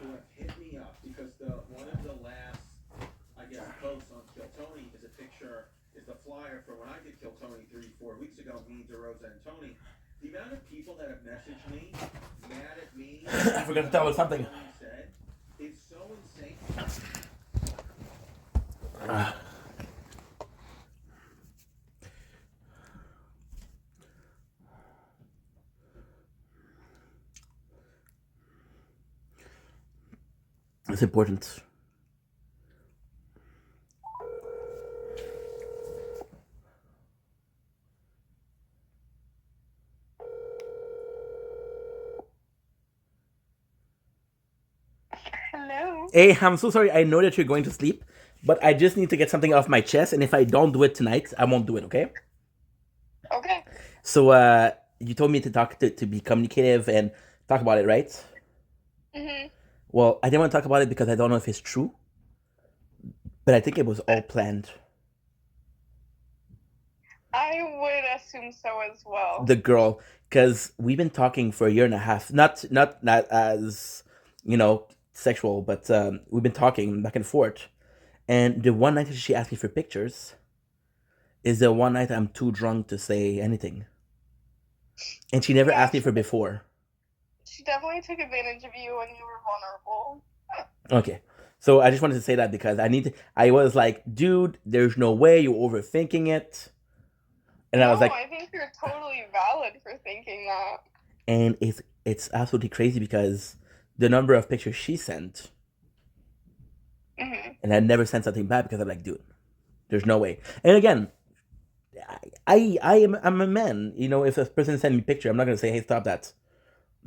who have hit me up because one of the last, I guess, posts on Kill Tony is a picture, is the flyer for when I did Kill Tony 3-4 weeks ago, me, DeRosa, and Tony. The amount of people that have messaged me, mad at me, I forgot to tell her something. said, is so insane. It's important. Hello. Hey, I'm so sorry. I know that you're going to sleep, but I just need to get something off my chest, and if I don't do it tonight, I won't do it, okay? Okay. So, you told me to talk to be communicative and talk about it, right? Mhm. Well, I didn't want to talk about it because I don't know if it's true, but I think it was all planned. I would assume so as well. The girl, because we've been talking for a year and a half, not as, you know, sexual, but we've been talking back and forth. And the one night that she asked me for pictures is the one night I'm too drunk to say anything. And she never asked me for before. She definitely took advantage of you when you were vulnerable. Okay. So I just wanted to say that because I was like, dude, there's no way you're overthinking it. And I was like, I think you're totally valid for thinking that. and it's absolutely crazy because the number of pictures she sent, and I never sent something back because I'm like, dude, there's no way. And again, I'm a man. You know, if a person sends me a picture, I'm not gonna say, hey, stop that.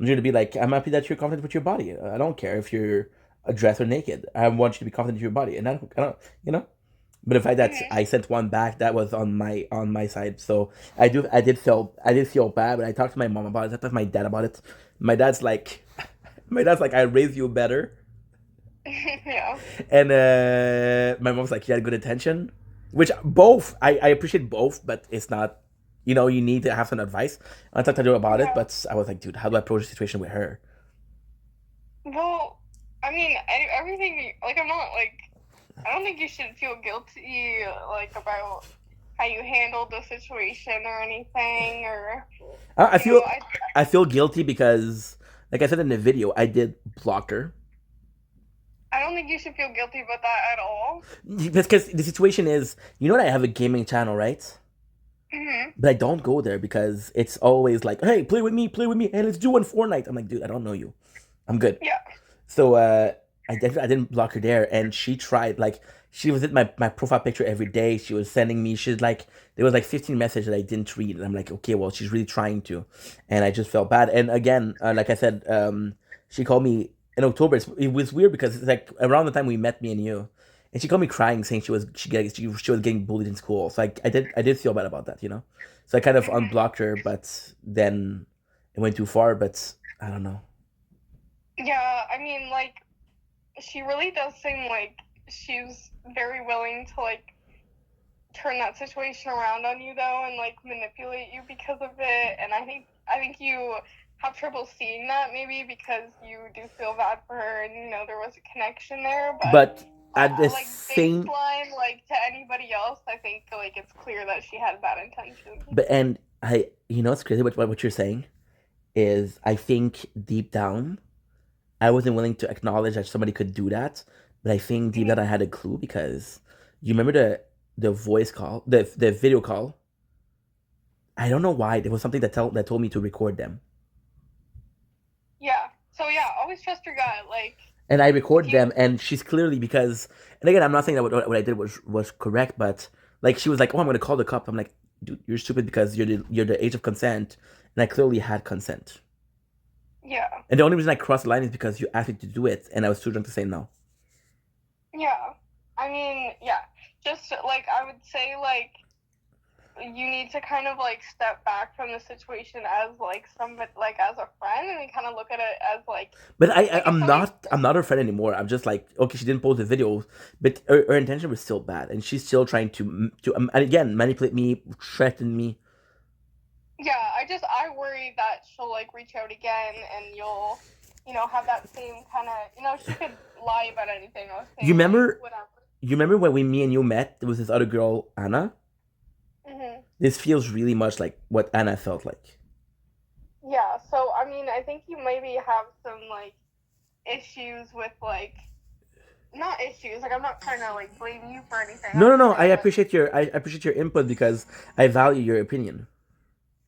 I'm going to be like, I'm happy that you're confident with your body. I don't care if you're dressed or naked. I want you to be confident with your body, and I don't, you know. But the fact that I sent one back, that was on my side. So I did feel bad, but I talked to my mom about it. I talked to my dad about it. My dad's like, I raised you better. Yeah. And my mom's like, you had good intention, which both I appreciate both, but it's not. You know, you need to have some advice. I talked to her about it, but I was like, dude, how do I approach the situation with her? Well, I mean, everything, like, I'm not, like, I don't think you should feel guilty, like, about how you handled the situation or anything, or, I feel guilty because, like I said in the video, I did block her. I don't think you should feel guilty about that at all. Because the situation is, you know that I have a gaming channel, right? But I don't go there because it's always like, hey, play with me, hey, let's do one Fortnite. I'm like, dude, I don't know you. I'm good. Yeah. So I didn't block her there, and she tried, like, she was at my profile picture every day. She was sending me, she's like, there was like 15 messages that I didn't read, and I'm like, okay, well, she's really trying to, and I just felt bad. And again, like I said, she called me in October. It was weird because it's like around the time we met, me and you, and she called me crying, saying she was getting bullied in school. So I did feel bad about that, you know. So I kind of unblocked her, but then it went too far. But I don't know. Yeah, I mean, like, she really does seem like she's very willing to, like, turn that situation around on you, though, and, like, manipulate you because of it. And I think you have trouble seeing that, maybe because you do feel bad for her, and, you know, there was a connection there. But at the like, same baseline, like, to anybody else, I think, like, it's clear that she had bad intentions. But and you know, it's crazy what you're saying is, I think deep down I wasn't willing to acknowledge that somebody could do that, but I think deep down I had a clue, because you remember the voice call, the video call. I don't know why there was something that told me to record them. Yeah. So yeah, always trust your gut. Like. And I record them, and she's clearly, because, and again, I'm not saying that what I did was correct, but like, she was like, oh, I'm gonna call the cop. I'm like, dude, you're stupid, because you're the age of consent, and I clearly had consent. Yeah. And the only reason I crossed the line is because you asked me to do it, and I was too drunk to say no. Yeah. I mean, yeah. Just, like, I would say, like, you need to kind of, like, step back from the situation as, like, somebody, like, as a friend, and kind of look at it as, like. But I'm not her friend anymore. I'm just like, okay, she didn't post the video, but her intention was still bad, and she's still trying to again, manipulate me, threaten me. Yeah, I worry that she'll, like, reach out again, and you'll, you know, have that same kind of, you know, she could lie about anything. I was saying, you remember? Like, whatever. You remember when me and you met? There was this other girl, Anna. This feels really much like what Anna felt like. Yeah, so I mean, I think you maybe have some, like, issues with, like, not issues. Like, I'm not trying to, like, blame you for anything. No. I appreciate your input, because I value your opinion.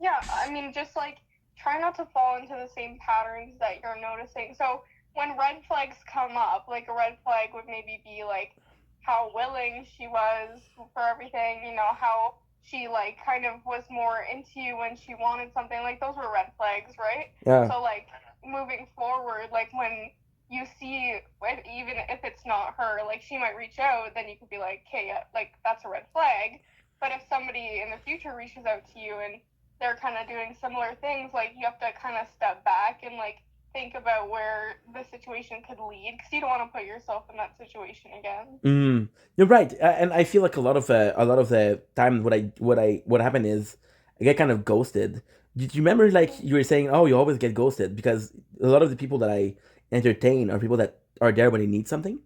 Yeah, I mean, just, like, try not to fall into the same patterns that you're noticing. So when red flags come up, like, a red flag would maybe be, like, how willing she was for everything, you know, how she, like, kind of was more into you when she wanted something. Like, those were red flags, right? Yeah. So, like, moving forward, like, when you see, even if it's not her, like, she might reach out, then you could be like, okay, like, that's a red flag. But if somebody in the future reaches out to you and they're kind of doing similar things, like, you have to kind of step back and, like, think about where the situation could lead, because you don't want to put yourself in that situation again. You're right, and I feel like a lot of the time what happened is I get kind of ghosted. Did you remember, like, you were saying, oh, you always get ghosted, because a lot of the people that I entertain are people that are there when they need something.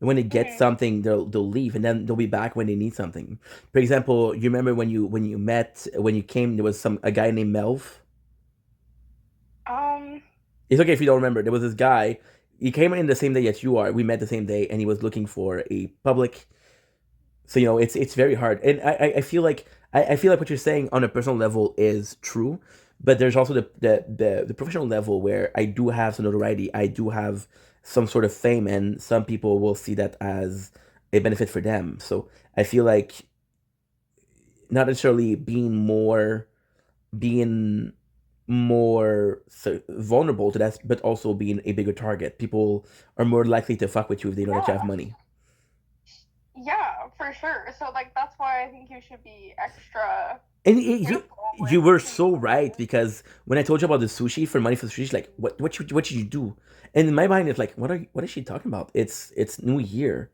And when they get something, they'll leave, and then they'll be back when they need something. For example, you remember when you came, there was a guy named Melv. It's okay if you don't remember. There was this guy. He came in the same day as you are. We met the same day, and he was looking for a public. So, you know, it's very hard, and I feel like what you're saying on a personal level is true, But there's also the professional level where I do have some notoriety, I do have some sort of fame, and some people will see that as a benefit for them. So I feel like not necessarily being more vulnerable to that, but also being a bigger target. People are more likely to fuck with you if they know that you have money. Yeah, for sure. So like that's why I think you should be extra And careful you with were who so you right, because when I told you about the sushi for money for the sushi, like what should you do? And in my mind, it's like what is she talking about? It's New Year,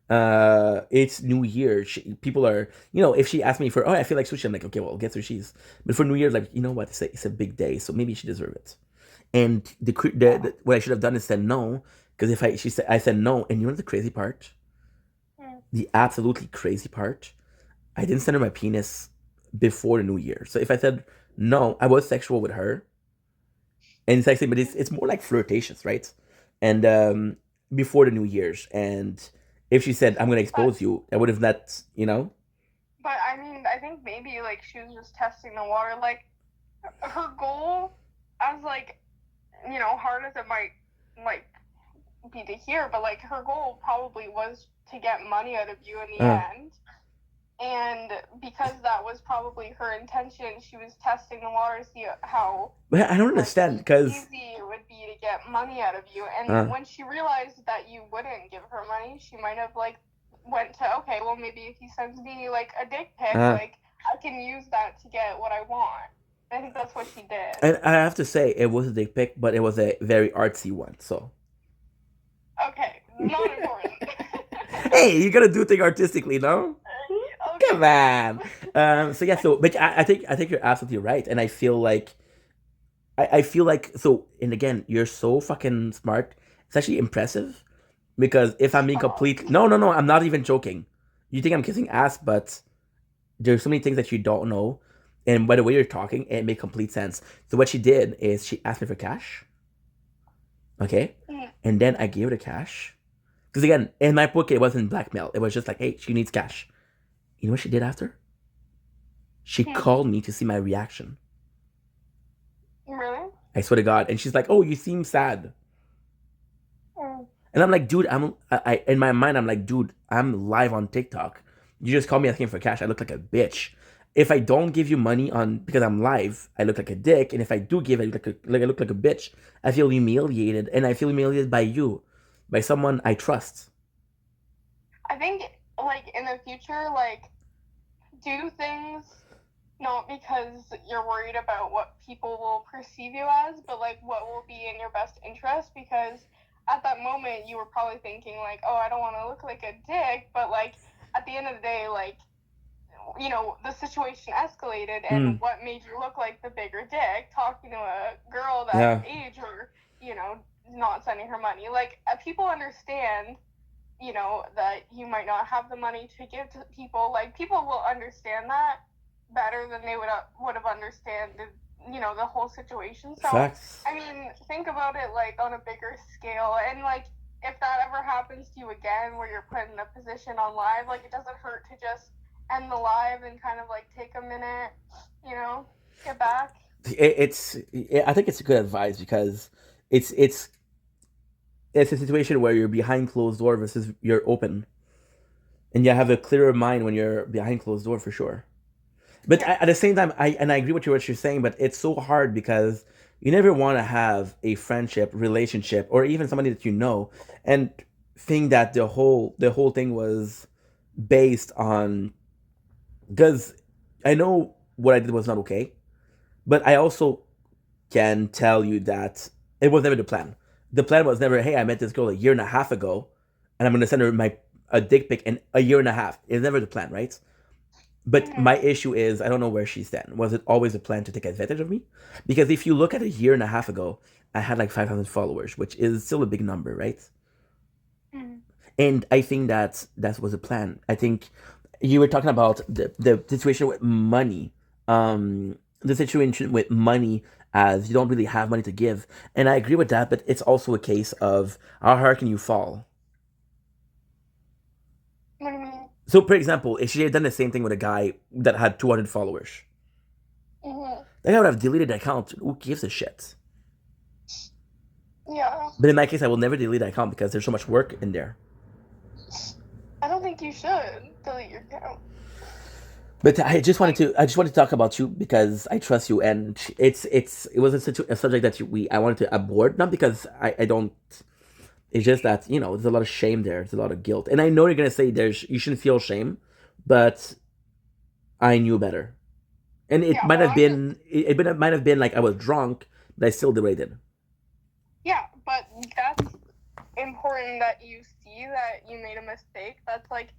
it's New Year. People are, if she asked me for, oh, I feel like sushi, I'm like, okay, well, get sushi's. But for New Year's, like, you know what, it's a big day, so maybe she deserve it. And what I should have done is said no, because if I said no, and you know the crazy part, the absolutely crazy part, I didn't send her my penis before the New Year. So if I said no, I was sexual with her, and it's actually, but it's more like flirtatious, right? And before the New Year's, and if she said I'm gonna expose you, I would have not, But I mean, I think maybe like she was just testing the water. Like her goal, as like, hard as it might like be to hear, but like her goal probably was to get money out of you in the end. And because that was probably her intention, she was testing the water to see how. But I don't understand, because easy it would be to get money out of you. And when she realized that you wouldn't give her money, she might have like went to, okay, well maybe if he sends me like a dick pic, like I can use that to get what I want. I think that's what she did. And I have to say, it was a dick pic, but it was a very artsy one. So okay, not important. Hey, you gotta do things artistically, no? Okay. Come on. So yeah, but I think you're absolutely right, and I feel like so. And again, you're so fucking smart. It's actually impressive, because if I'm being complete, no, I'm not even joking. You think I'm kissing ass, but there's so many things that you don't know, and by the way you're talking, it made complete sense. So what she did is she asked me for cash, okay, and then I gave her the cash, because again, in my book, it wasn't blackmail. It was just like, hey, she needs cash. You know what she did after? She called me to see my reaction. Really? I swear to God. And she's like, oh, you seem sad. And I'm like, dude, I in my mind, I'm like, dude, I'm live on TikTok. You just called me asking for cash. I look like a bitch. If I don't give you money because I'm live, I look like a dick. And if I do give, I look like a bitch. I feel humiliated, and I feel humiliated by you, by someone I trust. I think like in the future, like do things not because you're worried about what people will perceive you as, but like what will be in your best interest, because at that moment you were probably thinking like, oh, I don't want to look like a dick, but like at the end of the day, like, the situation escalated, and what made you look like the bigger dick talking to a girl that age, or not sending her money. Like people understand that you might not have the money to give to people. Like people will understand that better than they would have understood the whole situation. So Facts. I mean, think about it like on a bigger scale, and like if that ever happens to you again where you're put in a position on live, like it doesn't hurt to just end the live and kind of like take a minute, get back. I think it's good advice, because it's a situation where you're behind closed door versus you're open, and you have a clearer mind when you're behind closed door, for sure. But at the same time, I agree with what you're saying, but it's so hard, because you never want to have a friendship, relationship, or even somebody that you know, and think that the whole thing was based on, because I know what I did was not okay, but I also can tell you that it was never the plan. The plan was never, hey, I met this girl a year and a half ago, and I'm gonna send her a dick pic in a year and a half. It's never the plan, right? But my issue is, I don't know where she's then. Was it always a plan to take advantage of me? Because if you look at a year and a half ago, I had like 500 followers, which is still a big number, right? And I think that was a plan. I think you were talking about the situation with money. The situation with money, as you don't really have money to give. And I agree with that, but it's also a case of how hard can you fall? What do you mean? So, for example, if she had done the same thing with a guy that had 200 followers, Like, I would have deleted the account. Who gives a shit? Yeah. But in my case, I will never delete the account because there's so much work in there. I don't think you should delete your account. But I just wanted to talk about you because I trust you, and it was a subject that I wanted to abort, not because I don't. It's just that there's a lot of shame there, there's a lot of guilt, and I know you're gonna say you shouldn't feel shame, but I knew better, and it might have been it might have been like I was drunk, but I still derated. Yeah, but that's important that you see that you made a mistake. That's like,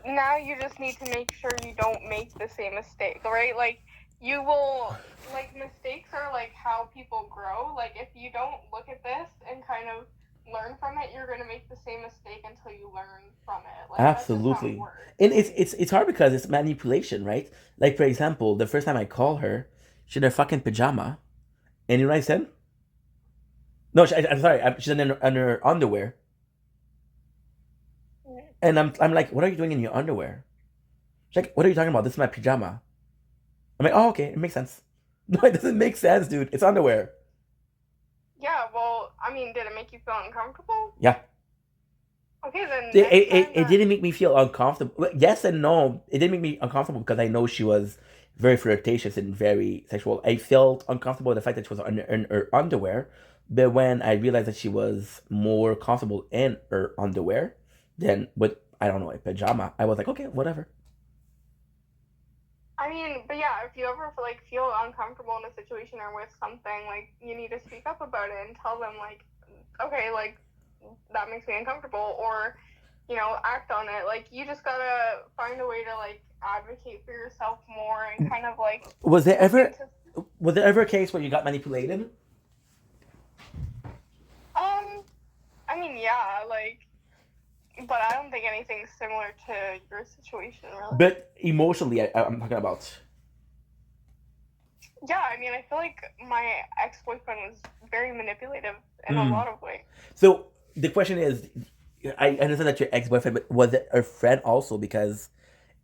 now you just need to make sure you don't make the same mistake, right? Like, you will, like, mistakes are like how people grow. Like, if you don't look at this and kind of learn from it, you're gonna make the same mistake until you learn from it. Like, Absolutely. And it's hard because it's manipulation, right? Like, for example, the first time I call her, she's in her fucking pajama, and you know what I said? No, I'm sorry. She's in her underwear, and I'm like, what are you doing in your underwear? She's like, what are you talking about? This is my pajama. I'm like, oh, okay, it makes sense. No, it doesn't make sense, dude. It's underwear. Yeah, well, I mean, did it make you feel uncomfortable? Yeah. Okay, then. It didn't make me feel uncomfortable. Yes and no. It didn't make me uncomfortable because I know she was very flirtatious and very sexual. I felt uncomfortable with the fact that she was in her underwear. But when I realized that she was more comfortable in her underwear than with, I don't know, a pajama, I was like, okay, whatever. I mean, but yeah, if you ever feel uncomfortable in a situation or with something, like, you need to speak up about it and tell them, like, okay, like, that makes me uncomfortable, or, act on it. Like, you just gotta find a way to, like, advocate for yourself more and kind of, like... Was there ever a case where you got manipulated? I mean, yeah, like, but I don't think anything's similar to your situation, really. But emotionally, I'm talking about. Yeah, I mean, I feel like my ex-boyfriend was very manipulative in a lot of ways. So the question is, I understand that your ex-boyfriend, but was it a friend also? Because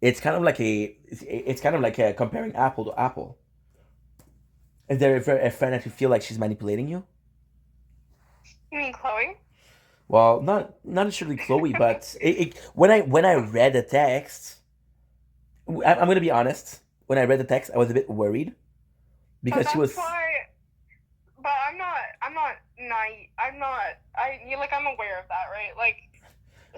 it's kind of like a comparing apple to apple. Is there a friend that you feel like she's manipulating you? You mean Chloe? Well, not necessarily Chloe, but when I read the text, I'm gonna be honest. When I read the text, I was a bit worried because she was. But I'm not naive. I'm aware of that, right? Like,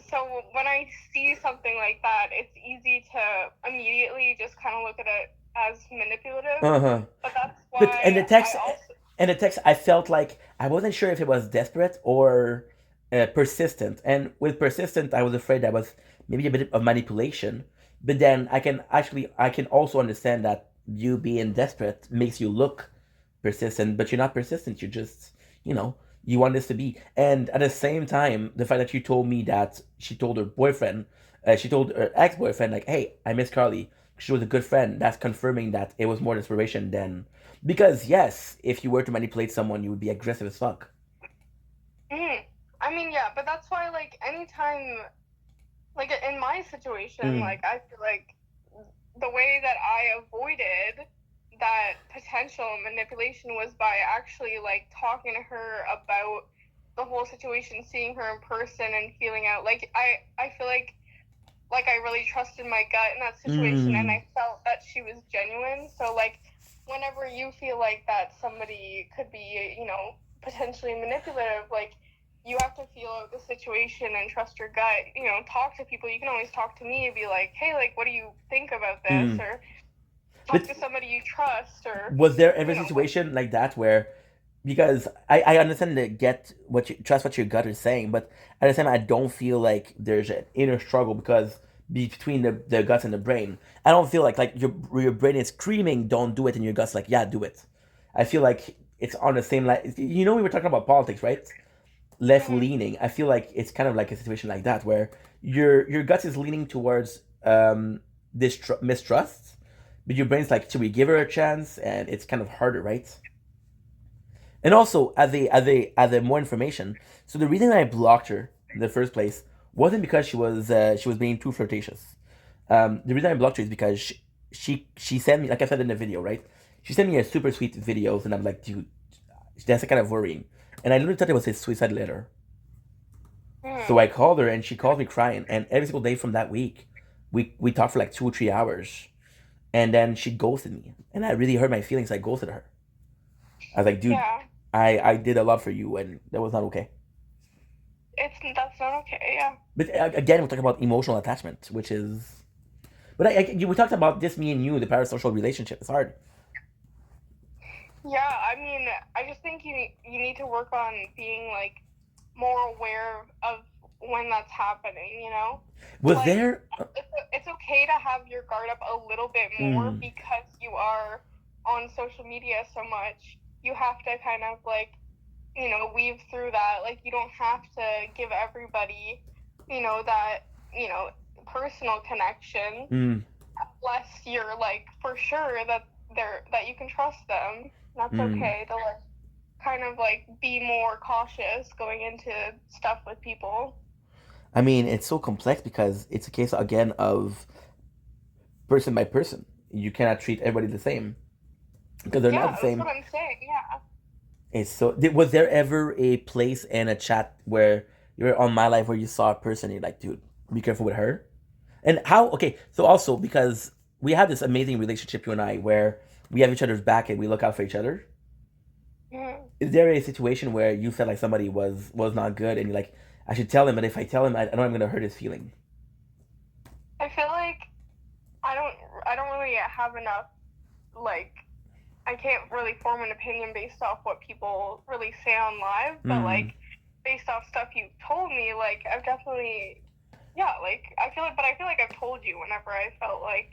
so when I see something like that, it's easy to immediately just kind of look at it as manipulative. But that's why. But in the text, I felt like I wasn't sure if it was desperate or persistent. And with persistent, I was afraid that was maybe a bit of manipulation. But then I can also understand that you being desperate makes you look persistent, but you're not persistent. You're just, you want this to be. And at the same time, the fact that you told me that she told her boyfriend, she told her ex-boyfriend, like, hey, I miss Carly. She was a good friend. That's confirming that it was more desperation than... Because, yes, if you were to manipulate someone, you would be aggressive as fuck. I mean, yeah, but that's why, like, anytime... Like, in my situation, like, I feel like the way that I avoided that potential manipulation was by actually, like, talking to her about the whole situation, seeing her in person and feeling out. Like, I feel like I really trusted my gut in that situation, and I felt that she was genuine. So, like, whenever you feel like that somebody could be, potentially manipulative, like, you have to feel out the situation and trust your gut. Talk to people. You can always talk to me and be like, hey, like, what do you think about this? Or talk to somebody you trust. Or was there ever a situation like that where, because I understand that trust what your gut is saying, but at the same time I don't feel like there's an inner struggle because between the guts and the brain. I don't feel like your brain is screaming, don't do it, and your gut's like, yeah, do it. I feel like it's on the same line. We were talking about politics, right? Left leaning. I feel like it's kind of like a situation like that where your gut is leaning towards mistrust, but your brain's like, should we give her a chance? And it's kind of harder, right? And also, as a more information, so the reason I blocked her in the first place wasn't because she was being too flirtatious. The reason I blocked her is because she sent me, like I said in the video, right? She sent me a super sweet videos, and I'm like, dude, that's kind of worrying. And I literally thought it was his suicide letter. So I called her, and she called me crying. And every single day from that week, we talked for like 2 or 3 hours, and then she ghosted me, and I really hurt my feelings. I ghosted her. I was like, dude, Yeah. I did a lot for you, and that was not okay. That's not okay. Yeah. But again, we're talking about emotional attachment, which is. But we talked about this, me and you, the parasocial relationship. It's hard. Yeah, I mean, I just think you need to work on being like more aware of when that's happening. You know. Was Like, there? it's okay to have your guard up a little bit more because you are on social media so much. You have to kind of like, you know, weave through that. Like, you don't have to give everybody, you know, that, you know, personal connection unless you're like for sure that you can trust them. That's okay to like kind of like be more cautious going into stuff with people. I mean, it's so complex because it's a case again of person by person. You cannot treat everybody the same because they're not the same. That's what I'm saying. Yeah. It's so. Was there ever a place in a chat where you were on My Life where you saw a person and you're like, dude, be careful with her? And how? Okay, so also because we have this amazing relationship, you and I, where we have each other's back and we look out for each other. Is there a situation where you felt like somebody was not good and you're like, I should tell him, but if I tell him, I know I'm gonna hurt his feeling? I feel like I don't really have enough, like, I can't really form an opinion based off what people really say on live, but like based off stuff you've told me, like I've definitely, yeah, like I feel like I've told you whenever I felt like,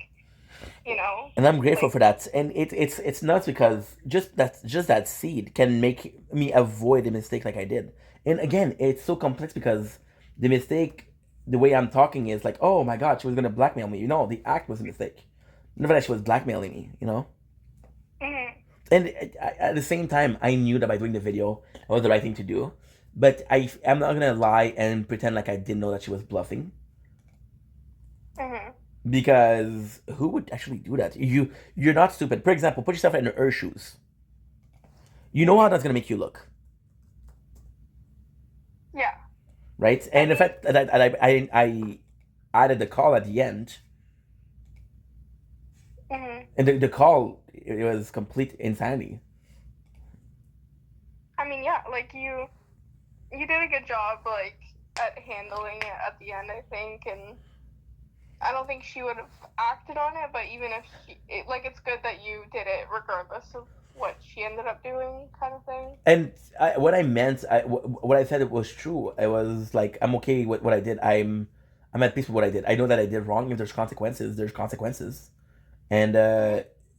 you know. And I'm grateful like, for that. And it's nuts because just that seed can make me avoid a mistake like I did. And again, it's so complex because the mistake, the way I'm talking is like, oh my god, she was gonna blackmail me. You know, the act was a mistake. Never that she was blackmailing me. You know. And at the same time, I knew that by doing the video, it was the right thing to do. But I'm not gonna lie and pretend like I didn't know that she was bluffing. Because who would actually do that? You're not stupid. For example, put yourself in her shoes. You know how that's gonna make you look. Yeah. Right? And the fact that I added the call at the end. And the call, it was complete insanity. I mean, yeah, like you did a good job, like, at handling it at the end, I think, and I don't think she would have acted on it, but even if it's good that you did it regardless of what she ended up doing, kind of thing. And what I meant, what I said, it was true. I was like, I'm okay with what I did. I'm at peace with what I did. I know that I did wrong. If there's consequences, there's consequences. And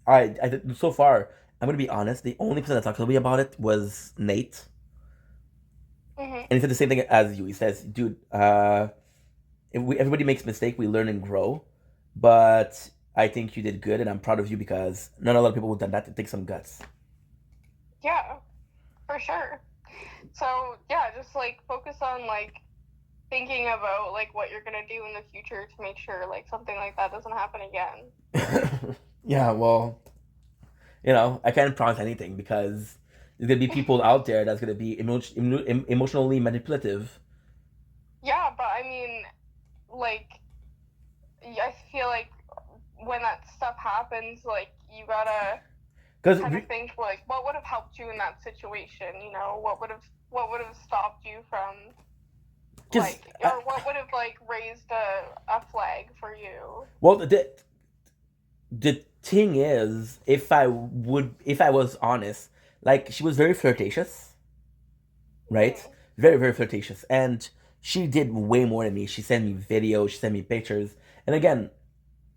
I so far, I'm gonna be honest. The only person that talked to me about it was Nate, and he said the same thing as you. He says, "Dude, everybody makes mistake. We learn and grow, but I think you did good, and I'm proud of you because not a lot of people would done that. It takes some guts." Yeah, for sure. So yeah, just like focus on like thinking about like what you're gonna do in the future to make sure like something like that doesn't happen again. Yeah, well, I can't promise anything because there's gonna be people out there that's gonna be emotionally manipulative. Yeah, but I mean, like, I feel like when that stuff happens, like, you gotta kind of think like, what would have helped you in that situation? You know, what would have stopped you from like, or what would have like raised a flag for you? Well, the thing is, if I was honest, like she was very flirtatious, right? Very, very flirtatious, and she did way more than me. She sent me videos, she sent me pictures, and again,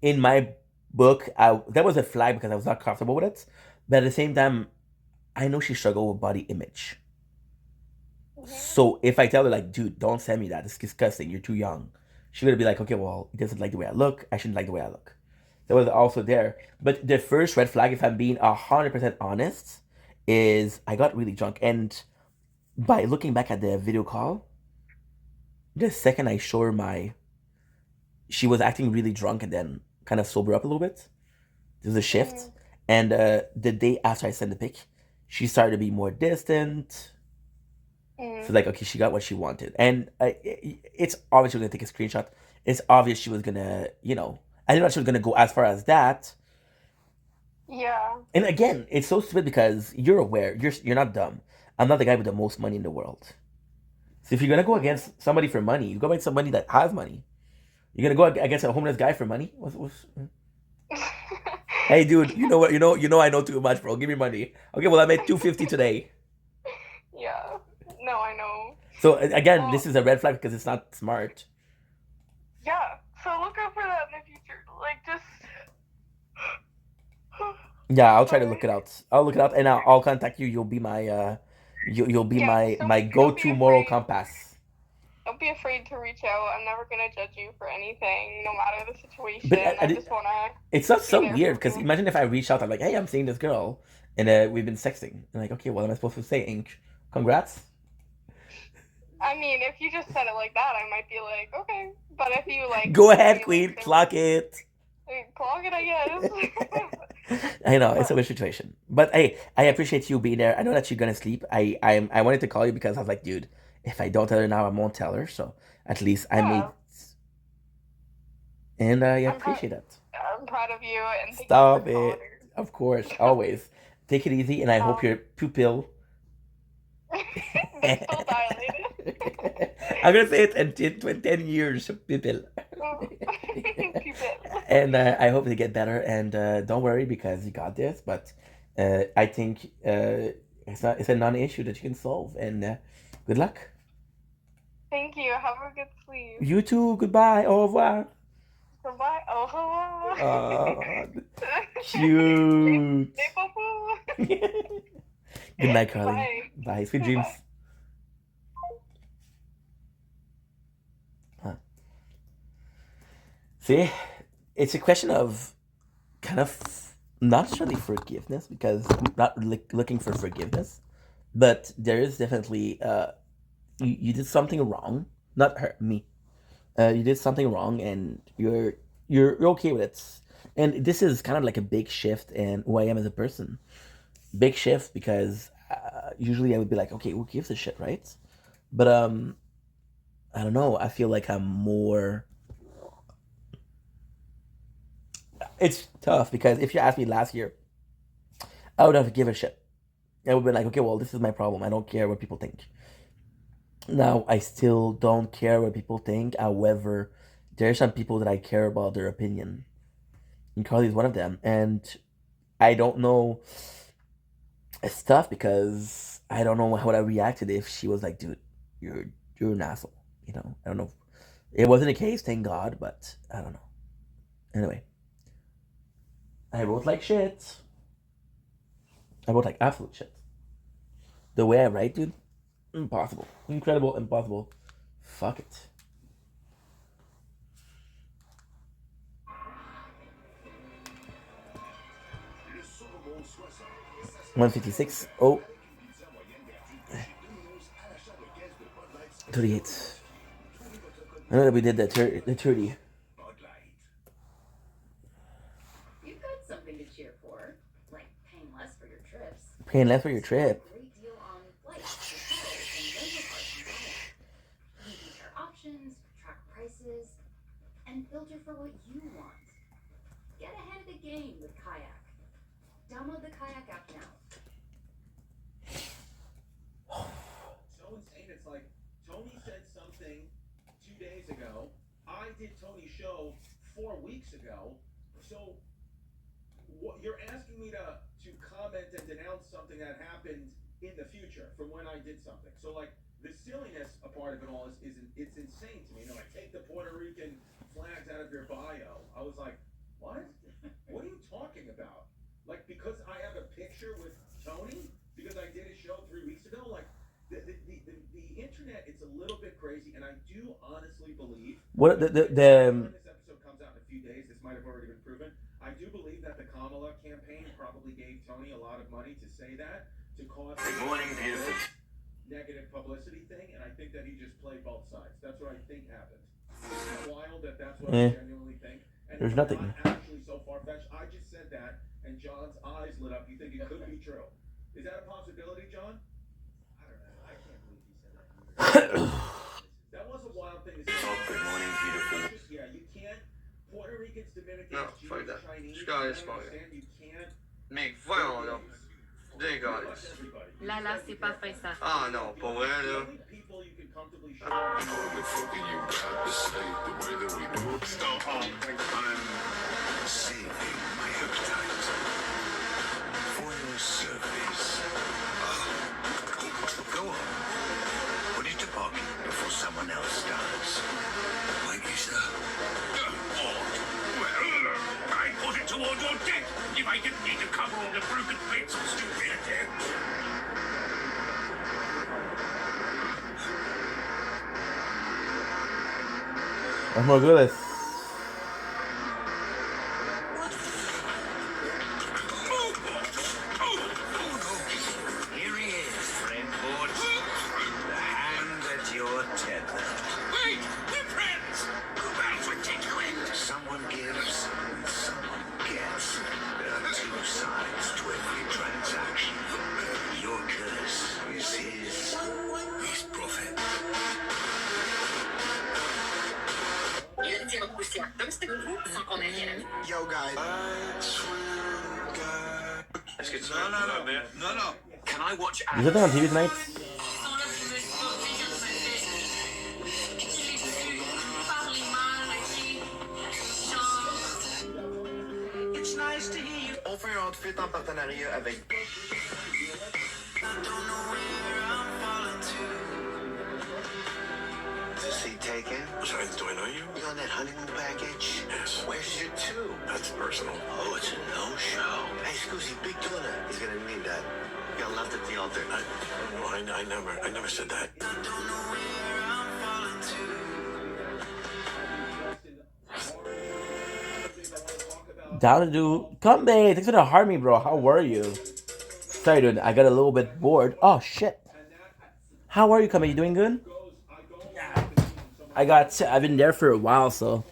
in my book, that was a flag because I was not comfortable with it. But at the same time, I know she struggled with body image. So if I tell her like, dude, don't send me that, it's disgusting, you're too young, she would be like, okay, well, he doesn't like the way I look, I shouldn't like the way I look. That was also there. But the first red flag, if I'm being 100% honest, is I got really drunk. And by looking back at the video call, the second I show her she was acting really drunk and then kind of sober up a little bit. There's a shift. And the day after I sent the pic, she started to be more distant. So like, okay, she got what she wanted, and it's obvious she was gonna take a screenshot. It's obvious she was gonna, I didn't know she was gonna go as far as that. Yeah. And again, it's so stupid because you're aware, you're not dumb. I'm not the guy with the most money in the world. So if you're gonna go against somebody for money, you go against somebody that has money. You're gonna go against a homeless guy for money? Hey, dude, you know what? I know too much, bro. Give me money. Okay, well, I made $250 today. Yeah. No, I know. So again, this is a red flag because it's not smart. Yeah. So look out for that in the future. Like, just. Yeah, I'll try to look it out. I'll look it out, and I'll contact you. You'll be my you'll be my go-to moral compass. Don't be afraid to reach out. I'm never gonna judge you for anything, no matter the situation. But I just wanna. It's not so weird because imagine if I reach out, I'm like, hey, I'm seeing this girl, and we've been sexting. And like, okay, what am I supposed to say? Ink, congrats. I mean, if you just said it like that, I might be like, okay. But if you like, go ahead, queen, clock it. Clock it, I guess. I know it's a weird situation, but hey, I appreciate you being there. I know that you're gonna sleep. I wanted to call you because I was like, dude, if I don't tell her now, I won't tell her. So at least I made, and I appreciate it. I'm proud of you. And stop it. Of course, always take it easy, and I hope your pupil. It's still dilated. I'm gonna say it in 10 years, pupil. And I hope they get better. And don't worry because you got this. But I think it's a non-issue that you can solve. And good luck. Thank you. Have a good sleep. You too. Goodbye. Au revoir. Goodbye. Au revoir. Cute. Good night, Carly. Bye. Bye. Sweet dreams. Huh. See, it's a question of kind of not necessarily forgiveness because I'm not looking for forgiveness, but there is definitely you did something wrong, not hurt me. You did something wrong, and you're okay with it. And this is kind of like a big shift in who I am as a person. Big shift because usually I would be like, okay, who gives a shit, right? But I don't know. I feel like I'm more. It's tough because if you asked me last year, I would have given a shit. I would be like, okay, well, this is my problem. I don't care what people think. Now, I still don't care what people think. However, there are some people that I care about their opinion. And Carly is one of them. And I don't know. It's tough because I don't know how I reacted if she was like, dude, you're an asshole. I don't know. It wasn't a case, thank God, but I don't know. Anyway. I wrote like shit. I wrote like absolute shit. The way I write, dude, impossible. Incredible, impossible. Fuck it. $156. Oh. 38. I know that we did the 30. You've got something to cheer for, like paying less for your trips. Paying less for your trip. Great deal on flights, hotels, and rental cars from Kayak. You can compare options, track prices, and filter for what you want. Get ahead of the game with Kayak. Download the Kayak app now. So insane. It's like Tony said something 2 days ago. I did Tony's show 4 weeks ago. So what you're asking me to comment and denounce something that happened in the future from when I did something. So like the silliness a part of it all is it's insane to me. Like take the Puerto Rican flags out of your bio. I was like, what? What are you talking about? Like because I have a picture with Tony because I did a show 3 weeks ago. Like the internet, it's a little bit crazy, and I do honestly believe. What when this episode comes out in a few days, this might have already been proven. I do believe that the Kamala campaign probably gave Tony a lot of money to say that, to cause negative publicity thing, and I think that he just played both sides. That's what I think happened. It's wild that's what I genuinely think. And there's nothing. Not actually so far-fetched. I just said that, and and John's eyes lit up, you think it could be true. Is that a possibility, John? I don't know. I can't believe he said that either. That was a wild thing to say. Oh, good morning, beautiful. Yeah, you can't. Puerto Ricans, Dominicans, Non, Jews, fuck that. Chinese. Je calisse I pas. understand you can't. Mec, voyons donc. Dégueulasse. Là, là, c'est pas fait ça. Ah non, pour vrai, là. People you can comfortably show. I'm saving my appetite for your service. Go on. Put it to pocket before someone else does. Thank you, sir. Well, I put it toward your debt if I didn't need to cover all the broken bits of stupidity. I'm more good at this. Here he is, friend Porch. The hand at your tether. Wait! We're friends! That's ridiculous! Someone gives, and someone gets. There are two sides to every transaction. Your curse is his profit. Yo, guys. Let's get started. No. Can I watch Is that on TV tonight? It's nice to hear you. On fait un outfit en partenariat avec. Is he taken? Sorry, do I know you? You on that honeymoon package? Yes. Where's your two? That's personal. Oh, it's a no-show. Hey, Scoozy, big tuna. He's gonna need that. You got left at the altar. I never said that. Down to do. Come, babe. Thanks for the heart me, bro. How were you? Sorry, dude. I got a little bit bored. Oh, shit. How are you, Come? You doing good? I've been there for a while, so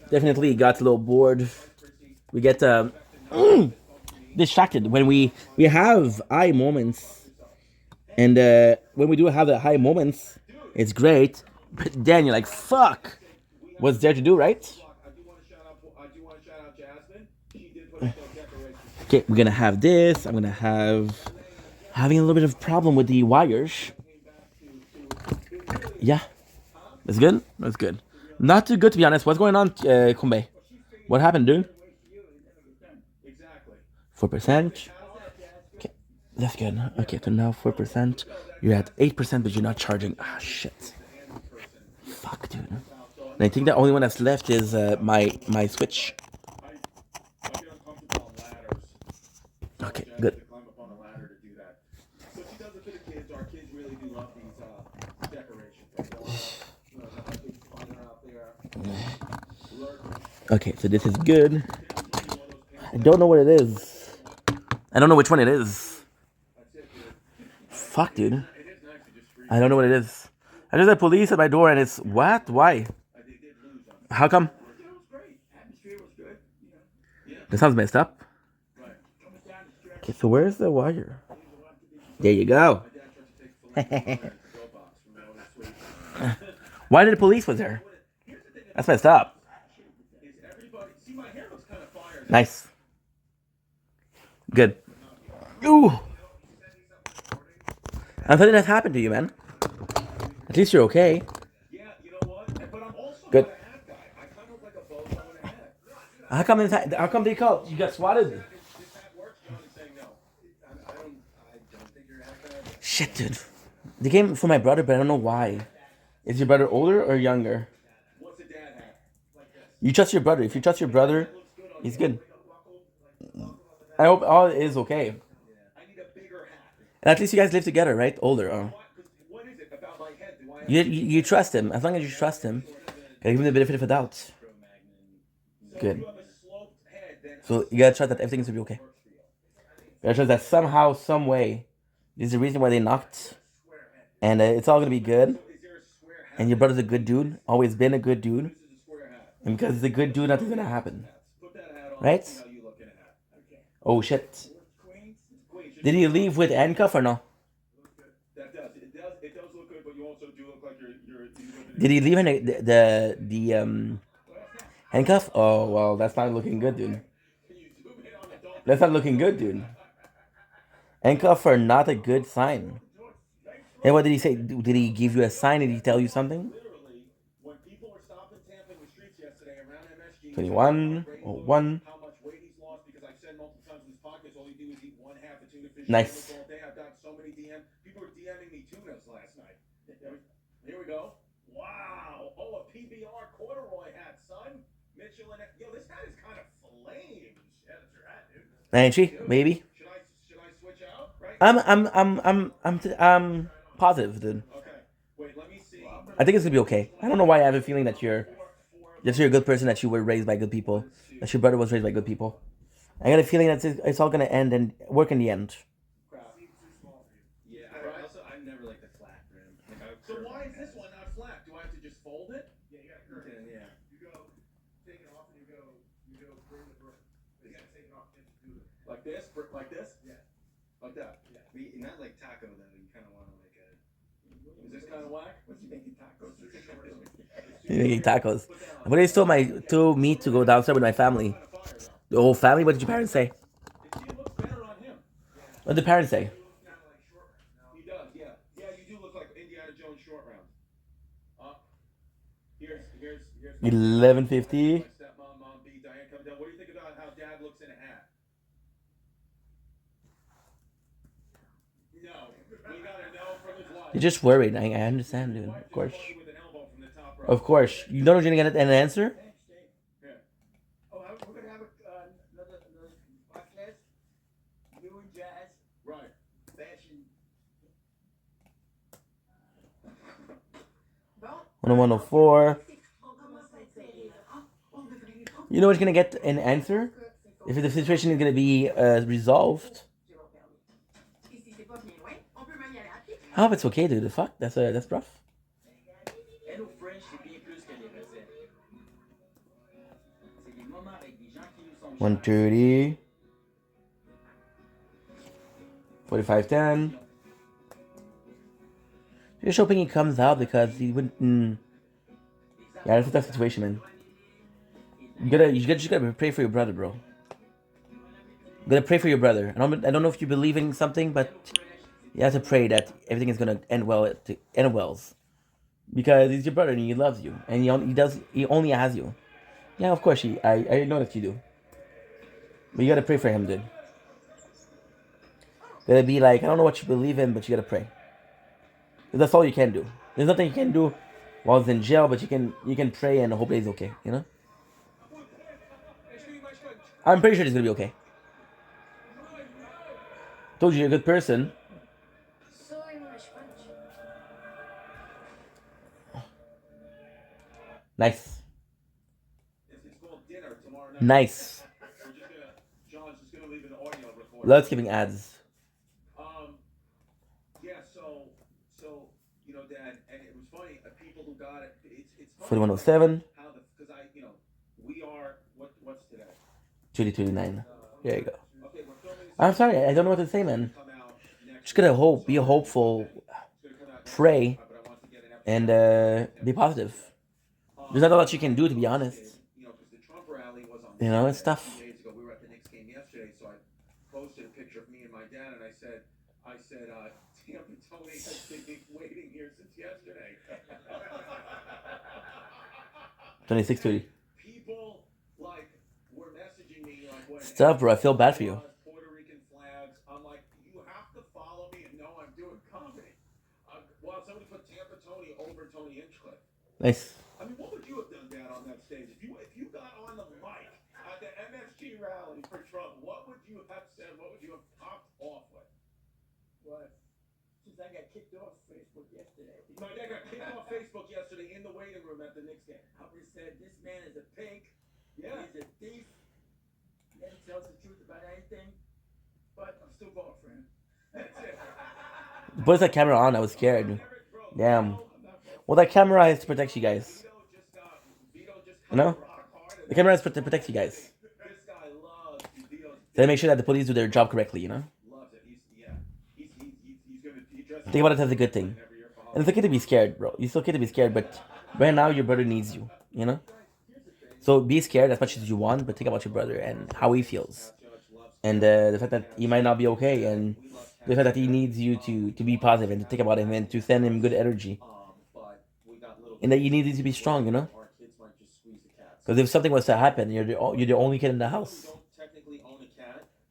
definitely got a little bored. We get distracted when we have high moments, and when we do have the high moments, it's great. But then you're like, fuck, what's there to do, right? Okay, we're gonna have this. I'm gonna having a little bit of problem with the wires. Yeah. That's good? That's good. Not too good, to be honest. What's going on, Kumbe? What happened, dude? 4%? Okay, that's good. Okay, so now 4%. You're at 8%, but you're not charging. Ah, shit. Fuck, dude. And I think the only one that's left is my Switch. Okay, good. Okay, so this is good. I don't know what it is. I don't know which one it is. Fuck, dude. I don't know what it is. I just had police at my door and it's... What? Why? How come? That sounds messed up. Okay, so where's the wire? There you go. Why did the police was there? That's messed up. Nice. Good. Ooh. I'm sorry that happened to you, man. At least you're okay. Good. How come they called? You got swatted. Shit, dude. They came for my brother, but I don't know why. Is your brother older or younger? You trust your brother. If you trust your brother, he's good. I hope all is okay. And at least you guys live together, right? Older. You trust him. As long as you trust him, gotta give him the benefit of the doubt. Good. So you gotta trust that everything's gonna be okay. You gotta trust that somehow, some way, this is the reason why they knocked, and it's all gonna be good. And your brother's a good dude, always been a good dude, and because he's a good dude, nothing's gonna happen, right? Oh shit. Did he leave with handcuff or no? That does. It does look good, but you also do look like you're Did he leave in the handcuff? Oh well, that's not looking good, dude. That's not looking good, dude. Handcuff are not a good sign. Hey, what did he say? Did he give you a sign? Did he tell you something? Literally, when people were stopping tamping the streets yesterday around MSG, 21, 01. how much weight he's lost, because I've said multiple times in this podcast, all you do is eat one half a tuna fish Nice. all day. I've got so many DMs. People were DMing me tunas last night. Here we go. Wow. Oh, a PBR corduroy hat, son. Mitchell and yo, this hat is kind of flames. Yeah, that's your hat, dude. Ain't she? Maybe. Should I switch out? Right? I'm positive, dude. Okay. Wait, let me see. I think it's gonna be okay. I don't know why I have a feeling that you're a good person, that you were raised by good people, that your brother was raised by good people. I got a feeling that it's all gonna end and work in the end. Yeah, I never like the flat rim. So why is this one not flat? Do I have to just fold it? Yeah, you gotta curve it. Yeah. You go take it off and you go bring the broom. You gotta take it off and just do it. Like this? Like this? Yeah. Like that? Yeah. Not like taco though. You kind of want to like a. Is this kind of whack? What's he making tacos? You're making tacos. But they told me to go downstairs with my family. The whole family. What did your parents say? What did the parents say? He does, yeah. Yeah, you do look like Indiana Jones short round. Here's 11:50. stepmom, mom B, Diane coming down. What do you think about how dad looks in a hat? No. We gotta know from his wife. You're just worried. I understand, dude. Of course. Of course. You don't know you're gonna get an answer? Oh, we're gonna have another podcast. You and Jazz. Right. Fashion. 104. You know what you're gonna get an answer? If the situation is gonna be resolved. Oh, it's okay, dude. The fuck? That's rough. 130. 4510. Just hoping he comes out because he wouldn't. Yeah, that's a tough situation, man. You just gotta pray for your brother, bro. You gotta pray for your brother. I don't know if you believe in something, but you have to pray that everything is gonna end well because he's your brother and he loves you and he only has you. Yeah, of course I know that you do. But you gotta pray for him, dude. Gotta be like, I don't know what you believe in, but you gotta pray. That's all you can do. There's nothing you can do while he's in jail, but you can pray and hope that he's okay, you know? I'm pretty sure he's gonna be okay. Told you you're a good person. Nice. Nice. John's just gonna leave an audio recording. Lots giving ads. Yeah, so you know, Dad, and it was funny. People who got it, it's funny 4107. how because we are what's today? 3029. There you go. I'm sorry, I don't know what to say, man. Just gotta be hopeful, pray, and be positive. There's not a lot you can do, to be honest. You know, it's tough. Days ago, we were at the Knicks game yesterday, so I posted a picture of me and my dad, and I said, Tampa Tony has been waiting here since yesterday. 26:30. People were messaging me what? It's tough, bro. I feel bad for you. Puerto Rican flags. I'm like, you have to follow me and know I'm doing comedy. Well, somebody put Tampa Tony over Tony Hinchcliffe. Nice. I mean, what would you have done, Dad, on that stage if you got on the mic at the MSG rally for Trump? What would you have said? What would you have popped off with? What? Since I got kicked off Facebook yesterday. My dad got kicked off Facebook yesterday in the waiting room at the Knicks game. I would have said, this man is a pig. Yeah. He's a thief. He never tells the truth about anything. But I'm still voting for him. That's it. Put that camera on. I was scared. Damn. Well, that camera is to protect you guys. You know? The camera is to protect you guys. This guy loves Vito's They make sure that the police do their job correctly, you know? Loves it. He's gonna dress. Think about it as a good thing. And it's okay to be scared, bro. It's okay to be scared, but right now your brother needs you, you know? So be scared as much as you want, but think about your brother and how he feels. And the fact that he might not be okay, and the fact that he needs you to be positive and to think about him and to send him good energy. And that you need you to be strong, you know? Because if something was to happen, you're the only kid in the house.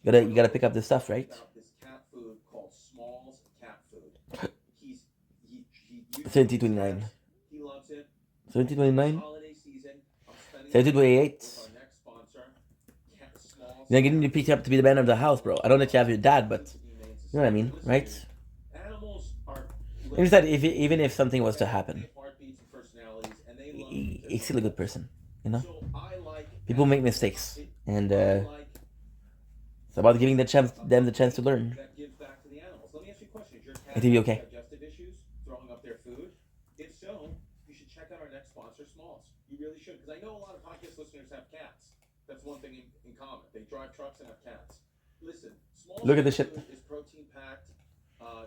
You gotta pick up this stuff, right? This cat food called Smalls Cat Food. He 1729. He loves it. 1729? Holiday season. I'm spending 1728. with our next sponsor, Smalls. You're getting to pick up to be the man of the house, bro. I don't know if you have your dad, but you know what I mean, right? Animals are It's that even if something was to happen, heartbeats and personalities, and they love he's still a good person, you know? So I like People make mistakes, and it's about giving them the chance to learn. that gives back to the animals. Let me ask you a question. Is your cat It'll be okay. digestive issues, throwing up their food? If so, you should check out our next sponsor, Smalls. You really should, because I know a lot of podcast listeners have cats. That's one thing in common. They drive trucks and have cats. Listen, Smalls Look at this shit. is protein packed.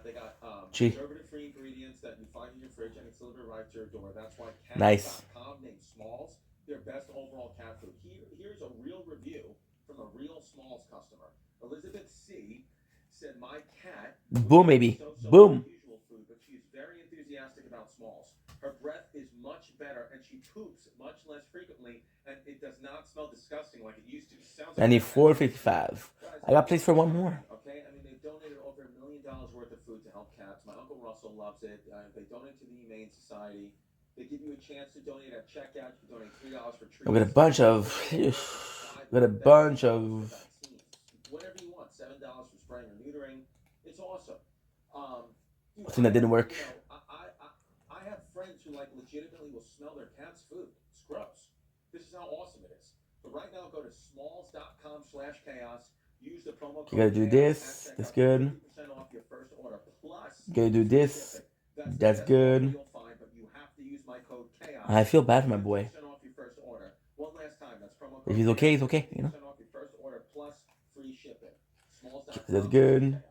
They got Gee. preservative-free ingredients that you find in your fridge, and it's delivered right to your door. That's why Nice. cats.com named Smalls their best overall cat food. Here's a real review from a real Smalls customer. Elizabeth C. said, "My cat." Boom, baby. So Boom. unusual food, but she's very enthusiastic about Smalls. Her breath is much better, and she poops much less frequently, and it does not smell disgusting like it used to. Sounds like 94.55. I got place for one more. okay, I mean they've donated over $1 million worth of food to help cats. My uncle Russell loves it. They donate to the Humane Society. They give you a chance to donate at checkout. You can donate $3 for treats. We got a bunch of. Whatever you want. $7 for spraying or neutering. It's awesome. Thing that didn't work. You know, I have friends who like legitimately will smell their cat's food. It's gross. This is how awesome it is. But right now, go to smalls.com/chaos. Use the promo code. You gotta do this. That's good. 50% off your first order plus. You gotta do this. That's good. You'll find, but you have to use my code chaos. I feel bad for my boy. 50% off your first order. One last time. That's promo code. If he's okay, he's okay, you know? 50% off your first order plus free shipping. Smalls.com/chaos. That's good.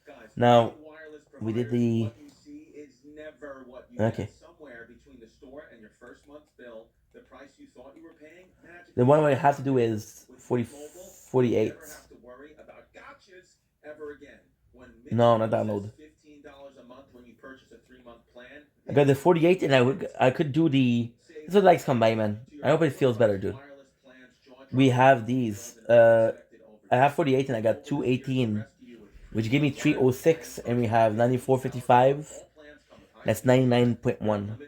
Guys, Now, wireless we did providers, the. what you see is never what you Okay. get. Somewhere between the store and your first month's bill, the price you thought you were paying, magically. The one I have to do is 48. Never have to worry about gotchas ever again. When No, not download. $15 a month when you purchase a 3-month plan. I got the 48, and I could do the. This is likes combine, man. I hope it feels better, dude. We have these. I have 48, and I got 218, which gave me 306, and we have 94.55. That's 99.1.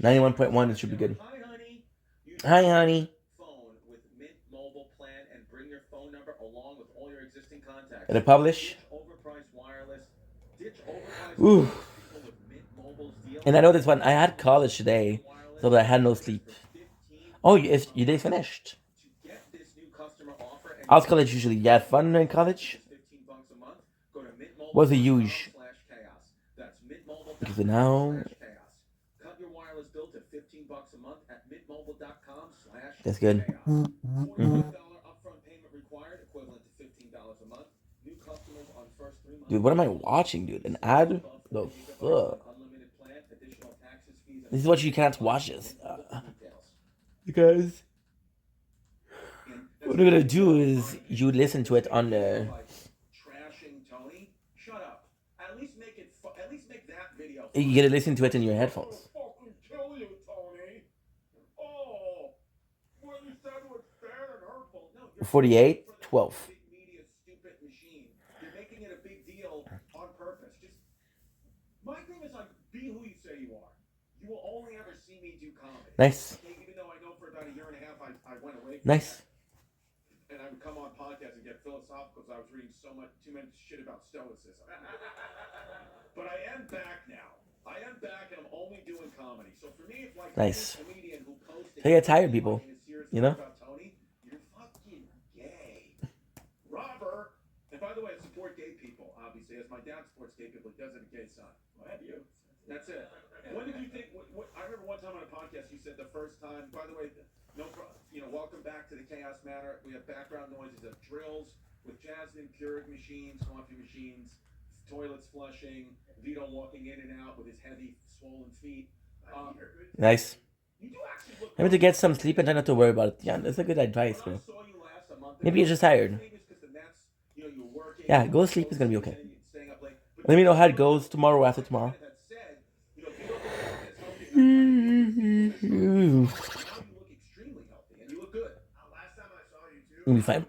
91.1. It should be good. Hi, honey. Phone with Mint Mobile plan and bring your phone number along with all your existing contacts. Did I publish? Overpriced wireless. Ditch overpriced Ooh. wireless people with Mint Mobile's deal. And I know this one. I had college today, so I had no sleep. Oh, your day's finished. To get this new customer offer and How's college usually? You have fun in college? $15 a month, go to Mint What's the huge? Mobile.com/chaos. That's Mint Because now. Mobile.com/chaos. Cut your wireless bill to $15 a month at mintmobile.com/chaos. That's good. $45 upfront payment required, equivalent to $15 a month. New customers on first 3 months. Dude, what am I watching, dude? An ad? The fuck? Unlimited plan, additional taxes, fees, and This is what you can't watch this. Because what we're gonna do is you listen to it on the. trashing Tony. Shut up. At least make it. At least make that video. You gotta listen to it in your headphones. Fucking kill you, Tony. Oh, what you said was bad and hurtful. No, you're 48, 12. big media stupid machine. You're making it a big deal on purpose. Just my thing is like, be who you say you are. You will only ever see me do comedy. Nice. Okay, even though I know for about a year and a half I went away from Nice. that. And I would come on podcasts and get philosophical because I was reading too much shit about stoicism. But I am back now. I am back and I'm only doing comedy. So for me, if like Nice. a comedian who posted They get tired, people. You know? about Tony, you're fucking gay. Robber. And by the way, I support gay people, obviously. As my dad supports gay people, he does it a gay son. Well, have you? That's it. When did you think? I remember one time on a podcast you said the first time. By the way, No problem. You know, welcome back to the Chaos Manor. We have background noises of drills with Jasmine Keurig machines, coffee machines, toilets flushing, Vito walking in and out with his heavy, swollen feet. Nice. Maybe to get some sleep and try not to worry about it. Yeah, that's a good advice, bro. Maybe you're just tired. Yeah, go sleep is gonna be okay. Let me know how it goes tomorrow or after tomorrow. You'll be fine.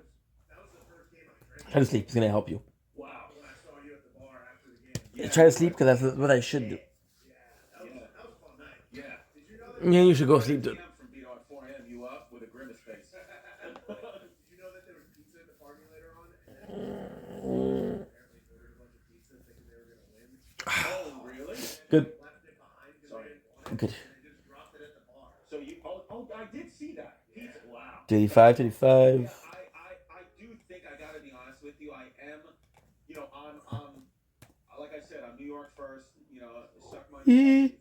Try to sleep. It's gonna help you. Try to sleep because that's what I should do. Yeah, you should go sleep, dude. Good. Good. So I did see that. Pizza. Wow. 35, 35. I do think I gotta be honest with you. I am, you know, I'm like I said, I'm New York first. You know, suck my dick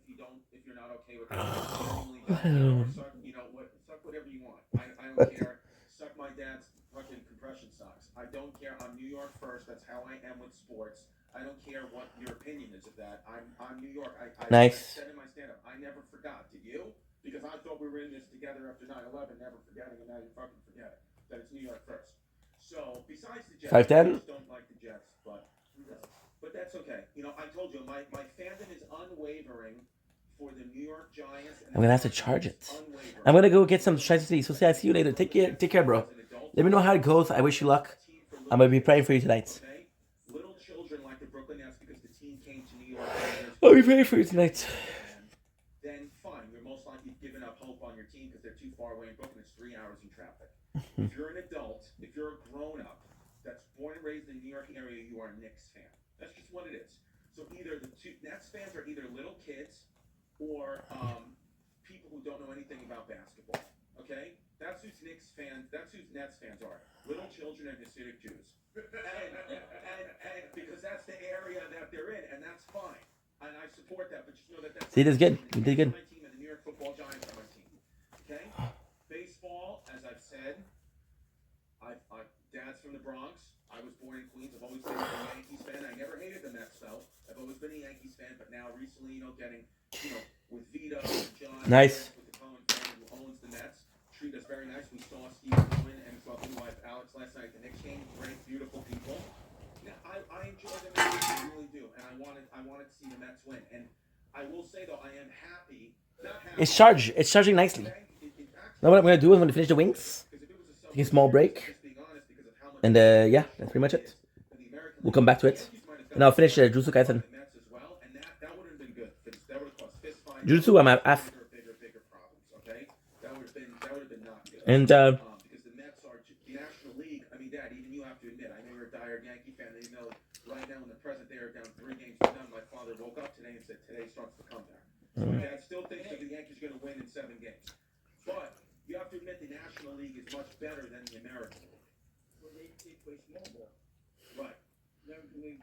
if you're not okay with that. Suck, you know what? Suck whatever you want. I don't care. Suck my dad's fucking compression socks. I don't care. I'm New York first. That's how I am with sports. I don't care what your opinion is of that. I'm New York. I Nice. said in my stand-up, I never forgot. Did you? Because I thought we were in this together after 9/11, never forgetting, and now you fucking forget it. That it's New York first. So besides the Jets, 5'10"? I just don't like the Jets, but that's okay. You know, I told you my fandom is unwavering for the New York Giants. I'm gonna have to charge it. I'm gonna go get some Shiny City. So I see you later. Take care, bro. Let me know how it goes. I wish you luck. I'm gonna be praying for you tonight. Little children like the Brooklyn Nets because the team came to New York. I'll be praying for you tonight. Then fine, you're most likely giving up hope on your team because they're too far away in Brooklyn. It's 3 hours in traffic. If you're an adult, if you're a grown-up that's born and raised in the New York area, you are a Knicks fan. That's just what it is. So either the two Nets fans are either little kids or people who don't know anything about basketball. Okay, that's who's Knicks fans. That's who Nets fans are. Little children and Hasidic Jews. And because that's the area that they're in, and that's fine. And I support that, but just know that that's See, that's good. You did good. my team, and the New York Football Giants are my team. Okay, baseball, as I've said, Dad's from the Bronx. I was born in Queens. I've always been a Yankees fan. I never hated the Mets though. I've always been a Yankees fan, but now recently, you know, getting, you know, with Vito and John, Nice. with the Cohen family who owns the Mets, treat us very nice. We saw Steve Cohen and his lovely wife Alex last night. The Knicks came, great, beautiful people. Yeah, I enjoy them. I really do, and I wanted to see the Mets win. And I will say though, I am happy. Not happy. It's charged. It's charging nicely. Now what I'm gonna do is I'm gonna finish the wings. Take a small break. And yeah, that's pretty much it. We'll come back to it. And I'll finish Jujutsu Kaisen. Jujutsu, I'm at half. And because the Mets are the National League. I mean, Dad, even you have to admit, I know you're a diehard Yankee fan. That you know, right now in the present, they are down 3 games to none. My father woke up today and said, "Today starts the comeback." So my dad still thinks that the Yankees are going to win in 7 games. But you have to admit, the National League is much better than the American League. Well, they play small ball. Right. American League,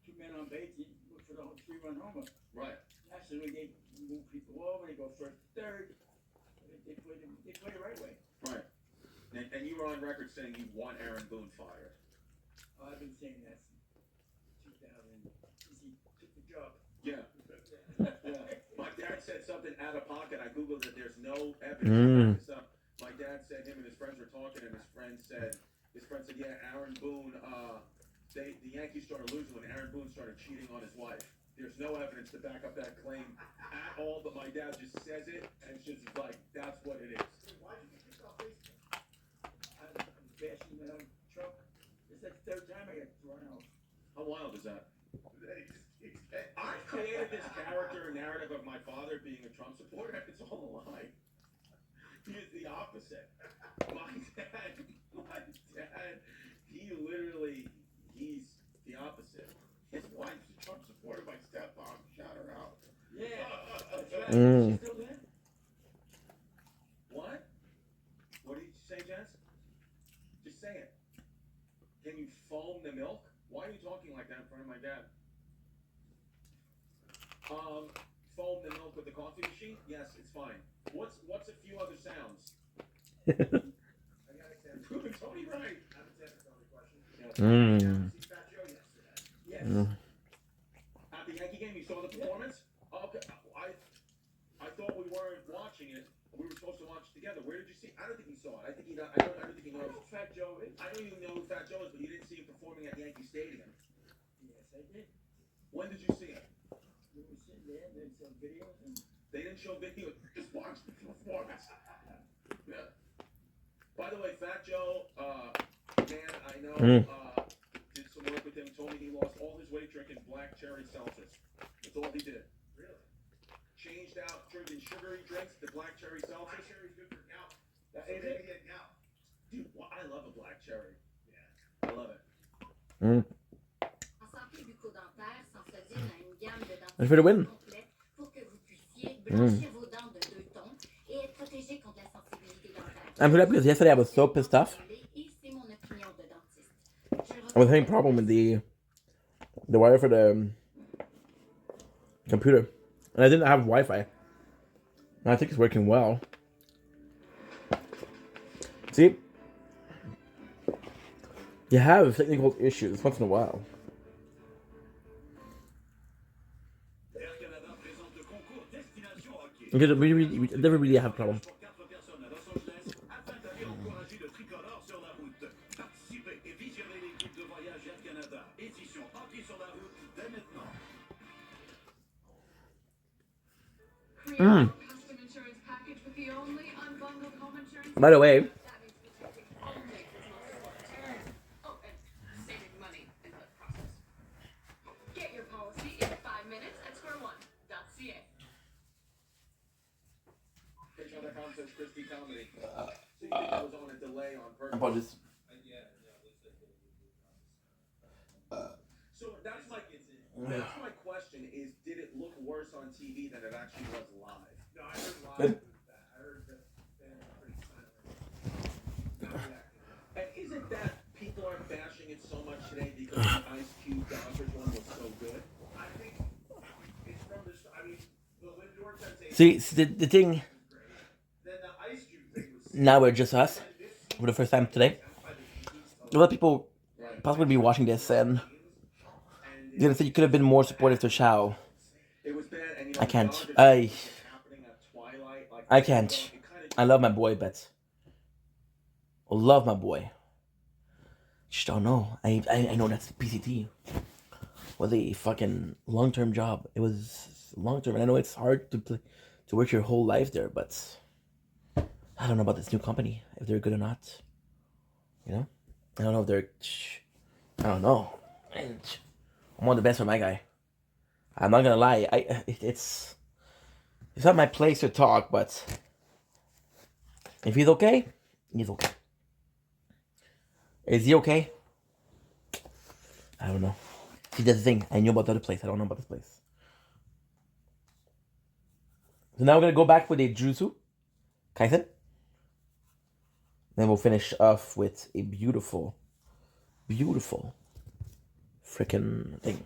2 men on base, you look for the 3-run homer. Right. National League, they move people over, they go first, third. They play the right way. Right. And you were on record saying you want Aaron Boone fired. I've been saying that since 2000, since he took the job. Yeah. My dad said something out of pocket. I googled it. There's no evidence. My dad said him and his friends were talking, and his friend said, "Yeah, Aaron Boone. The Yankees started losing when Aaron Boone started cheating on his wife." There's no evidence to back up that claim at all, but my dad just says it, and it's just like that's what it is. Why did you kick off Facebook? I'm bashing Trump. It's like the 3rd time I got thrown out. How wild is that? I created this character and narrative of my father being a Trump supporter. It's all a lie. He is the opposite. My dad, he's the opposite. His wife's a Trump supporter. My stepmom shot her out. Yeah, that's right. She's still there? What? What did you say, Jess? Just say it. Can you foam the milk? Why are you talking like that in front of my dad? foam the milk with the coffee machine? Yes, it's fine. What's a few other sounds? I gotta say, proving Tony right. I haven't answered Tony question. See Fat Joe yesterday. Yes. At the Yankee game, you saw the performance? Okay. I thought we weren't watching it. We were supposed to watch it together. Where did you see? I don't think he saw it. I don't think he knows who Fat Joe is. I don't even know who Fat Joe is, but you didn't see him performing at Yankee Stadium. Yes, I did. When did you see it? We were sitting there and then some videos and They didn't show videos. Just watched the performance. Yeah. By the way, Fat Joe, man, I know, did some work with him. Told me he lost all his weight drinking black cherry seltzers. That's all he did. really. Changed out drinking sugary drinks to black cherry seltzers. Black cherry's good for gout. That So is maybe it? get gout. Dude, well, I love a black cherry. Yeah. I love it. En santé bucco-dentaire s'en à une gamme de And for the win. complète pour que vous puissiez blanchir vos dents de 2 tons et être protégé contre la sensibilité dentaire. I'm for that because yesterday I was so pissed off. Et c'est mon opinion de dentiste. I was having a problem with the wire for the computer, and I didn't have Wi-Fi. And I think it's working well. See, you have technical issues once in a while. Because we never really have a problem. By the way, Get your policy in 5 minutes at square1.ca. Patreon.com says Christy Comedy. So you think that was on a delay on purpose? apologies. So that's my question is, did it look worse on TV than it actually was live? No, I heard live. I heard that they were pretty silent. And isn't that people are bashing it so much today because the Ice Cube Dodgers one was so good? I think it's from the. I mean, the Lindor sensation. See, the thing Then the Ice Cube thing was. now we're just us for the first time today. A lot of people possibly be watching this and you're gonna say you could have been more supportive to Shao. It was bad, and, you know, I can't. Dodgers I happening at Twilight, like, I can't. I love my boy, but I love my boy. Just don't know. I know that's PCT. Was a fucking long-term job. It was long-term, and I know it's hard to work your whole life there, but I don't know about this new company, if they're good or not. You know? I don't know if they're... I don't know. And I want the best for my guy. I'm not gonna lie. It's not my place to talk, but if he's okay, he's okay. Is he okay? I don't know. See, that's the thing. I knew about the other place. I don't know about this place. So now we're gonna go back with a Jutsu Kaisen. Then we'll finish off with a beautiful, beautiful freaking thing.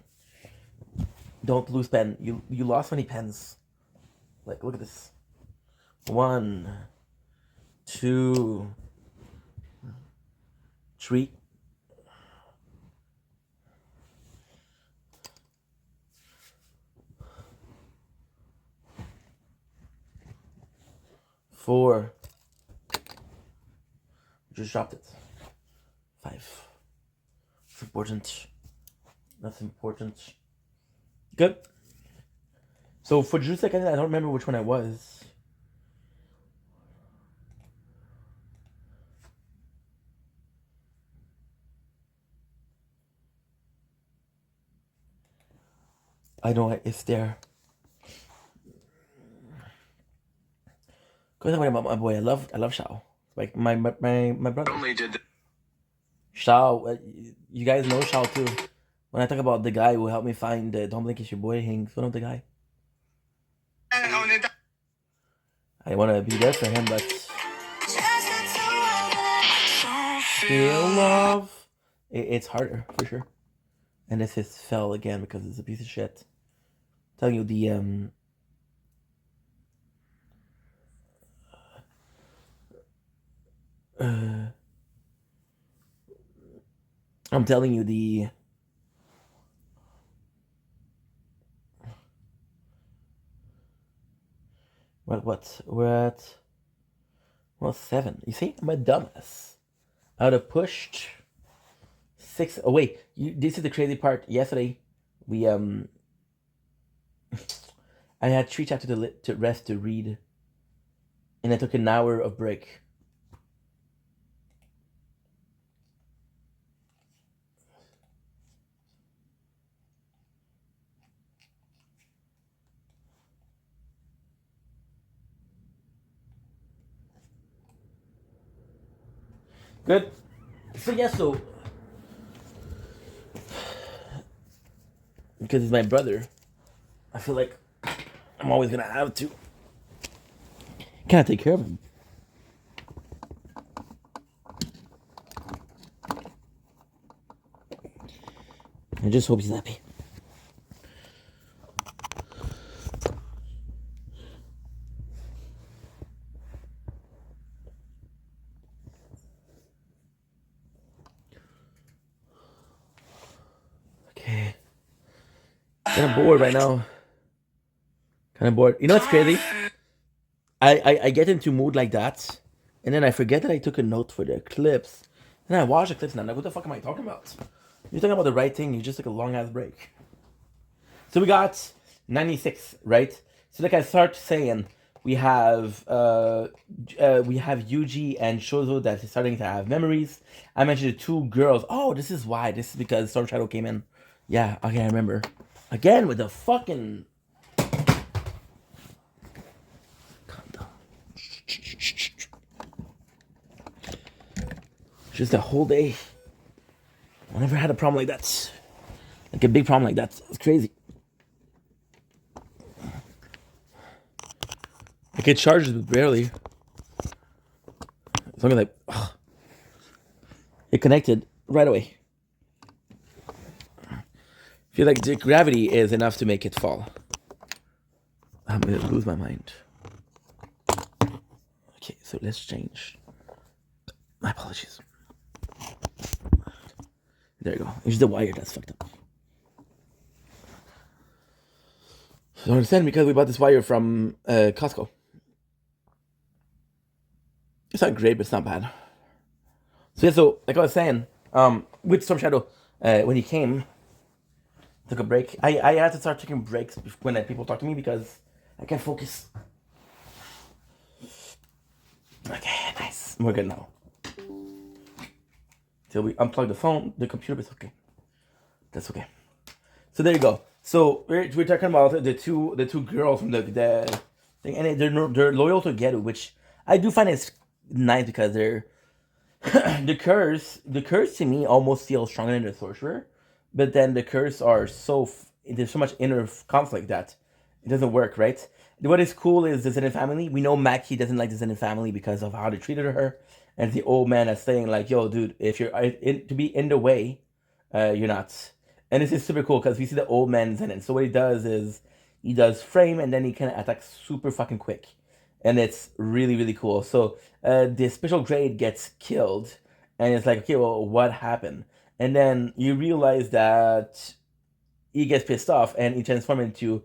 Don't lose pen. You lost many pens. Like, look at this. 1, 2, 3. Four. Just dropped it. 5. It's important. That's important. Good. So for Jutsu Kaisen, I don't remember which one I was. I know it's there. Cause about my boy, I love Shao. Like my brother. Only did Shao, you guys know Shao too. When I talk about the guy who helped me find Don't Blink It's Your Boy, he's one of the guy. I want to be there for him, but feel love. It's harder for sure. And this just fell again because it's a piece of shit. I'm telling you, I'm telling you, the what we're at. Well, 7. You see, I'm a dumbass. I would have pushed 6. Oh wait, this is the crazy part. Yesterday, we I had 3 chapters to rest to read, and I took an hour of break. Good. So yeah, so because he's my brother, I feel like I'm always gonna have to kind of take care of him. I just hope he's happy. Okay. Kind of bored right now. Kind of bored. You know what's crazy? I get into mood like that, and then I forget that I took a note for the clips. And I watch the clips and I'm like, what the fuck am I talking about? You're talking about the right thing. You just took a long ass break. So we got 96, right? So like I start saying, we have Yuji and Shozo that is starting to have memories. I mentioned the 2 girls. Oh, this is why. This is because Storm Shadow came in. Yeah, okay, I remember. Again with the fucking. Calm down. Just the whole day. I never had a problem like that. Like a big problem like that. It's crazy. Like it charges barely. It's only like it connected right away. I feel like the gravity is enough to make it fall. I'm gonna lose my mind. Okay, so let's change. My apologies. There you go. It's the wire that's fucked up. So I understand because we bought this wire from Costco. It's not great, but it's not bad. So yeah, so like I was saying, with Storm Shadow, when he came, took a break. I had to start taking breaks when people talk to me because I can't focus. Okay, nice. We're good now. Till we unplug the phone, the computer, but it's okay. That's okay. So there you go. So we're talking about the two girls from the thing, and they're loyal to Geru, which I do find is nice because they're the curse to me almost feels stronger than the sorcerer, but then the curse are there's so much inner conflict that it doesn't work, right? What is cool is the Zen family. We know Maki doesn't like the Zen family because of how they treated her, and the old man is saying like, "Yo, dude, if you're to be in the way, you're not." And this is super cool because we see the old man Zen. So what he does is he does frame and then he kind of attacks super fucking quick, and it's really really cool. So the special grade gets killed, and it's like, okay, well, what happened? And then you realize that he gets pissed off and he transforms into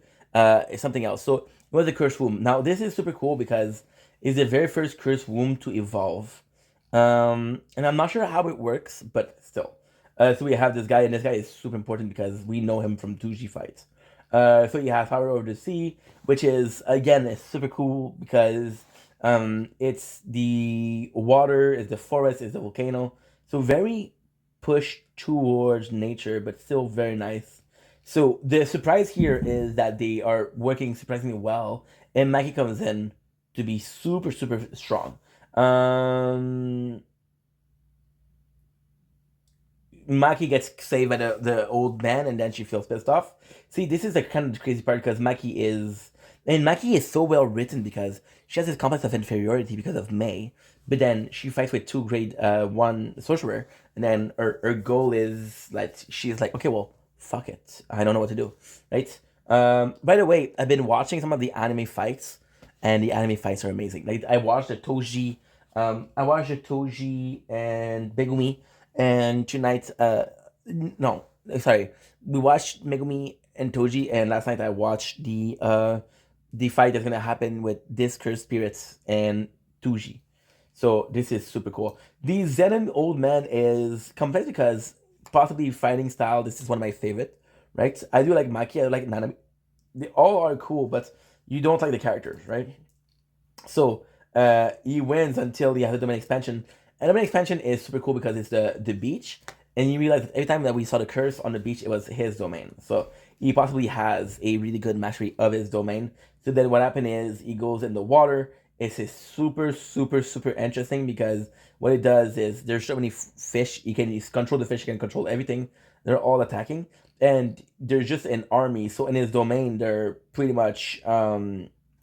something else. So it was a cursed womb. Now this is super cool because it's the very first cursed womb to evolve, and I'm not sure how it works, but still. So we have this guy, and this guy is super important because we know him from 2G fights. So you have Power Over the Sea, which is again it's super cool because it's the water, it's the forest, it's the volcano. So very pushed towards nature, but still very nice. So the surprise here is that they are working surprisingly well, and Maki comes in to be super super strong. Maki gets saved by the old man, and then she feels pissed off. See, this is the kind of crazy part because Maki is so well written because she has this complex of inferiority because of May, but then she fights with 2 grade 1 sorcerer, and then her goal is like she's like, okay, well, fuck it, I don't know what to do, right? By the way, I've been watching some of the anime fights, and the anime fights are amazing. Like I watched the Toji I watched Toji and Megumi, and tonight, no, sorry, we watched Megumi and Toji, and last night I watched the fight that's gonna happen with this cursed spirits and Toji. So this is super cool. The Zenon old man is complex because possibly fighting style. This is one of my favorite. Right? I do like Maki. I like Nanami. They all are cool, but you don't like the characters, right? So he wins until he has a domain expansion. And domain expansion is super cool because it's the beach, and you realize that every time that we saw the curse on the beach, it was his domain. So he possibly has a really good mastery of his domain. So then what happened is he goes in the water. It's super, super, super interesting because what it does is there's so many fish. He can control the fish, he can control everything. They're all attacking. And there's just an army. So in his domain, they're pretty much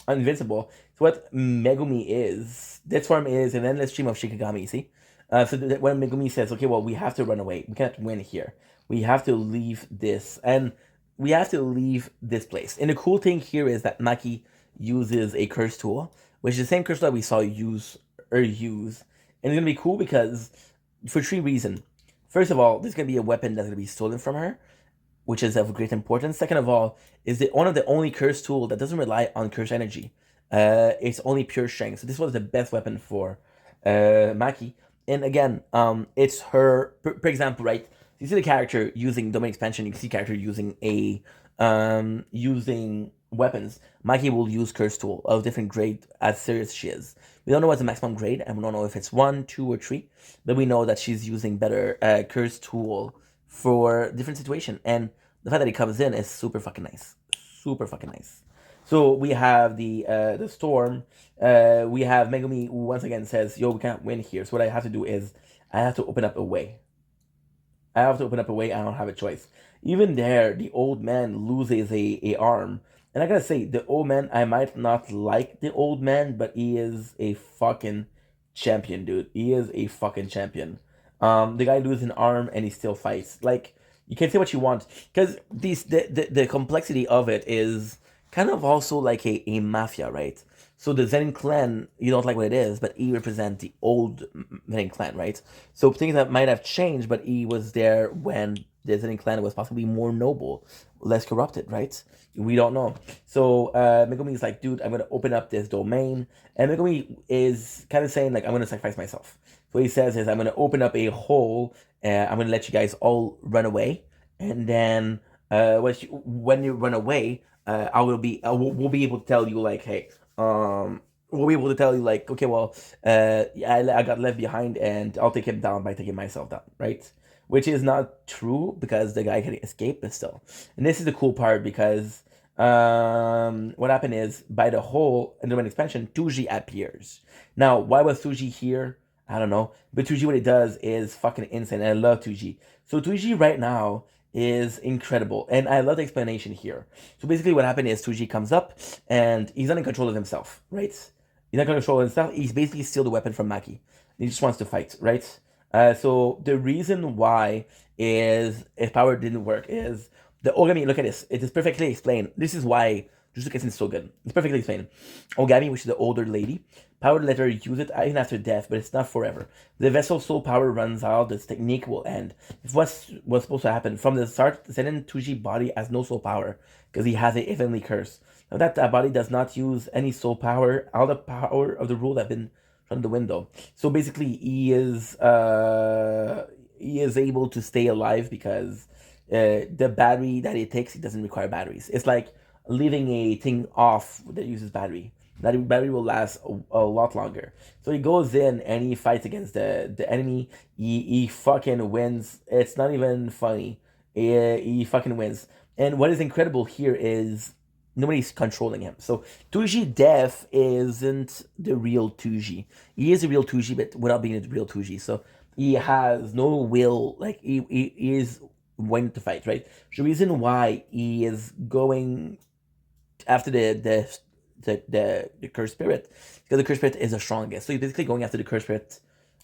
invincible. So what Megumi is, this form is an endless stream of Shikigami, see? So when Megumi says, okay, well, we have to run away. We can't win here. We have to leave this. And we have to leave this place. And the cool thing here is that Maki uses a curse tool, which is the same curse tool that we saw use. And it's going to be cool because, for 3 reasons. First of all, there's going to be a weapon that's going to be stolen from her, which is of great importance. Second of all, is one of the only curse tool that doesn't rely on curse energy. It's only pure strength. So this was the best weapon for Maki. And again, it's her. For example, right? You see the character using domain expansion. You can see character using using weapons. Maki will use curse tool of different grade as serious she is. We don't know what's the maximum grade, and we don't know if it's 1, 2, or 3. But we know that she's using better curse tool for different situation, and the fact that it comes in is super fucking nice. Super fucking nice. So we have the storm. We have Megumi who once again says, "Yo, we can't win here." So what I have to do is I have to open up a way. I have to open up a way. I don't have a choice. Even there, the old man loses a arm. And I gotta say, the old man, I might not like the old man, but he is a fucking champion, dude. He is a fucking champion. The guy loses an arm and he still fights. Like, you can say what you want. Because the complexity of it is kind of also like a mafia, right? So the Zenin clan, you don't like what it is, but he represents the old Zenin clan, right? So things that might have changed, but he was there when the Zenin clan was possibly more noble, less corrupted, right? We don't know. So Megumi is like, dude, I'm gonna open up this domain, and Megumi is kind of saying like, I'm gonna sacrifice myself. So what he says is, I'm gonna open up a hole. I'm gonna let you guys all run away, and then when you run away, we'll be able to tell you like, hey, we'll be able to tell you like, okay, well, I got left behind, and I'll take him down by taking myself down, right? Which is not true because the guy can escape, but still. And this is the cool part because what happened is by the whole Enderman expansion, Tuji appears. Now, why was Tuji here? I don't know. But Tuji, what it does is fucking insane. And I love Tuji. So Tuji right now is incredible. And I love the explanation here. So basically what happened is Tuji comes up and he's not in control of himself, right? He's not in control of himself. He's basically still the weapon from Maki. He just wants to fight, right? So the reason why is if power didn't work is the Ogami. Look at this; it is perfectly explained. This is why Jujutsu Kaisen is so good. It's perfectly explained. Ogami, which is the older lady, power let her use it even after death, but it's not forever. The vessel's soul power runs out. This technique will end. If what's supposed to happen from the start, the Seinen Tuji body has no soul power because he has a heavenly curse. Now that body does not use any soul power, all the power of the rule have been from the window. So basically, he is able to stay alive because the battery that it takes, it doesn't require batteries. It's like leaving a thing off that uses battery. That battery will last a lot longer. So he goes in and he fights against the enemy. He fucking wins. It's not even funny. He fucking wins. And what is incredible here is nobody's controlling him. So Tuji Death isn't the real Tuji. He is a real Tuji, but without being the real Tuji. So he has no will. Like he is wanting to fight, right? The reason why he is going after the cursed spirit, because the cursed spirit is the strongest. So he's basically going after the cursed spirit,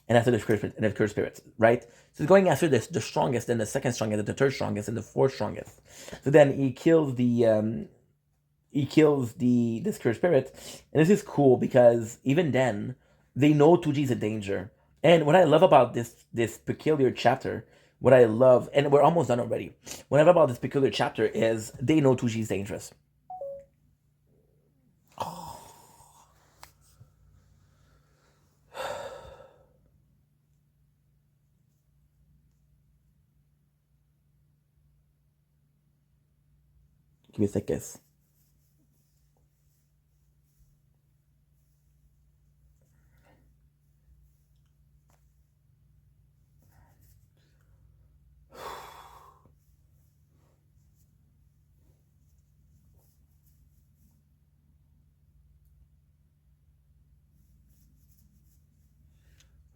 and after the cursed spirit, and the cursed spirit, right? So he's going after the strongest, then the second strongest, the third strongest, and the fourth strongest. So then he kills this cursed spirit, and this is cool because even then, They know 2G is a danger. And what I love about this peculiar chapter, what I love, and we're almost done already. What I love about this peculiar chapter is they know 2G is dangerous. Give me a sec, guys.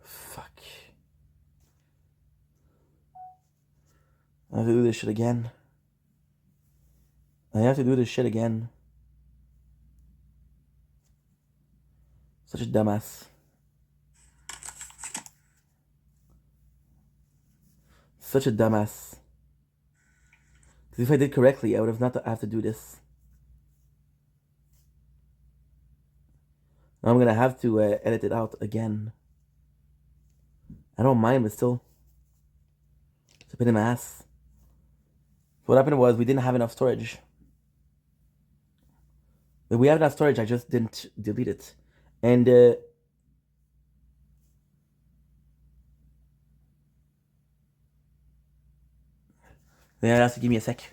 Fuck. I have to do this shit again. I have to do this shit again. Such a dumbass. Such a dumbass. Because if I did correctly, I would have not have to do this. Now I'm gonna have to edit it out again. I don't mind, but still. It's a pain in my ass. So what happened was we didn't have enough storage. But we have enough storage, I just didn't delete it. And then you have to give me a sec.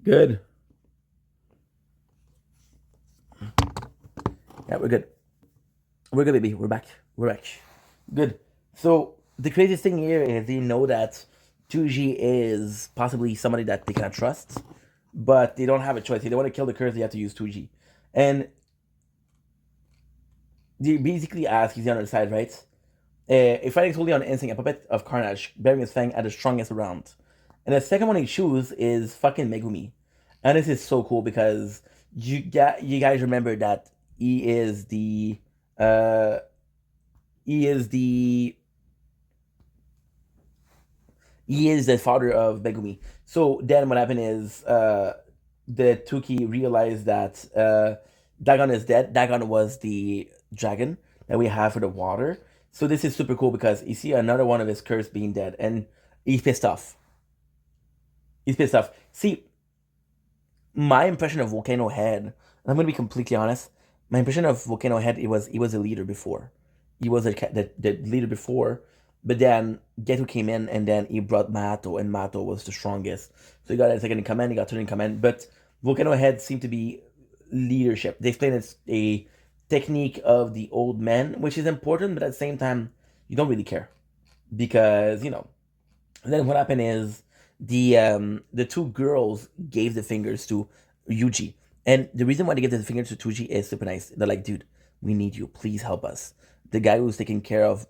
Good. Yeah, we're good. We're good, baby. We're back. We're back. Good. So the craziest thing here is they know that 2G is possibly somebody that they cannot trust, but they don't have a choice. If they want to kill the curse, they have to use 2G. And they basically ask, he's on the other side, right? If fighting solely on instinct, a puppet of Carnage, bearing his fang at the strongest round. And the second one he chooses is fucking Megumi. And this is so cool because you guys remember that he is the father of Megumi. So then what happened is the Tuki realized that Dagon is dead. Dagon was the dragon that we have for the water. So this is super cool because you see another one of his curse being dead, and he's pissed off. He's pissed off. See, my impression of Volcano Head, and I'm gonna be completely honest, my impression of Volcano Head, he was a leader before. He was the leader before, but then Getu came in, and then he brought Mato, and Mato was the strongest. So he got a second in command, he got third in command, but Volcano Head seemed to be leadership. They explain it's a technique of the old men, which is important, but at the same time, you don't really care. Because, you know, and then what happened is the two girls gave the fingers to Yuji. And the reason why they gave the fingers to Tuji is super nice. They're like, dude, we need you. Please help us. The guy who's taking care of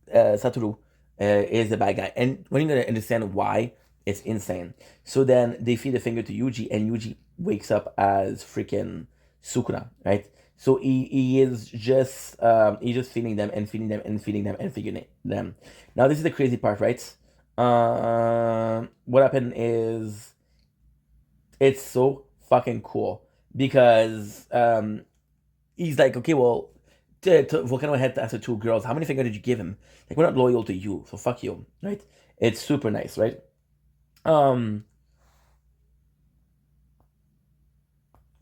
Satoru is the bad guy. And when you're going to understand why, it's insane. So then they feed the finger to Yuji, and Yuji wakes up as freaking Sukuna, right? So he is just he's just feeding them and feeding them and feeding them and feeding them. Now this is the crazy part, right? What happened is it's so fucking cool because he's like, okay, well, Volcano had to ask the two girls, how many fingers did you give him? Like, we're not loyal to you, so fuck you, right? It's super nice, right?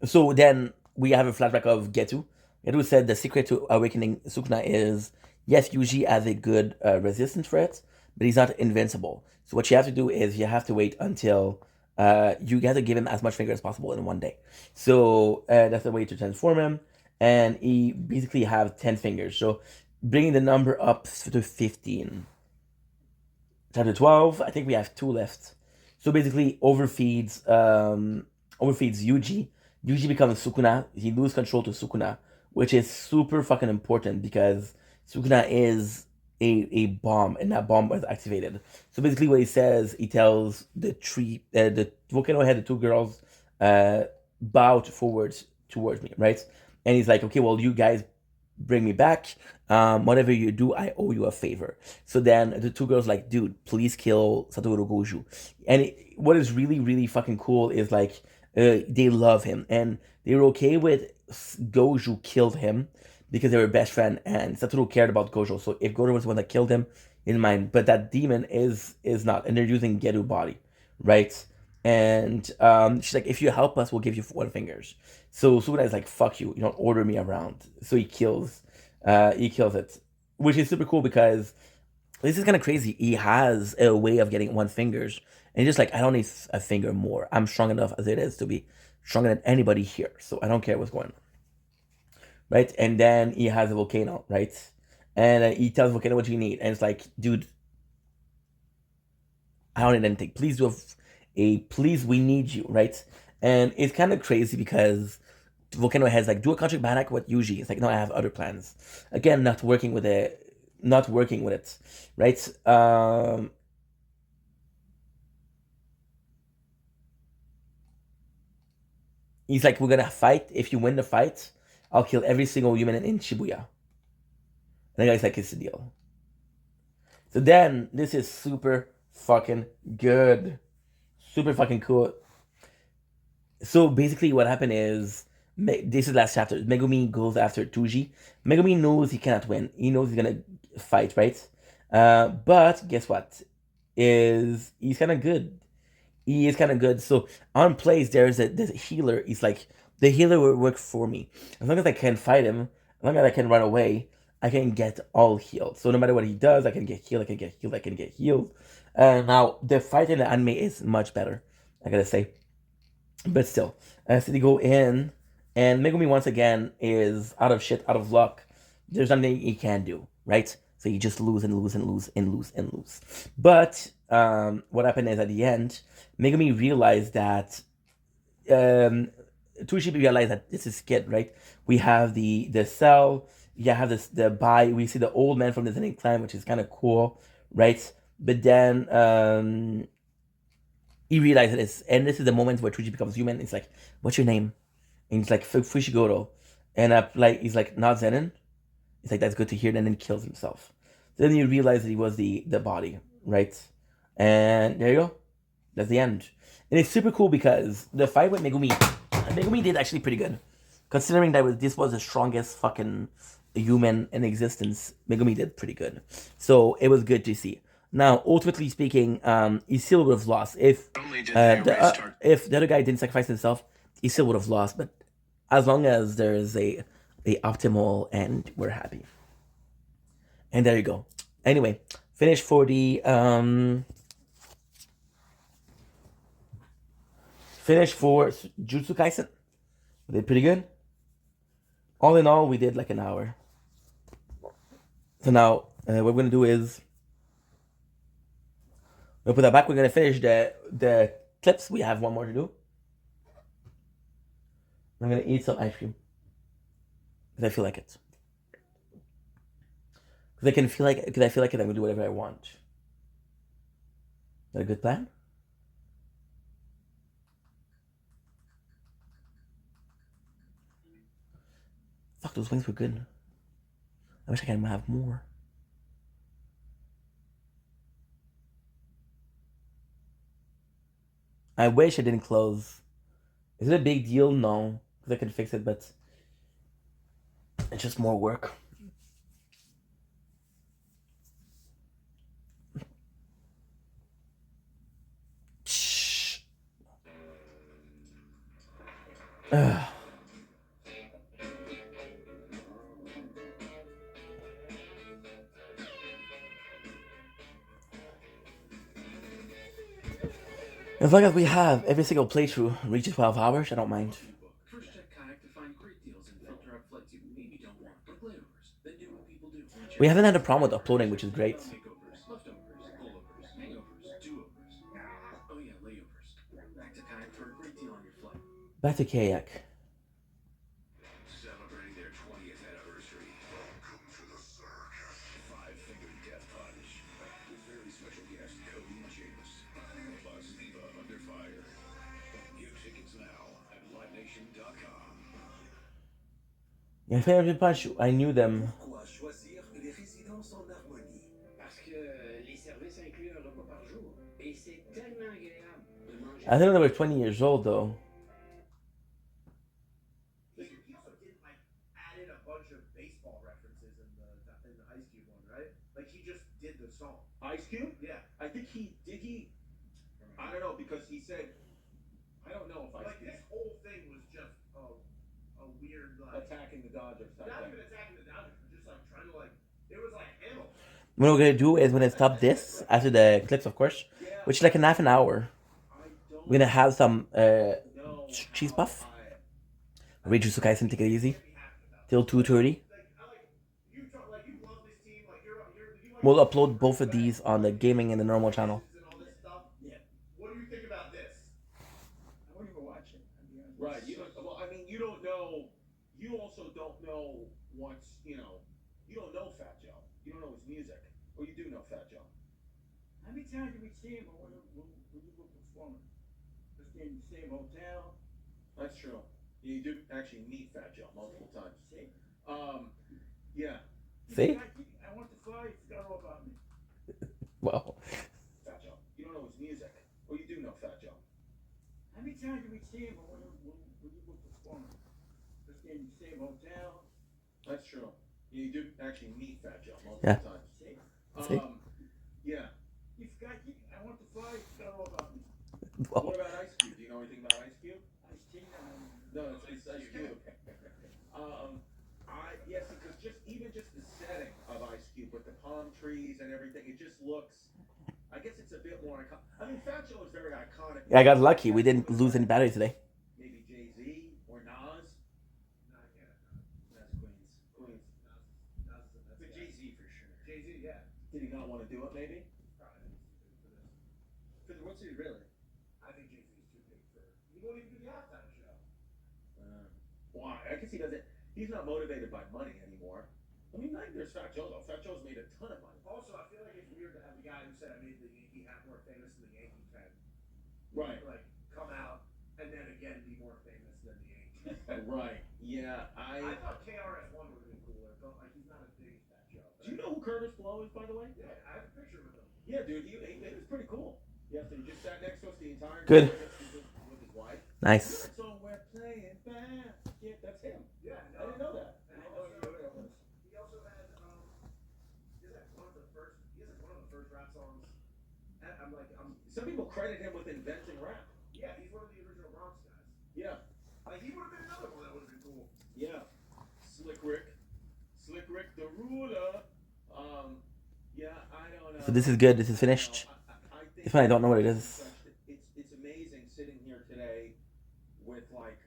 So then we have a flashback of Getu. Getu said the secret to awakening Sukuna is, yes, Yuji has a good resistance for it, but he's not invincible. So what you have to do is you have to wait until you have to give him as much finger as possible in one day. So that's the way to transform him. and he basically have 10 fingers. So bringing the number up to 15. Chapter 12, I think we have 2 left. So basically overfeeds Yuji. Yuji becomes Sukuna. He loses control to Sukuna, which is super fucking important because Sukuna is a bomb, and that bomb was activated. So basically what he says, he tells the volcano head, the 2 girls, bow forwards towards me, right? And he's like, okay, well, you guys bring me back. Whatever you do, I owe you a favor. So then the 2 girls like, dude, please kill Satoru Goju. And what is really, really fucking cool is like, they love him, and they were okay with Goju killed him because they were best friend, and Satoru cared about Gojo. So if Gojo was the one that killed him, in mind, but that demon is not, and they're using Geru body, right? And she's like, if you help us, we'll give you 1 fingers. So Sukuna is like, fuck you, you don't order me around. So he kills it, which is super cool because this is kind of crazy. He has a way of getting 1 fingers, and he's just like, I don't need a finger more. I'm strong enough as it is to be stronger than anybody here. So I don't care what's going on, right? And then he has a volcano, right? And he tells volcano what you need, and it's like, dude, I don't need anything. Please do please, we need you, right? And it's kind of crazy because Volcano has like, do a contract back with Yuji. It's like, no, I have other plans. Again, not working with it, right? He's like, we're gonna fight. If you win the fight, I'll kill every single human in Shibuya. And the guy's like, it's the deal. So then, this is super fucking good. Super fucking cool. So basically what happened is, this is the last chapter. Megumi goes after Tuji. Megumi knows he cannot win. He knows he's gonna fight, right? But guess what? He's kind of good. He is kind of good. So on place, there's a healer. He's like, the healer will work for me. As long as I can fight him, as long as I can run away, I can get all healed. So no matter what he does, I can get healed, I can get healed, I can get healed. Now, the fight in the anime is much better, I gotta say. But still, so they go in, and Megumi once again is out of shit, out of luck. There's nothing he can do, right? So you just lose and lose and lose and lose and lose. But what happened is at the end, Megumi realized that Tushi realized that this is Kid, right? We have the cell, you have this we see the old man from the Zenith clan, which is kind of cool, right? But then he realized this, and this is the moment where Tuji becomes human. It's like, what's your name? And he's like, Fushiguro. And he's like, not Zenin. It's like, that's good to hear, and then he kills himself. Then you realize that he was the body, right? And there you go. That's the end. And it's super cool because the fight with Megumi did actually pretty good. Considering that this was the strongest fucking human in existence, Megumi did pretty good. So it was good to see. Now, ultimately speaking, he still would have lost. If the other guy didn't sacrifice himself, he still would have lost. But as long as there is a optimal end, we're happy. And there you go. Anyway, finish for the Jutsu Kaisen. We did pretty good. All in all, we did like an hour. So now, what we're gonna do is we'll put that back. We're gonna finish the clips. We have one more to do. I'm gonna eat some ice cream because I feel like it. Because I feel like it. I'm gonna do whatever I want. Is that a good plan? Fuck, those wings were good. I wish I could have more. I wish I didn't close. Is it a big deal? No, because I can fix it, but it's just more work. Shh. Ugh. As long as we have every single playthrough reaches 12 hours, I don't mind. First check kayak to find great deals and filter out flights We haven't had a problem with uploading, which is great. Makeovers, leftovers, pullovers, hangovers, do-overs. Oh yeah, layovers. Back to kayak for a great deal on your flight. Back to kayak. Celebrating their 20th anniversary. Welcome to the circus. Five-finger death punch. With very special guest Cody and James. Plus Eva Under Fire. Get tickets now at livenation.com. Yeah, favorite punch. I knew them. Pourquoi choisir les résidences en harmonie? Parce que les services incluent un repas par jour. Et c'est tellement agréable de manger. I think they were 20 years old though. He also did like add in a bunch of baseball references in the Ice Cube one, right? Like he just did the song. Ice Cube? Yeah. I think he did. I don't know because he said. I don't know if Ice Cube. Like this whole thing was just a weird like attacking the Dodgers. Not even attacking the Dodgers, but just like trying to like. It was like Hamilton. What we're gonna do is we're gonna stop this after the clips, of course, which is like in half an hour. We're gonna have some cheese puff. Read Jujutsu Kaisen, take it easy. Till 2:30. We'll upload both of these on the gaming and the normal channel. What do you think about this? I won't even watch it. Right. You don't, well, I mean, you don't know. You also don't know what's, you don't know Fat Joe. You don't know his music. Or you do know Fat Joe. How many times did we see him when you were performing? Just in the same hotel. That's true. You do actually meet Fat Joe multiple times. See? Yeah. See? I want to fly. You forgot all about me. Wow. Fat Joe. You don't know his music. Or you do know Fat Joe. How many times did we see him when you were performing? Just in the same hotel. That's true. You do actually meet Fat Joe multiple times. See? See? Yeah. You forgot. I want to fly. You forgot all about me. Wow. What about Ice Cube? Do you know anything about Ice Cube? Ice Cube? No, it's Ice Cube. Yes, because even just the setting of Ice Cube with the palm trees and everything, it just looks. I guess it's a bit more iconic. I mean, Fat Joe is very iconic. Yeah, I got lucky. We didn't lose any battery today. Maybe Jay-Z or Nas. No, I can't. That's Queens. Nas is but Jay-Z for sure. Jay-Z, yeah. Did he not want to do it? Maybe. Probably for this. Because what's he really? I think Jay-Z is too big for. He won't even do the halftime show. Why? I guess he doesn't. He's not motivated by money anymore. I mean, like, there's Fat Joe though. Fat Joe's made a ton of money. Also, I feel like it's weird to have the guy who said I made the Yankee hat more famous than the Yankee pen. Right. Like, come out and then again be more famous than the Yankees. Right. Yeah. I thought KRS-One would have been cooler, but like he's not as big as Fat Joe. Do you know who Curtis Blow is, by the way? Yeah, I have a picture with him. Yeah, dude, he was pretty cool. Yeah, so he just sat next to us the entire time. Good. With his wife. Nice. So we're playing back. Yeah, that's him. Yeah, I didn't know that. And he also had he has like one of the first rap songs. Some people credit him with inventing rap. Yeah, he's one of the original Bronx guys. Yeah. Like he would have been another one that would have been cool. Yeah. Slick Rick the ruler. Yeah, I don't know. So this is good. This is finished. This one I don't know what it is. It's amazing sitting here today with like.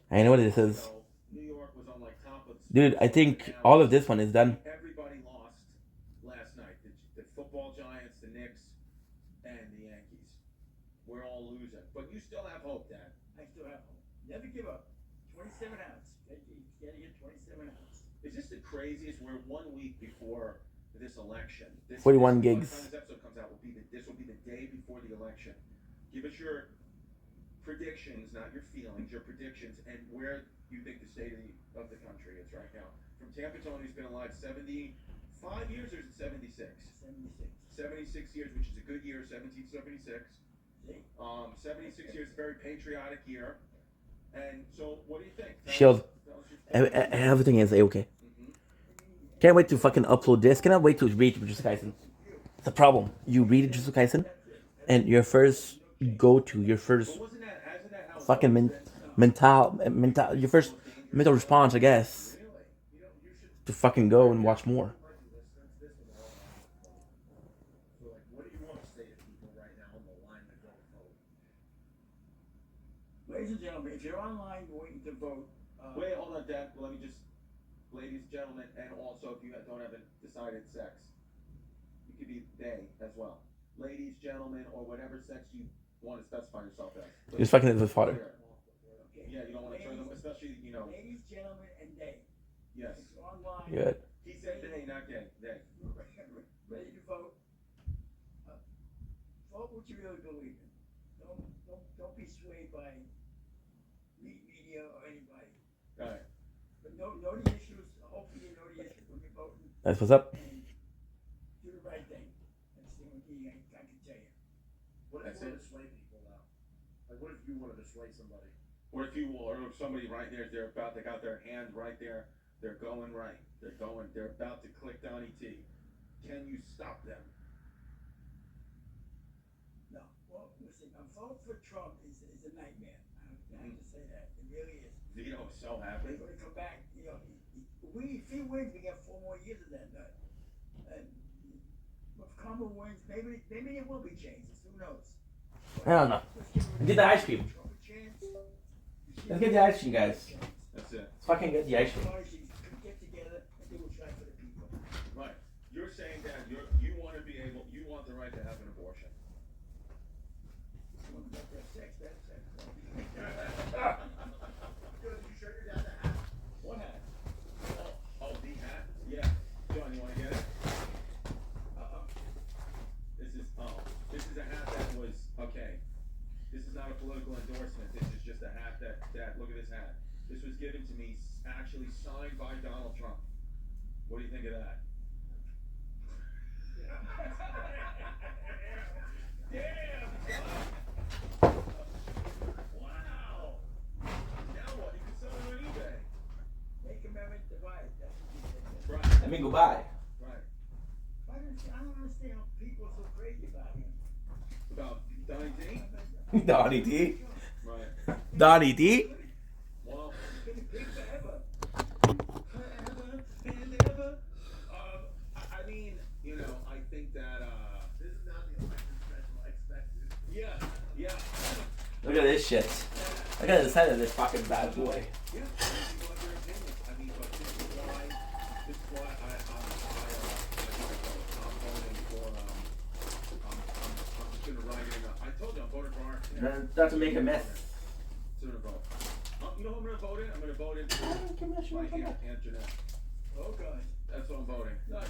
I know what this is. New York was on like top of. Dude, I think all of this one is done. Everybody lost last night. The football giants, the Knicks, and the Yankees. We're all losing, but you still have hope, Dad. I still have hope. Never give up. 27 ounce. You gotta get 27 ounce. Is this the craziest? We're 1 week before this election. 41 gigs. By the time this episode comes out, this will be the day before the election. Give us your predictions, not your feelings, your predictions, and where you think the state of the country is right now. From Tampa, Tony's been alive 75 years, or is it 76? 76 years, which is a good year, 1776. 76 years, a very patriotic year. And so, what do you think? Shield. Everything is okay. Can't wait to fucking upload this. Cannot wait to read Jujutsu Kaisen. It's a problem. You read Jujutsu Kaisen, and your first fucking your first mental response, I guess, to fucking go and watch more. Ladies and gentlemen, if you're online waiting to vote, wait, hold on, Dad. ladies and gentlemen, and also if you don't have a decided sex, you could be they as well. Ladies, gentlemen, or whatever sex you want to specify yourself as. He's fucking his father. Yeah, you don't want to turn them, especially, you know. Ladies, gentlemen, and they. Yes. It's online. Good. He said they, not gay. They. Ready to vote? Vote what you really believe in. Don't be swayed by media or anybody. All right. But know the issues. Hopefully you know the issues when you're voting. That's what's up. And do the right thing. That's the only thing I can tell you. What if you want to sway people now? Like, what if you wanted to sway somebody? Or if somebody right there, they got their hand right there, they're going right. They're about to click Donnie T. Can you stop them? No. Well, listen, a vote for Trump is a nightmare. I have to say that. It really is. Vito is so happy. They're going to come back. You know, if he wins, we get 4 more years of that. And if Kamala wins, maybe there will be changes. Who knows? I don't know. Get the ice cream. Let's get the ice cream, guys. That's it. Let's fucking get the ice cream. Get together and they will try for the people. Right. You're saying that you want the right to have an abortion. Want to have sex, that's sex. Good. You sure your dad's a hat? What hat? Oh, the hat? Yeah. John, you want to get it? This is a hat that was, okay. This is not a political endorsement. This is just a hat that look at this hat. This was given to me, actually signed by Donald Trump. What do you think of that? Damn! Wow! Now what? You can sell it on eBay. Make America divide. That's what you said. Right. Let me go buy. Right. I don't understand how people are so crazy about him. About Donnie T? Donnie T. Right. Donnie T. Well, He's been big forever. forever and ever. I mean, you know, I think that this is not the election special I expected. Yeah. Look at this shit. Look at the side of this fucking bad boy. Yeah. People have their opinions. I mean, but this is why I'm voting for I'm just gonna write in. I told you I'm voting for our. Not to make a mess. Soon to vote. You know who I'm gonna vote in? I'm gonna vote in for my Aunt Jeanette. Oh, God. That's what I'm voting. One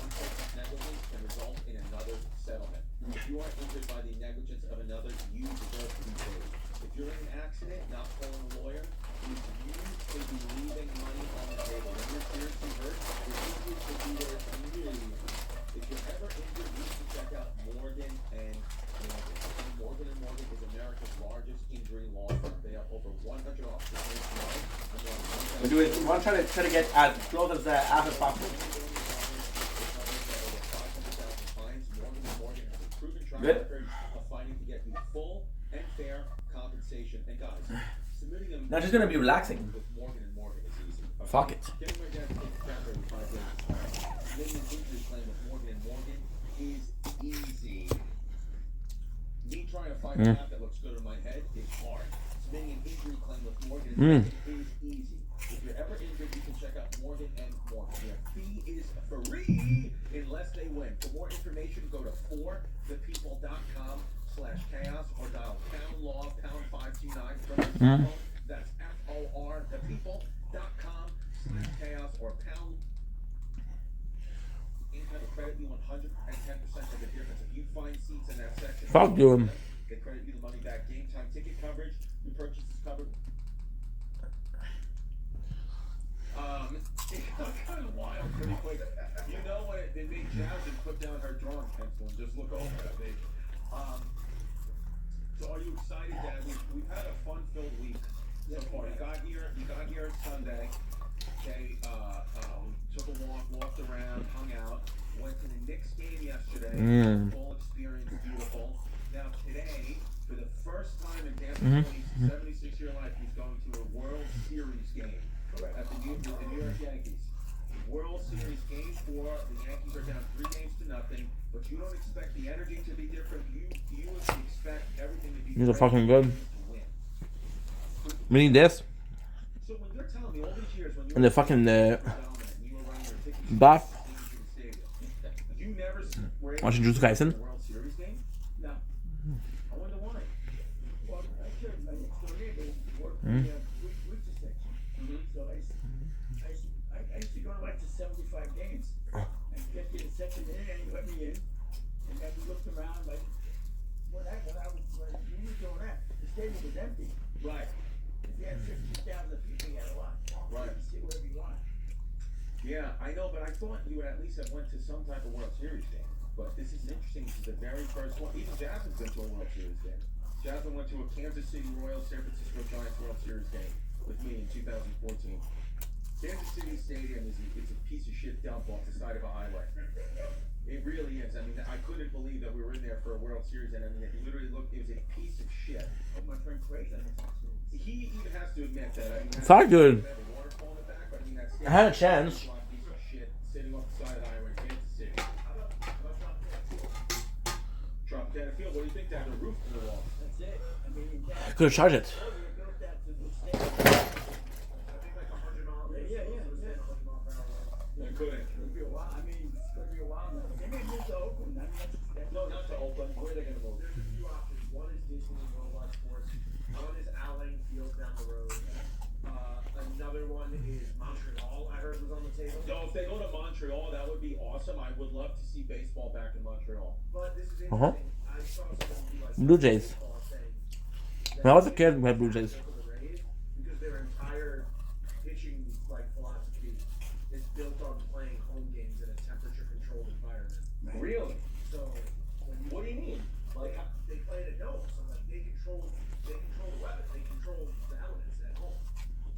person's negligence can result in another settlement. If you are injured by the negligence of another, you deserve to be paid. If you're in an accident, not calling a lawyer, you could be leaving money on the table. When you're seriously hurt, the injury could be there immediately. If you're ever injured, you should check out Morgan and Morgan. Morgan and Morgan is America's largest injury law firm. They have over 100 offices. We're doing. We want to try to get as close as possible. Good. Of fighting to get you full and fair compensation. And guys, submitting them. Now just gonna be relaxing. With Morgan and Morgan is easy. Okay? Fuck it. Getting my dad to take the capture every 5 days. Submitting an injury claim with Morgan and Morgan is easy. Me trying to find a map that looks good in my head is hard. Submitting an injury claim with Morgan and Morgan is easy. If you're ever injured, you can check out Morgan and Morgan. Their fee is free unless they win. For more information, go to forthepeople.com/chaos or dial #law #529 from your phone. That's FOR thepeople.com/chaos or pound. Income will credit you 110% of the difference. If you find seats in that section, Fuck you. they credit you the money back. Game time ticket coverage, your purchase is covered. It got kind of wild pretty quick. You know when they made Jasmine put down her drawing pencil and just look over at me. So are you excited, Dad? We've had a fun-filled week so far. You got here Sunday. Okay, we took a walked around, hung out, went to the Knicks game yesterday. Full experience, beautiful. Now today, for the first time in Dan's 76-year life, he's going to a World Series game at the New York Yankees. World Series Game 4, the Yankees are down 3-0, but you don't expect the energy to be different. You expect everything to be These are fucking good. to win. We need this. So when you're telling me all these years when you And the fucking buff. you never were able Watch to Jujutsu win Kaisen. a World Series game? No. I wonder why. Well, I could. My next door neighbor worked Hmm? with the section. So I used to go to like the 75 games. And get to the section in and he let me in. And then we looked around like, when we were doing that, the stadium was empty. Right. If you had 15,000 people, you had a lot. Right. You see whatever you want. Yeah, I know, but I thought you would at least have went to some type of World Series game. But this is interesting. This is the very first one. Even Jasmine's been to a World Series game. Jasmine went to a Kansas City Royals, San Francisco Giants World Series game with me in 2014. Kansas City Stadium it's a piece of shit dump off the side of a highway. It really is. I mean, I couldn't believe that we were in there for a World Series, and I mean, it literally looked, it was a piece of shit. Oh, my friend Craig, He even has to admit that. I mean, It's not good. they have a waterfall in the back, but I mean, that I had a chance. piece of shit sitting off the side of the highway in Kansas City. Drop dead field. What do you think? That the roof blew off. That's it. I mean, I could have charged it. they built that to the stadium. I think like 100 miles. Yeah. 100 mile per hour. It couldn't. It'll be a while. I mean, it's going to be a while now. They may move to Oakland. I mean, that's No, not to Oakland. Where are they going to move? There's a few options. One is Disney Worldwide Sports. One is Al Lang Field down the road. Another one is Montreal. I heard was on the table. So if they go to Montreal, that would be awesome. I would love to see baseball back in Montreal. But this is Uh-huh. interesting. I saw someone do like Blue Jays. baseball saying When I was a kid, we had Blue Jays. for the Rays because their entire pitching like philosophy is built on playing home games in a temperature controlled environment. Really? So when you What do you mean? like they play in a dome, so like they control the weather, they control the elements at home.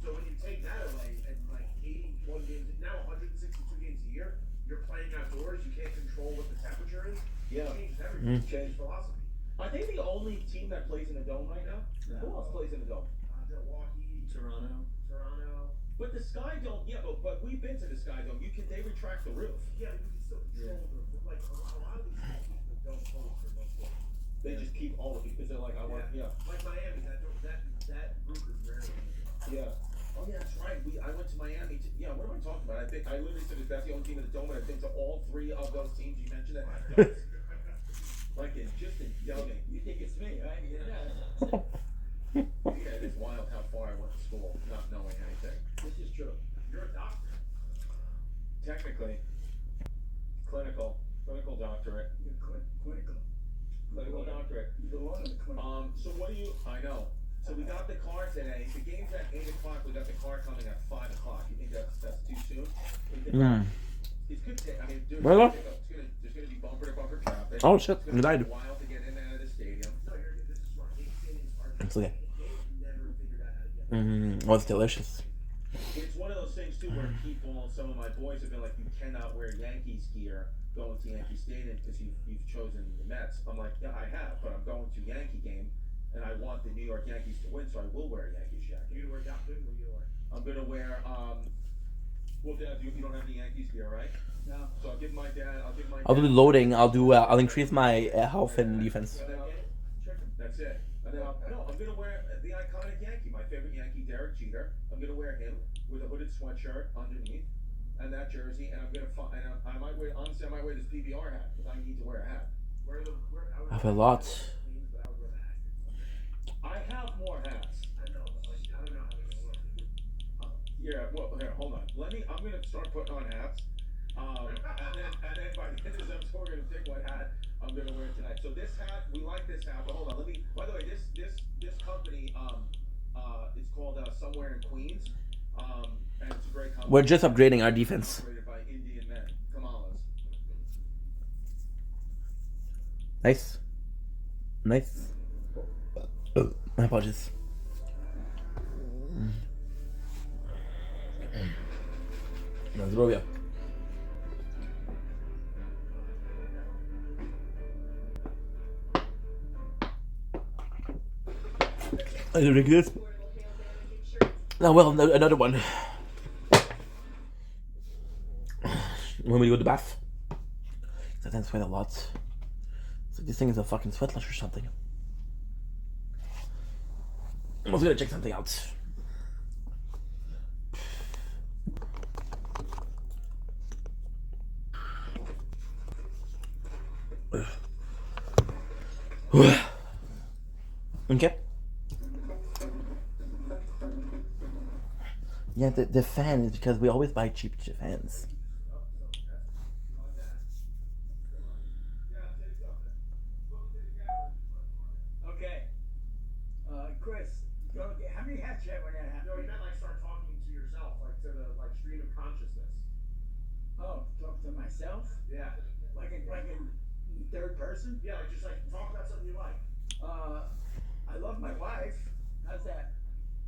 So when you take that away and like 81 games, now 162 games a year, you're playing outdoors, you can't control what the temperature is. Yeah. It changes everything. It changes philosophy. Are they the only team that plays in a dome right now? Who else plays in a dome? Milwaukee, Toronto. But the Sky Dome, yeah, but we've been to the Sky Dome. They retract the roof. Yeah, you can still control the like a lot of these teams don't close for most of it. They just keep all of it because they're like, I want, yeah. Like Miami, that roof is rarely. Yeah. Oh yeah, that's right. I went to Miami. Yeah, what am I talking about? I literally said that's the only team in the dome, and I've been to all three of those teams you mentioned that have domes. Like just in dubbing. You think it's me, right? Yeah, it is wild how far I went to school not knowing anything. This is true. You're a doctor. Technically, clinical doctorate. Clinical doctorate. You belong in the clinic. So what do you? I know. So we got the car today. The game's at 8 o'clock. We got the car coming at 5 o'clock. You think that's too soon? It's good. I mean, dude, Where there's gonna be bumper to bumper traffic. Oh shit, It's you gonna died. take a while to get in and out of the stadium. No, this is smart. Stadium's hard. It's okay. They've never figured out how to get. Oh, it's delicious. It's one of those things too where people, some of my boys have been like, you cannot wear Yankees gear going to Yankee Stadium because you've chosen the Mets. I'm like, yeah, I have, but I'm going to Yankee game, and I want the New York Yankees to win, so I will wear a Yankees jacket. You're gonna wear Doc Gooden, what are you gonna wear? I'm gonna wear. Well, Dad, you don't have the Yankees gear, right? No. So I'll give my dad. I'll do the loading. I'll increase my health and defense. And then that's it. And then I'm gonna wear the iconic Yankee, my favorite Yankee, Derek Jeter. I'm gonna wear him with a hooded sweatshirt underneath and that jersey, and I might wear. Honestly, I might wear this PBR hat because I need to wear a hat. I have a lot. I have more hats. I know, but like, I don't know how they're gonna look. Yeah, well, here, hold on. I'm gonna start putting on hats. And then by the end of this, we're gonna pick what hat I'm gonna wear tonight. So this hat, we like this hat, but hold on, by the way, this company, it's called Somewhere in Queens. And it's a great company. We're just upgrading our defense. Operated by Indian men. Kamalas. Nice. My apologies. Na zdrowie. I didn't drink this. Oh well, another one. when we go to the bath. I tend to sweat a lot. It's like this thing is a fucking sweat lodge or something. I was gonna check something out. Okay. Yeah, the fan is because we always buy cheap fans. Okay. Chris, how many hats you have when that happens? No, he meant like start talking to yourself, like to the stream of consciousness. Oh, talk to myself? Yeah. Like in third person? Yeah, like just like talk about something you like. I love my wife. How's that?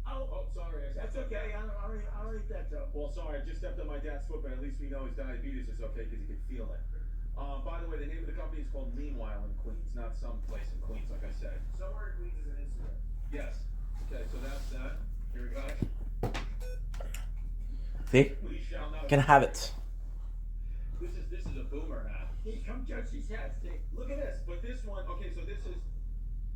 Oh, sorry. That's okay. I'll eat that though. Well, sorry, I just stepped on my dad's foot, but at least we know his diabetes is okay because he can feel it. By the way, the name of the company is called Meanwhile in Queens, not some place in Queens, like I said. Somewhere in Queens is an Instagram. Yes. Okay, so that's that. Here we go. See? We shall not. Can have it. This is a boomer hat. Hey, come judge these hats, Dick. Look at this, but this one. Okay, so this is.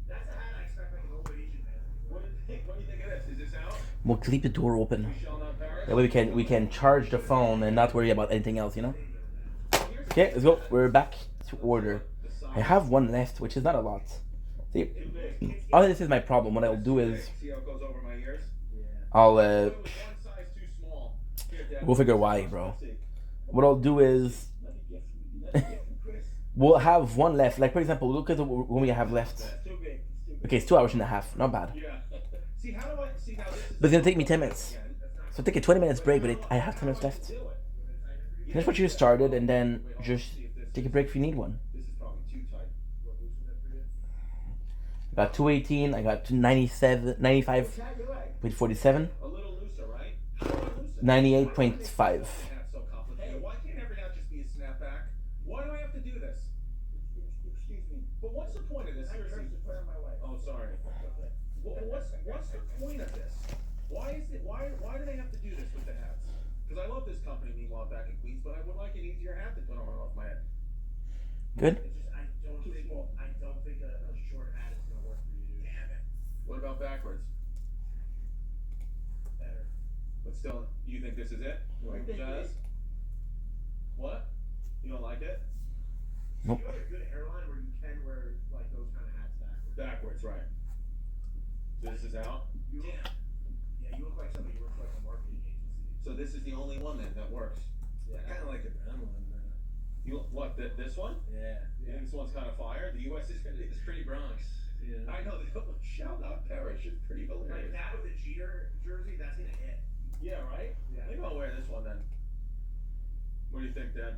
That's a hat I expect like an old Asian man. What do you think? What do you think of this? Is this out? We'll keep the door open. We shall not perish. That way we can charge the phone and not worry about anything else, you know? Okay, let's go. We're back to order. I have one left, which is not a lot. See, all this is my problem. What I'll do is See how it goes over my ears? I'll One size too small. Here, Dad. we'll figure why, bro. What I'll do is we'll have one left. Like for example, look at the one we have left. Okay, it's 2 hours and a half. Not bad. Yeah. See, how do I see now? This is But it's gonna take me 10 minutes. So take a 20 minutes break, but I have 10 minutes left. Finish what you started and then just take a break if you need one. This is probably too tight. I got 218, I got 95.47, A little looser, right? 98.5. Hat's so complicated. Why can't every hat just be a snapback? Why do I have to do this? Excuse me. But what's the point of this? Seriously. Oh, sorry. What's the point of this? Why do they have to do this with the hats? Because I love this company, meanwhile, back in Queens, but I would like an easier hat to put on off my head. Good? It's just I don't think a short hat is gonna work for you, dude. Damn it. What about backwards? Better. But still, you think this is it? Jazz? What? You don't like it? Nope. You have a good hairline where you can wear like those kind of hats backwards. Backwards, right. This is out? You look, yeah, you look like somebody who works for like a marketing agency. So this is the only one then that works? Yeah. I kind of like the brown one. You what? This one? Yeah. You think this one's kind of fire? The U.S. is pretty Bronx. Yeah. I know. Shall not perish. It's pretty hilarious. Like that with the Jeter jersey, that's gonna hit. Yeah, right? Yeah. Maybe I'll wear this one then. What do you think, Dad?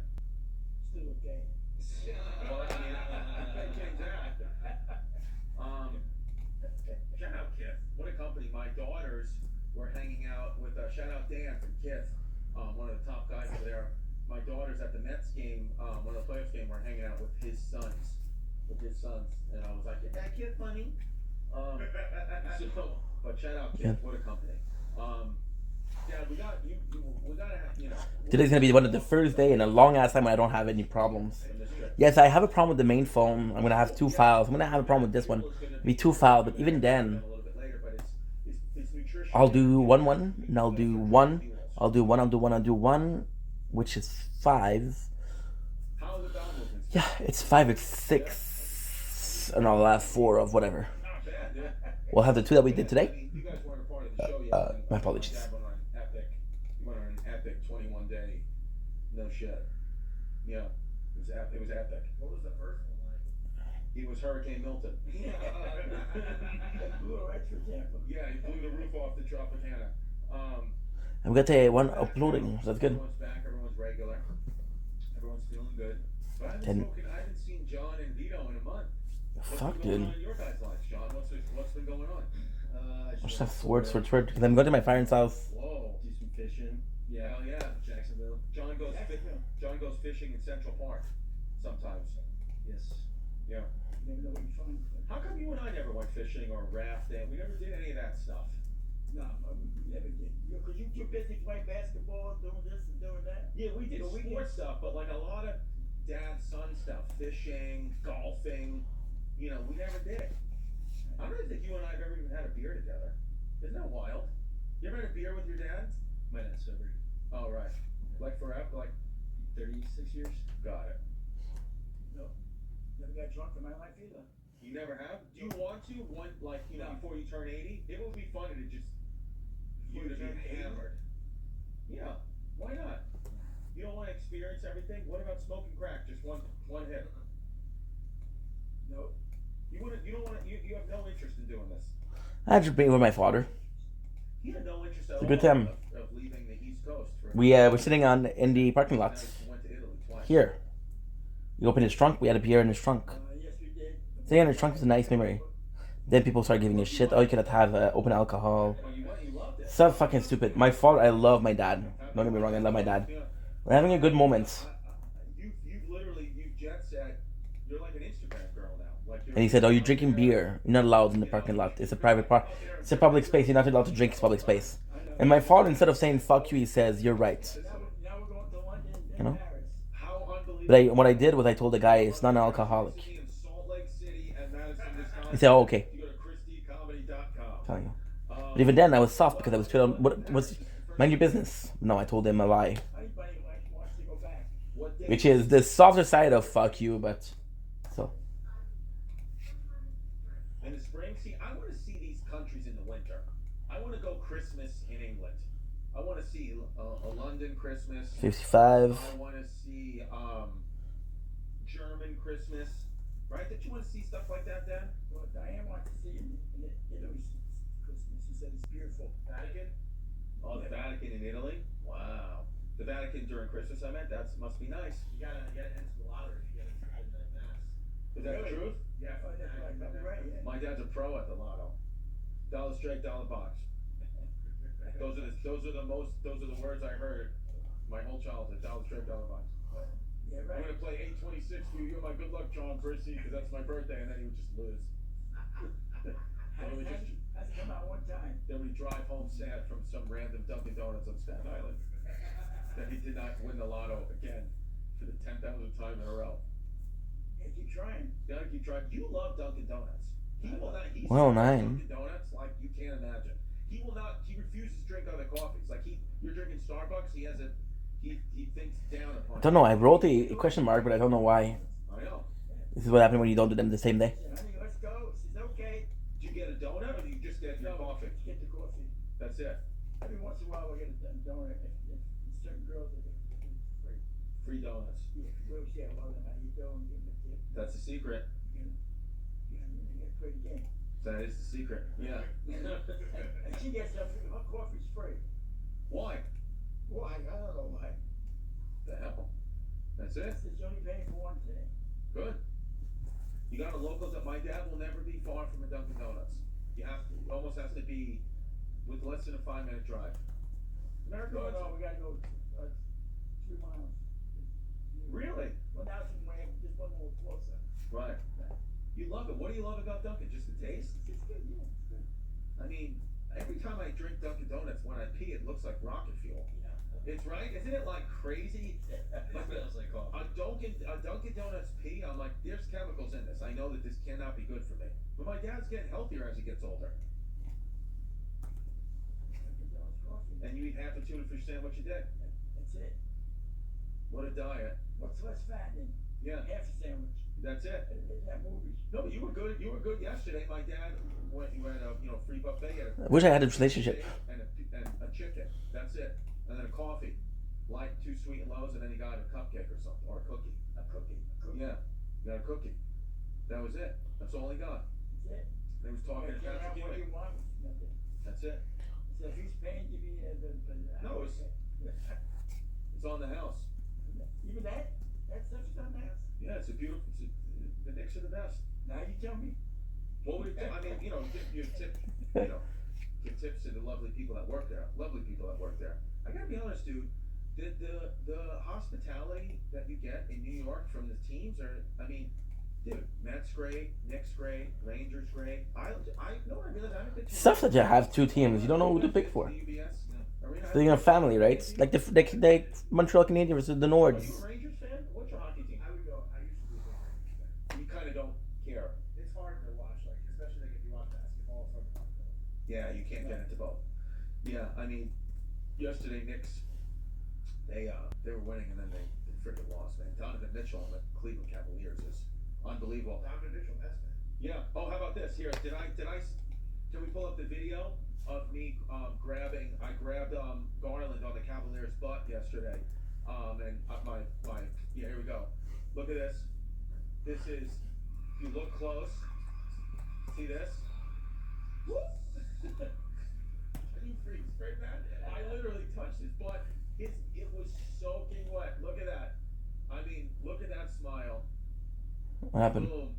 Still okay. Well, I mean, shout out Kith. What a company. My daughters were hanging out with, shout out Dan from Kith, one of the top guys over there. My daughters at the Mets game, one of the playoffs game, were hanging out with his sons. And I was like, is that Kith funny? But shout out Kith. What a company. Dad, we gotta have, you know. Today's gonna be one of the first day in a long ass time when I don't have any problems. Yes, I have a problem with the main phone. I'm gonna have 2 files. I'm gonna have a problem with this one. Be 2 files, but even then, I'll do one, and I'll do one, which is 5. Yeah, it's 5, it's 6, and I'll have 4 of whatever. We'll have the 2 that we did today. My apologies. Went on an epic 21-day, no shit. Yeah, it was epic. What was the first one like? He was Hurricane Milton. Blew right through Tampa. Yeah, he blew the roof off the Tropicana. And we got the one uploading, so that's good. Everyone's back, everyone's regular. Everyone's feeling good. But I haven't seen John and Vito in a month. Fuck, What's been going dude. on in your guys' lives, John? What's been going on? Just have sword. Because I'm going to my parents' house. Whoa. Do some fishing. Yeah, hell yeah. Jacksonville. John goes fishing in Central Park sometimes. Yes. Yeah. You never know what you find. How come you and I never went fishing or rafting? We never did any of that stuff. No, we never did. Because you too busy playing basketball, doing this and doing that. Yeah, we did So we sports stuff, but like a lot of dad-son stuff, fishing, golfing, you know, we never did. I don't think you and I have ever even had a beer together. Isn't that wild? You ever had a beer with your dad? My dad's sober. Oh, right. Like forever, like 36 years. got it. No. Never got drunk in my life either. You never have? Do you want to? One, like, you know, No. before you turn 80? It would be funny to just, you Before to you be turn 80? hammered. Yeah, why not? You don't want to experience everything? What about smoking crack? Just one hit. No. You don't want to, you have no interest in doing this. I had to be with my father. He had no interest at It's a all good time. of leaving the East Coast. For We were sitting in the parking lot went to Italy twice. here. We opened his trunk. We had a beer in his trunk. Yes, we did. Sitting in his trunk is a nice memory. Then people started giving a shit. Oh, you cannot have open alcohol. Oh, you loved it. So fucking stupid. My father, I love my dad. Don't get me wrong, I love my dad. We're having a good moment. You've jet set. You're like an Instagram girl now. Like you're, And he said, "Oh, you're drinking beer. You're not allowed in the parking lot. It's a private park. It's a public space. You're not allowed to drink. It's public space." And my father, instead of saying "fuck you," he says, "You're right." Now we're going to London and You know? Paris. How unbelievable. But what I did was I told the guy it's not an alcoholic. In Salt Lake City and Madison, Wisconsin. He said, "Oh, okay." You go to ChristyComedy.com. Telling you. But even then, I was soft because I was straight on. What was mind your business? No, I told him a lie, Anybody wants to go back. What day? which is the softer side of "fuck you," but so. In the spring, see, I want to see these countries in the winter. I want to go Christmas in England. I want to see a London Christmas. 55. I want to see German Christmas. Right? Don't you want to see stuff like that, Dan? Well, Diane wants to see in Italy's Christmas. She said it's beautiful. Vatican? Oh, the Vatican in Italy? Wow. The Vatican during Christmas, I meant? That must be nice. You gotta get into the lottery if you get into the mass. Is that the Really? truth? Yeah, Oh, that's right. That's right. Yeah. My dad's a pro at the lotto. Dollar straight, dollar box. Those are the words I heard my whole childhood. Dollar straight, dollar box. Yeah, I'm right. gonna play 826 for you. You're my good luck charm, Percy, because that's my birthday, and then he would just lose. Has come out one time. Then we drive home sad from some random Dunkin' Donuts on Staten Island. That he did not win the lotto again for the 10,000th time in a row. Yeah, keep trying. You gotta keep trying. You love Dunkin' Donuts. He will not. He's Well, Dunkin' Donuts like you can't imagine. He will not. He refuses to drink other coffees. Like you're drinking Starbucks. He has a. He thinks down upon. I don't know. I wrote a question mark, but I don't know why. I know. This is what happened when you don't do them the same day. She said, honey, let's go. She said, okay. Do you get a donut or do you just get your coffee? Get the coffee. That's it. Every once in a while, we get a donut. If certain girls are free. Free donuts. Yeah, girls, yeah, well, how you doing? Give them a tip. That's the secret. You get play the game. That is the secret. Yeah. And she gets her coffee's free. Why? Why? I don't know why. The hell? That's it. She's only paying for one today. Good. You got a local. My dad will never be far from a Dunkin' Donuts. You have to. It almost has to be with less than a 5-minute drive. America. No, we gotta go 2 miles. Really? Well, now it's just one more closer. Right. You love it. What do you love about Dunkin'? Just the taste? It's good, yeah, it's good. I mean, every time I drink Dunkin' Donuts, when I pee, it looks like rocket fuel. Yeah. It's right. Isn't it like crazy? It smells like coffee. A Dunkin' Donuts pee. I'm like, there's chemicals in this. I know that this cannot be good for me. But my dad's getting healthier as he gets older. And you eat half a tuna fish sandwich a day. That's it. What a diet. What's less fattening? Yeah. Half a sandwich. That's it. That movie. No, but you were good. You were good yesterday. My dad went. You had a free buffet. I wish I had a relationship. And a chicken. That's it. And then a coffee, light 2 sweet and lows, and then he got a cupcake or something or a cookie. A cookie. Yeah, he got a cookie. That was it. That's all he got. That's it. They was talking You to can't have Patrick what Ewing. you want. Nothing. That's it. So if he's paying you, No, it's on the house. Even that stuff is on the house. Yeah, it's a beautiful. The Knicks are the best. Now you tell me. What would I mean? Give tips to the lovely people that work there. Lovely people that work there. I gotta be honest, dude. The hospitality that you get in New York from the teams are. I mean, Dude, Mets great, Knicks great, Rangers great. I no, I realize I haven't been to Sucks that you have two teams. You don't know who to pick for. So you're a family, right? Like the Montreal Canadiens versus the Are you Nords. a Rangers fan? What's your hockey team? I would go. I used to be a big Rangers fan. You kind of don't care. It's hard to watch, like especially like if you watch basketball, it's hard to watch both. Yeah, you can't get into both. Yeah, I mean, yesterday Knicks, they were winning and then they freaking lost, man. Donovan Mitchell on the Cleveland Cavaliers is unbelievable. Donovan Mitchell, that's man. Yeah. Oh, how about this? Here, can we pull up the video of me grabbing? I grabbed Garland on the Cavaliers' butt yesterday, and yeah. Here we go. Look at this. This is. If you look close, see this? You freaks, right, man? I literally touched his butt. It was soaking wet. Look at that. I mean, look at that smile. What happened? Boom.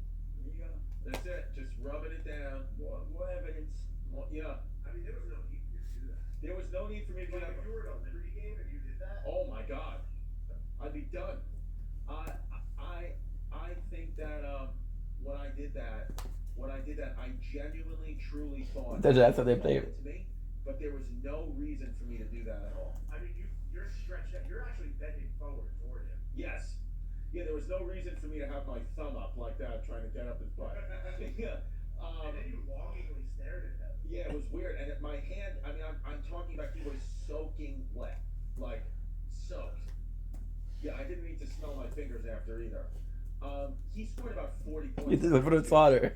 There you go. That's it. Just rubbing it down. More evidence. Well, yeah. I mean, there was no need for you to do that. There was no need for me to do But that. if you were at a Liberty game and you did that, Oh my God. I'd be done. I think that when I did that, I genuinely, truly thought That's how they play it to me. But there was no reason for me to do that at all. I mean, you're stretched out. You're actually bending forward toward him. Yes. Yeah, there was no reason for me to have my thumb up like that, trying to get up his butt. Yeah. And then you longingly stared at him. Yeah, it was weird. And my hand, I mean, I'm talking about he was soaking wet. Like, soaked. Yeah, I didn't need to smell my fingers after either. He scored about 40 points. You did it for the slaughter.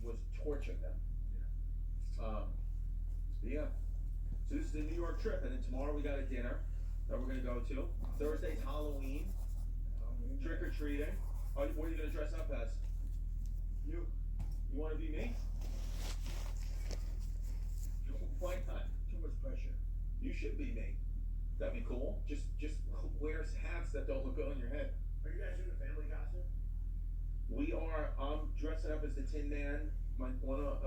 Was torching them. Yeah. So this is the New York trip, and then tomorrow we got a dinner that we're gonna go to. Thursday's Halloween. Trick or treating. What are you gonna dress up as? You want to be me? Why not? Too much pressure. You should be me. That'd be cool. Just wear hats that don't look good on your head. Are you guys doing a family costume? We are. I'm dressing up as the Tin Man. One of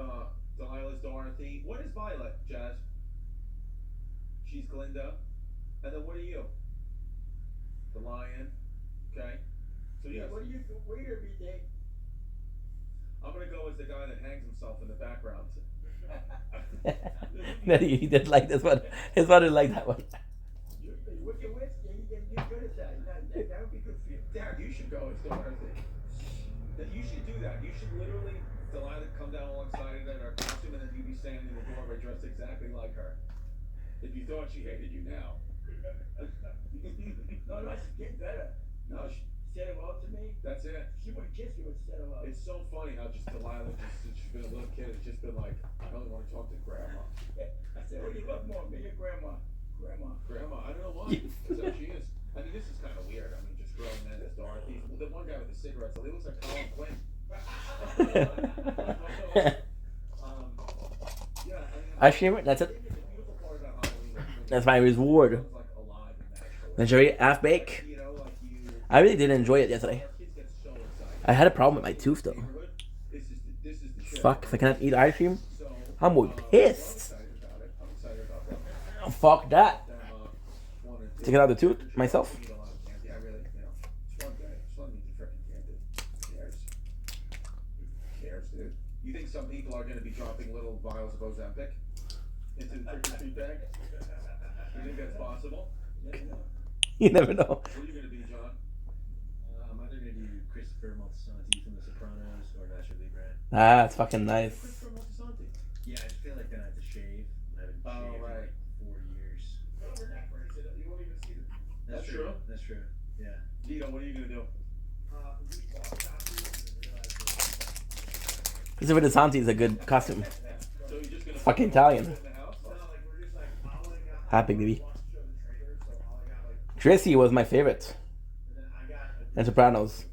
Delilah's Dorothy. What is Violet, Jazz? She's Glinda. And then what are you? The Lion. Okay. So yes. What do you wear every day? I'm gonna go as the guy that hangs himself in the background. No, he did like this one. His father liked that one. With your whiskey, you can get good at that. That would be good for you. Dad, you should go as Dorothy. You should do that. You should literally, Delilah, come down alongside her in her costume, and then you be standing in the doorway dressed exactly like her. If you thought she hated you now. No, she's getting better. No, She said hello to me. that's it. She wouldn't kiss me, but she said hello. It's so funny how just Delilah, since she's been a little kid, has just been like, I only want to talk to Grandma. I said, what do you love more, me or Grandma? Grandma, I don't know why. That's how she is. I mean, this is kind of weird. I mean, just grown men as Dorothy. The one guy with the cigarettes, he looks like Colin Quinn. Yeah, I stream it. That's it. the beautiful part about Halloween is That's my reward. it's like alive and natural. Majority half bake. You know, like you. I really did enjoy it yesterday. Kids get so excited. I had a problem with my tooth though. This is the shit. Fuck, if I cannot eat ice cream, So, I'm gonna be pissed. I'm excited about that. Oh, fuck that. Wanted to Take it out of the tooth myself. eat a lot of candy. I really, just one day, just want to eat the freaking candy. Who cares? Who cares, dude? You think some people are going to be dropping little vials of Ozempic into the trick-or-treat bag? You think that's possible? You never know. What are you going to be, John? I'm either going to do Christopher Moltisanti from The Sopranos or Nacho Libre. Ah, it's fucking nice. Christopher Moltisanti. Yeah, I just feel like then I have to shave. I haven't shaved right. in like 4 years. Over neck brace it. You won't even see them. That's true. That's true. Yeah. Vito, what are you going to do? We bought costumes and then realized Christopher De Santi is a good costume. So you're just going to Fucking Italian. in the house? no, like we're just like Ollie got Happy baby. wants to show the trailers, so Ollie got like, Tracy was my favorite. and then I got. And Sopranos.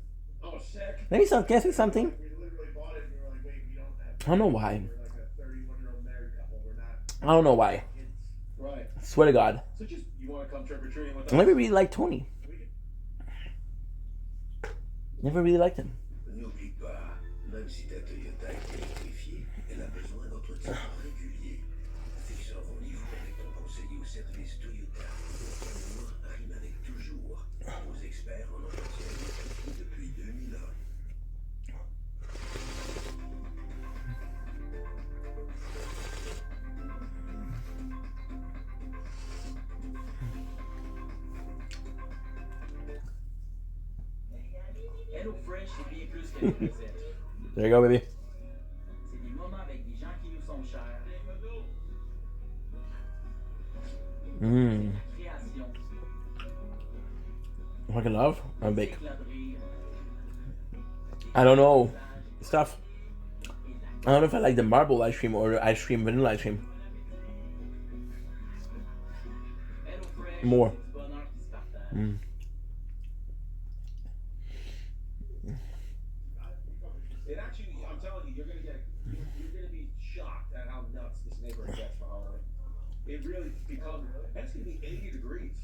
Oh, sick. Let me can I say something? We literally bought it and we were like, wait, we don't have. I don't know why. We're like a 31-year-old married couple. We're not I don't know why. kids. Right. Swear to God. So just, you want to come trick-or-treating with us? I never really liked Tony. We can Never really liked him. N'oublie pas, même si ta Toyota est électrifiée, elle a besoin d'entretien régulier. Affectionne vos niveaux avec ton conseiller au service Toyota. Amour rime avec toujours. Nos experts en entretien électrique depuis 2000 ans. HelloFresh, c'est bien plus que des recettes. There you go, baby. C'est des moments avec des gens qui nous sont chers. Mmm. Création. Fucking love. I'm big. Éclat de rire. I don't know. Stuff. I don't know if I like the marble ice cream or the ice cream vanilla ice cream. HelloFresh, More. c'est du bonheur qui se partage. Mm. It actually, I'm telling you, you're gonna be shocked at how nuts this neighborhood gets for Halloween. It really becomes, and it's gonna be 80 degrees.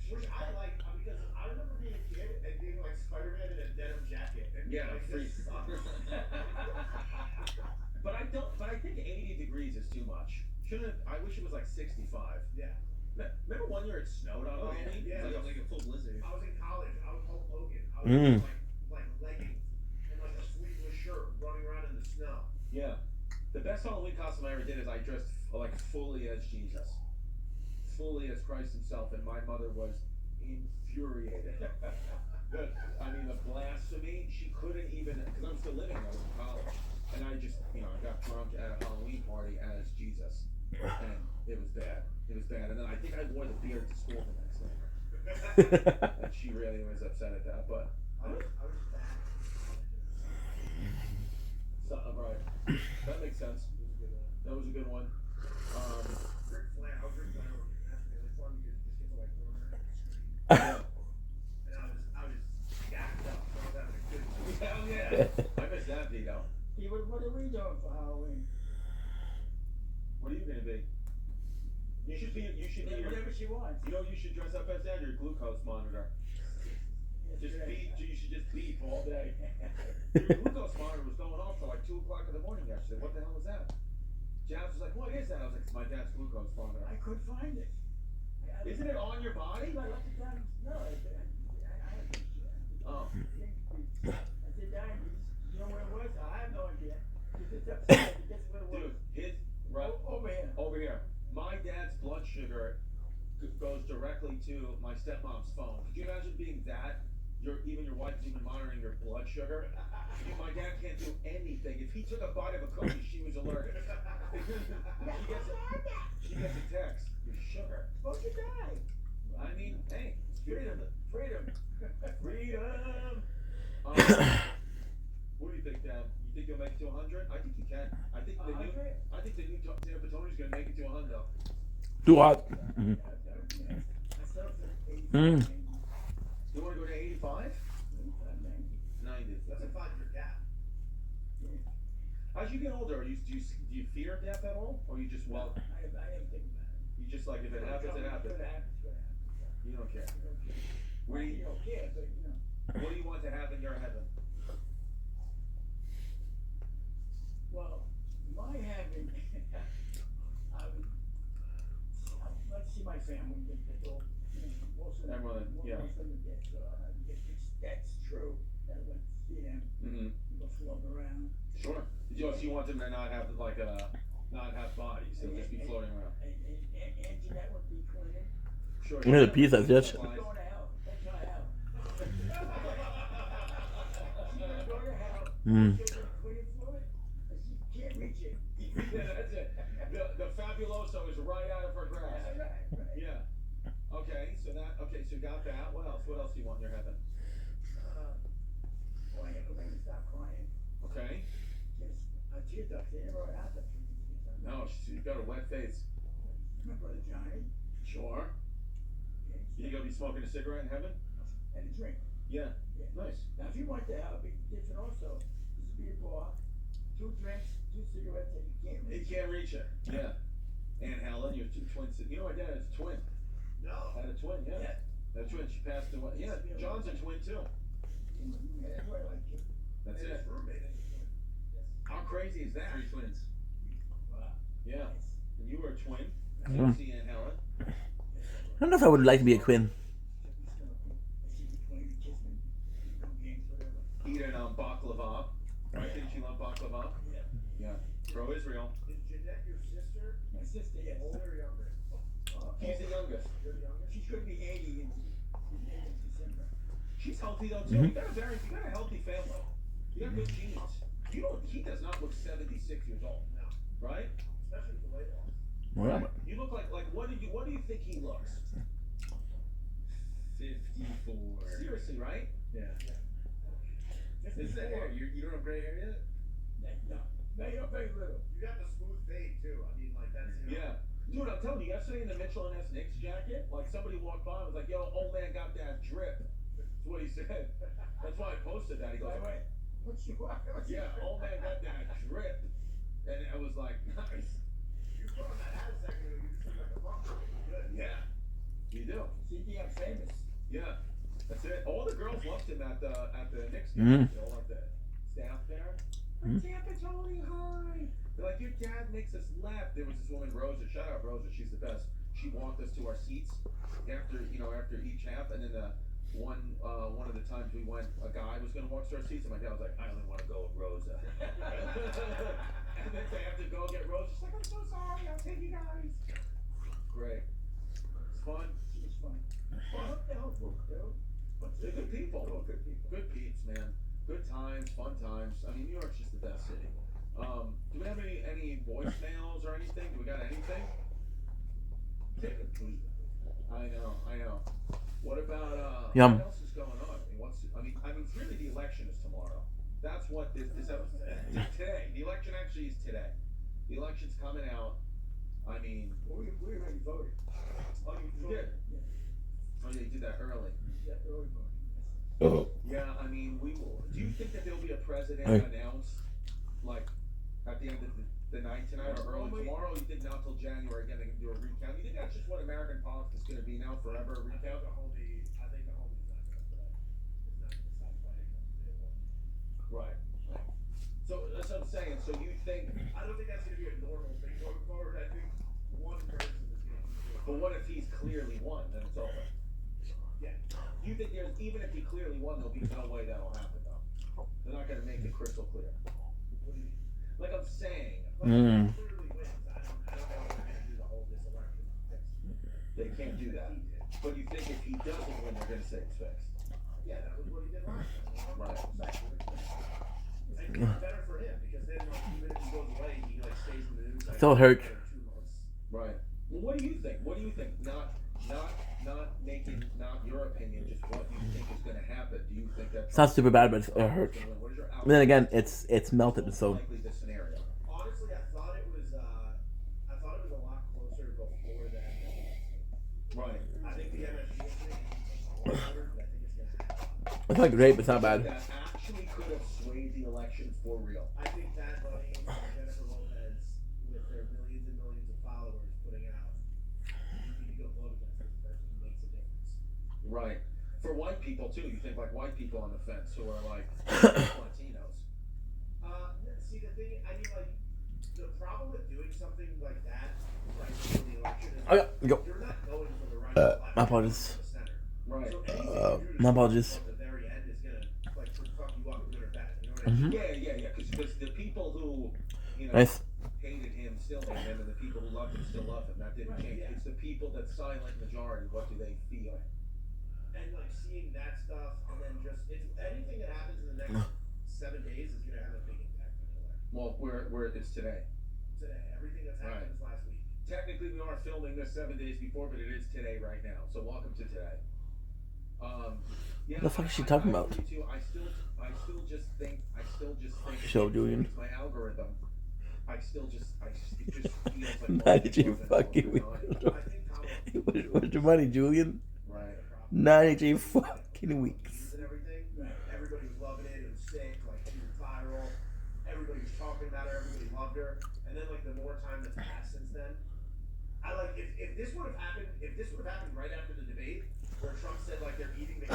Which I like because I remember being a kid and being like Spider-Man in a denim jacket. And Yeah, like, freeze. this sucks. But I think 80 degrees is too much. I wish it was like 65. Yeah. Remember one year it snowed on Halloween? Yeah. It was like a full blizzard. I was in college. I was Hulk Hogan. I was Mm. like leggings and like a sleeveless shirt running around in the snow. Yeah. The best Halloween costume I ever did is I dressed like fully as Jesus. Fully as Christ himself, and my mother was infuriated. I mean, the blasphemy, she couldn't even, because I'm still living, I was in college. And I just, I got drunk at a Halloween party as Jesus. And it was bad. It was bad. And then I think I wore the beard to school the next day. And she really was upset at that, but. I was fat. Right. That makes sense. That was a good one. Ric Flair. I was Ric Flair when you asked me. It's fun because you just get to like run around and scream. Yeah. And I was gassed up. I was having a good time. Hell yeah. I miss that, Vito. Hey, what are we doing for Halloween? What are you gonna be? You should be Whatever she wants. you should dress up as that, your glucose monitor. You should just beep all day. Your glucose monitor was going off till like 2 o'clock in the morning yesterday. What the hell was that? Jazz was like, what is that? I was like, it's my dad's glucose monitor. I couldn't find it. Isn't it on your body? I left it down. No, I Oh. said, Dad, you know where it was? I have no idea. It's upstairs. Guess where it was? Dude, Over here. Over here. My dad's blood sugar goes directly to my stepmom's phone. Could you imagine being that? Even your wife is even monitoring your blood sugar. My dad can't do anything. If he took a bite of a cookie, she was allergic. She gets a text. Your sugar. Supposed to die. I mean, hey, Freedom. Freedom. What do you think, Dan? You think you'll make it to 100? I think you can. I think the new Tampa Tony's gonna make it to 100. Too hot. Mm. You want to go to 85? 90. That's a 5-year gap. As you get older, do you fear death at all, or you just I didn't think about it. You just like if it happens, it happens. You don't care. Well, you don't care, but What do you want to have in your heaven? Well, my heaven, let's see my family. Most of them, Everyone, yeah. Most of them are dead, so that's true. I went to see them. Mm-hmm. Go float around. Sure. So you want them to not have not have bodies; they'll just be floating around. And Jeanette would be cleaning. Sure. You know the pizza, yes. She's going to hell. That's not hell. She's going to hell. Mm. She's going to clean for it. She can't reach it. Yeah, that's it. The fabuloso is right out of her grasp. Right. Yeah. Okay, so you got that. What else? What else do you want in your heaven? Well, I never made her stop crying. Okay. Just a tear duct. They never had that. No, she's got a wet face. My brother Johnny. Sure. You gonna be smoking a cigarette in heaven? And a drink. Yeah. Nice. Now, if you want that, it'll be different also. This would be a bar, 2 drinks, 2 cigarettes, and you can't You reach it. can't reach it. Yeah. And Helen, your 2 twins. You know my dad has a twin. No. Had a twin, yeah. That twin, she passed away. Yeah, John's a twin too. That's why I like you. That's And it. his roommate is a twin. How crazy is that? 3 twins. Wow. Yeah. And you were a twin. Mm. Lucy and Helen. I don't know if I would like to be a queen. Eating baklava. Right? Didn't you love baklava? Yeah. Yeah. Pro Israel. Is Jeanette your sister? My sister, yes. Older or younger? He's the youngest. You're the youngest? She's going to be 80 in December. She She's healthy though too. You got a healthy family. You got good genes. He does not look 76 years old now, right? Especially with the weight loss. Well, Right. You look like what do you think he looks? 54. Seriously, right? Yeah. Is that hair? You don't have gray hair yet? No, very little. You got the smooth fade too. I mean, like that's Yeah. Dude, I'm telling you, yesterday in the Mitchell and S. Knicks jacket, like somebody walked by and was like, yo, old man got that drip. That's what he said. That's why I posted that. He goes, Wait. What's your yeah, old man got that drip. And I was like, nice. you put on that hat a second ago, you just look like a punk. Good. Yeah. You do. See, I'm famous. Yeah. That's it. All the girls loved him at the Knicks Mhm. game. You know, like the staff there. Tampa Tony, hi. They're like, your dad makes us laugh. There was this woman, Rosa. Shout out Rosa. She's the best. She walked us to our seats after each half, and then one of the times we went, a guy was going to walk to our seats, and my dad was like, I only want to go with Rosa. And then they have to go get Rosa. She's like, I'm so sorry. I'll take you guys. Great. It's fun. It's fun. They're good people. Good peeps, man. Good times, fun times. I mean, New York's just the best city. Do we have any voicemails or anything? Do we got anything? I know. What about Yum. what else is going on? I mean, it's really the election is tomorrow. That's what this today. The election actually is today. The election's coming out. I mean, We already voted. oh, you did? Yeah. Oh, yeah, you did that early. Yeah, early voting. Oh. Yeah, I mean, we will. Do you think that there'll be a president Hey. announced, like, at the end of the night tonight or early tomorrow? You think not till January again they can do a recount? You think that's just what American politics is going to be now forever? A recount? I think the homie's not gonna put up. It's not gonna stop fighting on day one. Right. So that's what I'm saying. So you think? I don't think that's gonna be a normal thing going forward. I think one person is gonna do it. But what if he's clearly won? Then it's over. Yeah. You think even if he clearly won, there'll be no way that'll happen though. They're not going to make it crystal clear. What do you mean? Like I'm saying, Mm. Clearly wins. I don't know if they're gonna do the whole this election fix. they can't do that. But you think if he doesn't win, they're going to say it's fixed. Yeah, that was what he did last time. Right. And it's better for him because then like, even if he goes away, he like stays in the news. Like, Still hurt. for 2 months. Right. Well, what do you think? Not your opinion, just what you think is going to happen. Do you think that It's not super bad, but it hurts. What is your But then again, it's melted, so. likely the scenario? Honestly, I thought it was a lot closer before that. Right. I think the MSG thing is a lot harder, but I think it's gonna happen. It's not great, but it's not bad. That actually could have swayed the election for real. I think that money and Jennifer Lopez, with their millions and millions of followers, putting out, you need to go vote against this person makes a difference. Right. For white people too, you think like white people on the fence who are like Latinos. See the thing, I mean, like the problem with doing something like that right before the election is Okay, go. you're not going for the right platform, My apologies. the center. Right. So anything you do to My apologies. at the very end is gonna like fuck you up good or bad. You know what I mean? Yeah. Because the people who Nice. hated him still hate him, and the people who loved him still love him. That didn't change. It's the people that silent majority. What do they feel? And like seeing that stuff, and then just it's anything that happens in the next 7 days is gonna have a big impact on your life. Well, where it's today. Today, everything that's happened this last week. Technically, we are filming this 7 days before, but it is today right now. So welcome to today. Yeah, What the fuck is she talking about? I still just think. Show, Julian. It's my algorithm. it just feels like. 93 fucking weeks. Where's your money, Julian? Right. 93 fucking weeks. And everything. Everybody was loving it. It was sick. Like she was viral. Everybody was talking about her. Everybody loved her. And then like the more time that's passed since then, I like if this would have happened right after the debate where Trump said like they're eating the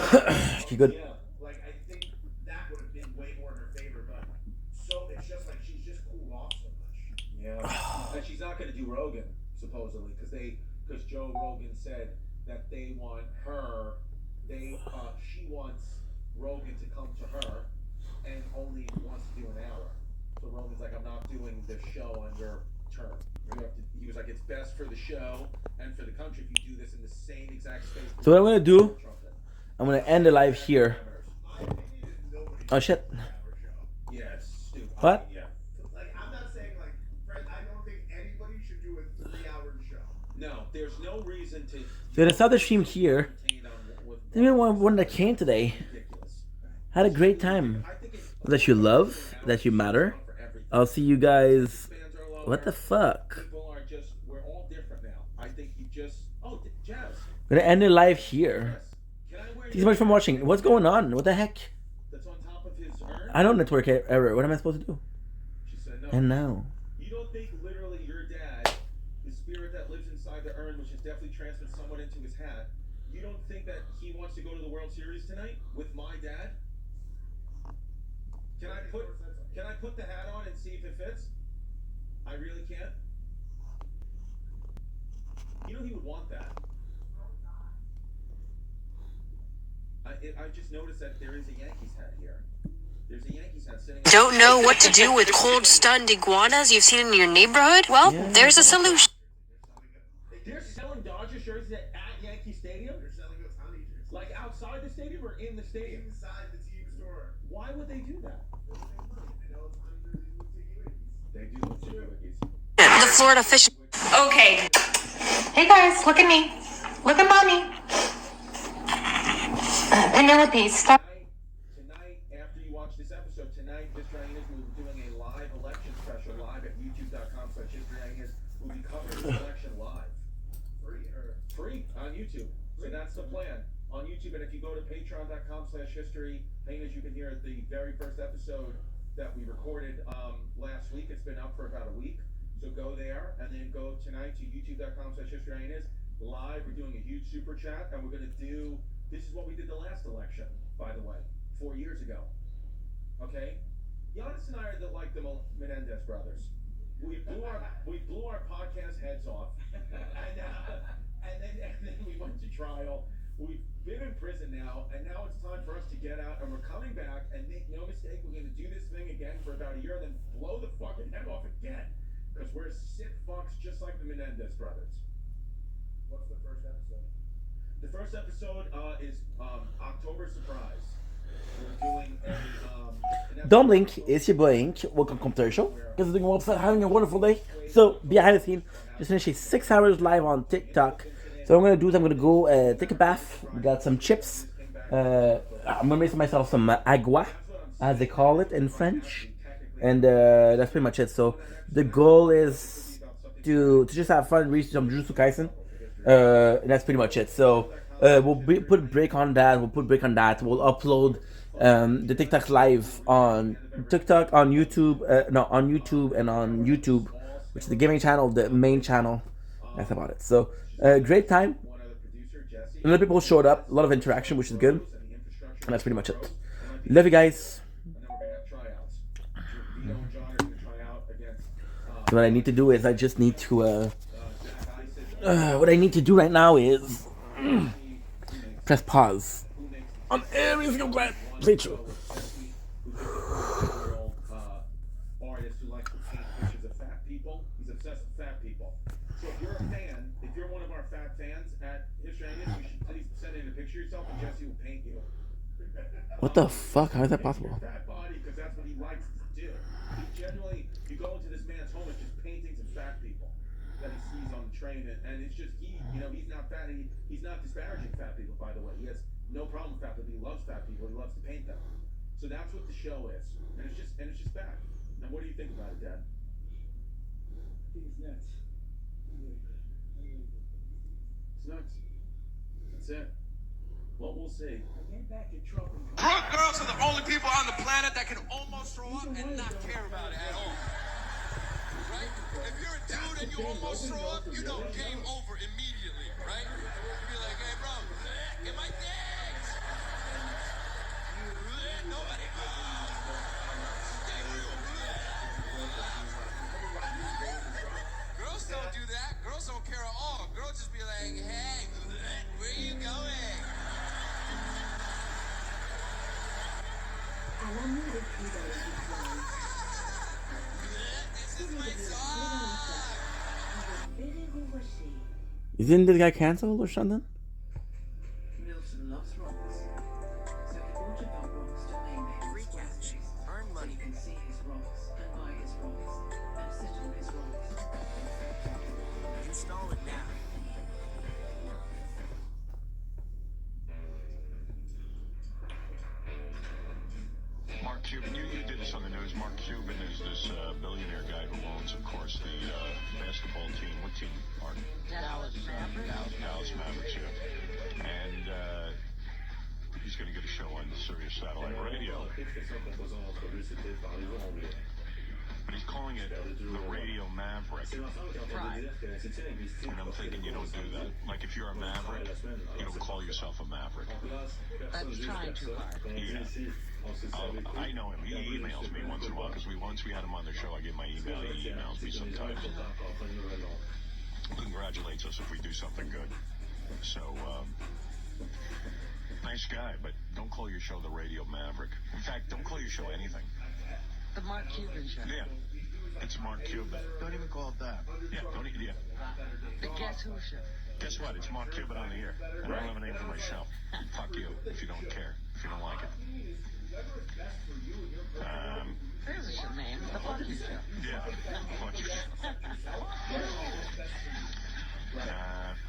She good. Yeah. Like I think that would have been way more in her favor. But so it's just like she's just cooled off so much. Yeah. And she's not going to do Rogan supposedly because Joe Rogan said that they want her. She wants Rogan to come to her, and only wants to do an hour. So Rogan's like, I'm not doing the show on your term. He was like, it's best for the show and for the country if you do this in the same exact space. So what I'm gonna do I'm gonna end the live here. Oh shit. Yeah, it's stupid. What? Yeah. Like, I'm not saying, like, Fred, I don't think anybody should do a 3-hour show. No, there's no reason to. So the other stream here. Anyone one that came today had a great time. That you love, that you matter. I'll see you guys. What the fuck? People are just. We're all different now. I think you just. Oh, Jazz. I'm gonna end the live here. Thank you so much for watching. What's going on? What the heck? That's on top of his urn. I don't network error. What am I supposed to do? She said no. And now. You don't think literally your dad, the spirit that lives inside the urn, which has definitely transferred someone into his hat, you don't think that he wants to go to the World Series tonight with my dad? Can I put the hat on and see if it fits? I really can't. You know he would want that. I just noticed that there is a Yankees hat here. There's a Yankees hat sitting. Don't know what to do with cold, stunned iguanas you've seen in your neighborhood? Well, there's a solution. They're selling Dodger jerseys at Yankee Stadium? They're selling Otani jerseys. Like outside the stadium or in the stadium? Inside the team store. Why would they do that? They do look Yankees. The Florida fish. Okay. Hey guys, look at me. Look at mommy. Penelope, stop. Tonight, after you watch this episode, tonight, Mr. Agnes will be doing a live election special live at youtube.com/historyagnes. We'll be covering the election live. Free on YouTube. So that's the plan. On YouTube, and if you go to patreon.com/historyagnes, you can hear the very first episode that we recorded last week. It's been up for about a week. So go there, and then go tonight to youtube.com/historyagnes. Live, we're doing a huge super chat, and we're going to do... This is what we did the last election, by the way, 4 years ago. Okay? Giannis and I are like the Menendez brothers. We blew our podcast heads off, and then we went to trial. We've been in prison now, and now it's time for us to get out, and we're coming back, and make no mistake, we're going to do this thing again for about a year, then blow the fucking head off again. Because we're sick fucks just like the Menendez brothers. What's the first episode? The first episode is October Surprise. We're doing a... Don't blink, it's your boy Ink. Welcome to the show. Guys are doing well, having a wonderful day. So, behind the scene, just finished a 6 hours live on TikTok. So what I'm going to do is I'm going to go take a bath. We got some chips. I'm going to make myself some agua, as they call it in French. And that's pretty much it. So the goal is to just have fun, read some Jujutsu Kaisen. And that's pretty much it. So we'll put a break on that. We'll upload the TikTok live on TikTok, on YouTube, on YouTube and on YouTube, which is the gaming channel, the main channel. That's about it. So great time. A lot of people showed up, a lot of interaction, which is good. And that's pretty much it. Love you guys. So what I need to do is I just need to what I need to do right now is press pause on every single playthrough. Artist who likes to paint pictures of fat people. He's obsessed with fat people. So if you're a fan, if you're one of our fat fans at History Agnes, you should please send in a picture of yourself and Jesse will paint you. What the fuck? How is that possible? Fat body, because that's what he likes to do. He generally, you go into this man's home, it's just paintings of fat people that he sees on the train, and it's just he's not fat, and he's not disparaging fat people, by the way. He has no problem with fat people. He loves fat people. He loves to paint them. So that's what the show is, and it's just fat. Now, what do you think about it, Dad? It's nuts. It's nuts. That's it. Well, we'll see. Get back to Trump and Drunk girls are the only people on the planet that can almost throw up and not care about it at all. Right? If you're a dude and you almost throw up, you know game over immediately, right? You'd be like, hey, bro, get my things. Nobody. Girls don't do that. Girls don't care at all. Girls just be like, hey, where are you going? Isn't this guy cancelled or something? Milton loves rocks. Cuban, you did this on the news. Mark Cuban is this billionaire guy who owns, of course, the basketball team. What team, Mark? Dallas Mavericks. Dallas Mavericks, yeah. And he's going to get a show on Sirius Satellite Radio. But he's calling it the Radio Maverick. Right. And I'm thinking you don't do that. Like if you're a maverick, you don't call yourself a maverick. That's trying too hard. Yeah. I know him. He emails me once in a while because once we had him on the show, I gave my email. He emails me sometimes. Congratulates us if we do something good. So, nice guy, but don't call your show the Radio Maverick. In fact, don't call your show anything. The Mark Cuban show. Yeah. It's Mark Cuban. Don't even call it that. Yeah, don't even, yeah. The Guess Who show. Guess what? It's Mark Cuban on the air. And I don't have a name for my show. Fuck you if you don't care. If you don't like it. There's your name. The Fuck You Show. Yeah. Fuck you.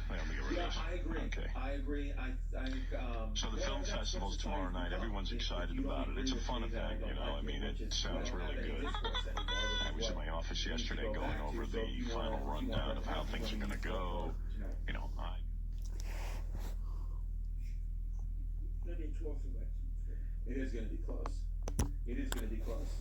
Let me get rid of this. I agree. Okay. I agree. So the film festival's tomorrow night. Everyone's excited about it. It's a fun event, you know. I mean, it sounds really good. I was in my office yesterday going over the final rundown of how things are going to go. You know, Maybe 12th election. It is going to be close. It is going to be close.